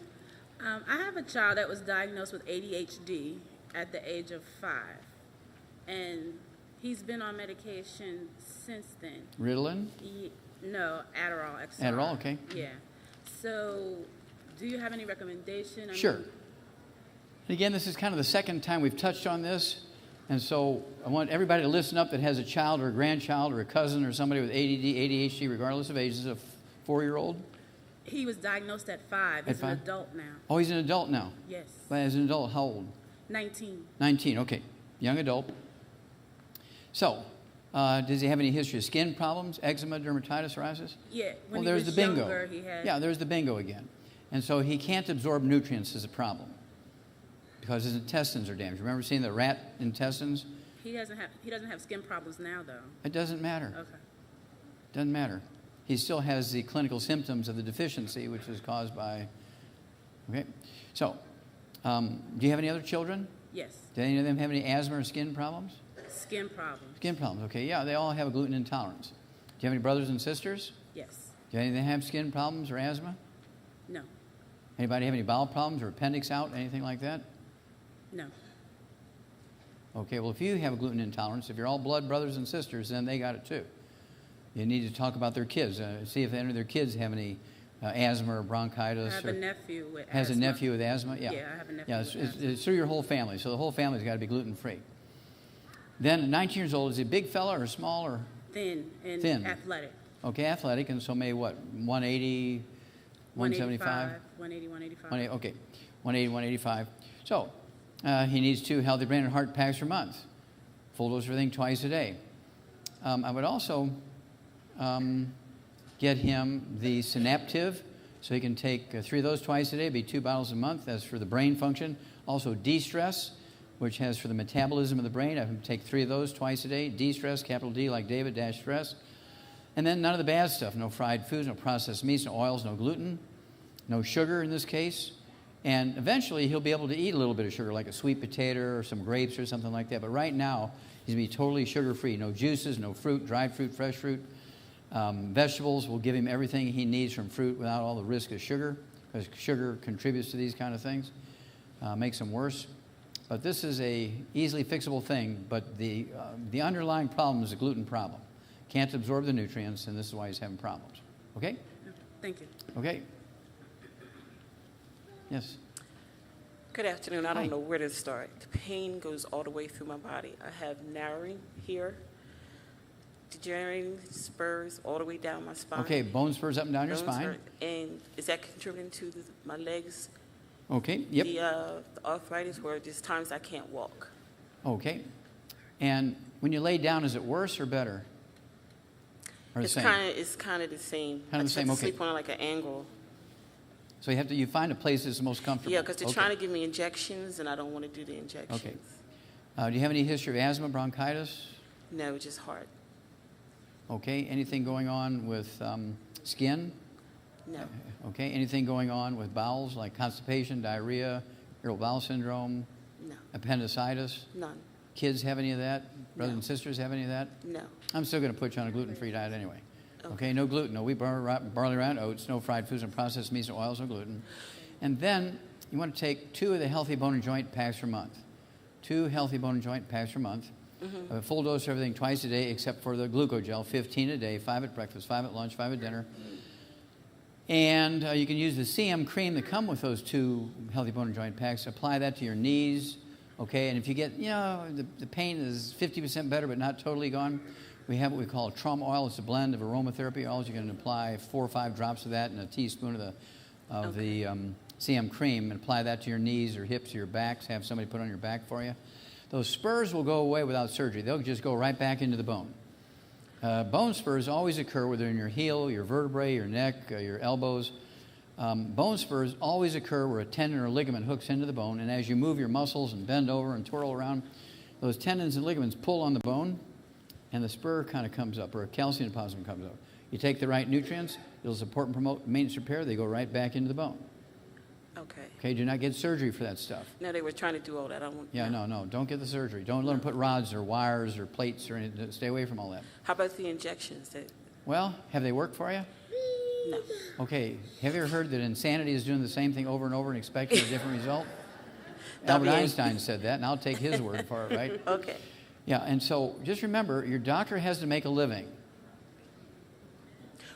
Speaker 6: I have a child that was diagnosed with ADHD at the age of 5, and he's been on medication since then.
Speaker 2: Ritalin?
Speaker 6: No, Adderall. XR.
Speaker 2: Adderall, okay.
Speaker 6: Yeah. So, do you have any recommendation?
Speaker 2: Sure. And again, this is kind of the second time we've touched on this, and so I want everybody to listen up that has a child or a grandchild or a cousin or somebody with ADD, ADHD, regardless of age. This is a 4-year-old?
Speaker 6: He was diagnosed at 5. He's an adult now.
Speaker 2: Oh, he's an adult now?
Speaker 6: Yes.
Speaker 2: But as an adult, how old?
Speaker 6: 19.
Speaker 2: 19, okay. Young adult. So, does he have any history of skin problems, eczema, dermatitis, psoriasis?
Speaker 6: Yeah.
Speaker 2: Well, there's the bingo. Yeah, there's the bingo again. And so he can't absorb nutrients is a problem because his intestines are damaged. Remember seeing the rat intestines?
Speaker 6: He doesn't have skin problems now, though.
Speaker 2: It doesn't matter.
Speaker 6: Okay.
Speaker 2: Doesn't matter. He still has the clinical symptoms of the deficiency, which is caused by. Okay. So, do you have any other children?
Speaker 6: Yes.
Speaker 2: Do any of them have any asthma or skin problems?
Speaker 6: Skin problems.
Speaker 2: Skin problems. Okay. Yeah, they all have a gluten intolerance. Do you have any brothers and sisters?
Speaker 6: Yes.
Speaker 2: Do any of them have skin problems or asthma?
Speaker 6: No.
Speaker 2: Anybody have any bowel problems or appendix out, anything like that?
Speaker 6: No.
Speaker 2: Okay, well, if you have a gluten intolerance, if you're all blood brothers and sisters, then they got it too. You need to talk about their kids, see if any of their kids have any asthma or bronchitis.
Speaker 6: I have a nephew with asthma.
Speaker 2: Has a nephew with asthma? Yeah.
Speaker 6: Yeah, I have a nephew
Speaker 2: with asthma. It's through your whole family, so the whole family's got to be gluten-free. Then, 19 years old, is he a big fella or small or?
Speaker 6: Thin and
Speaker 2: thin.
Speaker 6: athletic.
Speaker 2: Okay, athletic, and so maybe what, 180, 175?
Speaker 6: 180, 185.
Speaker 2: Okay, 180, 185. So, he needs 2 Healthy Brain and Heart packs per month. Full dose of everything twice a day. I would also get him the Synaptive, so he can take 3 of those twice a day, be 2 bottles a month. That's for the brain function. Also, De-Stress, which has for the metabolism of the brain. I have him take 3 of those twice a day. De-Stress, capital D like David, dash stress. And then none of the bad stuff. No fried foods, no processed meats, no oils, no gluten, no sugar in this case. And eventually he'll be able to eat a little bit of sugar, like a sweet potato or some grapes or something like that. But right now, he's going to be totally sugar-free. No juices, no fruit, dried fruit, fresh fruit. Vegetables will give him everything he needs from fruit without all the risk of sugar, because sugar contributes to these kind of things, makes them worse. But this is a easily fixable thing, but the underlying problem is a gluten problem. Can't absorb the nutrients, and this is why he's having problems. Okay?
Speaker 6: Thank you.
Speaker 2: Okay. Yes.
Speaker 18: Good afternoon. I
Speaker 2: Hi.
Speaker 18: don't know where to start. The pain goes all the way through my body. I have narrowing here, degenerating spurs all the way down my spine.
Speaker 2: Okay, bone spurs up and down your
Speaker 18: Bones
Speaker 2: spine.
Speaker 18: hurt. And is that contributing to my legs?
Speaker 2: Okay, yep.
Speaker 18: The arthritis, where there's times I can't walk.
Speaker 2: Okay. And when you lay down, is it worse or better? Or the
Speaker 18: It's
Speaker 2: same?
Speaker 18: kind of the same.
Speaker 2: Kind of the same,
Speaker 18: I
Speaker 2: okay.
Speaker 18: sleep on like an angle.
Speaker 2: So you find a place that's most comfortable.
Speaker 18: Yeah, because they're
Speaker 2: Okay.
Speaker 18: trying to give me injections, and I don't want to do the injections.
Speaker 2: Okay. Do you have any history of asthma, bronchitis?
Speaker 18: No, just heart.
Speaker 2: Okay. Anything going on with skin?
Speaker 18: No.
Speaker 2: Okay. Anything going on with bowels, like constipation, diarrhea, irritable bowel syndrome?
Speaker 18: No.
Speaker 2: Appendicitis?
Speaker 18: None.
Speaker 2: Kids have any of that? Brothers and sisters have any of that?
Speaker 18: No.
Speaker 2: I'm still going to put you on a gluten-free diet anyway. Okay, no gluten, no wheat, barley, rye, and oats, no fried foods and processed meats and oils, no gluten. And then you want to take 2 of the healthy bone and joint packs per month. 2 healthy bone and joint packs per month. A full dose of everything twice a day except for the glucogel, 15 a day, 5 at breakfast, 5 at lunch, 5 at dinner. And you can use the CM cream that come with those 2 healthy bone and joint packs. Apply that to your knees, okay? And if you get, the pain is 50% better but not totally gone, we have what we call trauma oil. It's a blend of aromatherapy oils. You can apply 4 or 5 drops of that and a teaspoon of the CM cream and apply that to your knees or hips or your backs. Have somebody put on your back for you. Those spurs will go away without surgery. They'll just go right back into the bone. Bone spurs always occur whether in your heel, your vertebrae, your neck, your elbows. Bone spurs always occur where a tendon or ligament hooks into the bone, and as you move your muscles and bend over and twirl around, those tendons and ligaments pull on the bone, and the spur kind of comes up, or a calcium deposit comes up. You take the right nutrients, it'll support and promote maintenance repair, they go right back into the bone.
Speaker 18: Okay.
Speaker 2: Okay, do not get surgery for that stuff.
Speaker 18: No, they were trying to do all that. I want.
Speaker 2: Yeah, no, don't get the surgery. Don't let them put rods or wires or plates or anything. Stay away from all that.
Speaker 18: How about the injections?
Speaker 2: Well, have they worked for you?
Speaker 18: No.
Speaker 2: Okay, have you ever heard that insanity is doing the same thing over and over and expecting a different result?
Speaker 18: That'd
Speaker 2: Albert
Speaker 18: be-
Speaker 2: Einstein said that, and I'll take his word for it, right?
Speaker 18: Okay.
Speaker 2: Yeah, and so just remember, your doctor has to make a living.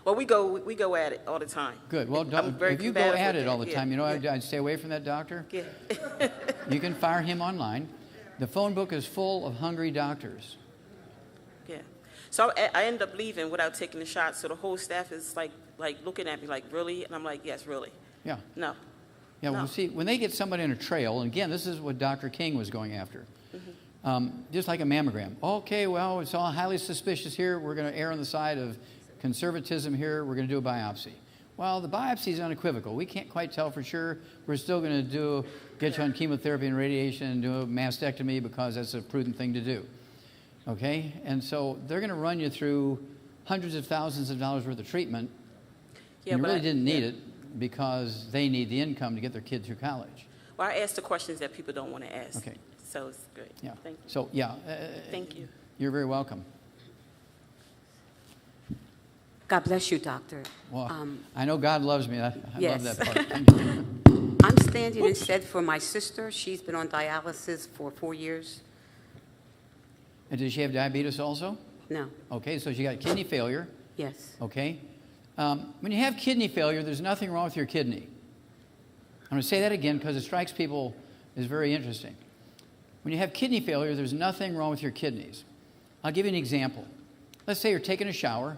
Speaker 18: Well, we go at it all the time.
Speaker 2: Good. Well,
Speaker 18: I'm very
Speaker 2: if you go
Speaker 18: combative
Speaker 2: at
Speaker 18: with
Speaker 2: it all
Speaker 18: that.
Speaker 2: the time,
Speaker 18: Yeah.
Speaker 2: I'd stay away from that doctor.
Speaker 18: Yeah.
Speaker 2: You can fire him online. The phone book is full of hungry doctors.
Speaker 18: Yeah. So I ended up leaving without taking the shot. So the whole staff is like looking at me like, really? And I'm like, yes, really.
Speaker 2: Yeah.
Speaker 18: No.
Speaker 2: Yeah,
Speaker 18: No.
Speaker 2: well, see, when they get somebody on a trail, and again, this is what Dr. King was going after, just like a mammogram. Okay, well, it's all highly suspicious here. We're going to err on the side of conservatism here. We're going to do a biopsy. Well, the biopsy is unequivocal. We can't quite tell for sure. We're still going to get you on chemotherapy and radiation and do a mastectomy because that's a prudent thing to do. Okay? And so they're going to run you through hundreds of thousands of dollars worth of treatment.
Speaker 18: Yeah,
Speaker 2: and you
Speaker 18: but
Speaker 2: really
Speaker 18: I-
Speaker 2: didn't need
Speaker 18: yeah.
Speaker 2: it because they need the income to get their kid through college.
Speaker 18: Well, I asked the questions that people don't want to ask.
Speaker 2: Okay.
Speaker 18: So it's great.
Speaker 2: Yeah.
Speaker 18: Thank you.
Speaker 2: So, yeah.
Speaker 18: Thank you.
Speaker 2: You're very welcome.
Speaker 19: God bless you, Doctor.
Speaker 2: Well, I know God loves me. I
Speaker 19: yes.
Speaker 2: love that part.
Speaker 19: I'm standing instead for my sister. She's been on dialysis for 4 years.
Speaker 2: And does she have diabetes also?
Speaker 19: No.
Speaker 2: Okay, so she got kidney failure.
Speaker 19: Yes.
Speaker 2: Okay. When you have kidney failure, there's nothing wrong with your kidney. I'm going to say that again because it strikes people as very interesting. When you have kidney failure, there's nothing wrong with your kidneys. I'll give you an example. Let's say you're taking a shower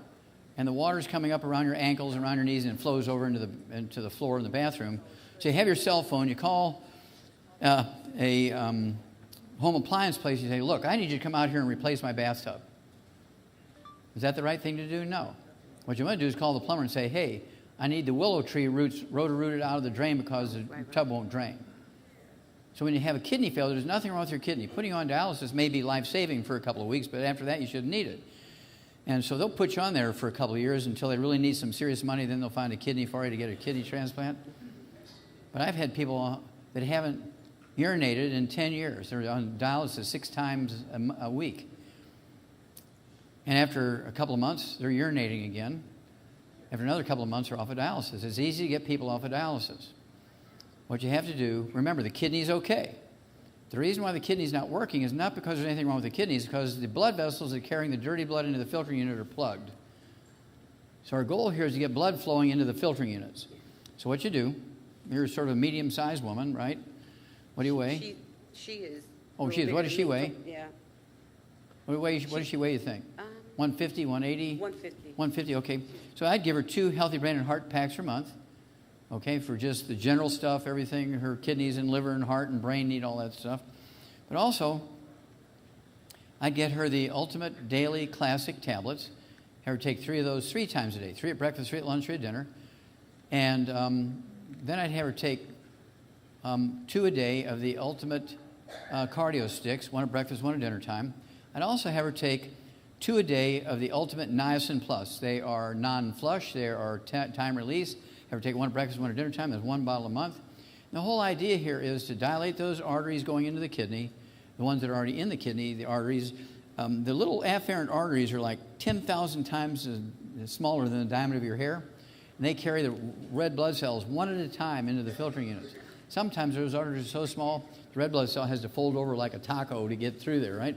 Speaker 2: and the water's coming up around your ankles and around your knees and it flows over into the floor in the bathroom. So you have your cell phone, you call a home appliance place, you say, look, I need you to come out here and replace my bathtub. Is that the right thing to do? No. What you want to do is call the plumber and say, hey, I need the willow tree roots rotor-rooted out of the drain because the tub won't drain. So when you have a kidney failure, there's nothing wrong with your kidney. Putting you on dialysis may be life-saving for a couple of weeks, but after that, you shouldn't need it. And so they'll put you on there for a couple of years until they really need some serious money. Then they'll find a kidney for you to get a kidney transplant. But I've had people that haven't urinated in 10 years. They're on dialysis 6 times a week. And after a couple of months, they're urinating again. After another couple of months, they're off of dialysis. It's easy to get people off of dialysis. What you have to do, remember, the kidney's okay. The reason why the kidney's not working is not because there's anything wrong with the kidneys, because the blood vessels that are carrying the dirty blood into the filtering unit are plugged. So our goal here is to get blood flowing into the filtering units. So what you do You're sort of a medium-sized woman, right? What do you weigh?
Speaker 19: She is.
Speaker 2: Oh, she is. What does she weigh?
Speaker 19: Yeah.
Speaker 2: What does she weigh, you think? 150, 180?
Speaker 19: 150.
Speaker 2: 150, okay. So I'd give her 2 healthy brain and heart packs per month, okay, for just the general stuff, everything. Her kidneys and liver and heart and brain need all that stuff. But also, I'd get her the Ultimate Daily Classic tablets. Have her take 3 of those 3 times a day. 3 at breakfast, 3 at lunch, 3 at dinner. And then I'd have her take 2 a day of the Ultimate Cardio Sticks, 1 at breakfast, 1 at dinner time. I'd also have her take 2 a day of the Ultimate Niacin Plus. They are non-flush. They are time release. Have her take 1 at breakfast, 1 at dinner time. There's 1 bottle a month. And the whole idea here is to dilate those arteries going into the kidney, the ones that are already in the kidney, the arteries. The little afferent arteries are like 10,000 times smaller than the diameter of your hair. And they carry the red blood cells one at a time into the filtering units. Sometimes those arteries are so small, the red blood cell has to fold over like a taco to get through there, right?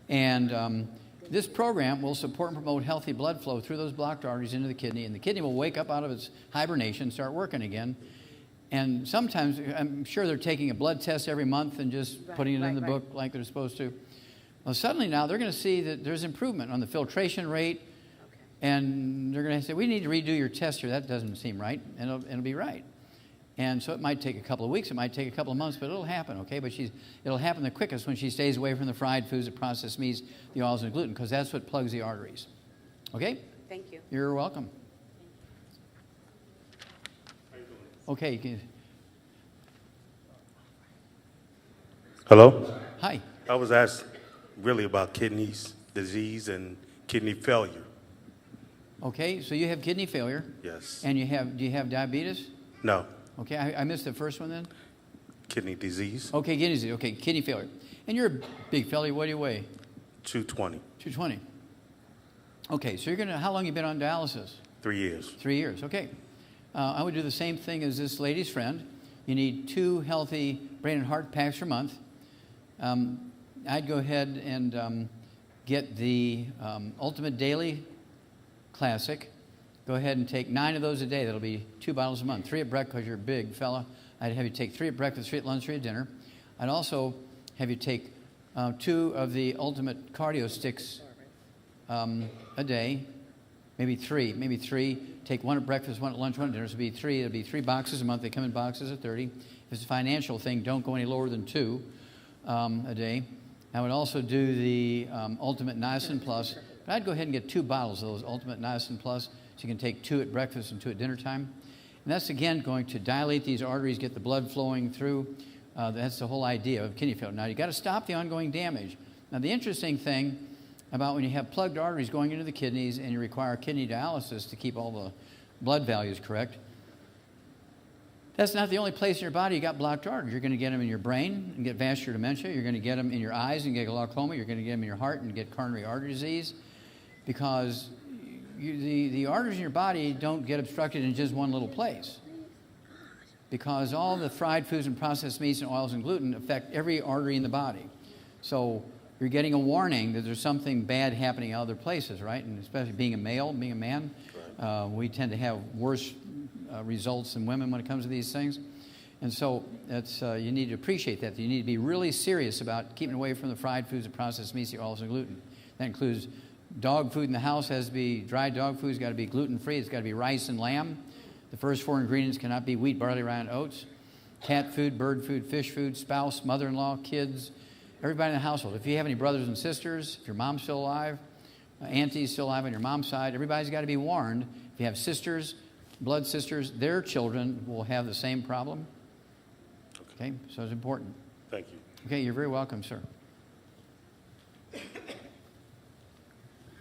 Speaker 2: And this program will support and promote healthy blood flow through those blocked arteries into the kidney, and the kidney will wake up out of its hibernation, start working again. And sometimes, I'm sure they're taking a blood test every month and just putting it in the book like they're supposed to. Well, suddenly now they're going to see that there's improvement on the filtration rate, and they're going to say, we need to redo your test here. That doesn't seem right, and it'll be right. And so it might take a couple of weeks, it might take a couple of months, but it'll happen, okay? But it'll happen the quickest when she stays away from the fried foods, the processed meats, the oils, and gluten, because that's what plugs the arteries. Okay?
Speaker 19: Thank you.
Speaker 2: You're welcome. Okay. You can...
Speaker 20: Hello?
Speaker 2: Hi.
Speaker 20: I was asked really about kidneys, disease, and kidney failure.
Speaker 2: Okay, so you have kidney failure.
Speaker 20: Yes.
Speaker 2: And do you have diabetes?
Speaker 20: No.
Speaker 2: Okay, I missed the first one then?
Speaker 20: Kidney disease.
Speaker 2: Okay, kidney disease. Okay, kidney failure. And you're a big fella. What do you weigh?
Speaker 20: 220.
Speaker 2: 220. Okay, so how long have you been on dialysis?
Speaker 20: 3 years.
Speaker 2: 3 years, okay. I would do the same thing as this lady's friend. You need 2 healthy brain and heart packs per month. I'd go ahead and get the Ultimate Daily Classic. Go ahead and take 9 of those a day. That'll be 2 bottles a month. 3 at breakfast because you're a big fella. I'd have you take 3 at breakfast, 3 at lunch, 3 at dinner. I'd also have you take 2 of the Ultimate Cardio Sticks a day, maybe 3. Take 1 at breakfast, 1 at lunch, 1 at dinner. So it'll be 3 boxes a month. They come in boxes of 30. If it's a financial thing, don't go any lower than 2 a day. I would also do the Ultimate Niacin Plus. But I'd go ahead and get 2 bottles of those Ultimate Niacin Plus. So you can take 2 at breakfast and 2 at dinner time. And that's, again, going to dilate these arteries, get the blood flowing through. That's the whole idea of kidney failure. Now, you've got to stop the ongoing damage. Now, the interesting thing about when you have plugged arteries going into the kidneys and you require kidney dialysis to keep all the blood values correct, that's not the only place in your body you got blocked arteries. You're going to get them in your brain and get vascular dementia. You're going to get them in your eyes and get glaucoma. You're going to get them in your heart and get coronary artery disease, because the arteries in your body don't get obstructed in just one little place, because all the fried foods and processed meats and oils and gluten affect every artery in the body. So you're getting a warning that there's something bad happening in other places, right? And especially being a male, being a man, we tend to have worse results than women when it comes to these things. And so you need to appreciate that. You need to be really serious about keeping away from the fried foods and processed meats, the oils and gluten. That includes dog food in the house has to be, dry dog food has got to be gluten-free. It's got to be rice and lamb. The first 4 ingredients cannot be wheat, barley, rye, and oats. Cat food, bird food, fish food, spouse, mother-in-law, kids, everybody in the household. If you have any brothers and sisters, if your mom's still alive, auntie's still alive on your mom's side, everybody's got to be warned. If you have sisters, blood sisters, their children will have the same problem. Okay, so it's important.
Speaker 20: Thank you.
Speaker 2: Okay, you're very welcome, sir.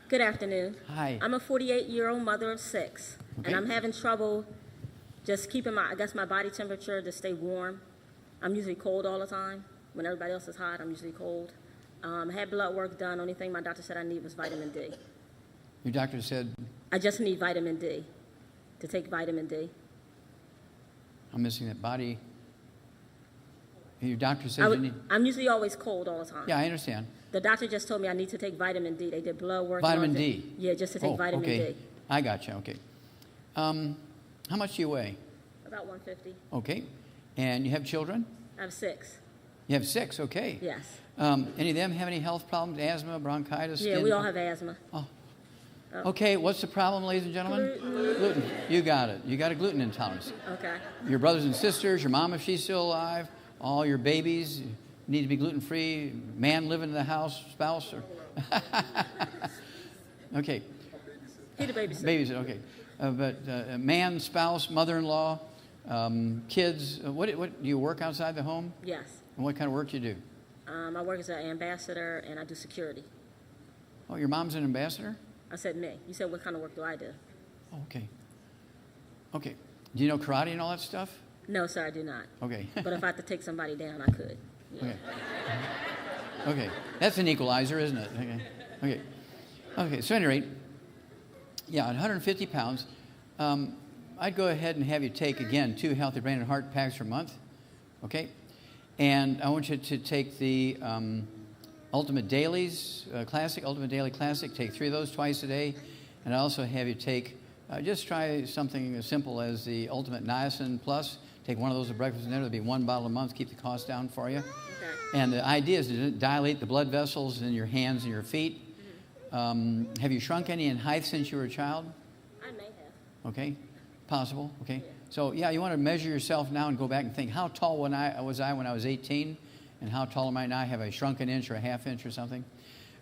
Speaker 21: Good afternoon.
Speaker 2: Hi.
Speaker 21: I'm a 48-year-old mother of 6,
Speaker 2: Okay.
Speaker 21: and I'm having trouble just keeping my body temperature to stay warm. I'm usually cold all the time. When everybody else is hot, I'm usually cold. I had blood work done. Only thing my doctor said I need was vitamin D.
Speaker 2: Your doctor said?
Speaker 21: I just need vitamin D, to take vitamin D.
Speaker 2: I'm missing that body. Your doctor says you need...
Speaker 21: I'm usually always cold all the time.
Speaker 2: Yeah, I understand.
Speaker 21: The doctor just told me I need to take vitamin D. They did blood work.
Speaker 2: Vitamin
Speaker 21: and all
Speaker 2: D?
Speaker 21: that. Yeah, just to take vitamin
Speaker 2: okay.
Speaker 21: D.
Speaker 2: I got you, okay. How much do you weigh?
Speaker 21: About 150.
Speaker 2: Okay. And you have children?
Speaker 21: I have 6.
Speaker 2: You have 6, okay.
Speaker 21: Yes.
Speaker 2: Any of them have any health problems, asthma, bronchitis?
Speaker 21: Yeah,
Speaker 2: skin
Speaker 21: we all have asthma.
Speaker 2: Oh. Okay, what's the problem, ladies and gentlemen? Gluten. You got it. You got a gluten intolerance.
Speaker 21: Okay.
Speaker 2: Your brothers and sisters, your mom if she's still alive, all your babies need to be gluten-free, man living in the house, spouse, or... Okay.
Speaker 21: He the babysitter.
Speaker 2: Babysitter, okay. But man, spouse, mother-in-law, kids, what do you work outside the home?
Speaker 21: Yes.
Speaker 2: And what kind of work do you do?
Speaker 21: I work as an ambassador and I do security.
Speaker 2: Oh, your mom's an ambassador?
Speaker 21: I said me. You said what kind of work do I do?
Speaker 2: Oh, okay. Okay. Do you know karate and all that stuff?
Speaker 21: No, sir, I do not.
Speaker 2: Okay.
Speaker 21: But if I had to take somebody down, I could. Yeah.
Speaker 2: Okay. Okay. That's an equalizer, isn't it? Okay. Okay. Okay. So, at any rate, yeah, at 150 pounds, I'd go ahead and have you take, again, 2 healthy brain and heart packs per month. Okay? And I want you to take the Ultimate Dailies Classic, Ultimate Daily Classic. Take 3 of those twice a day. And I also have you take, just try something as simple as the Ultimate Niacin Plus. Take 1 of those at breakfast and dinner. There'll be 1 bottle a month. Keep the cost down for you. Okay. And the idea is to dilate the blood vessels in your hands and your feet. Have you shrunk any in height since you were a child?
Speaker 21: I may have.
Speaker 2: Okay. Possible. Okay. So, yeah, you want to measure yourself now and go back and think, how tall was I when I was 18? And how tall am I now? Have I shrunk an inch or a half inch or something?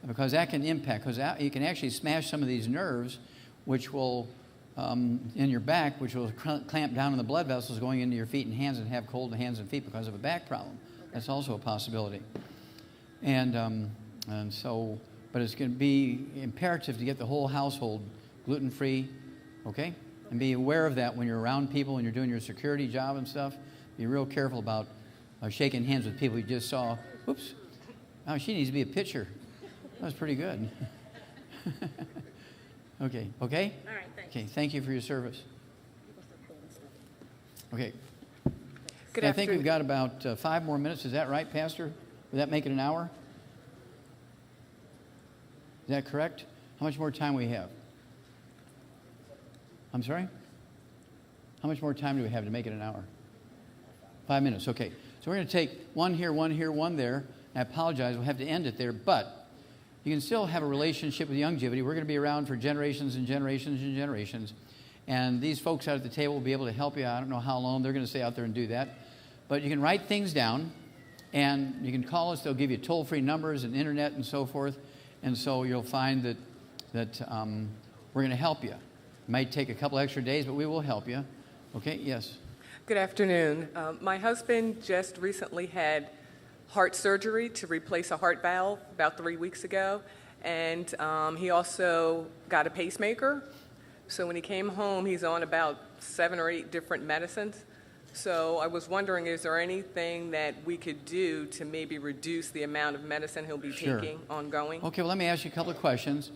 Speaker 2: Because that can impact, because you can actually smash some of these nerves, which will, in your back, which will clamp down on the blood vessels going into your feet and hands and have cold hands and feet because of a back problem. That's also a possibility. And so, but it's going to be imperative to get the whole household gluten-free, okay? And be aware of that when you're around people, when you're doing your security job and stuff. Be real careful about shaking hands with people you just saw. Oops. Oh, she needs to be a pitcher. That was pretty good. Okay. Okay?
Speaker 21: All right, thanks.
Speaker 2: Okay, thank you for your service. Okay.
Speaker 5: Good
Speaker 2: I think we've got about 5 more minutes. Is that right, Pastor? Would that make it an hour? Is that correct? How much more time we have? I'm sorry? How much more time do we have to make it an hour? 5 minutes, okay. So we're going to take 1 here, 1 here, 1 there. I apologize, we'll have to end it there, but you can still have a relationship with Youngevity. We're going to be around for generations and generations and generations. And these folks out at the table will be able to help you. I don't know how long they're going to stay out there and do that. But you can write things down, and you can call us. They'll give you toll-free numbers and internet and so forth. And so you'll find that we're going to help you. It might take a couple extra days, but we will help you. Okay, yes.
Speaker 5: Good afternoon. My husband just recently had heart surgery to replace a heart valve about 3 weeks ago. And he also got a pacemaker. So when he came home, he's on about 7 or 8 different medicines. So I was wondering, is there anything that we could do to maybe reduce the amount of medicine he'll be taking ongoing?
Speaker 2: Okay, well, let me ask you a couple of questions.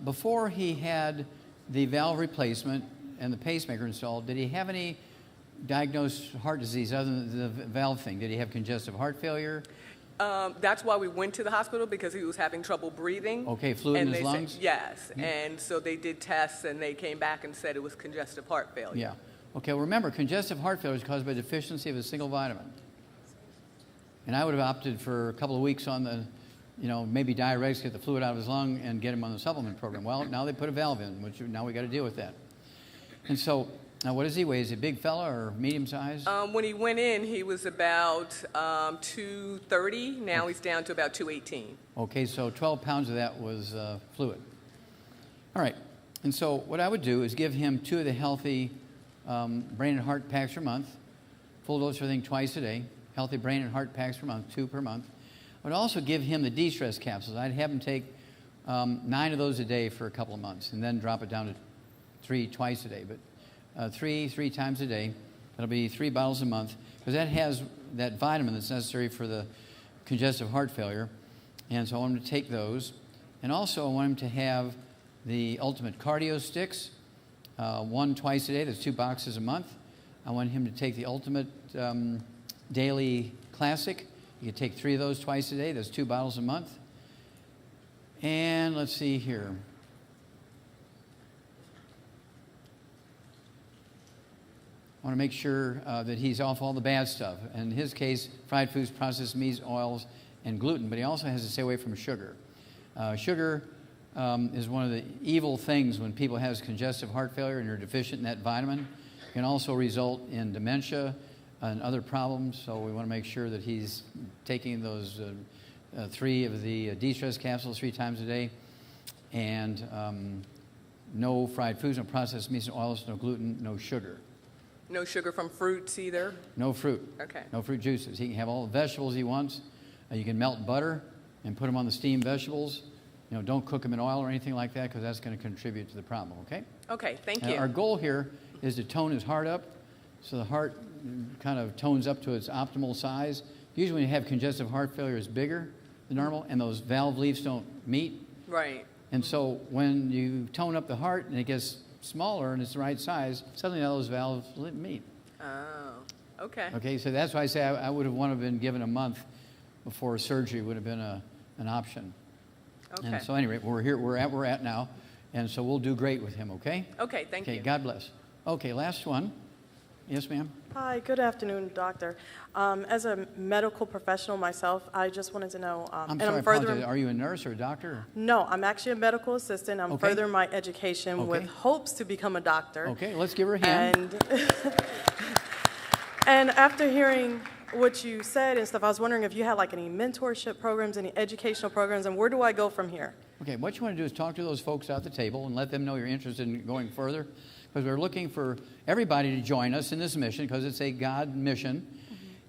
Speaker 2: Before he had the valve replacement and the pacemaker installed, did he have any diagnosed heart disease other than the valve thing? Did he have congestive heart failure?
Speaker 5: That's why we went to the hospital, because he was having trouble breathing.
Speaker 2: Okay, fluid in his lungs?
Speaker 5: Said, yes, and so they did tests, and they came back and said it was congestive heart failure.
Speaker 2: Yeah. Okay, well, remember, congestive heart failure is caused by deficiency of a single vitamin. And I would have opted for a couple of weeks on the, maybe diuretics, get the fluid out of his lung and get him on the supplement program. Well, now they put a valve in, which now we got to deal with that. And so, now what does he weigh? Is he a big fella or medium size?
Speaker 5: When he went in, he was about 230. Now he's down to about 218.
Speaker 2: Okay, so 12 pounds of that was fluid. All right, and so what I would do is give him 2 of the healthy brain and heart packs per month, full dose everything twice a day, healthy brain and heart packs per month, 2 per month. I would also give him the de-stress capsules. I'd have him take 9 of those a day for a couple of months and then drop it down to 3 twice a day. But 3 times a day, that'll be 3 bottles a month, because that has that vitamin that's necessary for the congestive heart failure. And so I want him to take those. And also I want him to have the Ultimate Cardio Sticks, 1 twice a day. That's 2 boxes a month. I want him to take the Ultimate Daily Classic. You can take 3 of those twice a day. That's 2 bottles a month. And let's see here. I want to make sure that he's off all the bad stuff. In his case, fried foods, processed meats, oils, and gluten. But he also has to stay away from sugar. Sugar is one of the evil things when people have congestive heart failure and you're deficient in that vitamin. It can also result in dementia and other problems. So we want to make sure that he's taking those 3 of the de-stress capsules 3 times a day. And no fried foods, no processed meats and oils, no gluten, no sugar.
Speaker 5: No sugar from fruits either?
Speaker 2: No fruit.
Speaker 5: Okay.
Speaker 2: No fruit juices. He can have all the vegetables he wants. You can melt butter and put them on the steamed vegetables. Don't cook them in oil or anything like that because that's going to contribute to the problem, okay?
Speaker 5: Okay, thank you.
Speaker 2: Our goal here is to tone his heart up so the heart kind of tones up to its optimal size. Usually when you have congestive heart failure, it's bigger than normal and those valve leaves don't meet.
Speaker 5: Right.
Speaker 2: And so when you tone up the heart and it gets smaller and it's the right size, suddenly all those valves meet.
Speaker 5: Oh, okay.
Speaker 2: Okay, so that's why I say I would have wanted to have been given a month before surgery would have been an option.
Speaker 5: Okay.
Speaker 2: And so anyway, we're at now, and so we'll do great with him, okay?
Speaker 5: Okay, thank you.
Speaker 2: Okay, God bless. Okay, last one. Yes, ma'am?
Speaker 4: Hi, good afternoon, doctor. As a medical professional myself, I just wanted to know...
Speaker 2: I'm sorry, I apologize. Are you a nurse or a doctor?
Speaker 4: No, I'm actually a medical assistant. I'm
Speaker 2: Okay.
Speaker 4: furthering my education with hopes to become a doctor.
Speaker 2: Okay, let's give her a hand.
Speaker 4: And after hearing what you said and stuff, I was wondering if you had like any mentorship programs, any educational programs, and where do I go from here?
Speaker 2: Okay, what you want to do is talk to those folks at the table and let them know you're interested in going further, because we're looking for everybody to join us in this mission because it's a God mission.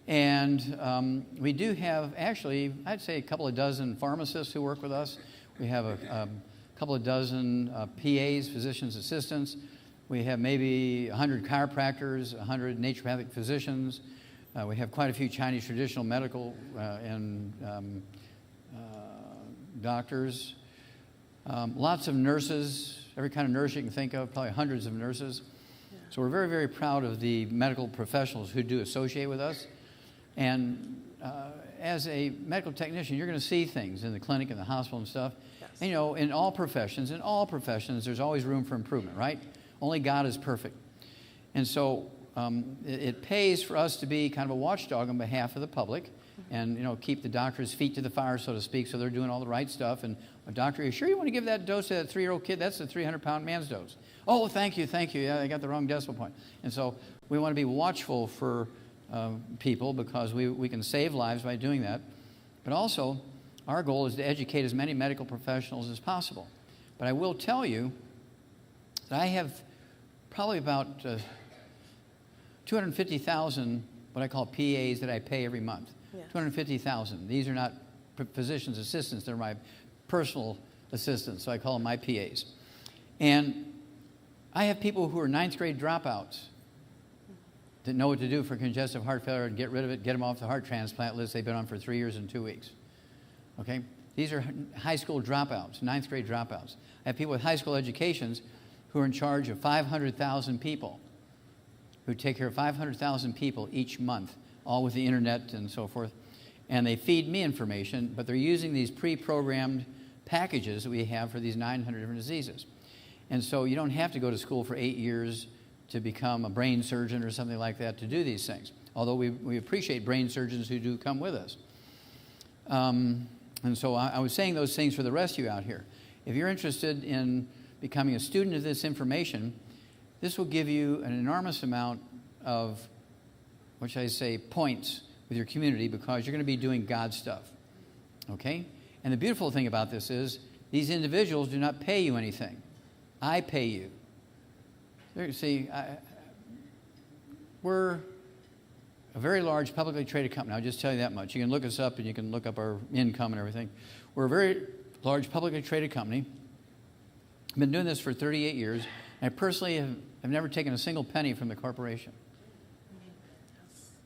Speaker 2: And we do have, actually, I'd say a couple of dozen pharmacists who work with us. We have a couple of dozen PAs, physician's assistants. We have maybe 100 chiropractors, 100 naturopathic physicians. We have quite a few Chinese traditional medical and doctors. Lots of nurses, every kind of nurse you can think of, probably hundreds of nurses. Yeah. So we're very, very proud of the medical professionals who do associate with us. And as a medical technician, you're going to see things in the clinic and the hospital and stuff. Yes. And, in all professions, there's always room for improvement, right? Only God is perfect. And so it pays for us to be kind of a watchdog on behalf of the public and, keep the doctor's feet to the fire, so to speak, so they're doing all the right stuff. And a doctor, are you sure you want to give that dose to that 3-year-old kid? That's the 300-pound man's dose. Oh, thank you. Yeah, I got the wrong decimal point. And so we want to be watchful for people because we can save lives by doing that. But also, our goal is to educate as many medical professionals as possible. But I will tell you that I have probably about 250,000 what I call PAs that I pay every month. Yeah. 250,000. These are not physician's assistants. They're my personal assistants, so I call them my PAs. And I have people who are 9th grade dropouts that know what to do for congestive heart failure and get rid of it, get them off the heart transplant list they've been on for 3 years and 2 weeks. Okay? These are high school dropouts, 9th grade dropouts. I have people with high school educations who are in charge of 500,000 people, who take care of 500,000 people each month, all with the internet and so forth. And they feed me information, but they're using these pre-programmed packages that we have for these 900 different diseases. And so you don't have to go to school for 8 years to become a brain surgeon or something like that to do these things, although we appreciate brain surgeons who do come with us. And so I was saying those things for the rest of you out here. If you're interested in becoming a student of this information, this will give you an enormous amount of, what should I say, points with your community because you're going to be doing God stuff, okay? And the beautiful thing about this is these individuals do not pay you anything. I pay you. See, we're a very large publicly traded company. I'll just tell you that much. You can look us up and you can look up our income and everything. We're a very large publicly traded company. I've been doing this for 38 years. And I personally have never taken a single penny from the corporation.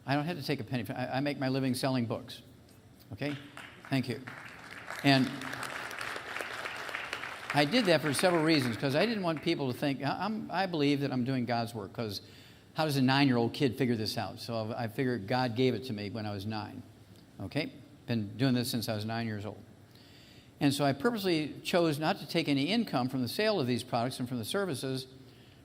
Speaker 2: I don't have to take a penny. I make my living selling books. Okay? Thank you. And I did that for several reasons because I didn't want people to think, I believe that I'm doing God's work because how does a 9-year-old kid figure this out? So I figured God gave it to me when I was 9. Okay? Been doing this since I was 9 years old. And so I purposely chose not to take any income from the sale of these products and from the services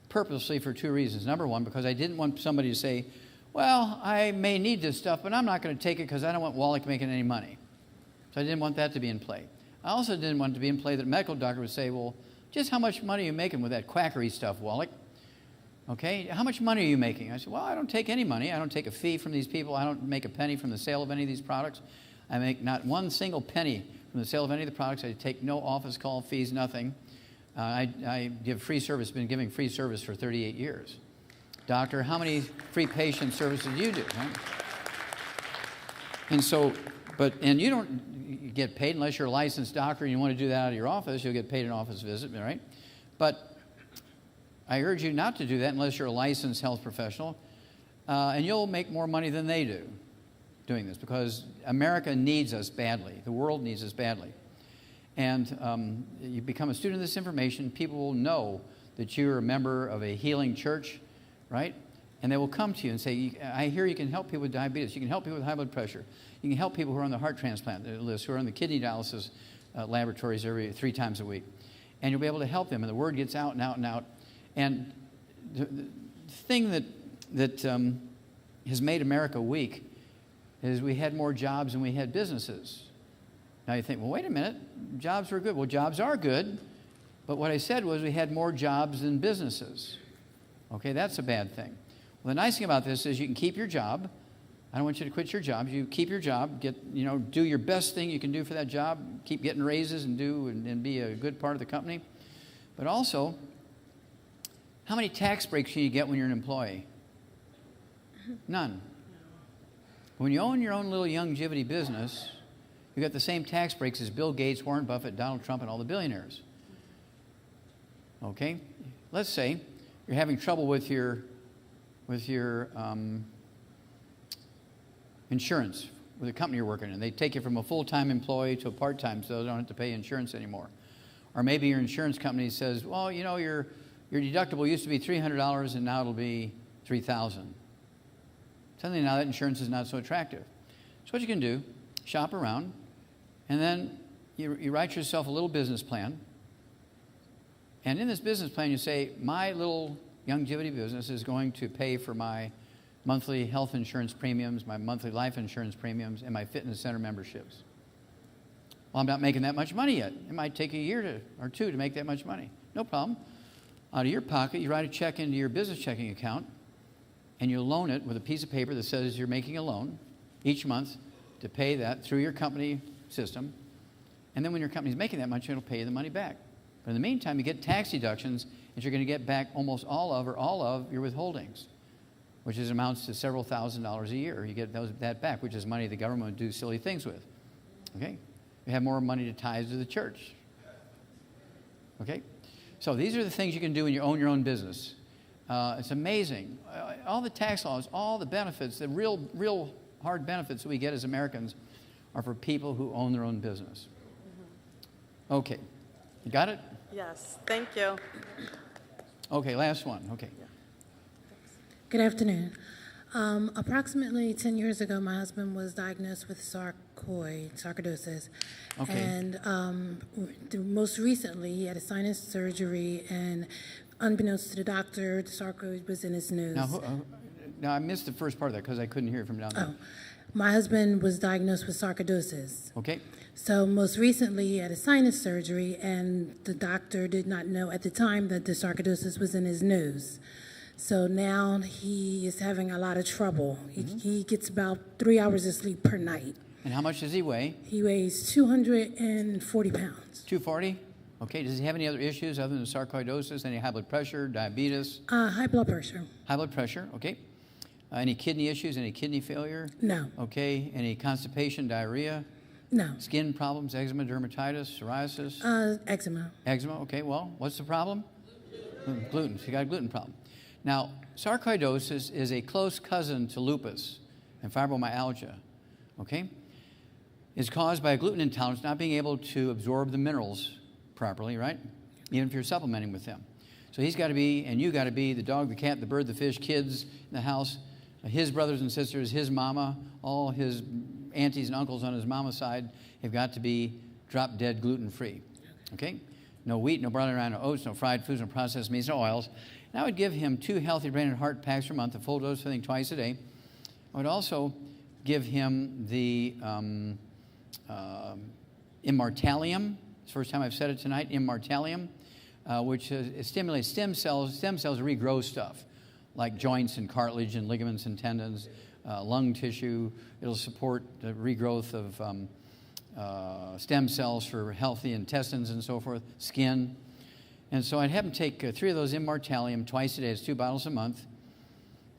Speaker 2: purposely for 2 reasons. Number one, because I didn't want somebody to say, well, I may need this stuff, but I'm not going to take it because I don't want Wallach making any money. So I didn't want that to be in play. I also didn't want it to be in play that a medical doctor would say, well, just how much money are you making with that quackery stuff, Wallach? Okay, how much money are you making? I said, well, I don't take any money. I don't take a fee from these people. I don't make a penny from the sale of any of these products. I make not one single penny from the sale of any of the products. I take no office call fees, nothing. I give free service, been giving free service for 38 years. Doctor, how many free patient services do you do? Right? And so, and you don't get paid unless you're a licensed doctor and you want to do that out of your office. You'll get paid an office visit, right? But I urge you not to do that unless you're a licensed health professional, and you'll make more money than they do doing this because America needs us badly. The world needs us badly. And you become a student of this information, people will know that you're a member of a healing church, right? And they will come to you and say, I hear you can help people with diabetes. You can help people with high blood pressure. You can help people who are on the heart transplant list, who are on the kidney dialysis laboratories 3 times a week. And you'll be able to help them. And the word gets out and out and out. And the thing that has made America weak is we had more jobs than we had businesses. Now you think, well, wait a minute, jobs were good. Well, jobs are good, but what I said was we had more jobs than businesses. Okay, that's a bad thing. Well, the nice thing about this is you can keep your job. I don't want you to quit your job. You keep your job, do your best thing you can do for that job, keep getting raises and be a good part of the company. But also, how many tax breaks can you get when you're an employee? None. When you own your own little Youngevity business, you got the same tax breaks as Bill Gates, Warren Buffett, Donald Trump, and all the billionaires. Okay? Let's say you're having trouble with your insurance with the company you're working in. They take you from a full-time employee to a part-time so they don't have to pay insurance anymore. Or maybe your insurance company says, well, your deductible used to be $300 and now it'll be $3,000. Suddenly now that insurance is not so attractive. So what you can do, shop around, and then you write yourself a little business plan. And in this business plan, you say, my little Youngevity business is going to pay for my monthly health insurance premiums, my monthly life insurance premiums, and my fitness center memberships. Well, I'm not making that much money yet. It might take a year or two to make that much money. No problem. Out of your pocket, you write a check into your business checking account, and you loan it with a piece of paper that says you're making a loan each month to pay that through your company system. And then when your company's making that much, it'll pay you the money back. But in the meantime, you get tax deductions, and you're going to get back almost all of your withholdings, which amounts to several $1,000s a year. You get that back, which is money the government would do silly things with. Okay? You have more money to tithe to the church. Okay? So these are the things you can do when you own your own business. It's amazing. All the tax laws, all the benefits, the real hard benefits that we get as Americans are for people who own their own business. Okay. You got it?
Speaker 4: Yes, thank you.
Speaker 2: Okay, last one. Okay.
Speaker 3: Good afternoon. Approximately 10 years ago, my husband was diagnosed with sarcoidosis.
Speaker 2: Okay.
Speaker 3: And most recently, he had a sinus surgery, and unbeknownst to the doctor, the sarcoid was in his nose.
Speaker 2: Now I missed the first part of that because I couldn't hear it from down there.
Speaker 3: Oh, my husband was diagnosed with sarcoidosis.
Speaker 2: Okay.
Speaker 3: So most recently, he had a sinus surgery, and the doctor did not know at the time that the sarcoidosis was in his nose. So now he is having a lot of trouble. He gets about 3 hours of sleep per night.
Speaker 2: And how much does he weigh?
Speaker 3: He weighs 240 pounds.
Speaker 2: 240? Okay. Does he have any other issues other than sarcoidosis? Any high blood pressure, diabetes?
Speaker 3: High blood pressure.
Speaker 2: High blood pressure, okay. Any kidney issues, any kidney failure?
Speaker 3: No.
Speaker 2: Okay. Any constipation, diarrhea?
Speaker 3: No.
Speaker 2: Skin problems, eczema, dermatitis, psoriasis?
Speaker 3: Eczema.
Speaker 2: Eczema, okay. Well, what's the problem? Gluten. So you got a gluten problem. Now, sarcoidosis is a close cousin to lupus and fibromyalgia, okay? It's caused by a gluten intolerance, not being able to absorb the minerals properly, right? Even if you're supplementing with them. So he's got to be, and you got to be, the dog, the cat, the bird, the fish, kids in the house, his brothers and sisters, his mama, all his aunties and uncles on his mama's side have got to be drop-dead gluten-free, okay? no wheat, no barley, no oats, no fried foods, no processed meats, no oils. And I would give him 2 healthy brain and heart packs per month, a full dose of thing twice a day. I would also give him the Immortalium. It's the first time I've said it tonight, Immortalium, which stimulates stem cells. Stem cells regrow stuff, like joints and cartilage and ligaments and tendons, lung tissue. It'll support the regrowth of stem cells for healthy intestines and so forth, skin. And so I'd have him take 3 of those Immortalium twice a day. It's 2 bottles a month.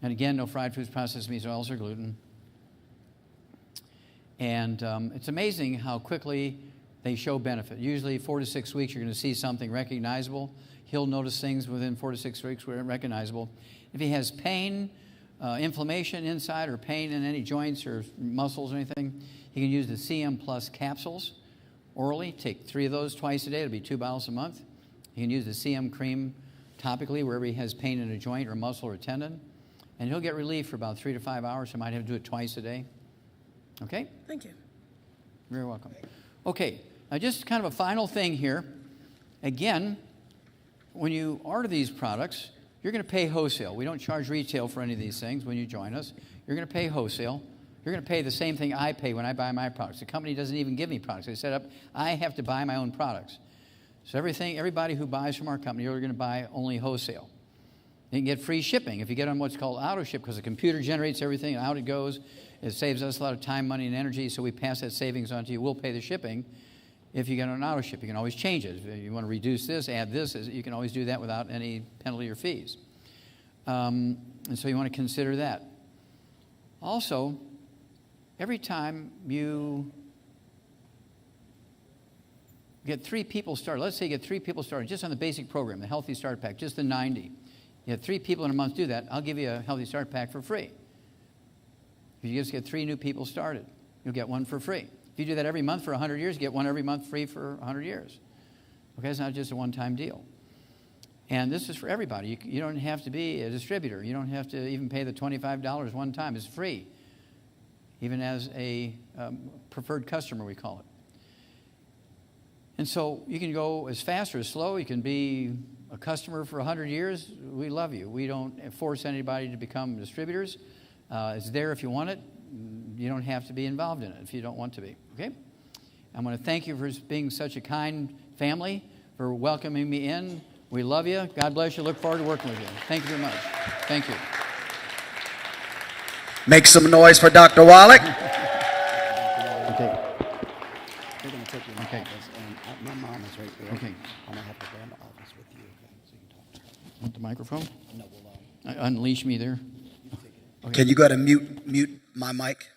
Speaker 2: And again, no fried foods, processed meats, oils, or gluten. And it's amazing how quickly they show benefit. Usually 4 to 6 weeks, you're going to see something recognizable. He'll notice things within 4 to 6 weeks where recognizable. If he has pain, inflammation inside, or pain in any joints or muscles or anything, he can use the CM Plus capsules orally. Take 3 of those twice a day. It'll be 2 bottles a month. He can use the CM cream topically wherever he has pain in a joint or muscle or tendon. And he'll get relief for about 3 to 5 hours. He might have to do it twice a day. Okay?
Speaker 3: Thank you.
Speaker 2: You're very welcome. Okay, now just kind of a final thing here. Again, when you order these products, you're going to pay wholesale. We don't charge retail for any of these things when you join us. You're going to pay wholesale. You're going to pay the same thing I pay when I buy my products. The company doesn't even give me products. They set up, I have to buy my own products. So everybody who buys from our company, you're going to buy only wholesale. You can get free shipping if you get on what's called auto ship, because the computer generates everything and out it goes. It saves us a lot of time, money, and energy, so we pass that savings on to you. We'll pay the shipping if you get on auto ship. You can always change it. If you want to reduce this, add this, you can always do that without any penalty or fees. And so you want to consider that. Also, every time you get 3 people started, let's say you get 3 people started just on the basic program, the Healthy Start Pack, just the 90. You have 3 people in a month do that, I'll give you a Healthy Start Pack for free. If you just get 3 new people started, you'll get 1 for free. If you do that every month for 100 years, you get 1 every month free for 100 years. Okay, it's not just a one-time deal. And this is for everybody. You don't have to be a distributor. You don't have to even pay the $25 one time. It's free, even as a preferred customer, we call it. And so you can go as fast or as slow. You can be a customer for 100 years. We love you. We don't force anybody to become distributors. It's there if you want it. You don't have to be involved in it if you don't want to be. Okay? I want to thank you for being such a kind family, for welcoming me in. We love you. God bless you. Look forward to working with you. Thank you very much. Thank you.
Speaker 1: Make some noise for Dr. Wallach.
Speaker 2: Okay.
Speaker 22: They're going to take you in the office, and my mom is right there.
Speaker 2: Okay.
Speaker 22: I'm going to have to go in the office with you, okay, so you can talk to her.
Speaker 2: Want the microphone?
Speaker 22: No, we'll
Speaker 2: Unleash me there.
Speaker 1: Okay. Can you go ahead and mute my mic,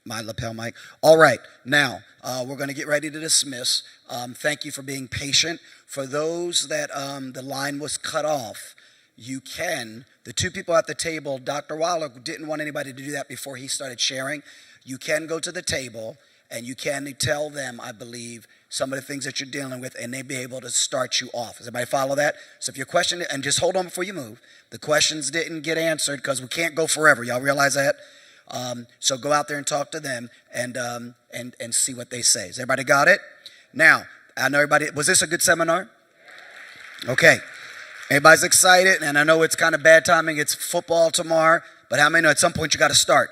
Speaker 1: my lapel mic? All right. Now, we're going to get ready to dismiss. Thank you for being patient. For those that the line was cut off, you can. The 2 people at the table, Dr. Wallach didn't want anybody to do that before he started sharing. You can go to the table, and you can tell them, I believe, some of the things that you're dealing with, and they'll be able to start you off. Does everybody follow that? So if your question, and just hold on before you move, the questions didn't get answered because we can't go forever. Y'all realize that? So go out there and talk to them and see what they say. Has everybody got it? Now, I know everybody, was this a good seminar? Okay. Everybody's excited, and I know it's kind of bad timing. It's football tomorrow, but how many know at some point you got to start?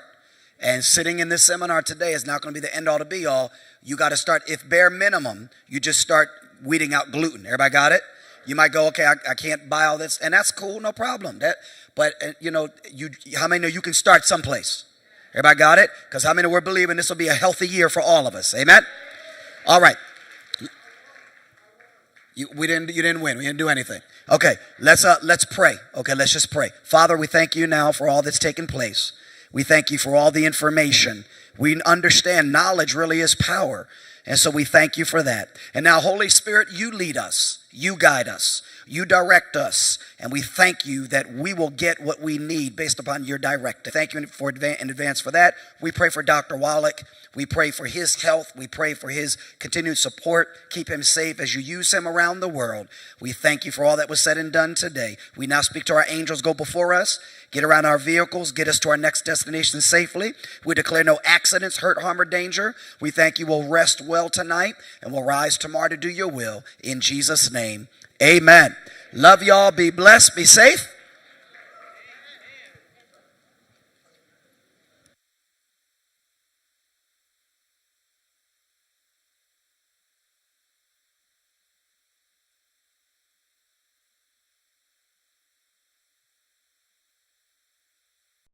Speaker 1: And sitting in this seminar today is not going to be the end all to be all. You got to start, if bare minimum, you just start weeding out gluten. Everybody got it? You might go, okay, I can't buy all this, and that's cool, no problem. But how many know you can start someplace? Everybody got it? Because how many we're believing this will be a healthy year for all of us? Amen? All right. You didn't win. We didn't do anything. Okay, let's pray. Okay, let's just pray. Father, we thank you now for all that's taken place. We thank you for all the information. We understand knowledge really is power. And so we thank you for that. And now, Holy Spirit, you lead us. You guide us. You direct us. And we thank you that we will get what we need based upon your directive. Thank you in advance for that. We pray for Dr. Wallach. We pray for his health. We pray for his continued support. Keep him safe as you use him around the world. We thank you for all that was said and done today. We now speak to our angels, go before us, get around our vehicles, get us to our next destination safely. We declare no accidents, hurt, harm, or danger. We thank you we'll rest well tonight and we'll rise tomorrow to do your will. In Jesus' name. name, amen. Love y'all. Be blessed. Be safe.